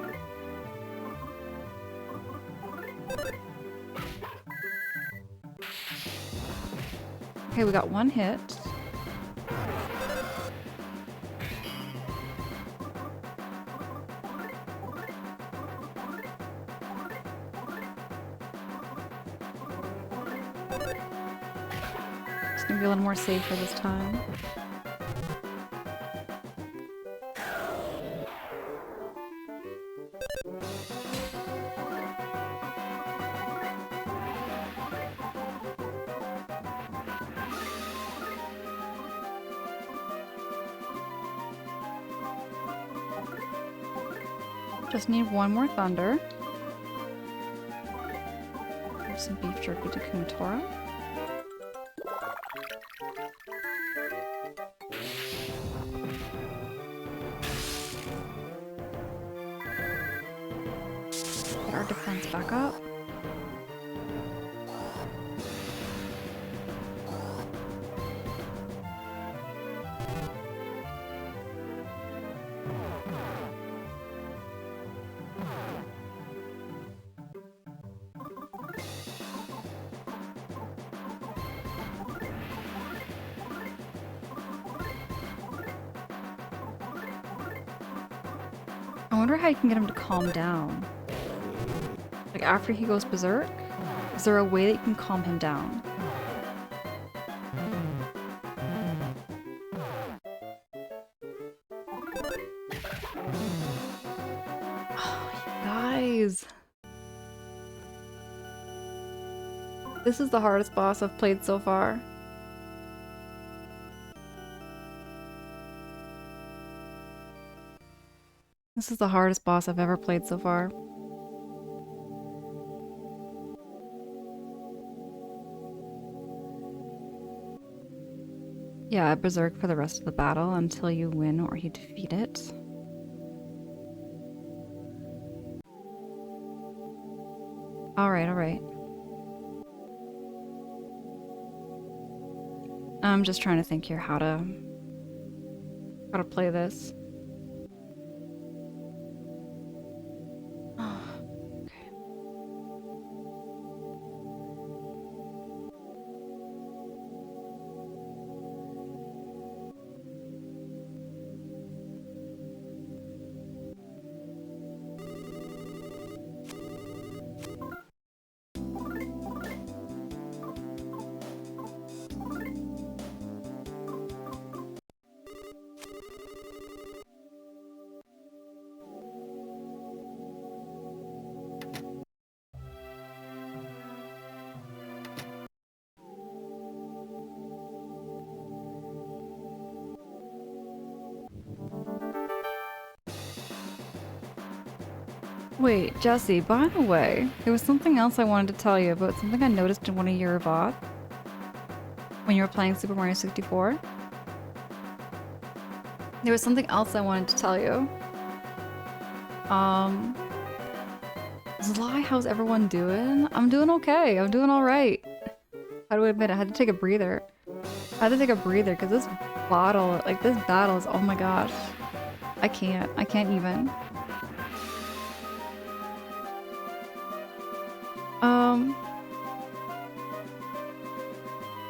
Okay, we got one hit. It's gonna be a little more safer this time. Just need one more Thunder. There's some beef jerky to Kumatora. defense back up. I wonder how you can get him to calm down. Like after he goes berserk, is there a way that you can calm him down? Oh, you guys. This is the hardest boss I've played so far. This is the hardest boss I've ever played so far. Yeah, berserk for the rest of the battle until you win or you defeat it. Alright, alright. I'm just trying to think here how to play this. Wait, Jesse, by the way, there was something else I wanted to tell you about something I noticed in one of your VODs when you were playing Super Mario 64. There was something else I wanted to tell you. Zly, how's everyone doing? I'm doing okay. I'm doing alright. How do I admit it? I had to take a breather. I had to take a breather because this battle, is, oh my gosh. I can't even.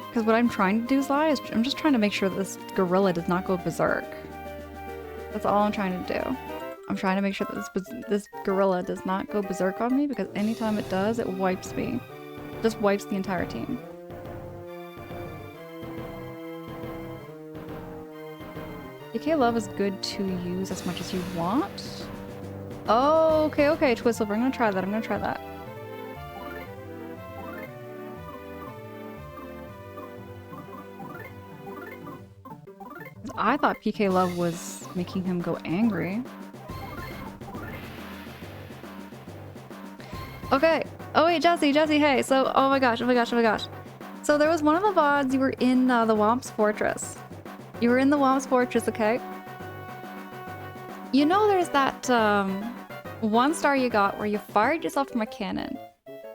Because what I'm trying to do, Zly, is I'm just trying to make sure that this gorilla does not go berserk. That's all I'm trying to do. I'm trying to make sure that this gorilla does not go berserk on me, because anytime it does, it wipes me. It just wipes the entire team. PK Love is good to use as much as you want. Oh, okay, Twistle, I'm gonna try that. I thought PK Love was making him go angry. Okay. Oh wait, Jesse, hey. So, oh my gosh. So there was one of the VODs, you were in the Whomp's Fortress. You were in the Whomp's Fortress, okay? You know there's that, 1 star you got where you fired yourself from a cannon.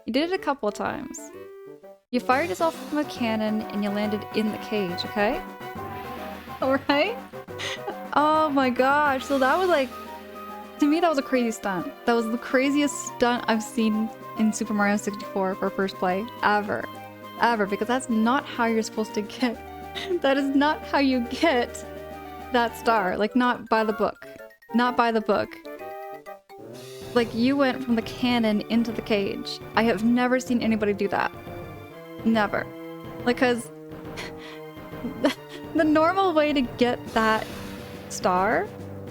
You did it a couple of times. You fired yourself from a cannon and you landed in the cage, okay? Alright? Oh my gosh, so that was like... To me, that was a crazy stunt. That was the craziest stunt I've seen in Super Mario 64 for first play, ever. Ever, because that's not how you're supposed to get... That is not how you get that star. Like, not by the book. Not by the book. Like, you went from the cannon into the cage. I have never seen anybody do that. Never. Like, cause... The normal way to get that star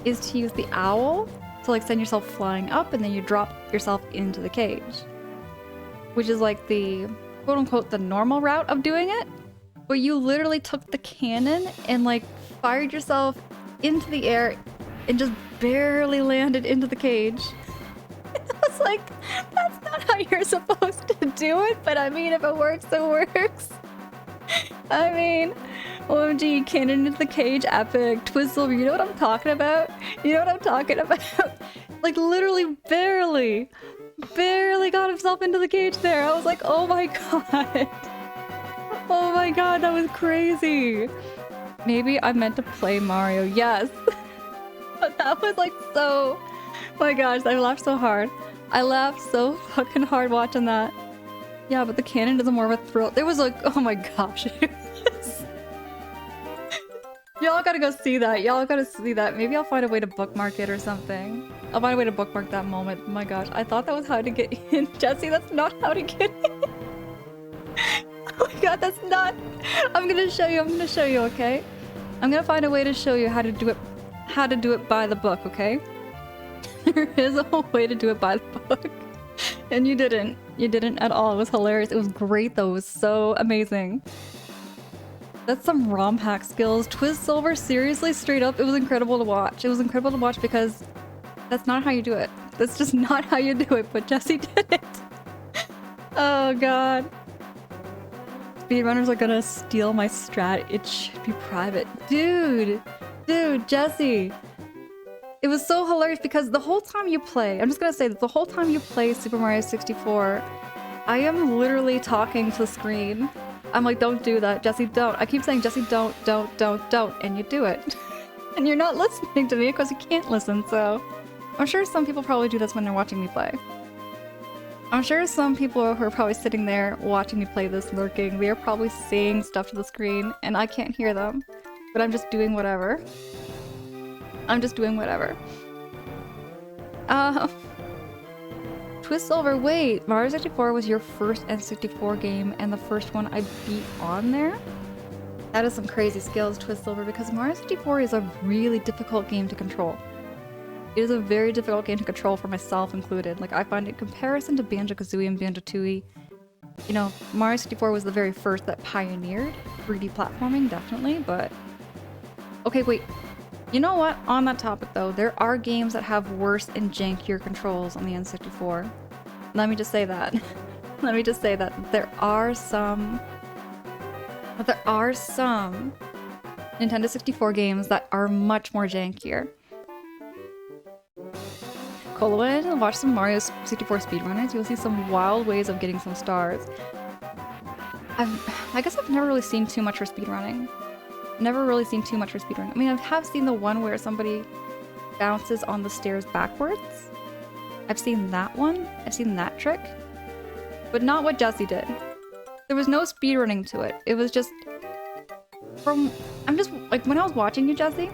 is to use the owl to like send yourself flying up and then you drop yourself into the cage. Which is like the quote-unquote the normal route of doing it. But you literally took the cannon and like fired yourself into the air and just barely landed into the cage. I was like, that's not how you're supposed to do it, but I mean, if it works, it works. I mean, OMG, cannon into the cage, epic. Twistle, you know what I'm talking about? You know what I'm talking about? Like, literally, barely himself into the cage there. I was like, oh my god. Oh my god, that was crazy. Maybe I meant to play Mario. Yes. But that was like so... Oh my gosh, I laughed so hard. I laughed so fucking hard watching that. Yeah, but the cannon is more of a thrill. There was like, oh my gosh. Y'all gotta go see that. Y'all gotta see that. Maybe I'll find a way to bookmark it or something. I'll find a way to bookmark that moment. Oh my gosh, I thought that was how to get in. Jesse, that's not how to get in. Oh my god, that's not... I'm gonna show you, okay? I'm gonna find a way to show you how to do it by the book, okay? There is a way to do it by the book. And you didn't. You didn't at all. It was hilarious. It was great though. It was so amazing. That's some ROM hack skills. Twistsilver, seriously, straight up, it was incredible to watch. It was incredible to watch because that's not how you do it. That's just not how you do it, but Jesse did it. Oh god. Speedrunners are gonna steal my strat. It should be private. Dude, Jesse. It was so hilarious because the whole time you play, I'm just gonna say that the whole time you play Super Mario 64, I am literally talking to the screen. I'm like, don't do that, Jesse, don't. I keep saying, Jesse, don't, and you do it. And you're not listening to me because you can't listen, so... I'm sure some people probably do this when they're watching me play. I'm sure some people who are probably sitting there watching me play this lurking, they are probably saying stuff to the screen, and I can't hear them. But I'm just doing whatever. I'm just doing whatever. Twistsilver, wait, Mario 64 was your first N64 game and the first one I beat on there? That is some crazy skills, Twistsilver, because Mario 64 is a really difficult game to control. It is a very difficult game to control for myself included. Like, I find in comparison to Banjo-Kazooie and Banjo-Tooie, you know, Mario 64 was the very first that pioneered 3D platforming, definitely, but... Okay, wait. You know what? On that topic though, there are games that have worse and jankier controls on the N64. Let me just say that. Let me just say that there are some Nintendo 64 games that are much more jankier. Colwyn, watch some Mario 64 speedrunners. You'll see some wild ways of getting some stars. I guess I've never really seen too much for speedrunning. Never really seen too much for speedrunning. I mean, I have seen the one where somebody bounces on the stairs backwards. I've seen that one. I've seen that trick. But not what Jesse did. There was no speedrunning to it. It was just... I'm just... Like, when I was watching you, Jesse...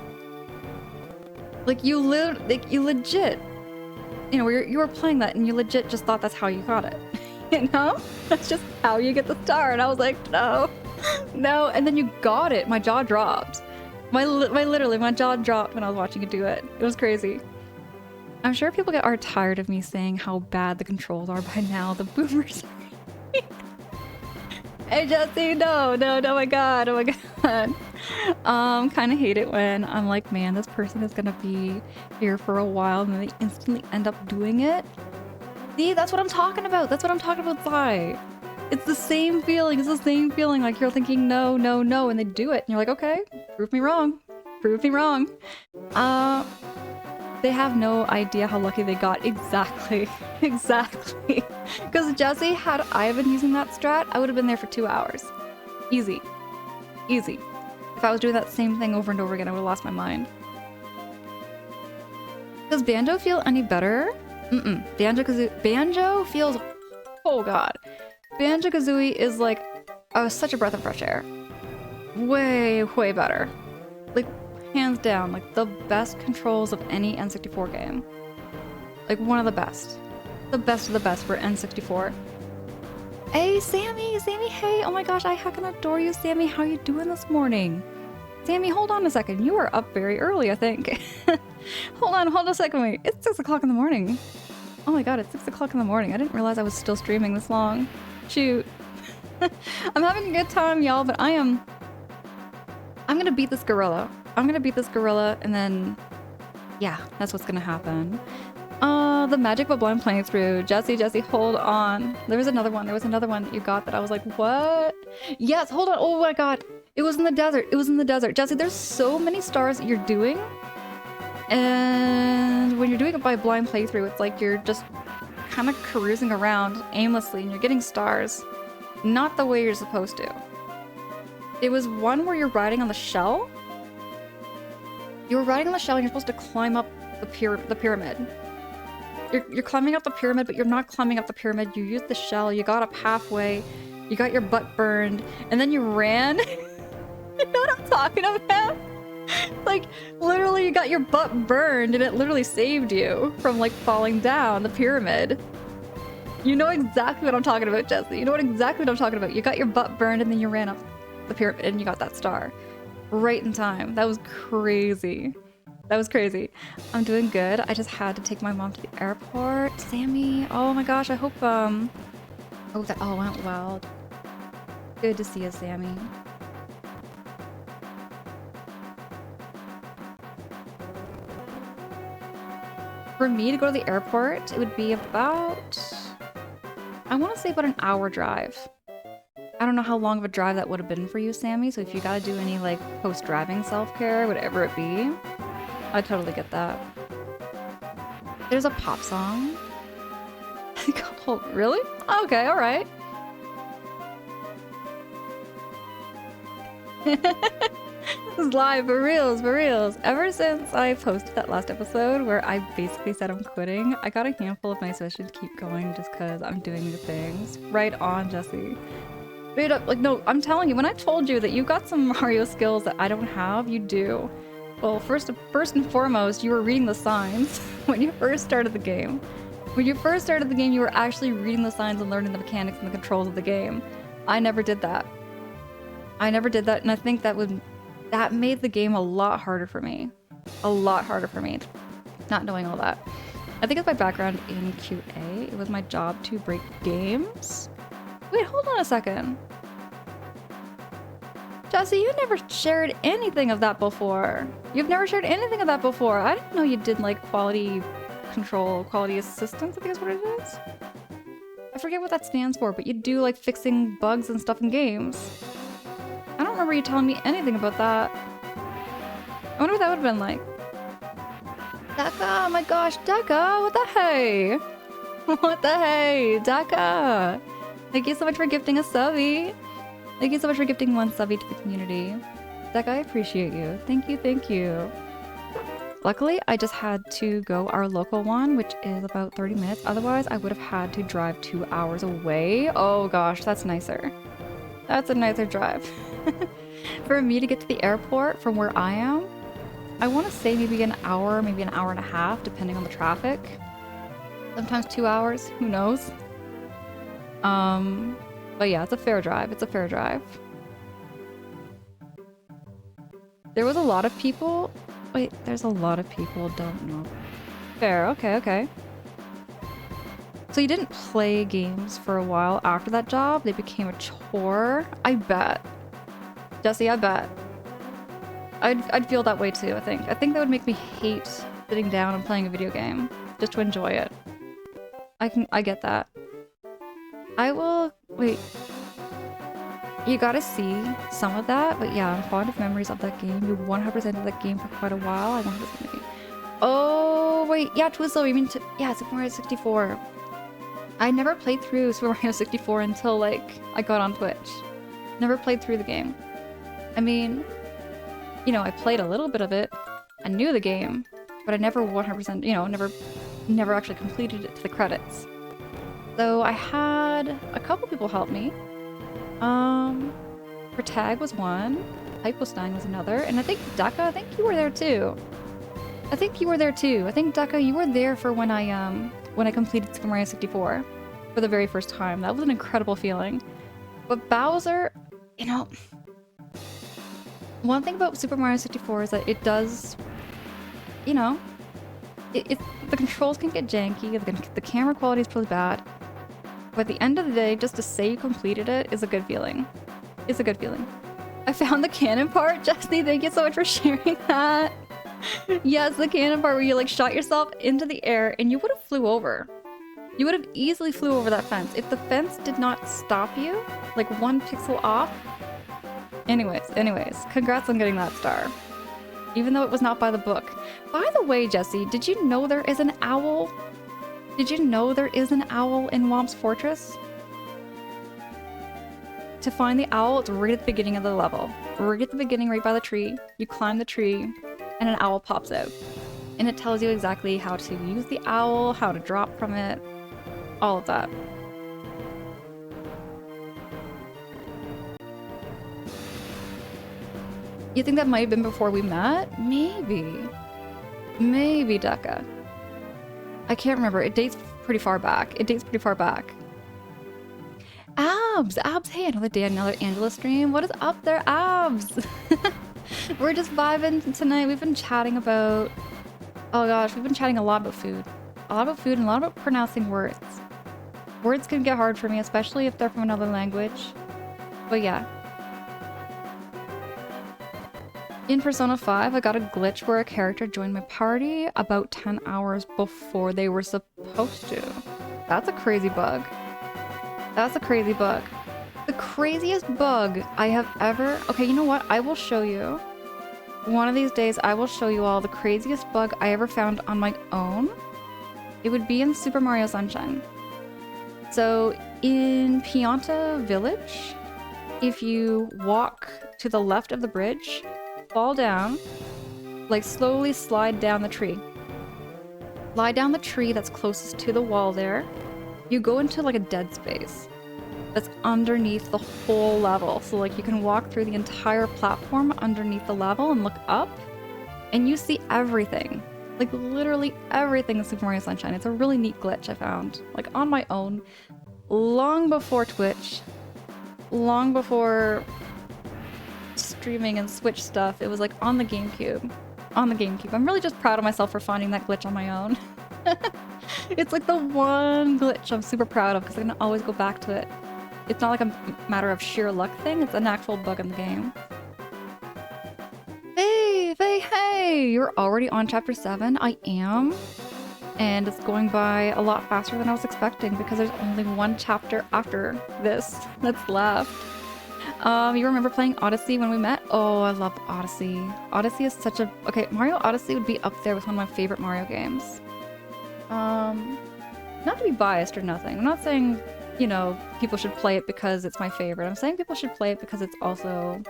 Like, you legit... You know, you were playing that and you legit just thought that's how you got it. You know? That's just how you get the star. And I was like, no. No, and then you got it. My jaw dropped. Literally, my jaw dropped when I was watching you do it. It was crazy. I'm sure people are tired of me saying how bad the controls are by now. The boomers. Hey Jesse, no, oh my god. Kind of hate it when I'm like, man, this person is gonna be here for a while and then they instantly end up doing it. See, that's what I'm talking about. That's what I'm talking about, Zai. It's the same feeling. It's the same feeling. Like you're thinking no, and they do it. And you're like, okay, prove me wrong. Prove me wrong. They have no idea how lucky they got. Exactly. Exactly. Because Jesse, had I been using that strat, I would have been there for 2 hours. Easy. Easy. If I was doing that same thing over and over again, I would have lost my mind. Does Banjo feel any better? Banjo feels... Oh god. Banjo-Kazooie is like such a breath of fresh air. Way better. Like, hands down, like the best controls of any N64 game. Like, one of the best. The best of the best for N64. Hey, Sammy, hey, oh my gosh, I heckin' adore you, Sammy. How you doing this morning? Sammy, hold on a second. You are up very early, I think. hold on a second, wait. It's 6 o'clock in the morning. Oh my god, it's 6 o'clock in the morning. I didn't realize I was still streaming this long. Shoot. I'm having a good time, y'all, but I'm gonna beat this gorilla. I'm gonna beat this gorilla, and then... Yeah, that's what's gonna happen. The magic of a blind playing through. Jesse, hold on. There was another one that you got that I was like, what? Yes, hold on. Oh my god. It was in the desert. Jesse, there's so many stars that you're doing. And when you're doing it by blind playthrough, it's like you're just kind of cruising around aimlessly and you're getting stars. Not the way you're supposed to. It was one where you're riding on the shell. You were riding on the shell and you're supposed to climb up the pyramid. You're climbing up the pyramid, but you're not climbing up the pyramid. You used the shell, you got up halfway, you got your butt burned, and then you ran. You know what I'm talking about? Like, literally you got your butt burned and it literally saved you from like falling down the pyramid. You know exactly what I'm talking about, Jesse. You know exactly what I'm talking about. You got your butt burned and then you ran up the pyramid and you got that star. Right in time. That was crazy. That was crazy. I'm doing good. I just had to take my mom to the airport. Sammy, oh my gosh, I hope that all went well. Good to see you, Sammy. For me to go to the airport, it would be about, I want to say about an hour drive. I don't know how long of a drive that would have been for you, Sammy, so if you gotta do any like post-driving self-care, whatever it be, I totally get that. There's a pop song. Oh, really? Okay, alright. This is live, for reals, for reals. Ever since I posted that last episode where I basically said I'm quitting, I got a handful of nice wishes to keep going just because I'm doing the things. Right on, Jesse. Straight up, like, no, I'm telling you, when I told you that you got some Mario skills that I don't have, you do. Well, first and foremost, you were reading the signs when you first started the game. When you first started the game, you were actually reading the signs and learning the mechanics and the controls of the game. I never did that. I never did that, and I think that made the game a lot harder for me. A lot harder for me, not knowing all that. I think it's my background in QA. It was my job to break games. Wait, hold on a second. Jesse, you never shared anything of that before. You've never shared anything of that before. I didn't know you did like quality control, quality assistance, I think is what it is. I forget what that stands for, but you do like fixing bugs and stuff in games. I don't remember you telling me anything about that. I wonder what that would have been like. Daka, oh my gosh, Daka, what the hey? What the hey, Daka? Thank you so much for gifting a subby. Thank you so much for gifting one subby to the community. Daka, I appreciate you. Thank you, thank you. Luckily, I just had to go our local one, which is about 30 minutes. Otherwise, I would have had to drive 2 hours away. Oh gosh, that's nicer. That's a nicer drive. For me to get to the airport from where I am, I want to say maybe an hour, maybe an hour and a half, depending on the traffic. Sometimes 2 hours, who knows? But yeah, it's a fair drive. It's a fair drive. There was a lot of people. Wait, there's a lot of people, don't know. Fair, okay, okay. So you didn't play games for a while after that job? They became a chore? I bet. Jesse, I bet. I'd feel that way too, I think. I think that would make me hate sitting down and playing a video game just to enjoy it. I get that. I will... Wait. You gotta see some of that, but yeah, I'm fond of memories of that game. You 100% of that game for quite a while. I 100%. Oh, wait. Yeah, Twizzle, you mean... Yeah, Super Mario 64. I never played through Super Mario 64 until, like, I got on Twitch. Never played through the game. I mean, you know, I played a little bit of it. I knew the game, but I never 100%, you know, never actually completed it to the credits. So I had a couple people help me. Tag was one, Hypostein was another, and I think Daka, I think you were there too. I think you were there too. I think Daka, you were there for when I completed Super Mario 64 for the very first time. That was an incredible feeling. But Bowser, you know, one thing about Super Mario 64 is that it does, you know, the controls can get janky, the camera quality is really bad. But at the end of the day, just to say you completed it is a good feeling. It's a good feeling. I found the cannon part, Jesse. Thank you so much for sharing that. Yes, the cannon part where you like shot yourself into the air and you would have flew over. You would have easily flew over that fence. If the fence did not stop you, like 1 pixel off. Anyways, congrats on getting that star. Even though it was not by the book. By the way, Jesse, did you know there is an owl? Did you know there is an owl in Womp's Fortress? To find the owl, it's right at the beginning of the level. Right at the beginning, right by the tree. You climb the tree, and an owl pops out. And it tells you exactly how to use the owl, how to drop from it, all of that. You think that might have been before we met? Maybe. Maybe, Deca. I can't remember. It dates pretty far back. Abs! Abs! Hey, another day, another Angela stream. What is up there, Abs? We're just vibing tonight. We've been chatting about... Oh gosh, we've been chatting a lot about food. A lot about food and a lot about pronouncing words. Words can get hard for me, especially if they're from another language. But yeah. In Persona 5, I got a glitch where a character joined my party about 10 hours before they were supposed to. That's a crazy bug. That's a crazy bug. The craziest bug I have ever... Okay, you know what? I will show you. One of these days, I will show you all the craziest bug I ever found on my own. It would be in Super Mario Sunshine. So, in Pianta Village, if you walk to the left of the bridge, fall down, like slowly slide down the tree. Lie down the tree that's closest to the wall there. You go into like a dead space that's underneath the whole level. So like you can walk through the entire platform underneath the level and look up and you see everything. Like literally everything in Super Mario Sunshine. It's a really neat glitch I found. Like on my own, long before Twitch, long before streaming and Switch stuff. It was like on the GameCube. On the GameCube. I'm really just proud of myself for finding that glitch on my own. It's like the one glitch I'm super proud of because I can always go back to it. It's not like a matter of sheer luck thing, it's an actual bug in the game. Hey! You're already on chapter 7? I am. And it's going by a lot faster than I was expecting because there's only one chapter after this that's left. You remember playing Odyssey when we met? Oh, I love Odyssey. Odyssey is such a... Okay, Mario Odyssey would be up there with one of my favorite Mario games. Not to be biased or nothing. I'm not saying, you know, people should play it because it's my favorite. I'm saying people should play it because it's also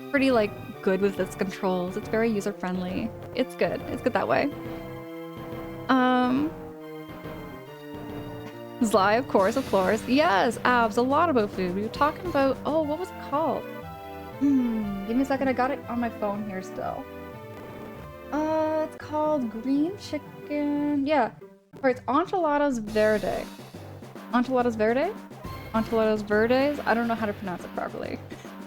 pretty, like, good with its controls. It's very user-friendly. It's good. It's good that way. Zly, of course. Yes, Abs, a lot about food. We were talking about... Oh, what was it called? Give me a second. I got it on my phone here still. It's called green chicken... Yeah. Or it's enchiladas verde. Enchiladas verde? Enchiladas verdes? I don't know how to pronounce it properly.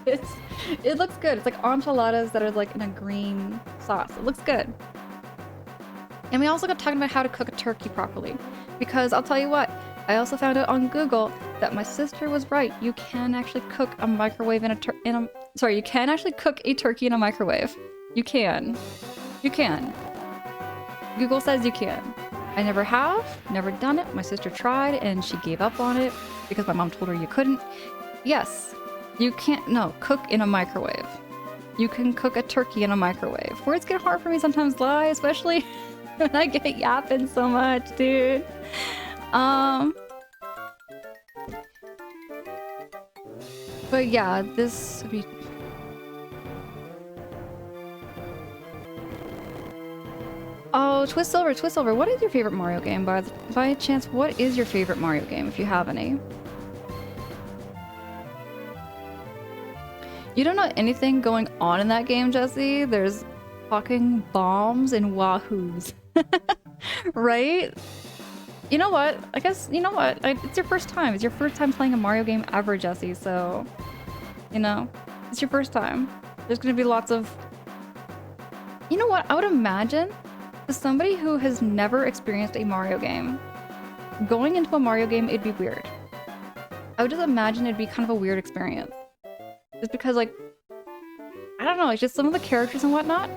It looks good. It's like enchiladas that are like in a green sauce. It looks good. And we also got talking about how to cook a turkey properly. Because I'll tell you what, I also found out on Google that my sister was right. You can actually cook a microwave Sorry, you can actually cook a turkey in a microwave. You can. You can. Google says you can. I never have, never done it. My sister tried and she gave up on it because my mom told her you couldn't. Yes, you can't, no, cook in a microwave. You can cook a turkey in a microwave. Words get hard for me sometimes, Lie, especially when I get yapping so much, dude. But yeah, this would be... Oh, Twist Silver, what is your favorite Mario game? By chance, what is your favorite Mario game, if you have any? You don't know anything going on in that game, Jesse? There's fucking bombs and wahoos. Right? You know what? I guess, you know what? It's your first time. It's your first time playing a Mario game ever, Jesse, so... You know? It's your first time. There's gonna be lots of... You know what? I would imagine... As somebody who has never experienced a Mario game, going into a Mario game, it'd be weird. I would just imagine it'd be kind of a weird experience. Just because, like, I don't know, it's just some of the characters and whatnot,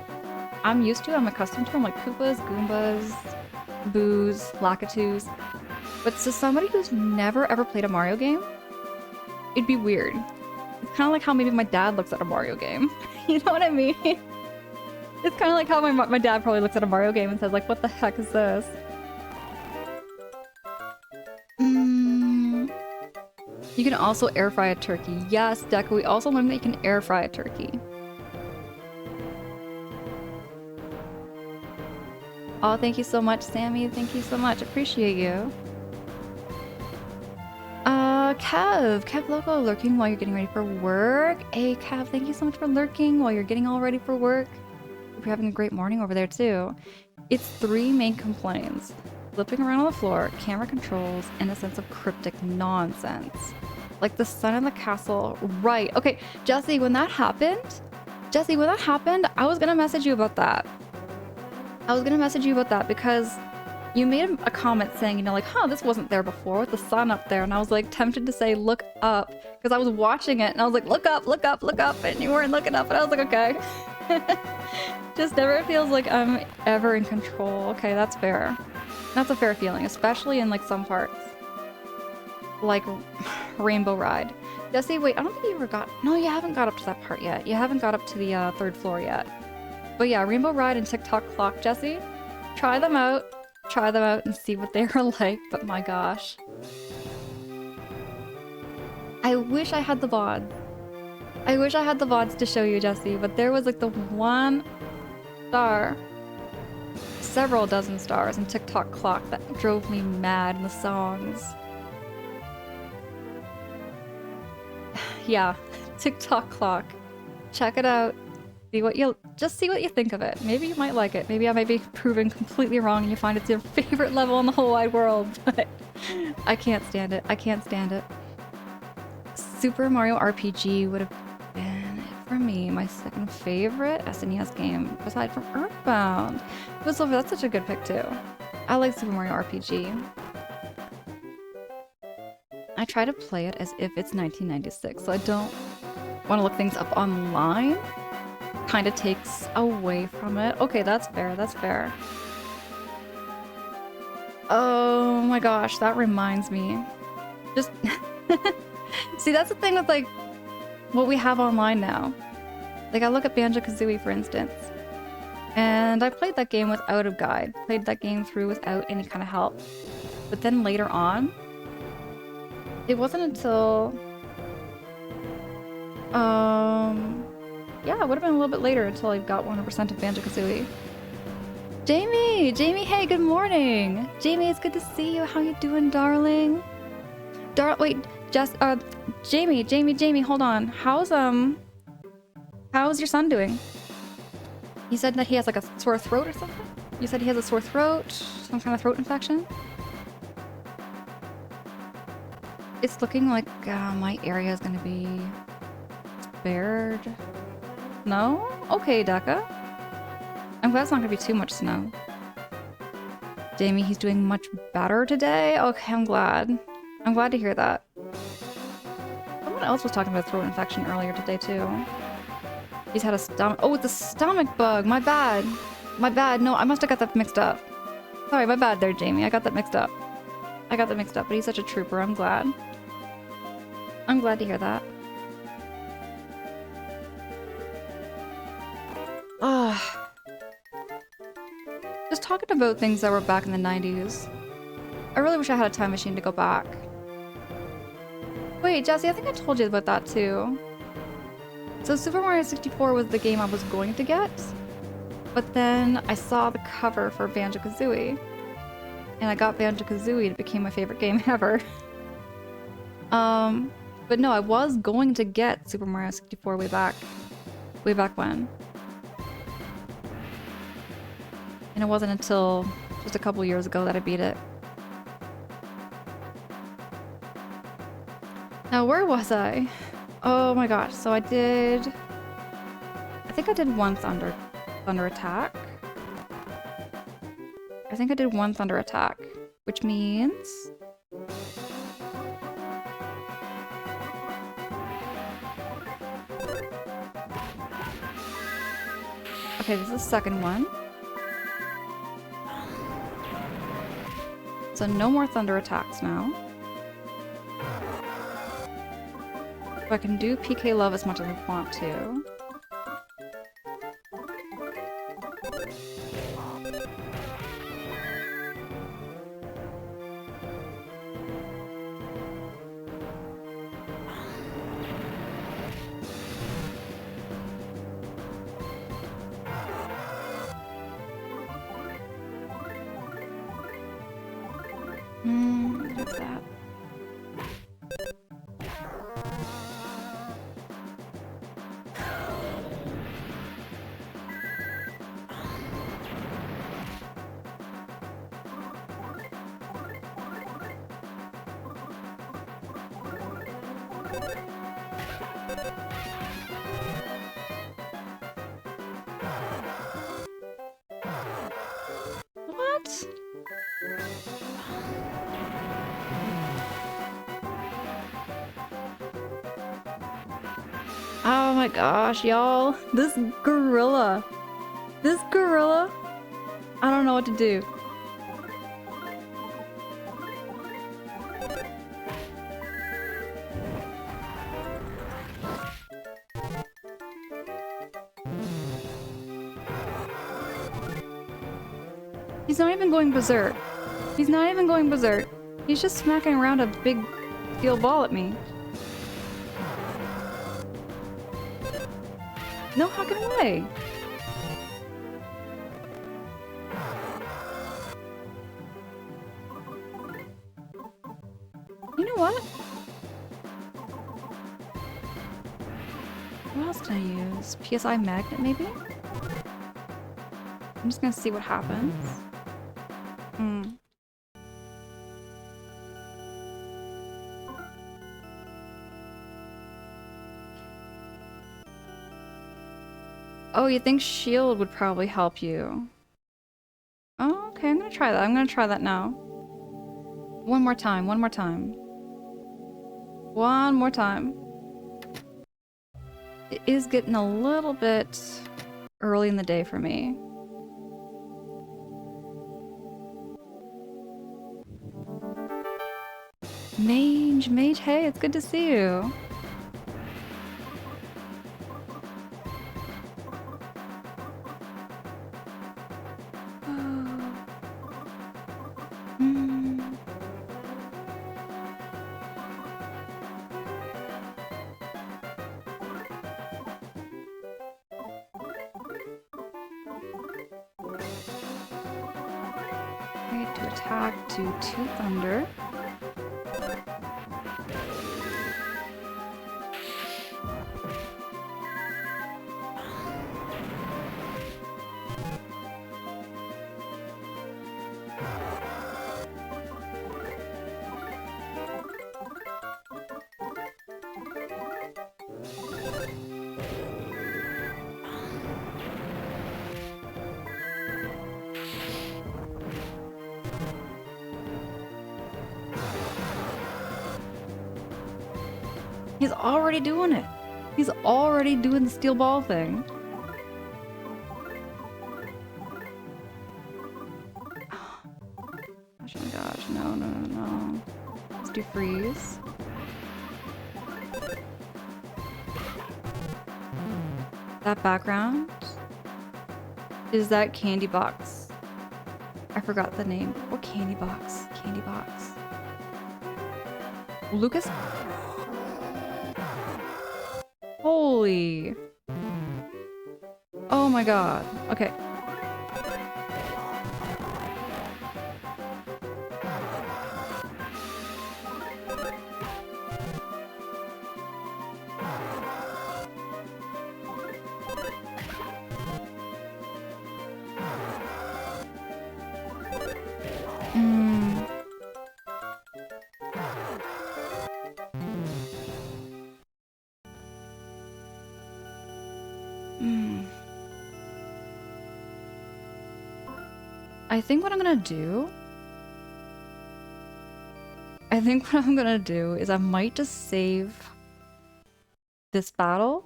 I'm used to, I'm accustomed to them, like Koopas, Goombas, Boos, Lakitus. But to somebody who's never ever played a Mario game, it'd be weird. It's kind of like how maybe my dad looks at a Mario game. You know what I mean? It's kind of like how my dad probably looks at a Mario game and says, like, what the heck is this? You can also air fry a turkey. Yes, Deca, we also learned that you can air fry a turkey. Oh, thank you so much, Sammy. Thank you so much. Appreciate you. Kev Loco lurking while you're getting ready for work. Hey, Kev, thank you so much for lurking while you're getting all ready for work. Hope you're having a great morning over there, too. It's 3 main complaints. Flipping around on the floor, camera controls, and a sense of cryptic nonsense. Like the sun in the castle. Right. Okay, Jesse, when that happened, I was gonna message you about that. Because you made a comment saying, you know, like, huh, this wasn't there before with the sun up there. And I was like tempted to say, look up, because I was watching it and I was like, look up. And you weren't looking up. And I was like, okay. Just never feels like I'm ever in control. Okay, that's fair. That's a fair feeling, especially in like some parts. Like Rainbow Ride. Jesse, wait, I don't think you ever got... No, you haven't got up to that part yet. You haven't got up to the 3rd floor yet. But yeah, Rainbow Ride and TikTok Clock, Jesse. Try them out and see what they are like, but my gosh. I wish I had the VODs. I wish I had the VODs to show you, Jesse, but there was like the 1 star, several dozen stars in TikTok Clock that drove me mad in the songs. Yeah, TikTok Clock. Check it out. See what you think of it. Maybe you might like it. Maybe I might be proven completely wrong and you find it's your favorite level in the whole wide world, but I can't stand it. Super Mario RPG would have been it for me. My second favorite SNES game, aside from Earthbound. But Silver, that's such a good pick too. I like Super Mario RPG. I try to play it as if it's 1996, so I don't want to look things up online. Kind of takes away from it. Okay, that's fair. Oh my gosh, that reminds me. Just see, that's the thing with like what we have online now. Like I look at Banjo-Kazooie, for instance, and I played that game without a guide. Played that game through without any kind of help. But then later on, it wasn't until yeah, it would have been a little bit later until I got 100% of Banjo-Kazooie. Jamie, hey, good morning. Jamie, it's good to see you. How you doing, darling? Wait, Jamie, hold on. How's your son doing? You said that he has like a sore throat or something? You said he has a sore throat, some kind of throat infection? It's looking like my area is gonna be spared. No? Okay, Deca. I'm glad it's not gonna be too much snow. Jamie, he's doing much better today? Okay, I'm glad. I'm glad to hear that. Someone else was talking about throat infection earlier today, too. He's had a stomach... Oh, it's a stomach bug! My bad! No, I must have got that mixed up. Sorry, my bad there, Jamie. I got that mixed up. But he's such a trooper. I'm glad. I'm glad to hear that. Just talking about things that were back in the 90s. I really wish I had a time machine to go back. Wait, Jesse, I think I told you about that too. So Super Mario 64 was the game I was going to get, but then I saw the cover for Banjo-Kazooie, and I got Banjo-Kazooie and it became my favorite game ever. But no, I was going to get Super Mario 64 way back when. And it wasn't until just a couple years ago that I beat it. Now, where was I? Oh my gosh, so I think I did one Thunder Attack. Which means... Okay, this is the second one. So no more Thunder Attacks now. So I can do PK Love as much as I want to. There's that. What? Oh my gosh, y'all. This gorilla. This gorilla. I don't know what to do. He's not even going berserk. He's not even going berserk. He's just smacking around a big steel ball at me. No, hacking away. You know what? What else can I use? PSI magnet, maybe? I'm just gonna see what happens. Oh, you think shield would probably help you? Oh, okay, I'm gonna try that. I'm gonna try that now. One more time, one more time. One more time. It is getting a little bit early in the day for me. Mage, hey, it's good to see you. To attack to 2 thunder. He's already doing it. He's already doing the steel ball thing. Gosh, oh my gosh, no. Let's do freeze. That background is that candy box. I forgot the name. What candy box? Candy box. Lucas? Holy. Oh my god. Okay. I think what I'm gonna do is I might just save this battle.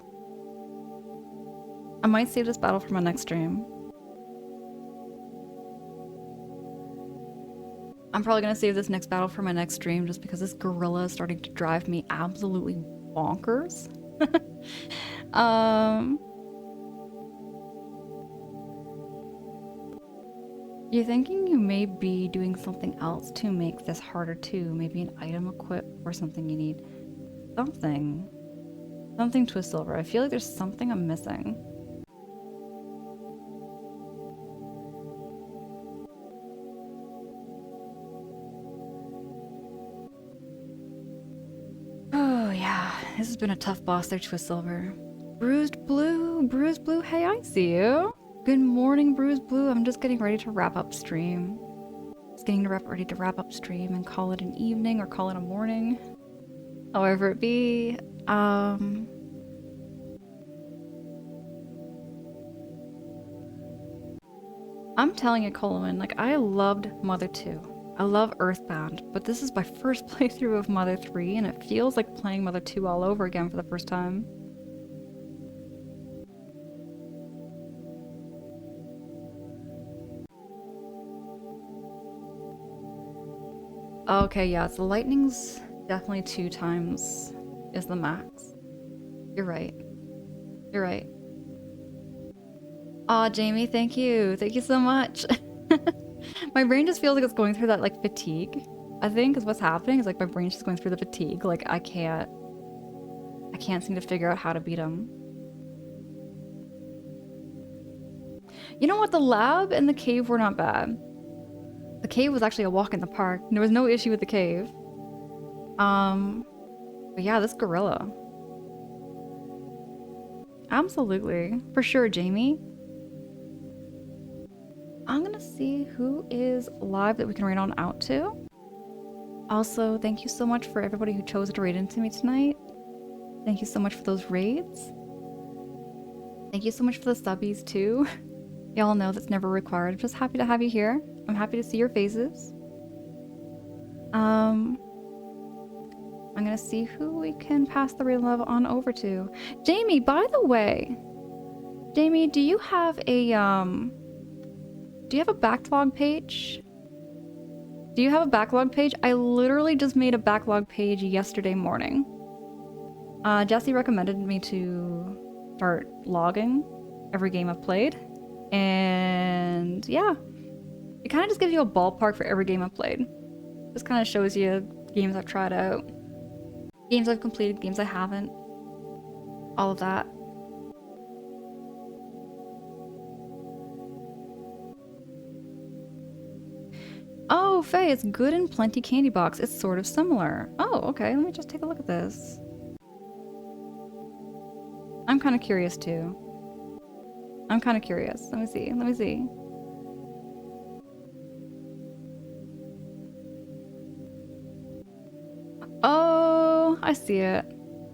I might save this battle for my next stream. I'm probably gonna save this next battle for my next stream just because this gorilla is starting to drive me absolutely bonkers. You're thinking you may be doing something else to make this harder too. Maybe an item equip or something you need. Something. Something Twistsilver. I feel like there's something I'm missing. Yeah, this has been a tough boss there, Twistsilver. Bruised Blue, hey, I see you. Good morning, Bruised Blue. I'm just getting ready to wrap up stream. Just getting ready to wrap up stream and call it an evening or call it a morning. However it be. I'm telling you, Coleman, like, I loved Mother 2. I love Earthbound, but this is my first playthrough of Mother 3, and it feels like playing Mother 2 all over again for the first time. Okay, yeah, so lightning's definitely 2 times is the max. You're right. You're right. Aw, Jamie, thank you. Thank you so much. My brain just feels like it's going through that, like, fatigue. I think is what's happening is, like, my brain's just going through the fatigue. Like, I can't seem to figure out how to beat him. You know what? The lab and the cave were not bad. The cave was actually a walk in the park. There was no issue with the cave. But yeah, this gorilla. Absolutely. For sure, Jamie. I'm gonna see who is live that we can raid on out to. Also, thank you so much for everybody who chose to raid into me tonight. Thank you so much for those raids. Thank you so much for the subbies too. Y'all know that's never required. I'm just happy to have you here. I'm happy to see your faces. I'm gonna see who we can pass the raid love on over to. Jamie, by the way, Jamie, do you have a backlog page? Do you have a backlog page? I literally just made a backlog page yesterday morning. Jesse recommended me to start logging every game I've played. And yeah, it kind of just gives you a ballpark for every game I've played. Just kind of shows you games I've tried out, games I've completed, games I haven't, all of that. Oh, Faye, it's Good and Plenty Candy Box. It's sort of similar. Oh, okay, let me just take a look at this. I'm kind of curious too. I'm kind of curious. Let me see. Let me see. Oh, I see it.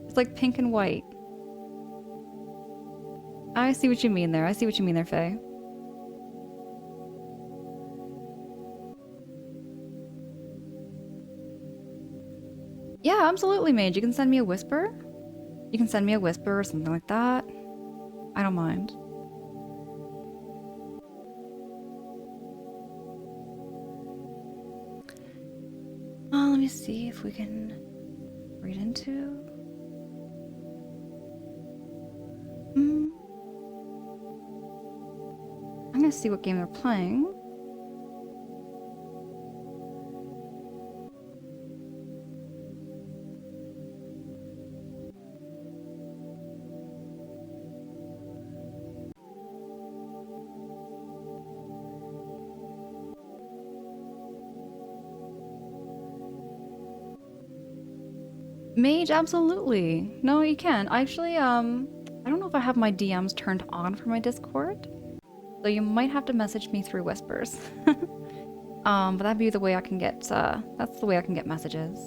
It's like pink and white. I see what you mean there. I see what you mean there, Faye. Yeah, absolutely, Mage. You can send me a whisper. You can send me a whisper or something like that. I don't mind. Let me see if we can read into. I'm gonna see what game they're playing. Mage, absolutely. No, you can. Actually, I don't know if I have my DMs turned on for my Discord. So you might have to message me through whispers. But that'd be the way I can get, that's the way I can get messages.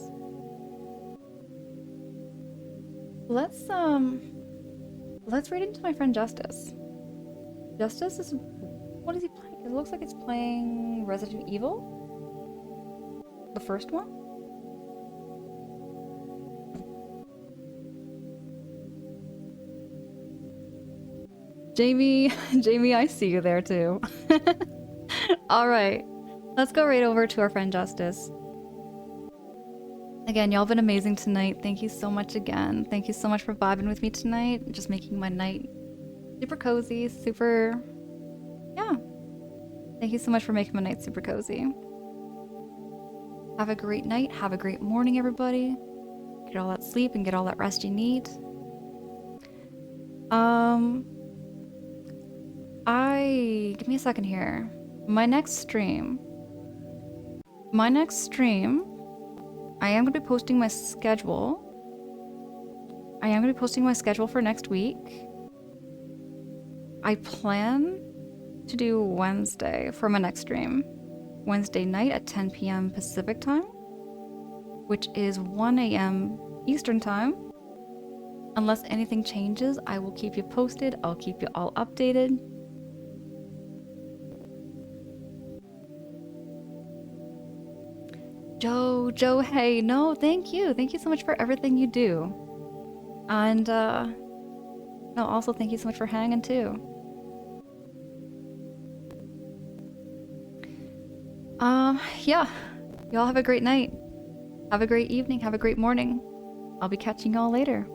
Let's read into my friend Justice. Justice is, what is he playing? It looks like it's playing Resident Evil. The first one? Jamie, I see you there too. Alright, let's go right over to our friend Justice. Again, y'all been amazing tonight. Thank you so much again. Thank you so much for vibing with me tonight. Just making my night super cozy, super... yeah. Thank you so much for making my night super cozy. Have a great night. Have a great morning, everybody. Get all that sleep and get all that rest you need. Give me a second here. My next stream, I am going to be posting my schedule I am going to be posting my schedule for next week. I plan to do Wednesday for my next stream. Wednesday night at 10 p.m. Pacific time, which is 1 a.m. Eastern time. Unless anything changes, I will keep you posted. I'll keep you all updated. Joe, hey, no, thank you. Thank you so much for everything you do. And, no, also thank you so much for hanging too. Yeah. Y'all have a great night. Have a great evening. Have a great morning. I'll be catching y'all later.